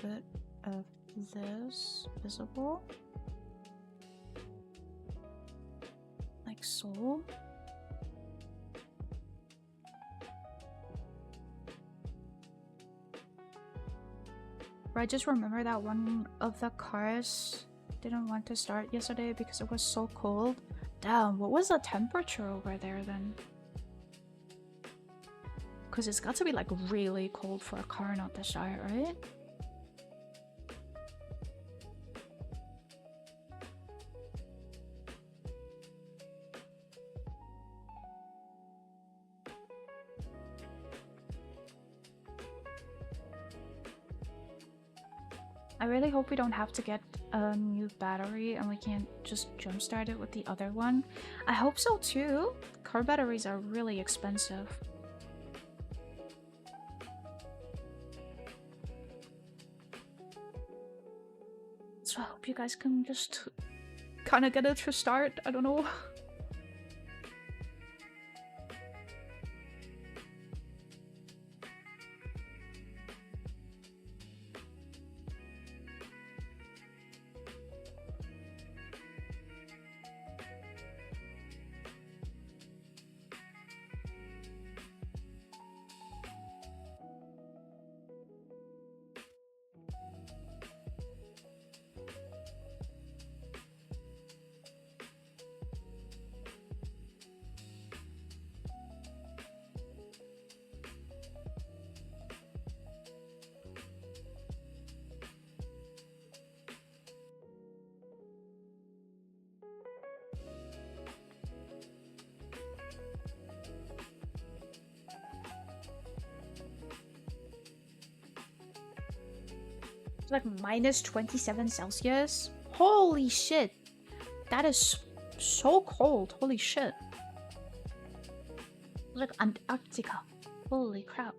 bit of this visible. Like so. I just remember that one of the cars didn't want to start yesterday because it was so cold. Damn, what was the temperature over there then? Because it's got to be like really cold for a car not to start, right? I really hope we don't have to get a new battery and we can't just jumpstart it with the other one. I hope so too. Car batteries are really expensive. So I hope you guys can just kind of get it to start. I don't know. It's like minus 27 Celsius. Holy shit. That is so cold. Holy shit. It's like Antarctica. Holy crap.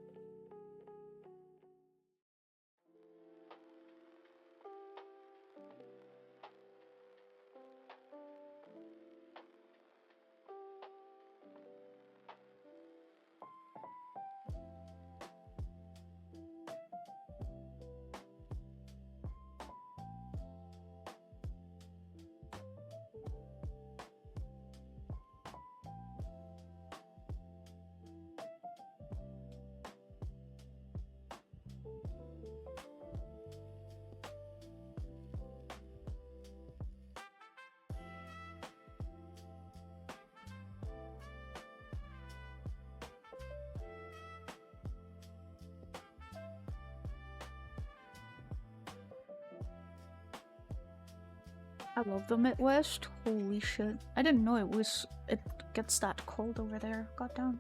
I love the Midwest. Holy shit. I didn't know it gets that cold over there. Goddamn.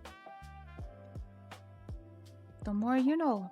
The more you know.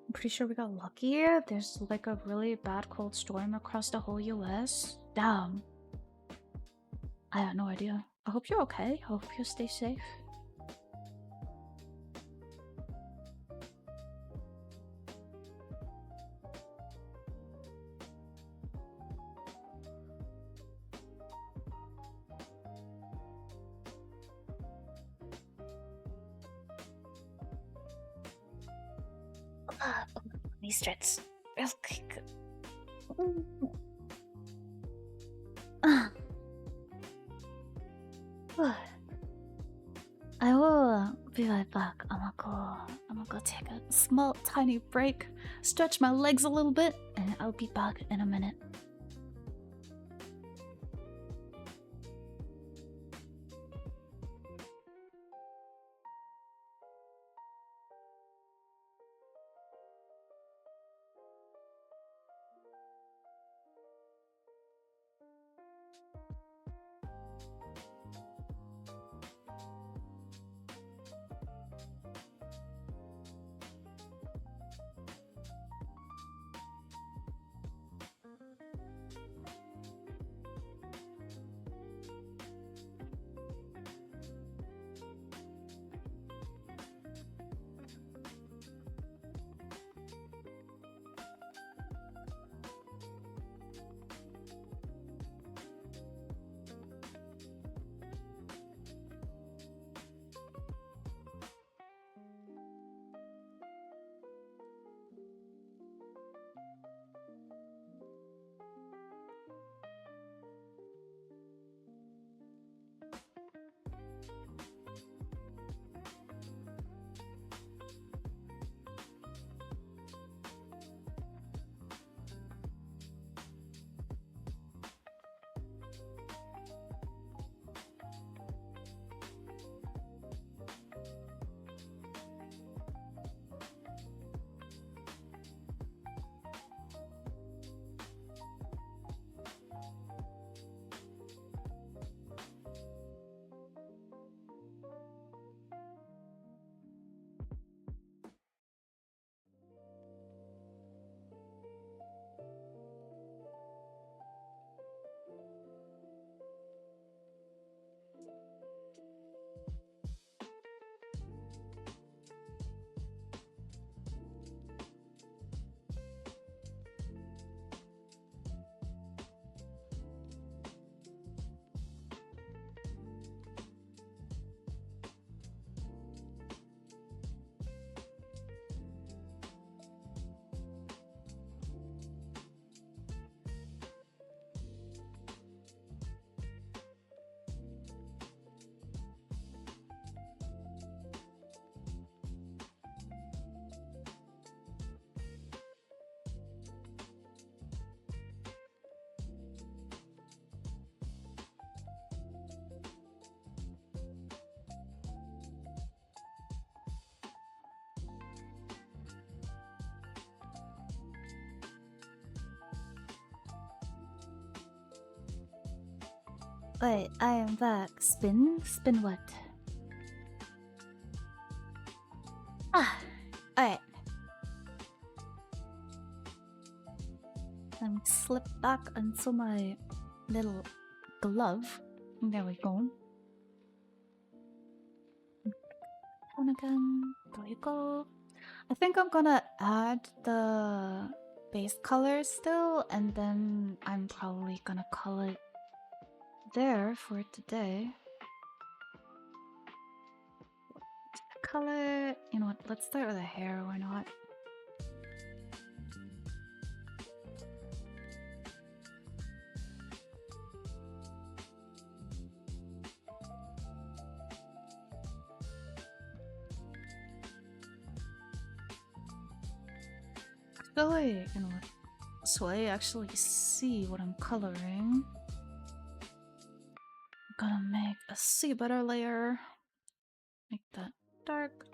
I'm pretty sure we got lucky. There's like a really bad cold storm across the whole US. Damn. I had no idea. I hope you're okay. I hope you stay safe. Let me stretch real quick. I will be right back. I'm gonna go take a small tiny break, stretch my legs a little bit, and I'll be back in a minute. Wait, I am back. Spin? Spin what? Ah, alright. Let me slip back into my little glove. There we go. And again, there we go. I think I'm gonna add the base color still, and then I'm probably gonna call it there for today. Color, you know what, let's start with the hair, why not? So wait, you know what? So I actually see what I'm coloring. I'm gonna make a see better layer. Make that dark.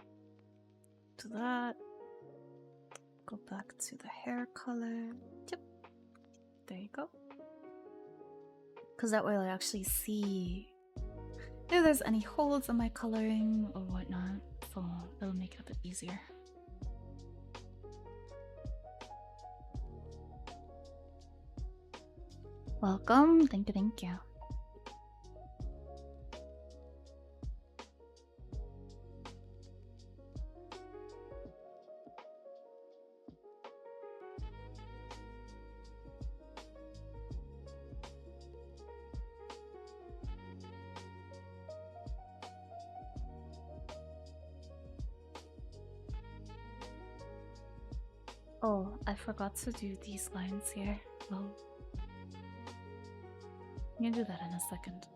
To that. Go back to the hair color. Yep. There you go. Because that way I actually see if there's any holes in my coloring or whatnot. So it'll make it a bit easier. Welcome. Thank you, thank you. Oh, I forgot to do these lines here. Well, I'm gonna do that in a second.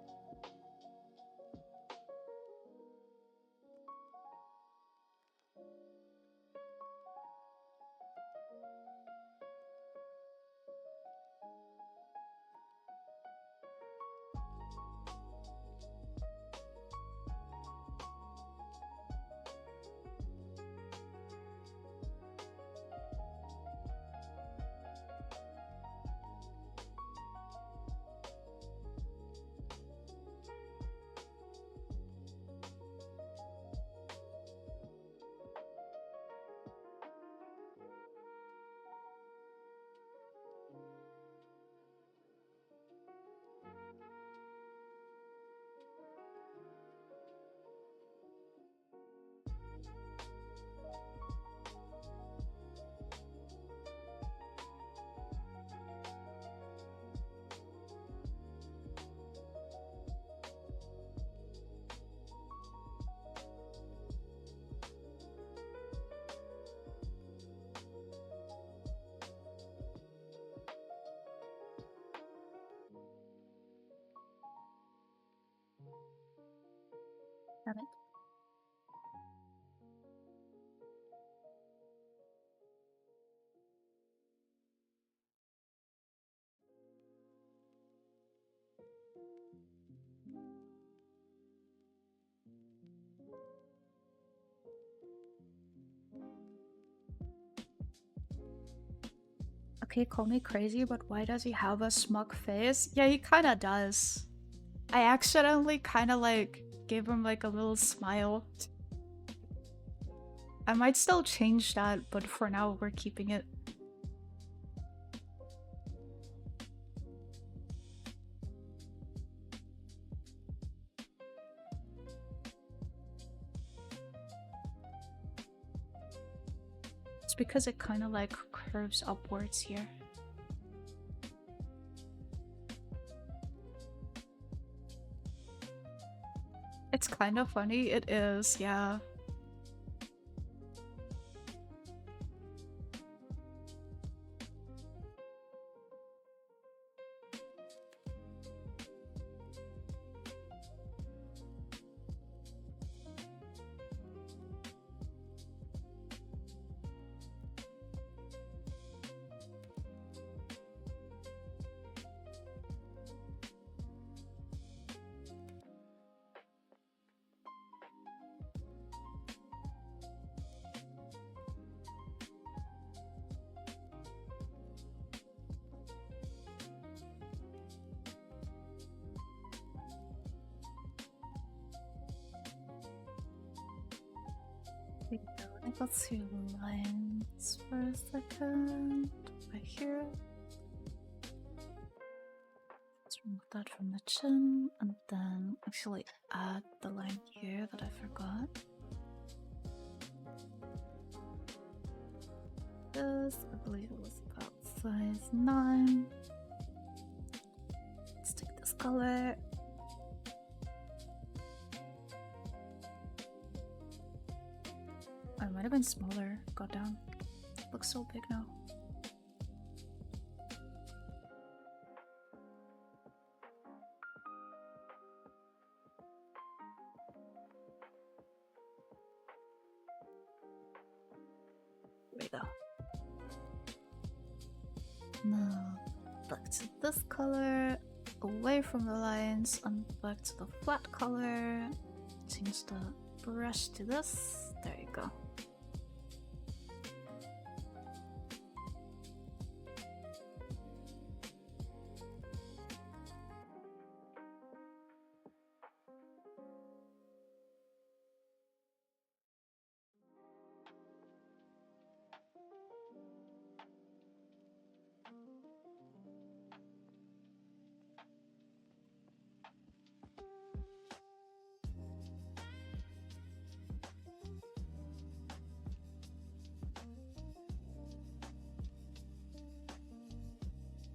Damn it. Okay, call me crazy, but why does he have a smug face? Yeah, he kinda does. I accidentally kinda like gave him like a little smile. I might still change that, but for now we're keeping it. It's because it kind of like curves upwards here. It's kind of funny. It is, yeah. I got two lines for a second. Right here. Let's remove that from the chin and then actually add the line here that I forgot. This, I believe it was about size 9. Let's take this color. Oh, it might have been smaller. Goddamn. Looks so big now. There we go. Now, back to this color, away from the lines, and back to the flat color. Change the brush to this. There you go.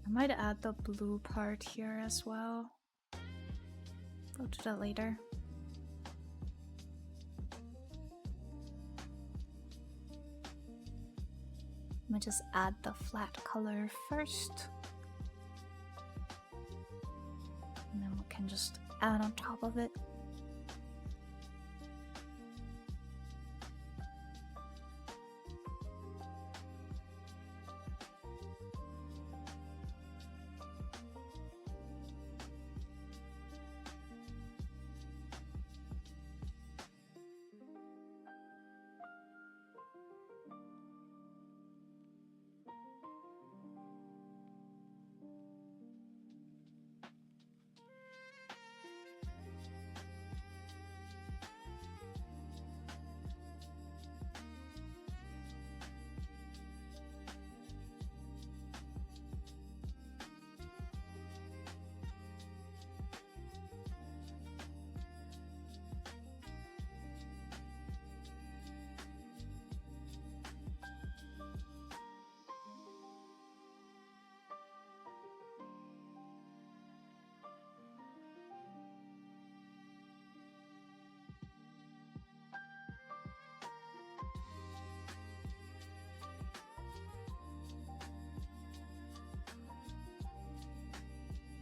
I might add the blue part here as well. I'll do that later. Let me just add the flat color first. And then we can just add on top of it.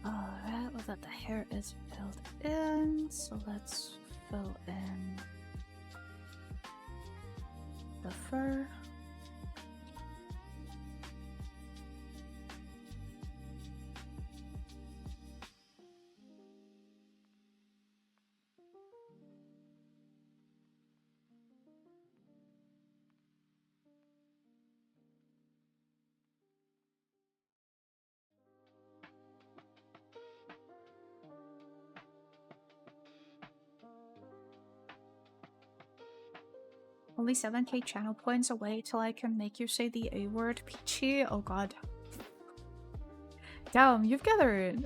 Alright, well that the hair is filled in, so let's fill in the fur. Only 7k channel points away till I can make you say the A word, Peachy. Oh god. Damn, you've gathered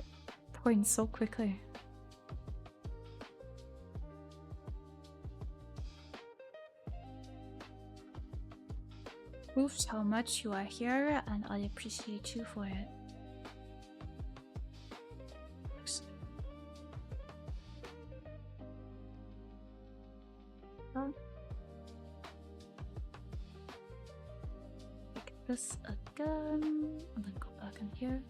points so quickly. Proves how much you are here, and I appreciate you for it. This again, and then go back in here.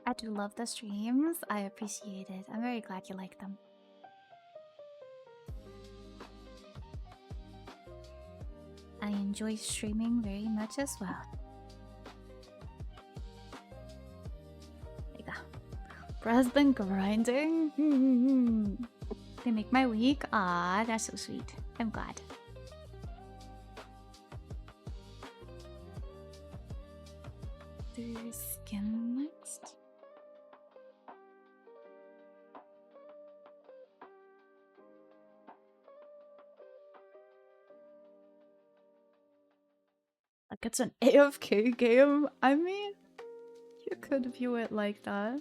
I do love the streams. I appreciate it. I'm very glad you like them. enjoy streaming very much as well. There you go. Bro has been grinding. They make my week. Ah, that's so sweet. I'm glad. Do skin next. Like it's an AFK game. I mean, you could view it like that.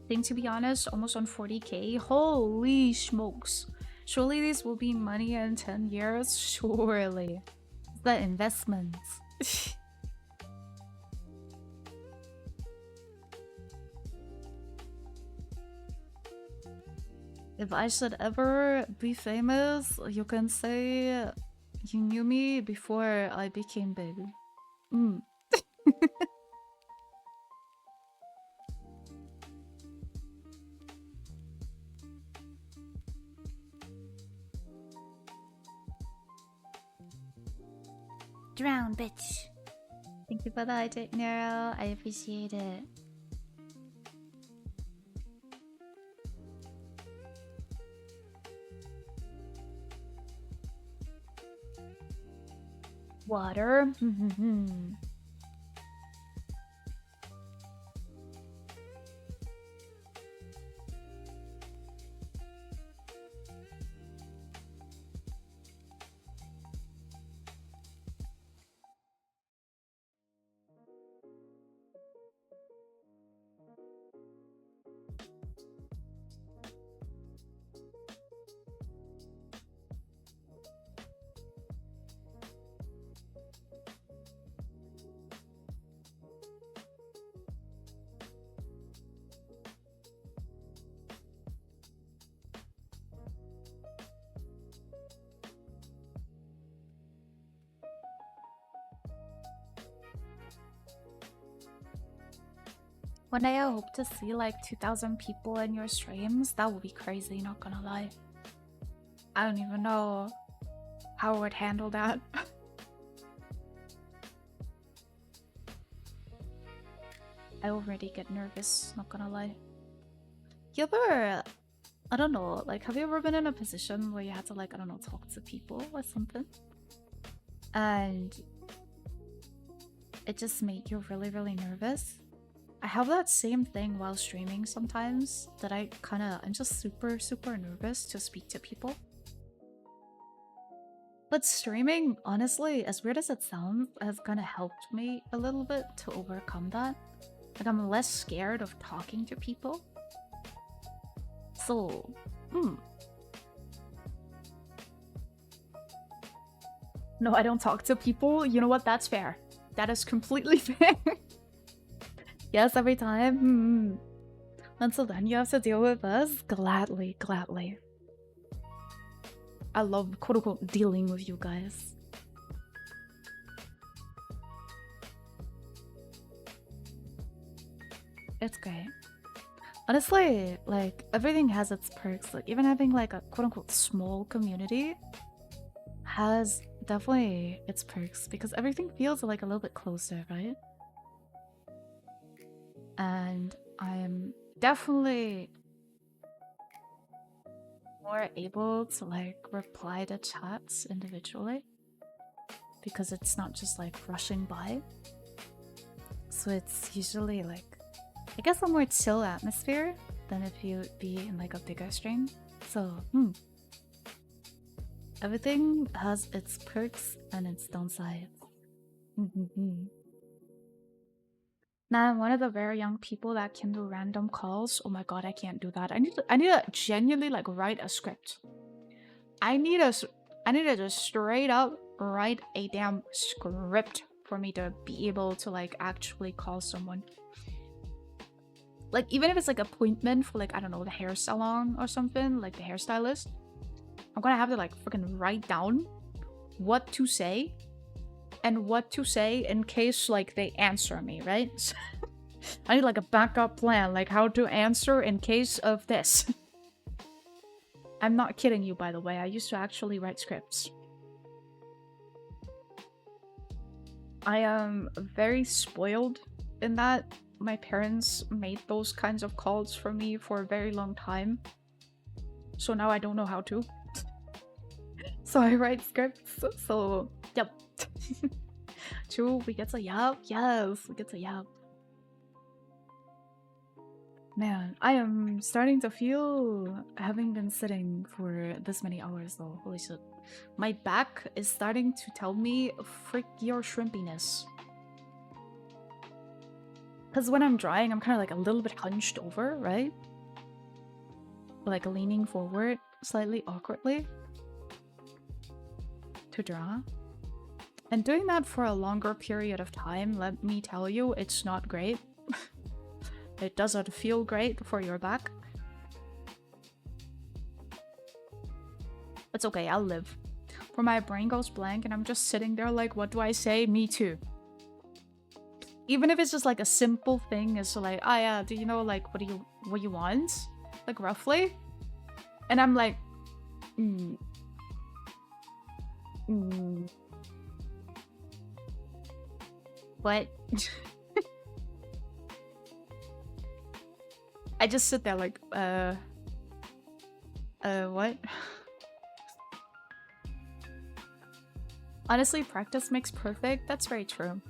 Think, to be honest, almost on 40k. Holy smokes. Surely this will be money in 10 years. Surely. The investments. If I should ever be famous, you can say you knew me before I became big. Drown, bitch. Thank you for the hydrate, Nero. I appreciate it. Water. One day I hope to see like 2,000 people in your streams. That would be crazy, not gonna lie. I don't even know how I would handle that. I already get nervous, not gonna lie. You ever, I don't know, like have you ever been in a position where you had to like, I don't know, talk to people or something? And it just made you really, really nervous? I have that same thing while streaming sometimes, that I'm just super, super nervous to speak to people. But streaming, honestly, as weird as it sounds, has kind of helped me a little bit to overcome that. Like, I'm less scared of talking to people. So, No, I don't talk to people. You know what? That's fair. That is completely fair. Yes, every time. Until then, you have to deal with us. Gladly, gladly. I love, quote-unquote, dealing with you guys. It's great. Honestly, like, everything has its perks. Like, even having, like, a quote-unquote small community has definitely its perks, because everything feels, like, a little bit closer, right? And I'm definitely more able to like reply to chats individually, because it's not just like rushing by. So it's usually like, I guess, a more chill atmosphere than if you would be in like a bigger stream. So everything has its perks and its downsides. Now, I'm one of the very young people that can do random calls. Oh my god, I can't do that. I need to genuinely like write a script. I need to just straight up write a damn script for me to be able to like actually call someone. Like even if it's like appointment for like, I don't know, the hair salon or something, like the hairstylist, I'm gonna have to like freaking write down what to say and what to say in case like they answer me, right? So I need like a backup plan, like how to answer in case of this. I'm not kidding you, by the way. I used to actually write scripts. I am very spoiled in that. My parents made those kinds of calls for me for a very long time. So now I don't know how to. So I write scripts. So, yep. True, we get a yup. Yes, we get a yup. Man, I am starting to feel, having been sitting for this many hours though, holy shit. My back is starting to tell me, frick your shrimpiness. Because when I'm drawing, I'm kind of like a little bit hunched over, right? Like leaning forward slightly awkwardly to draw. And doing that for a longer period of time, let me tell you, it's not great. It doesn't feel great for your back. It's okay, I'll live. For my brain goes blank and I'm just sitting there like, what do I say? Me too. Even if it's just like a simple thing, is like, oh yeah, do you know like what you want? Like roughly? And I'm like, What? I just sit there like, what? Honestly, practice makes perfect. That's very true.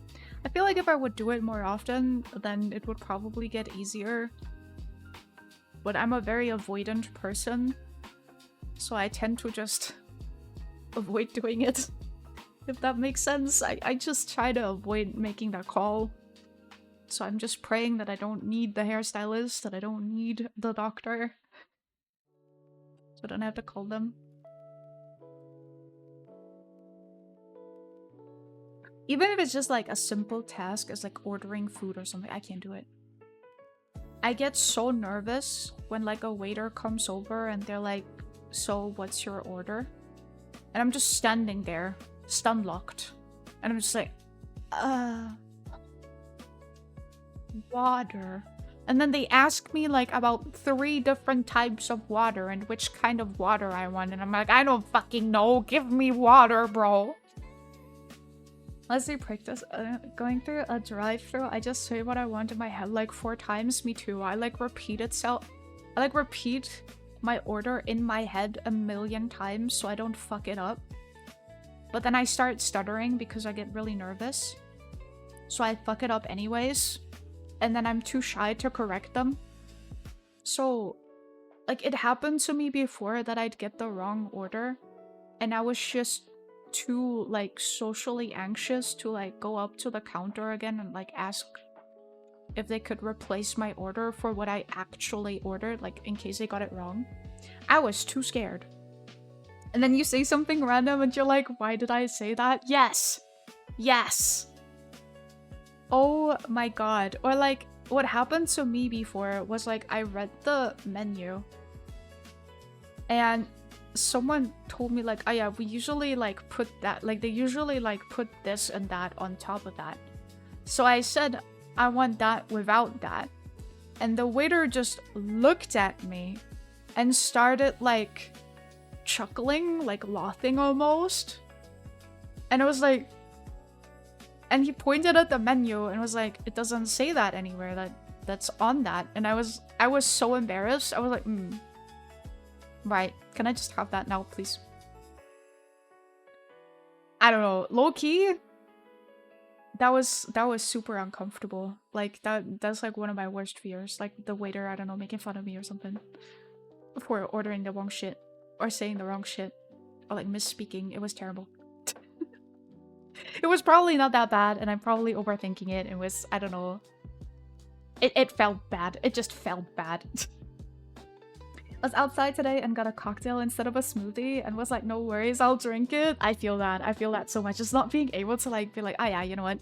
I feel like if I would do it more often, then it would probably get easier. But I'm a very avoidant person, so I tend to just avoid doing it. If that makes sense. I just try to avoid making that call. So I'm just praying that I don't need the hairstylist, that I don't need the doctor. So I don't have to call them. Even if it's just like a simple task as like ordering food or something, I can't do it. I get so nervous when like a waiter comes over and they're like, so what's your order? And I'm just standing there, stun-locked. And I'm just like, water. And then they ask me like about 3 different types of water and which kind of water I want. And I'm like, I don't fucking know. Give me water, bro. Let's say practice. Going through a drive-thru, I just say what I want in my head like 4 times. Me too. I like repeat my order in my head a million times so I don't fuck it up. But then I start stuttering because I get really nervous. So I fuck it up anyways. And then I'm too shy to correct them. So, like, it happened to me before that I'd get the wrong order. And I was just too, like, socially anxious to, like, go up to the counter again and, like, ask if they could replace my order for what I actually ordered, like, in case they got it wrong. I was too scared. And then you say something random and you're like, why did I say that? Yes! Yes! Oh my god. Or like, what happened to me before was like, I read the menu and someone told me like, oh yeah, we usually like put that, like they usually like put this and that on top of that. So I said, I want that without that. And the waiter just looked at me and started like chuckling, like laughing almost. And it was like, and he pointed at the menu and was like, it doesn't say that anywhere, that's on that. And I was so embarrassed. I was like, right, can I just have that now, please? I don't know, low-key, that was super uncomfortable. Like that's like one of my worst fears. Like the waiter, I don't know, making fun of me or something for ordering the wrong shit or saying the wrong shit or like misspeaking. It was terrible. It was probably not that bad, and I'm probably overthinking it. It was, I don't know. It felt bad. It just felt bad. I was outside today and got a cocktail instead of a smoothie and was like, no worries, I'll drink it. I feel that. I feel that so much. Just not being able to like be like, oh yeah, you know what?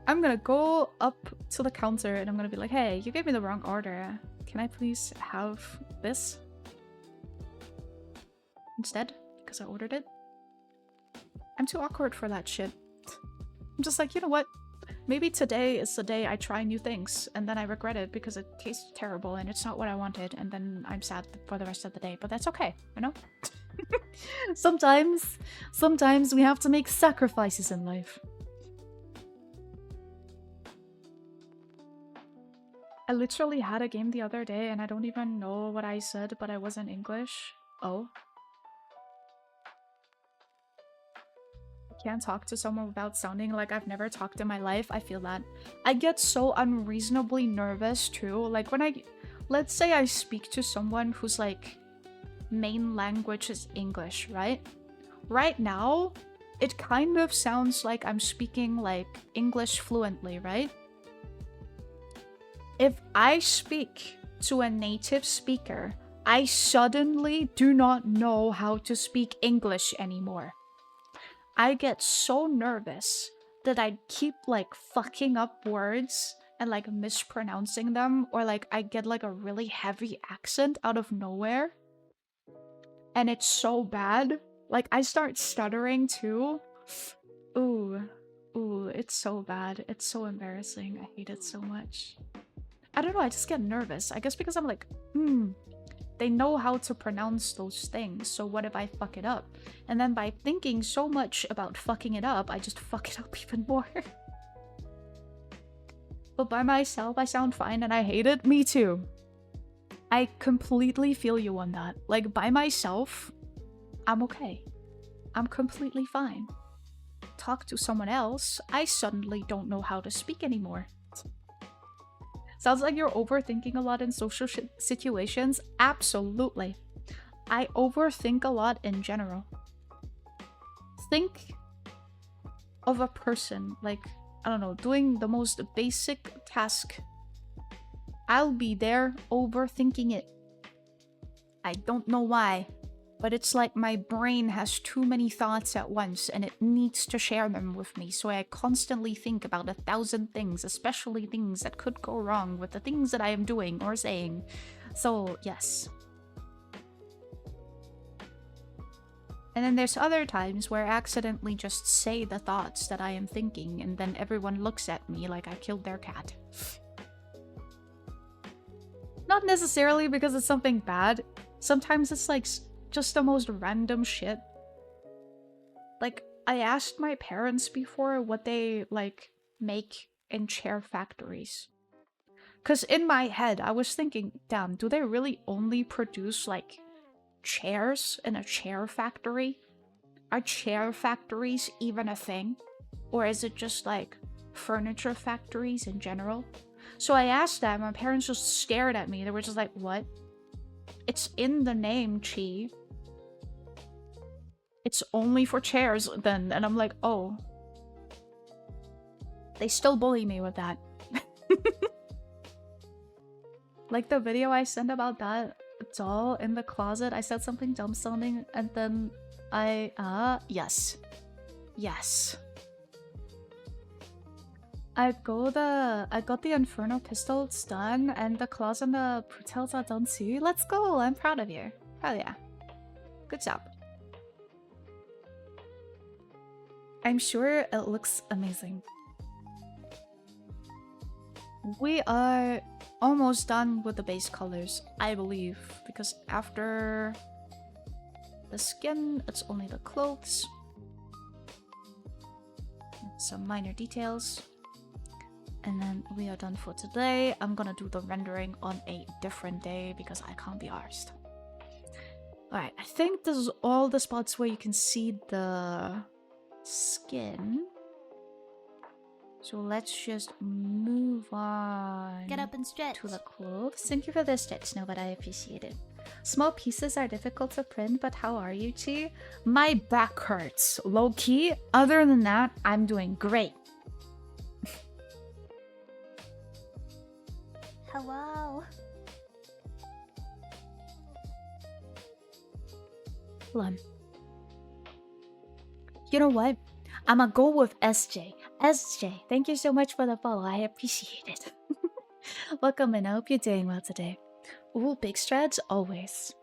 I'm gonna go up to the counter and I'm gonna be like, hey, you gave me the wrong order. Can I please have this instead? Because I ordered it. I'm too awkward for that shit. I'm just like, you know what? Maybe today is the day I try new things and then I regret it because it tastes terrible and it's not what I wanted and then I'm sad for the rest of the day, but that's okay, you know? Sometimes we have to make sacrifices in life. I literally had a game the other day and I don't even know what I said, but I was in English. Oh. Can't talk to someone without sounding like I've never talked in my life. I feel that. I get so unreasonably nervous too. Like when let's say I speak to someone whose like main language is English, right? Right now, it kind of sounds like I'm speaking like English fluently, right? If I speak to a native speaker, I suddenly do not know how to speak English anymore. I get so nervous that I keep like fucking up words and like mispronouncing them, or like I get like a really heavy accent out of nowhere. And it's so bad. Like I start stuttering too. Ooh, it's so bad. It's so embarrassing. I hate it so much. I don't know, I just get nervous. I guess because I'm like, they know how to pronounce those things, so what if I fuck it up? And then by thinking so much about fucking it up, I just fuck it up even more. But by myself, I sound fine and I hate it. Me too. I completely feel you on that. Like, by myself, I'm okay. I'm completely fine. Talk to someone else, I suddenly don't know how to speak anymore. Sounds like you're overthinking a lot in social situations. Absolutely. I overthink a lot in general. Think of a person, like, I don't know, doing the most basic task. I'll be there overthinking it. I don't know why, but it's like my brain has too many thoughts at once and it needs to share them with me, so I constantly think about 1,000 things, especially things that could go wrong with the things that I am doing or saying. So, yes. And then there's other times where I accidentally just say the thoughts that I am thinking, and then everyone looks at me like I killed their cat. Not necessarily because it's something bad. Sometimes it's like just the most random shit. Like, I asked my parents before what they, like, make in chair factories. Because in my head, I was thinking, damn, do they really only produce, like, chairs in a chair factory? Are chair factories even a thing? Or is it just, like, furniture factories in general? So I asked them, my parents just stared at me. They were just like, what? It's in the name, Chi. It's only for chairs then. And I'm like, oh. They still bully me with that. Like the video I sent about that doll in the closet, I said something dumb sounding and then yes. Yes. I got the Inferno pistols done and the claws and the brutals are done too. Let's go! I'm proud of you. Hell yeah. Good job. I'm sure it looks amazing. We are almost done with the base colors, I believe, because after the skin, it's only the clothes. Some minor details. And then we are done for today. I'm gonna do the rendering on a different day because I can't be arsed. Alright, I think this is all the spots where you can see the skin. So let's just move on. Get up and stretch. To the clothes. Thank you for the stitch, no, but I appreciate it. Small pieces are difficult to print, but how are you, Chi? My back hurts, low-key. Other than that, I'm doing great. Hello. Hold on. You know what? I'ma go with SJ. SJ, thank you so much for the follow. I appreciate it. Welcome, and I hope you're doing well today. Ooh, big stretch? Always.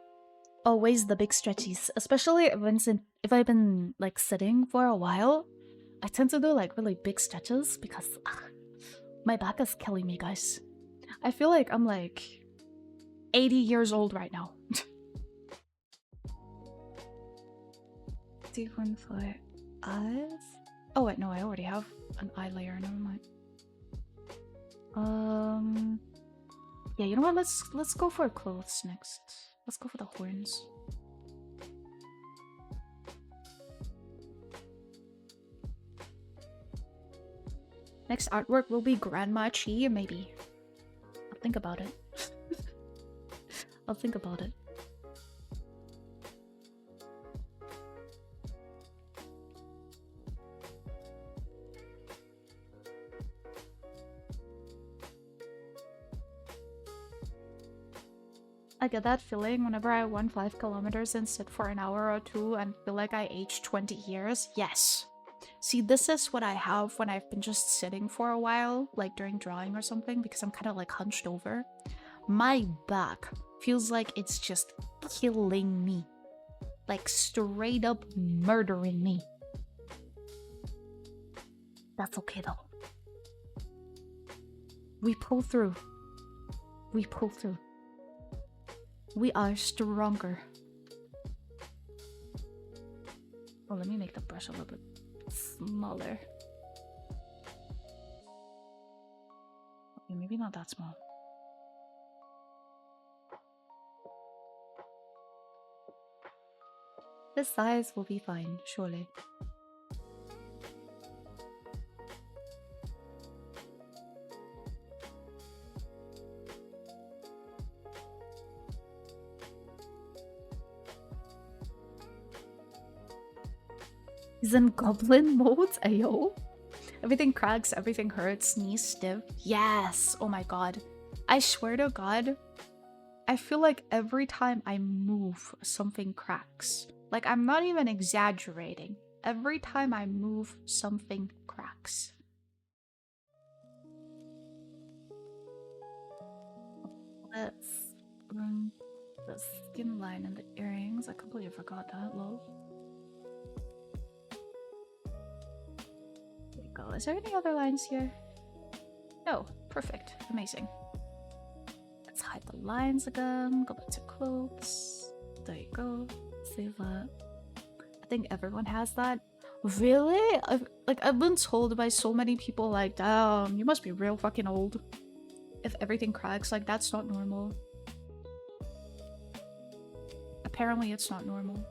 Always the big stretchies. Especially if I've been like sitting for a while. I tend to do like really big stretches because my back is killing me, guys. I feel like I'm like 80 years old right now. Deep one for eyes. Oh wait, no, I already have an eye layer. Never mind. Yeah, you know what? Let's go for clothes next. Let's go for the horns. Next artwork will be Grandma Chi, maybe. I'll think about it. I'll think about it. I get that feeling whenever I run 5 kilometers and sit for an hour or two and feel like I aged 20 years. Yes. See, this is what I have when I've been just sitting for a while, like during drawing or something, because I'm kind of like hunched over. My back feels like it's just killing me. Like straight up murdering me. That's okay though. We pull through. We pull through. We are stronger. Oh, let me make the brush a little bit smaller. Okay, maybe not that small. This size will be fine, surely. He's in goblin mode? Ayo. Everything cracks, everything hurts, knees stiff. Yes! Oh my god. I swear to god, I feel like every time I move, something cracks. Like, I'm not even exaggerating. Every time I move, something cracks. Let's bring the skin line and the earrings. I completely forgot that, lol. There you go. Is there any other lines here? No. Perfect. Amazing. Let's hide the lines again. Go back to clothes. There you go. Save that. I think everyone has that. Really? I've been told by so many people like, damn, you must be real fucking old. If everything cracks, like, that's not normal. Apparently it's not normal.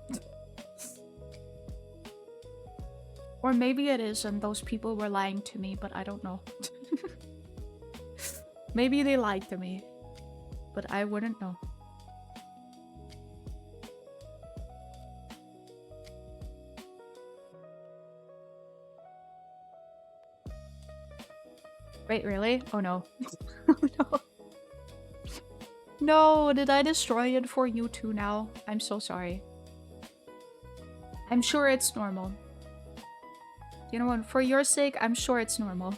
Or maybe it is and those people were lying to me, but I don't know. Maybe they lied to me, but I wouldn't know. Wait, really? Oh no. Oh no. No, did I destroy it for you too now? I'm so sorry. I'm sure it's normal. You know what? For your sake, I'm sure it's normal.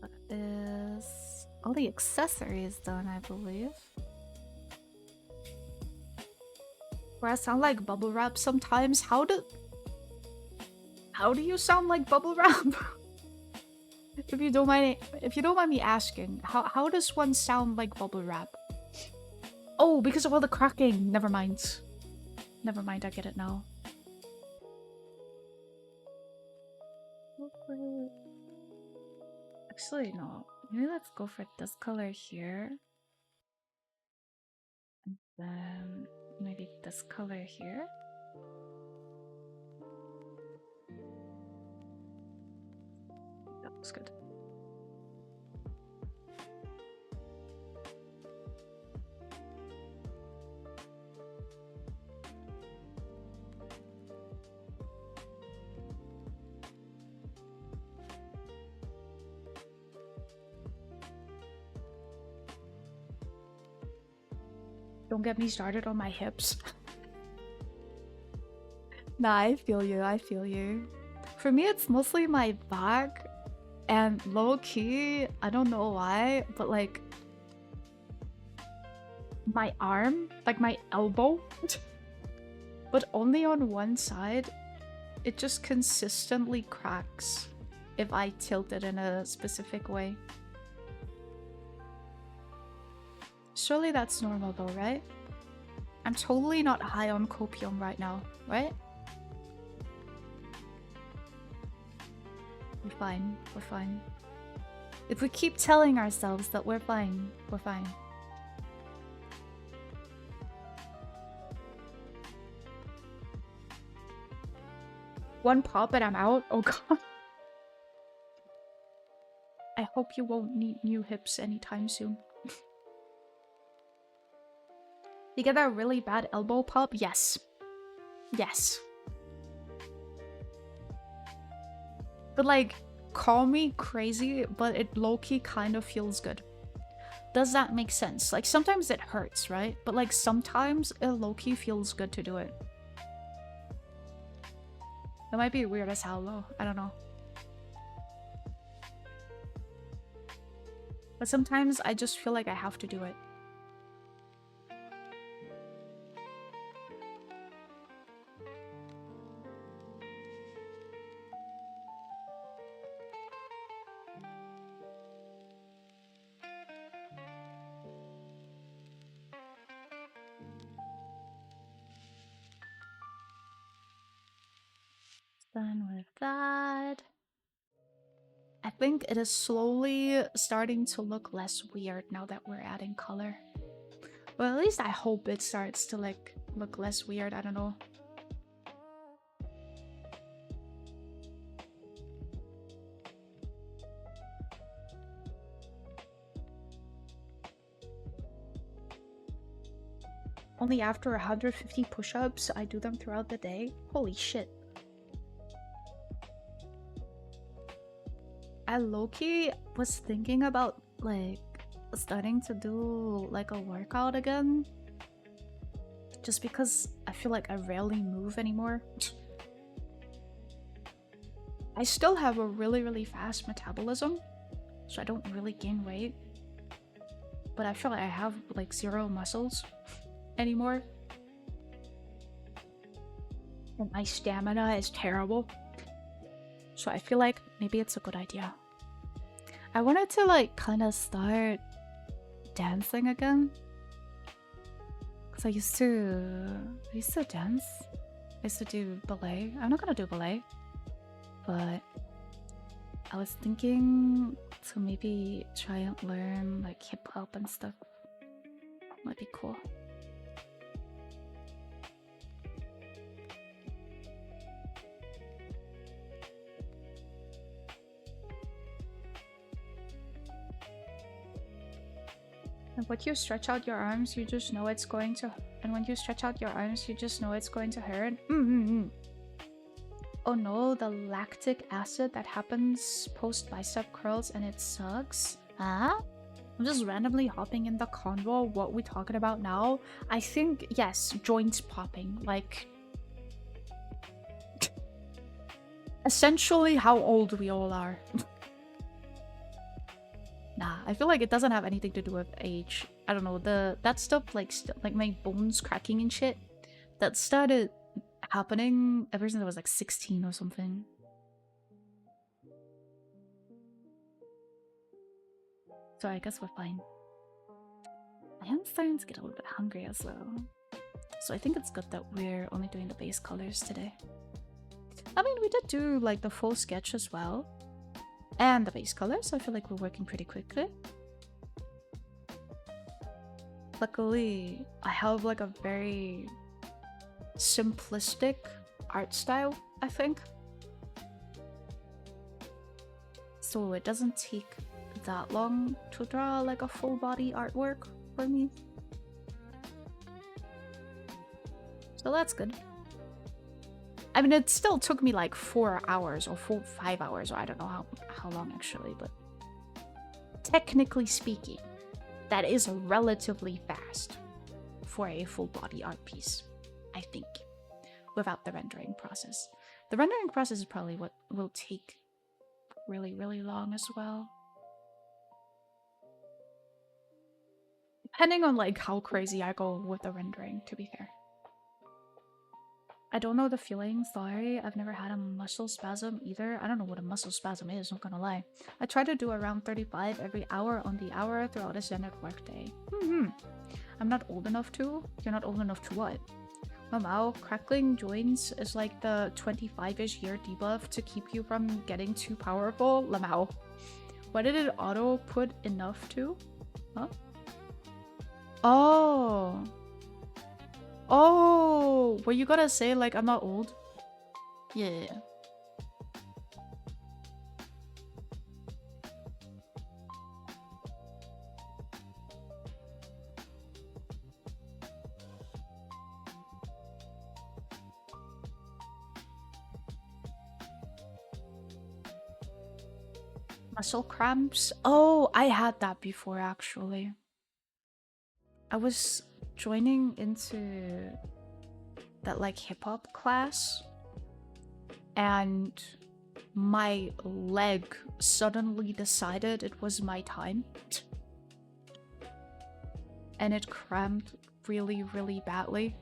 Look at this. All the accessories done, I believe. Where I sound like bubble wrap sometimes. How do you sound like bubble wrap? If you don't mind me asking, how does one sound like bubble wrap? Oh, because of all the cracking. Never mind. Never mind, I get it now. Actually, no. Maybe let's go for this color here. And then maybe this color here. That looks good. Don't get me started on my hips. Nah, I feel you, I feel you. For me, it's mostly my back and low key, I don't know why, but like my arm, like my elbow, but only on one side, it just consistently cracks if I tilt it in a specific way. Surely that's normal though, right? I'm totally not high on copium right now, right? We're fine, we're fine. If we keep telling ourselves that we're fine, we're fine. One pop and I'm out? Oh god. I hope you won't need new hips anytime soon. You get a really bad elbow pop? Yes. Yes. But like, call me crazy, but it low-key kind of feels good. Does that make sense? Like, sometimes it hurts, right? But like, sometimes it low-key feels good to do it. That might be weird as hell though. I don't know. But sometimes I just feel like I have to do it. Done with that. I think it is slowly starting to look less weird now that we're adding color. Well, at least I hope it starts to like look less weird. I don't know. Only after 150 push-ups, I do them throughout the day. Holy shit. I low-key was thinking about like starting to do like a workout again. Just because I feel like I rarely move anymore. I still have a really fast metabolism, so I don't really gain weight. But I feel like I have like zero muscles anymore. And my stamina is terrible. So I feel like maybe it's a good idea. I wanted to like kind of start dancing again. Cause I used to dance. I used to do ballet. I'm not gonna do ballet. But I was thinking to maybe try and learn like hip hop and stuff. Might be cool. And when you stretch out your arms, you just know it's going to... And when you stretch out your arms, you just know it's going to hurt. Oh no, the lactic acid that happens post-bicep curls and it sucks. Huh? I'm just randomly hopping in the convo. What we talking about now? I think, yes, joints popping. Like... essentially how old we all are. Nah, I feel like it doesn't have anything to do with age. I don't know, that stuff like my bones cracking and shit, that started happening ever since I was like 16 or something. So I guess we're fine. I am starting to get a little bit hungry as well. So I think it's good that we're only doing the base colors today. I mean, we did do like the full sketch as well. And the base color, so I feel like we're working pretty quickly. Luckily, I have like a very simplistic art style, I think. So it doesn't take that long to draw like a full body artwork for me. So that's good. I mean, it still took me like 4 hours or 5 hours, or I don't know how long actually, but technically speaking, that is relatively fast for a full body art piece, I think, without the rendering process. The rendering process is probably what will take really, really long as well. Depending on like how crazy I go with the rendering, to be fair. I don't know the feeling, sorry. I've never had a muscle spasm either. I don't know what a muscle spasm is, not gonna lie. I try to do around 35 every hour on the hour throughout a standard workday. I'm not old enough to? You're not old enough to what? Wow, crackling joints is like the 25-ish year debuff to keep you from getting too powerful. Lamau. What did it auto put enough to? Huh? Oh. Oh, were you gonna say like I'm not old? Yeah. Muscle cramps? Oh, I had that before actually. I was joining into that like hip-hop class and my leg suddenly decided it was my time and it cramped really, really badly.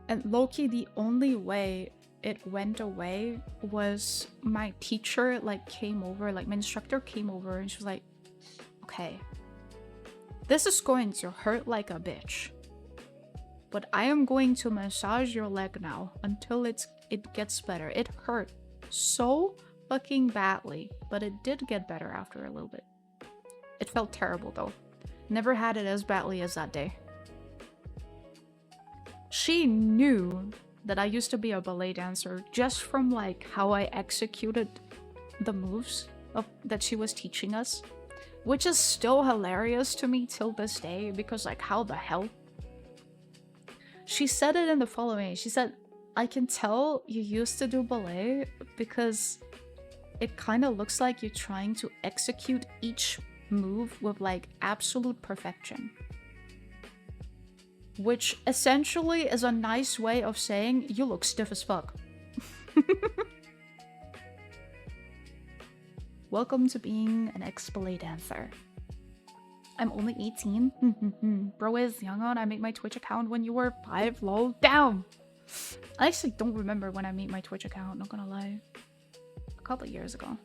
And low-key, the only way it went away was my teacher like came over, like my instructor came over and she was like, okay, this is going to hurt like a bitch, but I am going to massage your leg now until it gets better. It hurt so fucking badly, but it did get better after a little bit. It felt terrible though. Never had it as badly as that day. She knew that I used to be a ballet dancer just from like how I executed the moves that she was teaching us, which is still hilarious to me till this day because like how the hell? She said it in the following. She said, I can tell you used to do ballet because it kind of looks like you're trying to execute each move with like absolute perfection. Which essentially is a nice way of saying you look stiff as fuck. Welcome to being an ex-ballet dancer. I'm only 18. Bro is young on. I made my Twitch account when you were 5. Lol. Down. I actually don't remember when I made my Twitch account, not gonna lie. A couple of years ago.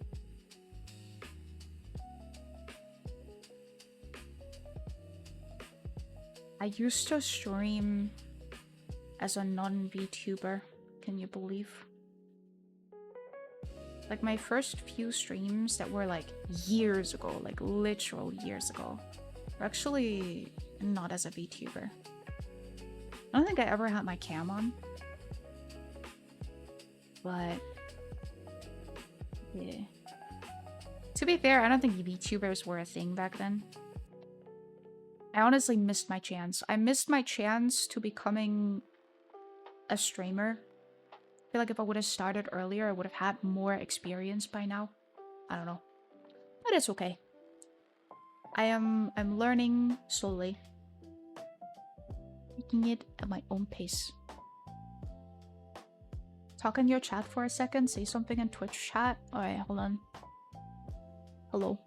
I used to stream as a non-VTuber, can you believe? Like my first few streams that were like years ago, like literal years ago, were actually not as a VTuber. I don't think I ever had my cam on. But yeah. To be fair, I don't think VTubers were a thing back then. I honestly missed my chance. I missed my chance to becoming a streamer. I feel like if I would have started earlier, I would have had more experience by now. I don't know. But it's okay. I'm learning slowly. Making it at my own pace. Talk in your chat for a second. Say something in Twitch chat. Alright, hold on. Hello.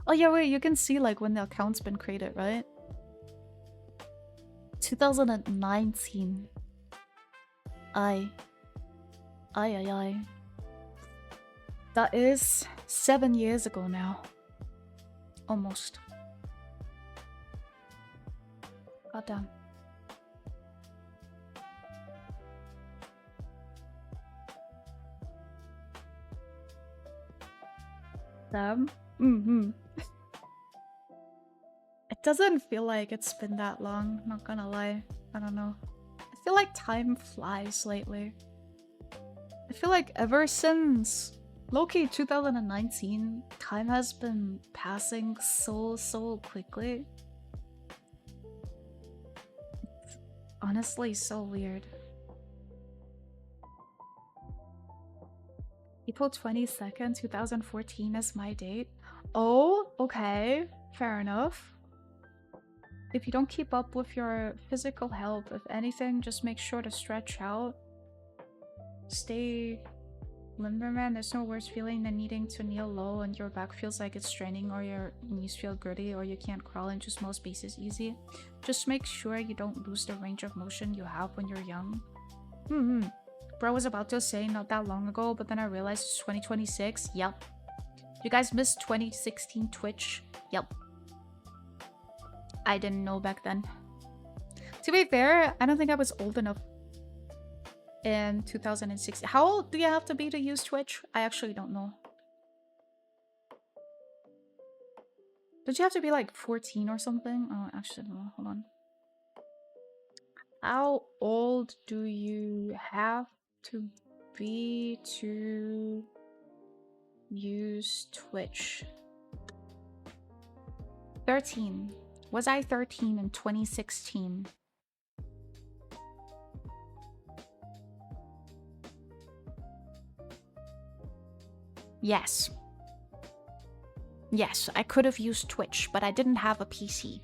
Oh yeah, wait, you can see like when the account's been created, right? 2019. Aye. That is 7 years ago now. Almost. God damn. them. Mm-hmm. It doesn't feel like it's been that long, not gonna lie. I don't know. I feel like time flies lately. I feel like ever since low-key 2019, time has been passing so quickly. It's honestly so weird. April 22nd, 2014 is my date. Oh, okay. Fair enough. If you don't keep up with your physical health, if anything, just make sure to stretch out. Stay limber, man. There's no worse feeling than needing to kneel low and your back feels like it's straining, or your knees feel gritty, or you can't crawl into small spaces easy. Just make sure you don't lose the range of motion you have when you're young. Bro was about to say not that long ago, but then I realized it's 2026. Yep. You guys missed 2016 Twitch? Yep. I didn't know back then. To be fair, I don't think I was old enough in 2016. How old do you have to be to use Twitch? I actually don't know. Did you have to be like 14 or something? Oh, actually, no. Hold on. How old do you have to be to use Twitch? 13. Was I 13 in 2016? Yes. Yes, I could have used Twitch, but I didn't have a PC.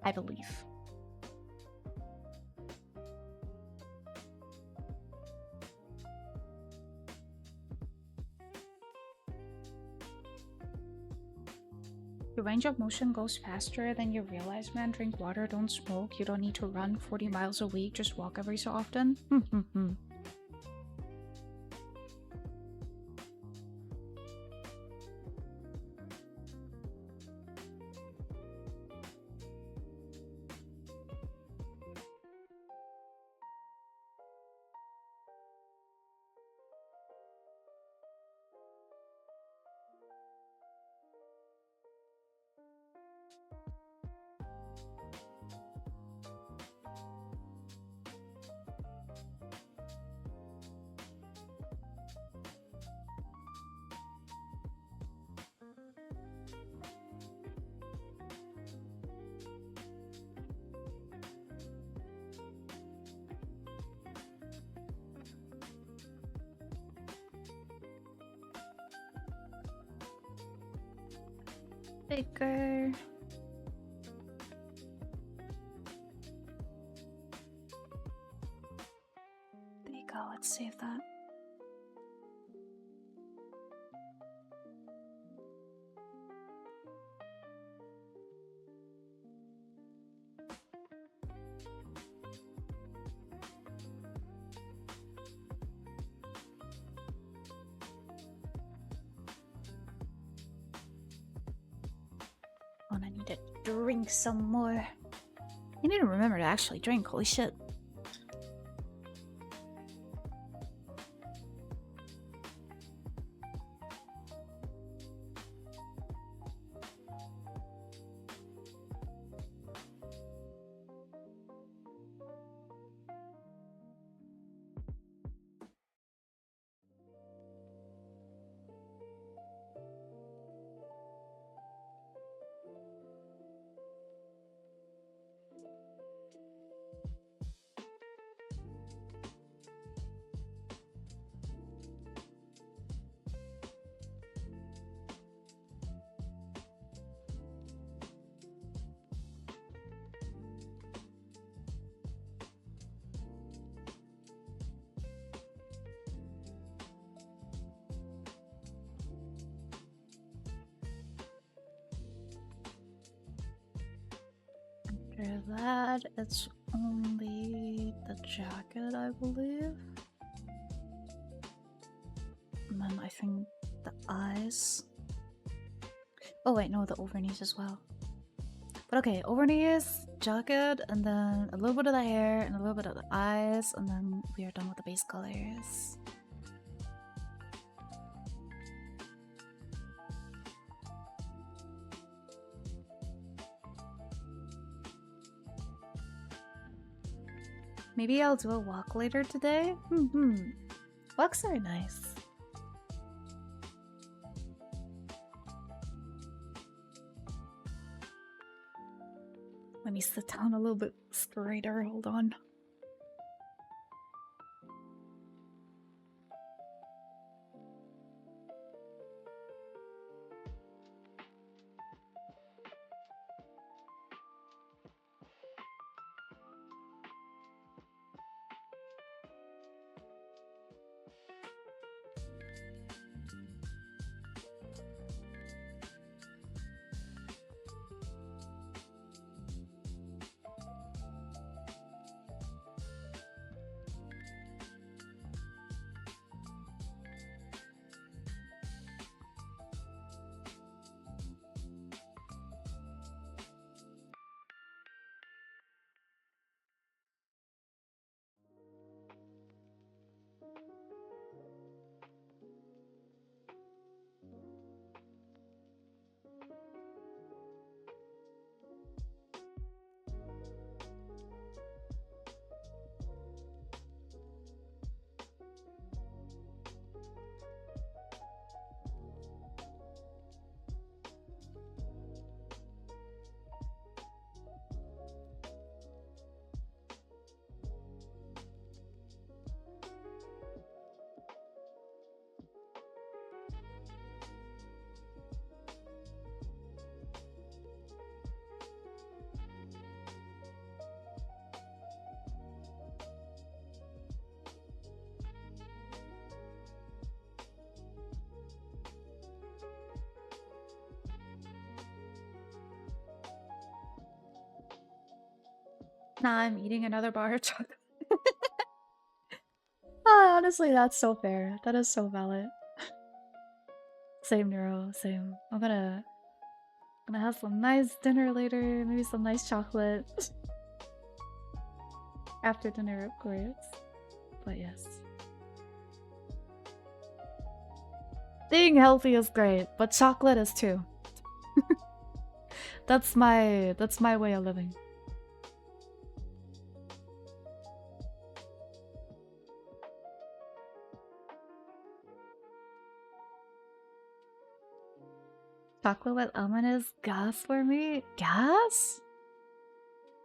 I believe. Your range of motion goes faster than you realize, man. Drink water, don't smoke. You don't need to run 40 miles a week. Just walk every so often. Baker. There you go, let's save that. I need to drink some more. I need to remember to actually drink, holy shit. After that, it's only the jacket, I believe. And then I think the eyes. Oh wait, no, the overknees as well. But okay, overknees, jacket, and then a little bit of the hair, and a little bit of the eyes, and then we are done with the base colors. Maybe I'll do a walk later today? Walks are nice. Let me sit down a little bit straighter, hold on. Nah, I'm eating another bar of chocolate. Honestly, that's so fair. That is so valid. Same, Neuro, same. I'm gonna have some nice dinner later, maybe some nice chocolate. After dinner, of course. But yes. Being healthy is great, but chocolate is too. That's my way of living. Chocolate with almond is gas for me? Gas?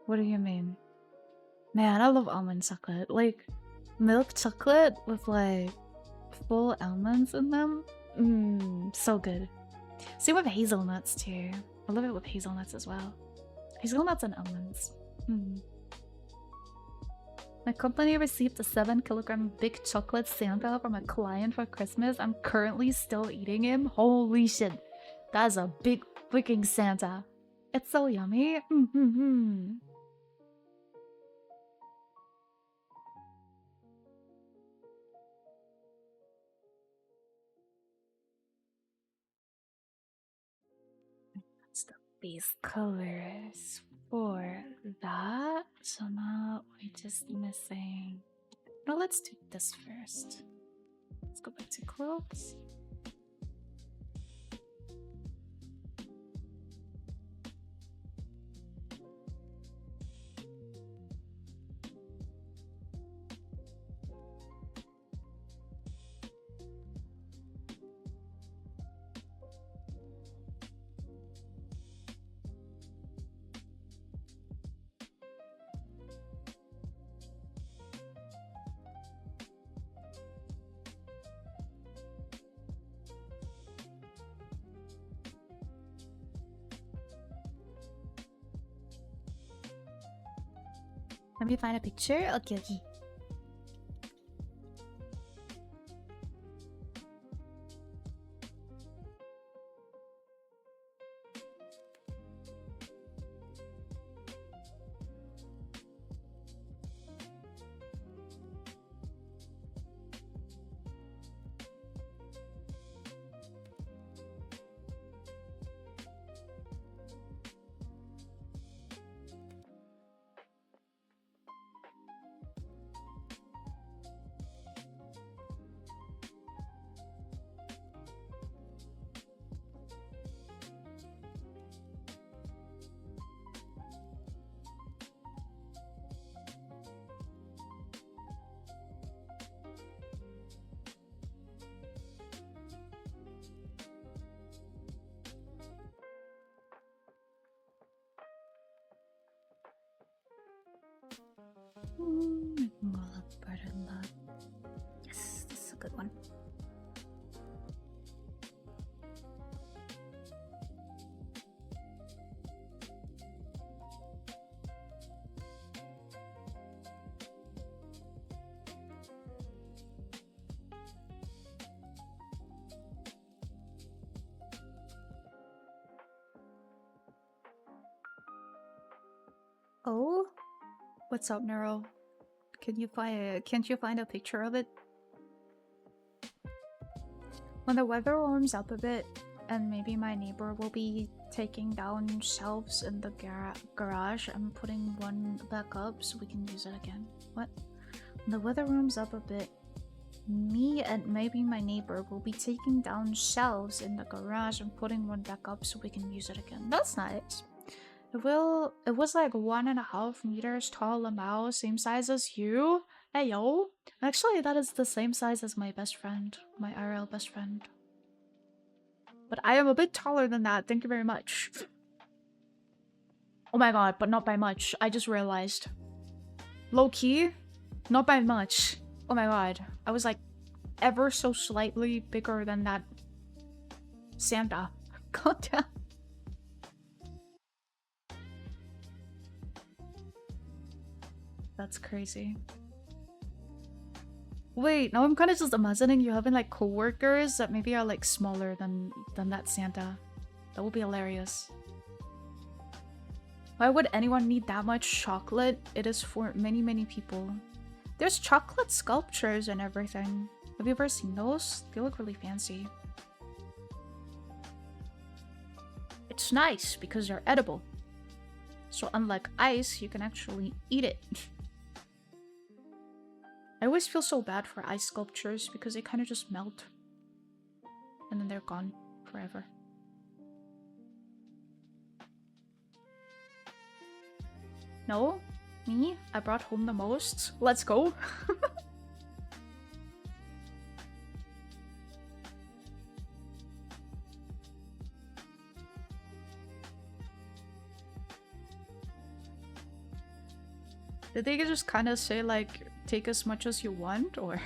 What do you mean? Man, I love almond chocolate. Like, milk chocolate with like full almonds in them? So good. Same with hazelnuts too. I love it with hazelnuts as well. Hazelnuts and almonds. My company received a 7-kilogram big chocolate Santa from a client for Christmas. I'm currently still eating him. Holy shit. That's a big freaking Santa. It's so yummy. That's the base colors for that. So now we're just missing. No, let's do this first. Let's go back to clothes. Let me find a picture. Okay, okay. Making a lot better than that. Yes, this is a good one. Oh, what's up, Neuro? Can't you find a picture of it? When the weather warms up a bit, and maybe my neighbor will be taking down shelves in the garage and putting one back up so we can use it again. What? When the weather warms up a bit, me and maybe my neighbor will be taking down shelves in the garage and putting one back up so we can use it again. That's nice. It was like 1.5 meters tall and now same size as you. Hey yo. Actually, that is the same size as my best friend. My IRL best friend. But I am a bit taller than that, thank you very much. Oh my god, but not by much. I just realized. Low key, not by much. Oh my god. I was like ever so slightly bigger than that Santa. God damn. That's crazy. Wait, now I'm kind of just imagining you having like co-workers that maybe are like smaller than that Santa. That would be hilarious. Why would anyone need that much chocolate? It is for many people. There's chocolate sculptures and everything. Have you ever seen those? They look really fancy. It's nice because they're edible. So unlike ice, you can actually eat it. I always feel so bad for ice sculptures because they kind of just melt. And then they're gone forever. No? Me? I brought home the most? Let's go! Did they just kind of say like, take as much as you want, or?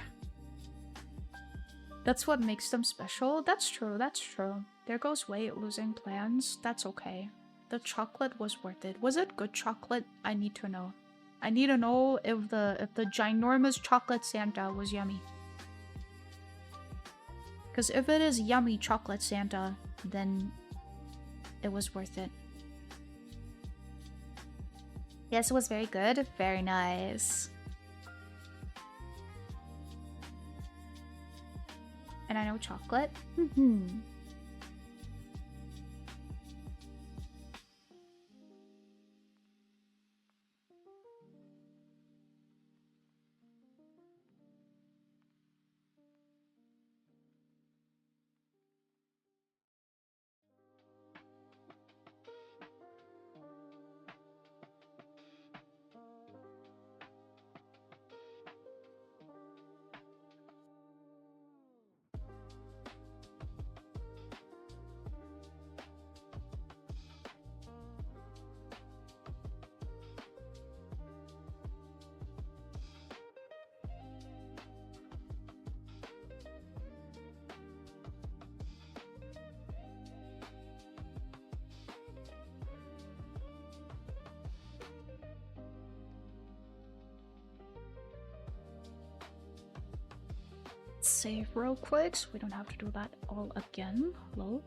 That's what makes them special? That's true, that's true. There goes weight, losing plans. That's okay. The chocolate was worth it. Was it good chocolate? I need to know. I need to know if the ginormous chocolate Santa was yummy. Because if it is yummy chocolate Santa, then it was worth it. Yes, it was very good. Very nice. And I know chocolate. Save real quick so we don't have to do that all again. Hello?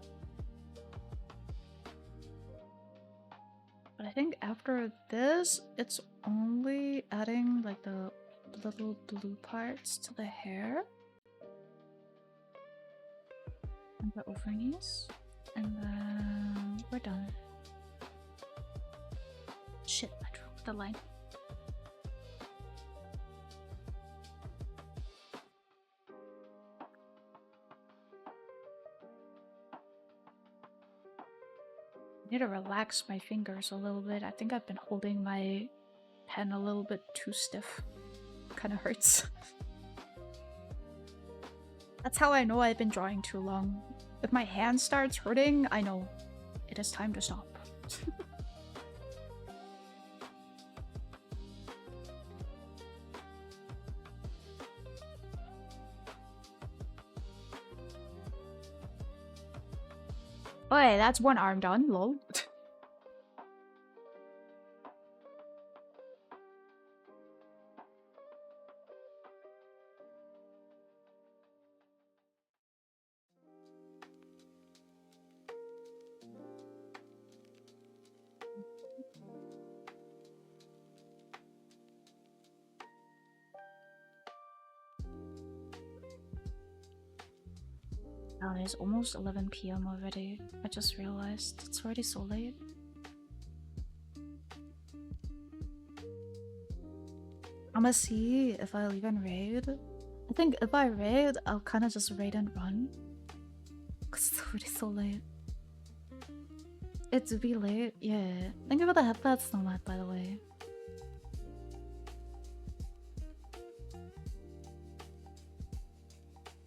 But I think after this, it's only adding like the little blue parts to the hair. And the overknees. And then we're done. Shit, I dropped the line. I need to relax my fingers a little bit. I think I've been holding my pen a little bit too stiff. Kind of hurts. That's how I know I've been drawing too long. If my hand starts hurting, I know it is time to stop. Okay, that's one arm done, lol. Oh, it's almost 11 p.m. already. I just realized it's already so late. I'm gonna see if I'll even raid. I think if I raid, I'll kind of just raid and run. Cause it's already so late. It's be late, yeah. Thank you for the headphones, Nomad, by the way.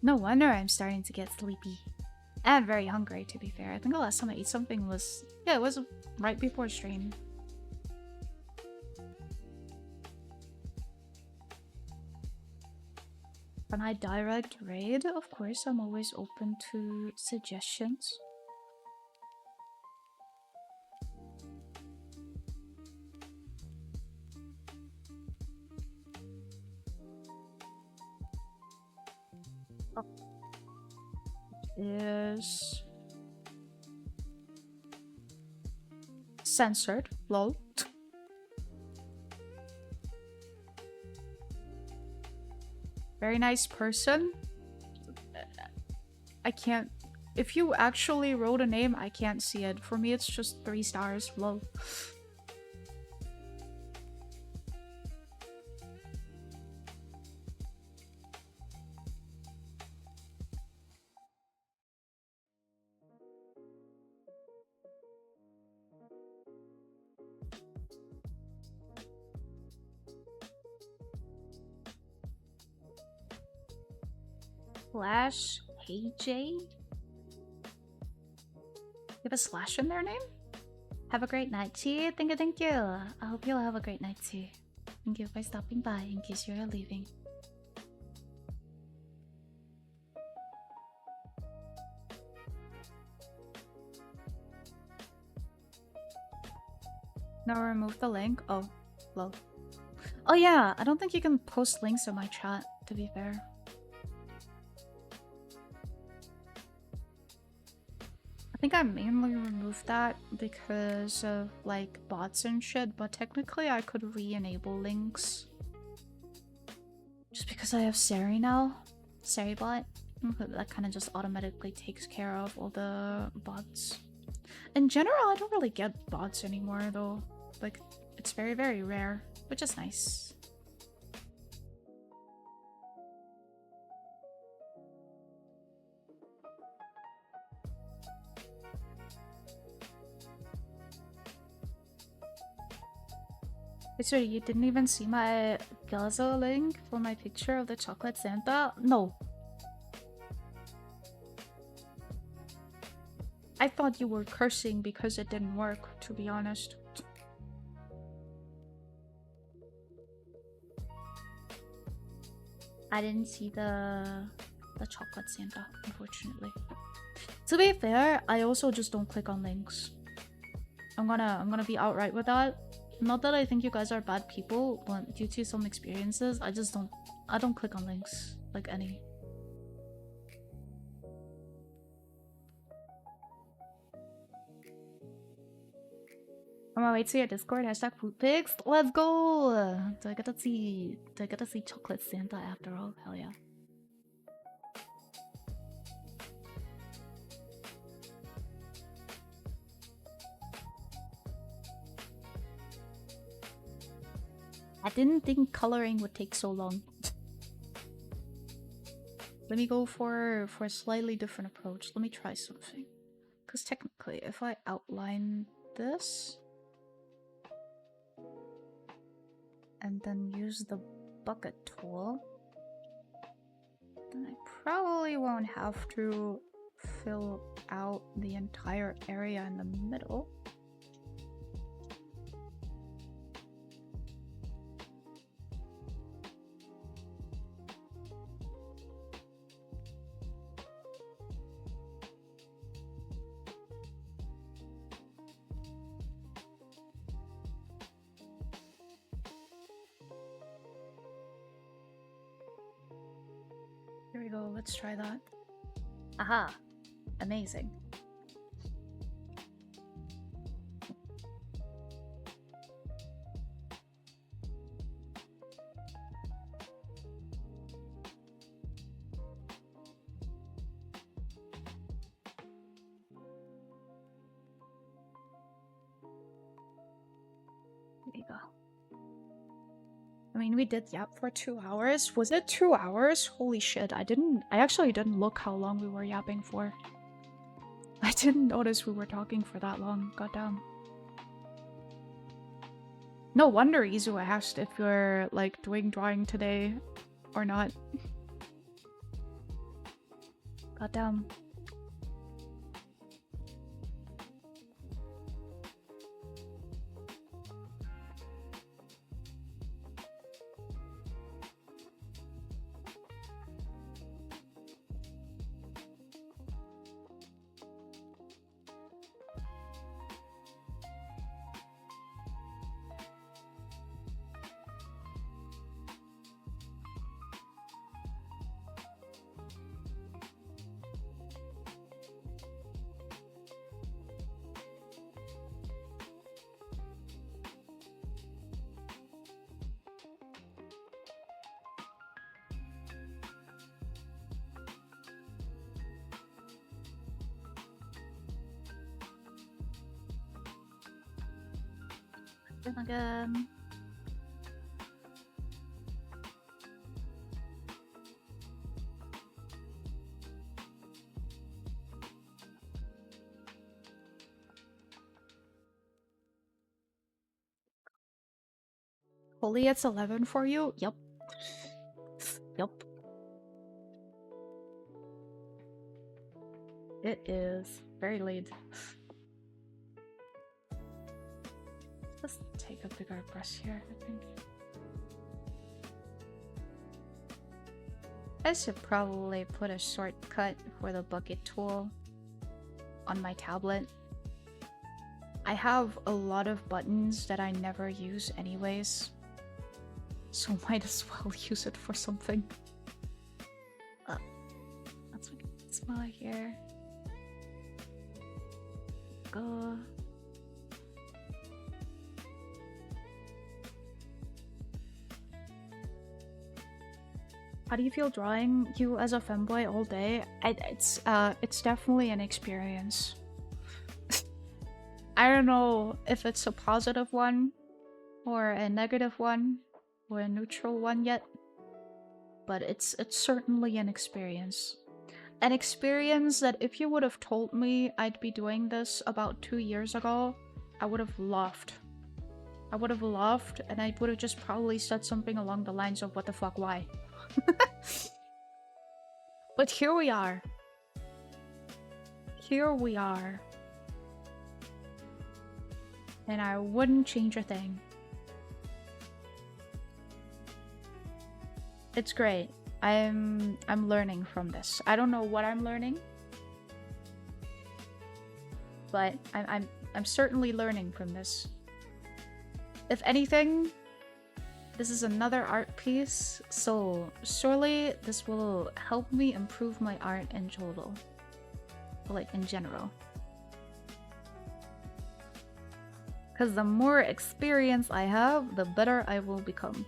No wonder I'm starting to get sleepy. And very hungry, to be fair. I think the last time I ate something was... yeah, it was right before stream. Can I direct raid? Of course, I'm always open to suggestions. Is censored, lol. Very nice person. I can't... if you actually wrote a name, I can't see it. For me, it's just 3 stars, lol. Slash Hey J? You have a slash in their name? Have a great night, T. Thank you, thank you. I hope you'll have a great night, too. Thank you for stopping by in case you're leaving. No, remove the link. Oh, lol. Oh yeah, I don't think you can post links in my chat, to be fair. I think I mainly removed that because of like bots and shit, but technically I could re-enable links. Just because I have Sari now. Sari bot. That kind of just automatically takes care of all the bots. In general, I don't really get bots anymore though. Like, it's very, very rare, which is nice. Wait, sorry, you didn't even see my Gaza link for my picture of the chocolate Santa? No. I thought you were cursing because it didn't work, to be honest. I didn't see the chocolate Santa, unfortunately. To be fair, I also just don't click on links. I'm gonna be outright with that. Not that I think you guys are bad people, but due to some experiences, I don't click on links like any. On my way to your Discord, hashtag food pics. Let's go! Do I get to see chocolate Santa after all? Hell yeah. I didn't think coloring would take so long. Let me go for a slightly different approach. Let me try something. Because technically, if I outline this and then use the bucket tool, then I probably won't have to fill out the entire area in the middle. Here we go. Let's try that. Aha. Amazing. There you go. I mean, we did yap for 2 hours. Was it 2 hours? Holy shit, I actually didn't look how long we were yapping for. I didn't notice we were talking for that long. Goddamn. No wonder Izu asked if you're, like, doing drawing today or not. Goddamn. Again. Holy, it's 11 for you? Yup. Yup. It is very late. Let's take a bigger brush here, I think. I should probably put a shortcut for the bucket tool on my tablet. I have a lot of buttons that I never use anyways, so might as well use it for something. Let's make it smaller here. Go. How do you feel drawing you as a femboy all day? It's definitely an experience. I don't know if it's a positive one, or a negative one, or a neutral one yet, but it's certainly an experience. An experience that if you would have told me I'd be doing this about 2 years ago, I would have laughed. I would have laughed, and I would have just probably said something along the lines of what the fuck, why? But here we are. Here we are. And I wouldn't change a thing. It's great. I'm learning from this. I don't know what I'm learning, but I'm certainly learning from this. If anything, this is another art piece, so surely this will help me improve my art in total. Like, in general. Because the more experience I have, the better I will become.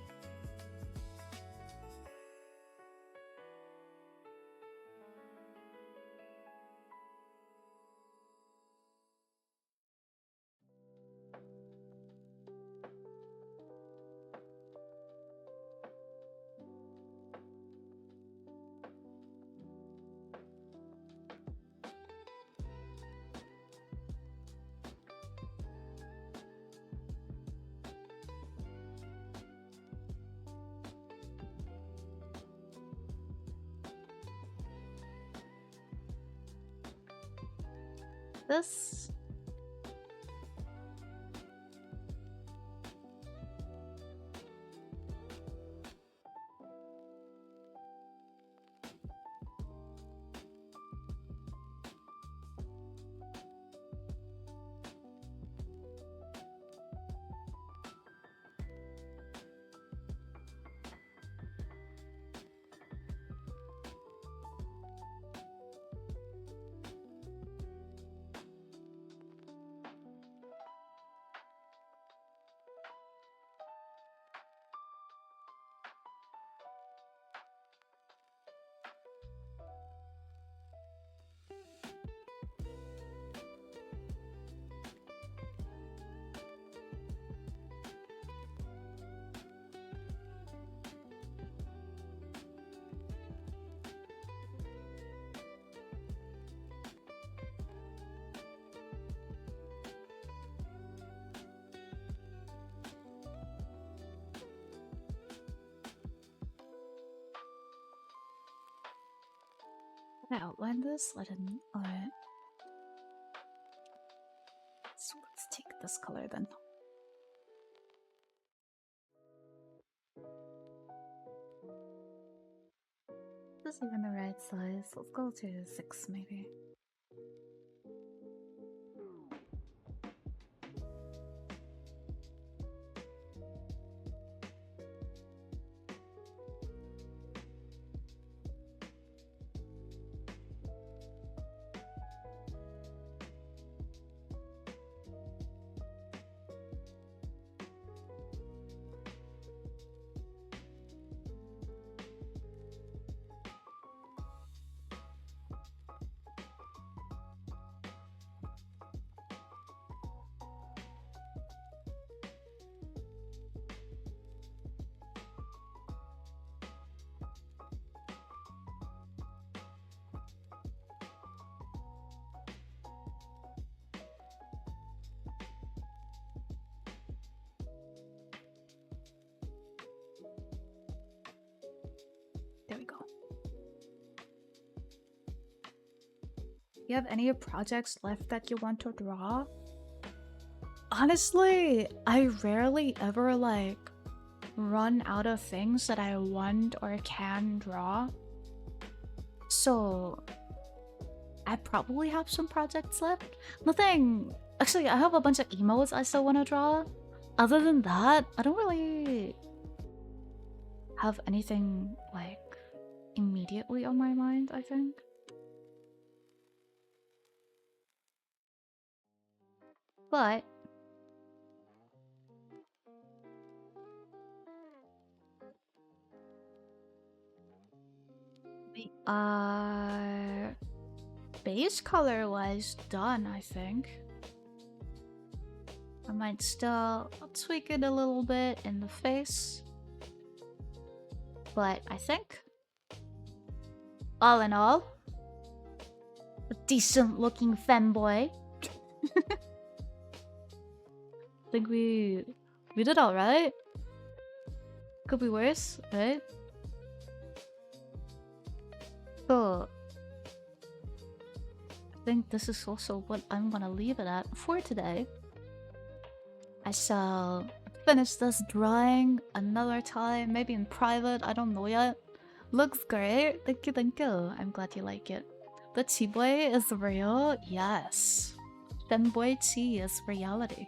This... Can I outline this? I didn't. Alright. So let's take this color then. This is even the right size. Let's go to 6 maybe. There we go. You have any projects left that you want to draw? Honestly, I rarely ever like run out of things that I want or can draw. So I probably have some projects left. Nothing. Actually, I have a bunch of emotes I still want to draw. Other than that, I don't really have anything like immediately on my mind, I think. But base color was done, I think. I might still tweak it a little bit in the face. But I think, all in all, a decent looking femboy. I think we did alright. Could be worse, right? So I think this is also what I'm gonna leave it at for today. I shall finish this drawing another time, maybe in private, I don't know yet. Looks great. Thank you, thank you. I'm glad you like it. The Chiboy is real? Yes. Femboy Chi is reality.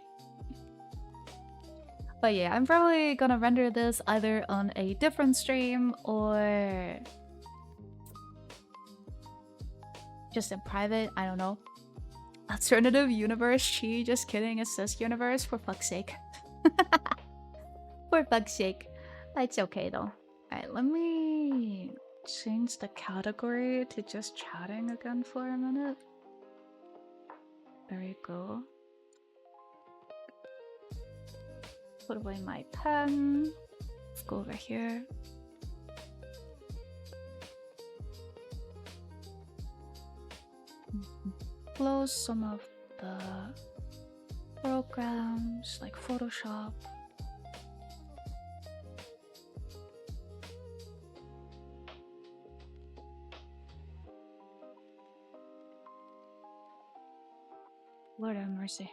But yeah, I'm probably gonna render this either on a different stream or just in private, I don't know. Alternative universe Chi, just kidding, it's this universe, for fuck's sake. For fuck's sake. It's okay though. Alright, let me change the category to just chatting again for a minute. There you go. Put away my pen. Let's go over here. Close some of the programs like Photoshop. Lord have mercy.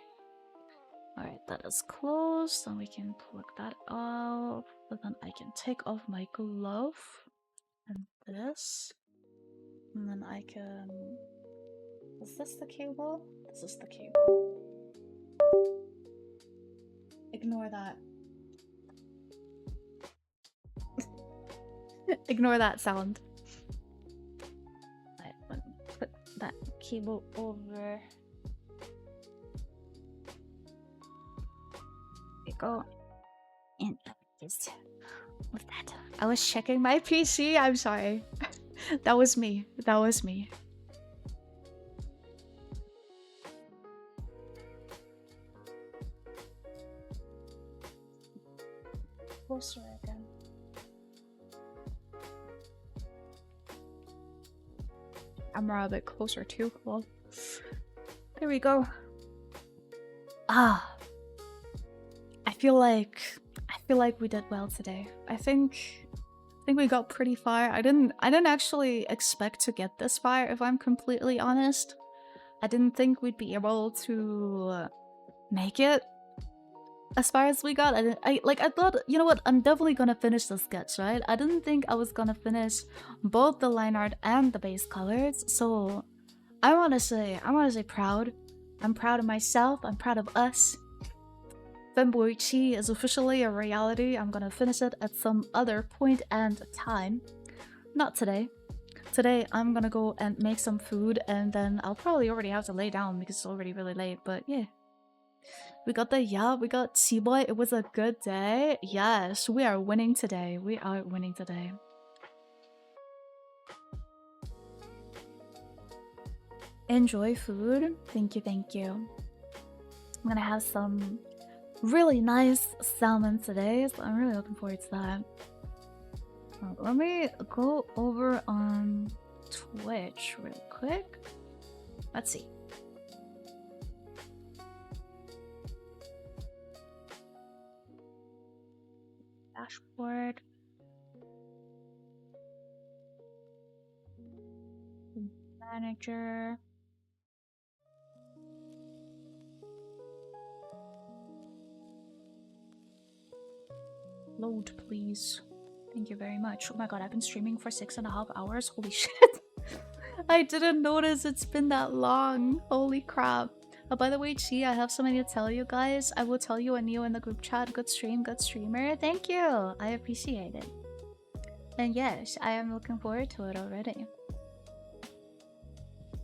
Alright, that is closed. Then we can plug that off. But then I can take off my glove and this. And then I can... Is this the cable? This is the cable. Ignore that. Ignore that sound. Alright, let me put that cable over. Go and just with that. I was checking my PC. I'm sorry. That was me. That was me. Closer again. I'm a bit closer too. Well, there we go. Ah. I feel like we did well today. I think think we got pretty far. I didn't actually expect to get this far, if I'm completely honest. I didn't think we'd be able to make it as far as we got. I thought, you know what, I'm definitely gonna finish the sketch, right? I didn't think I was gonna finish both the line art and the base colors, so I wanna say proud. I'm proud of myself, I'm proud of us. Femboy Chi is officially a reality. I'm gonna finish it at some other point and time. Not today. Today, I'm gonna go and make some food, and then I'll probably already have to lay down because it's already really late, but yeah. We got Femboy. It was a good day. Yes, we are winning today. We are winning today. Enjoy food. Thank you, thank you. I'm gonna have some really nice salmon today, so I'm really looking forward to that. Let me go over on Twitch real quick. Let's see. Dashboard. Manager. Load, please. Thank you very much. Oh my god, I've been streaming for 6.5 hours. Holy shit. I didn't notice it's been that long. Holy crap. Oh, by the way, Chi, I have something to tell you guys. I will tell you when you in the group chat. Good stream, good streamer. Thank you. I appreciate it. And yes, I am looking forward to it already.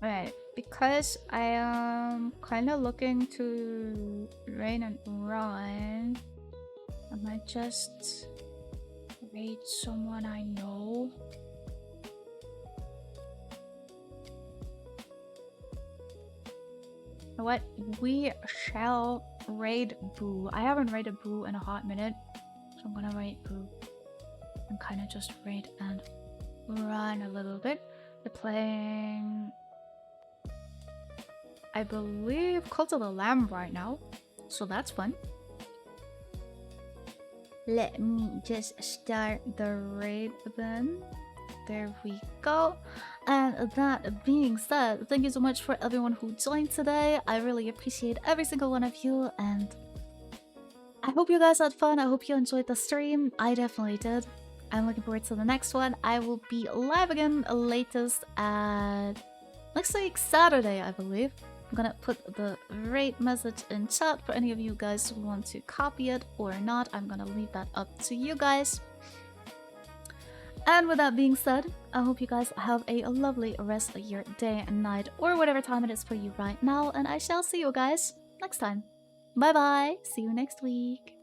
Alright, because I am kind of looking to rain and run, I might just raid someone I know. You know what? We shall raid Boo. I haven't raided Boo in a hot minute, so I'm gonna raid Boo and kind of just raid and run a little bit. They're playing, I believe, Cult of the Lamb right now, so that's fun. Let me just start the raid then. There we go. And that being said, thank you so much for everyone who joined today. I really appreciate every single one of you, and I hope you guys had fun. I hope you enjoyed the stream. I definitely did. I'm looking forward to the next one. I will be live again latest at next week, Saturday, I believe. I'm gonna put the rate message in chat for any of you guys who want to copy it or not. I'm gonna leave that up to you guys. And with that being said, I hope you guys have a lovely rest of your day and night, or whatever time it is for you right now, and I shall see you guys next time. Bye bye, see you next week.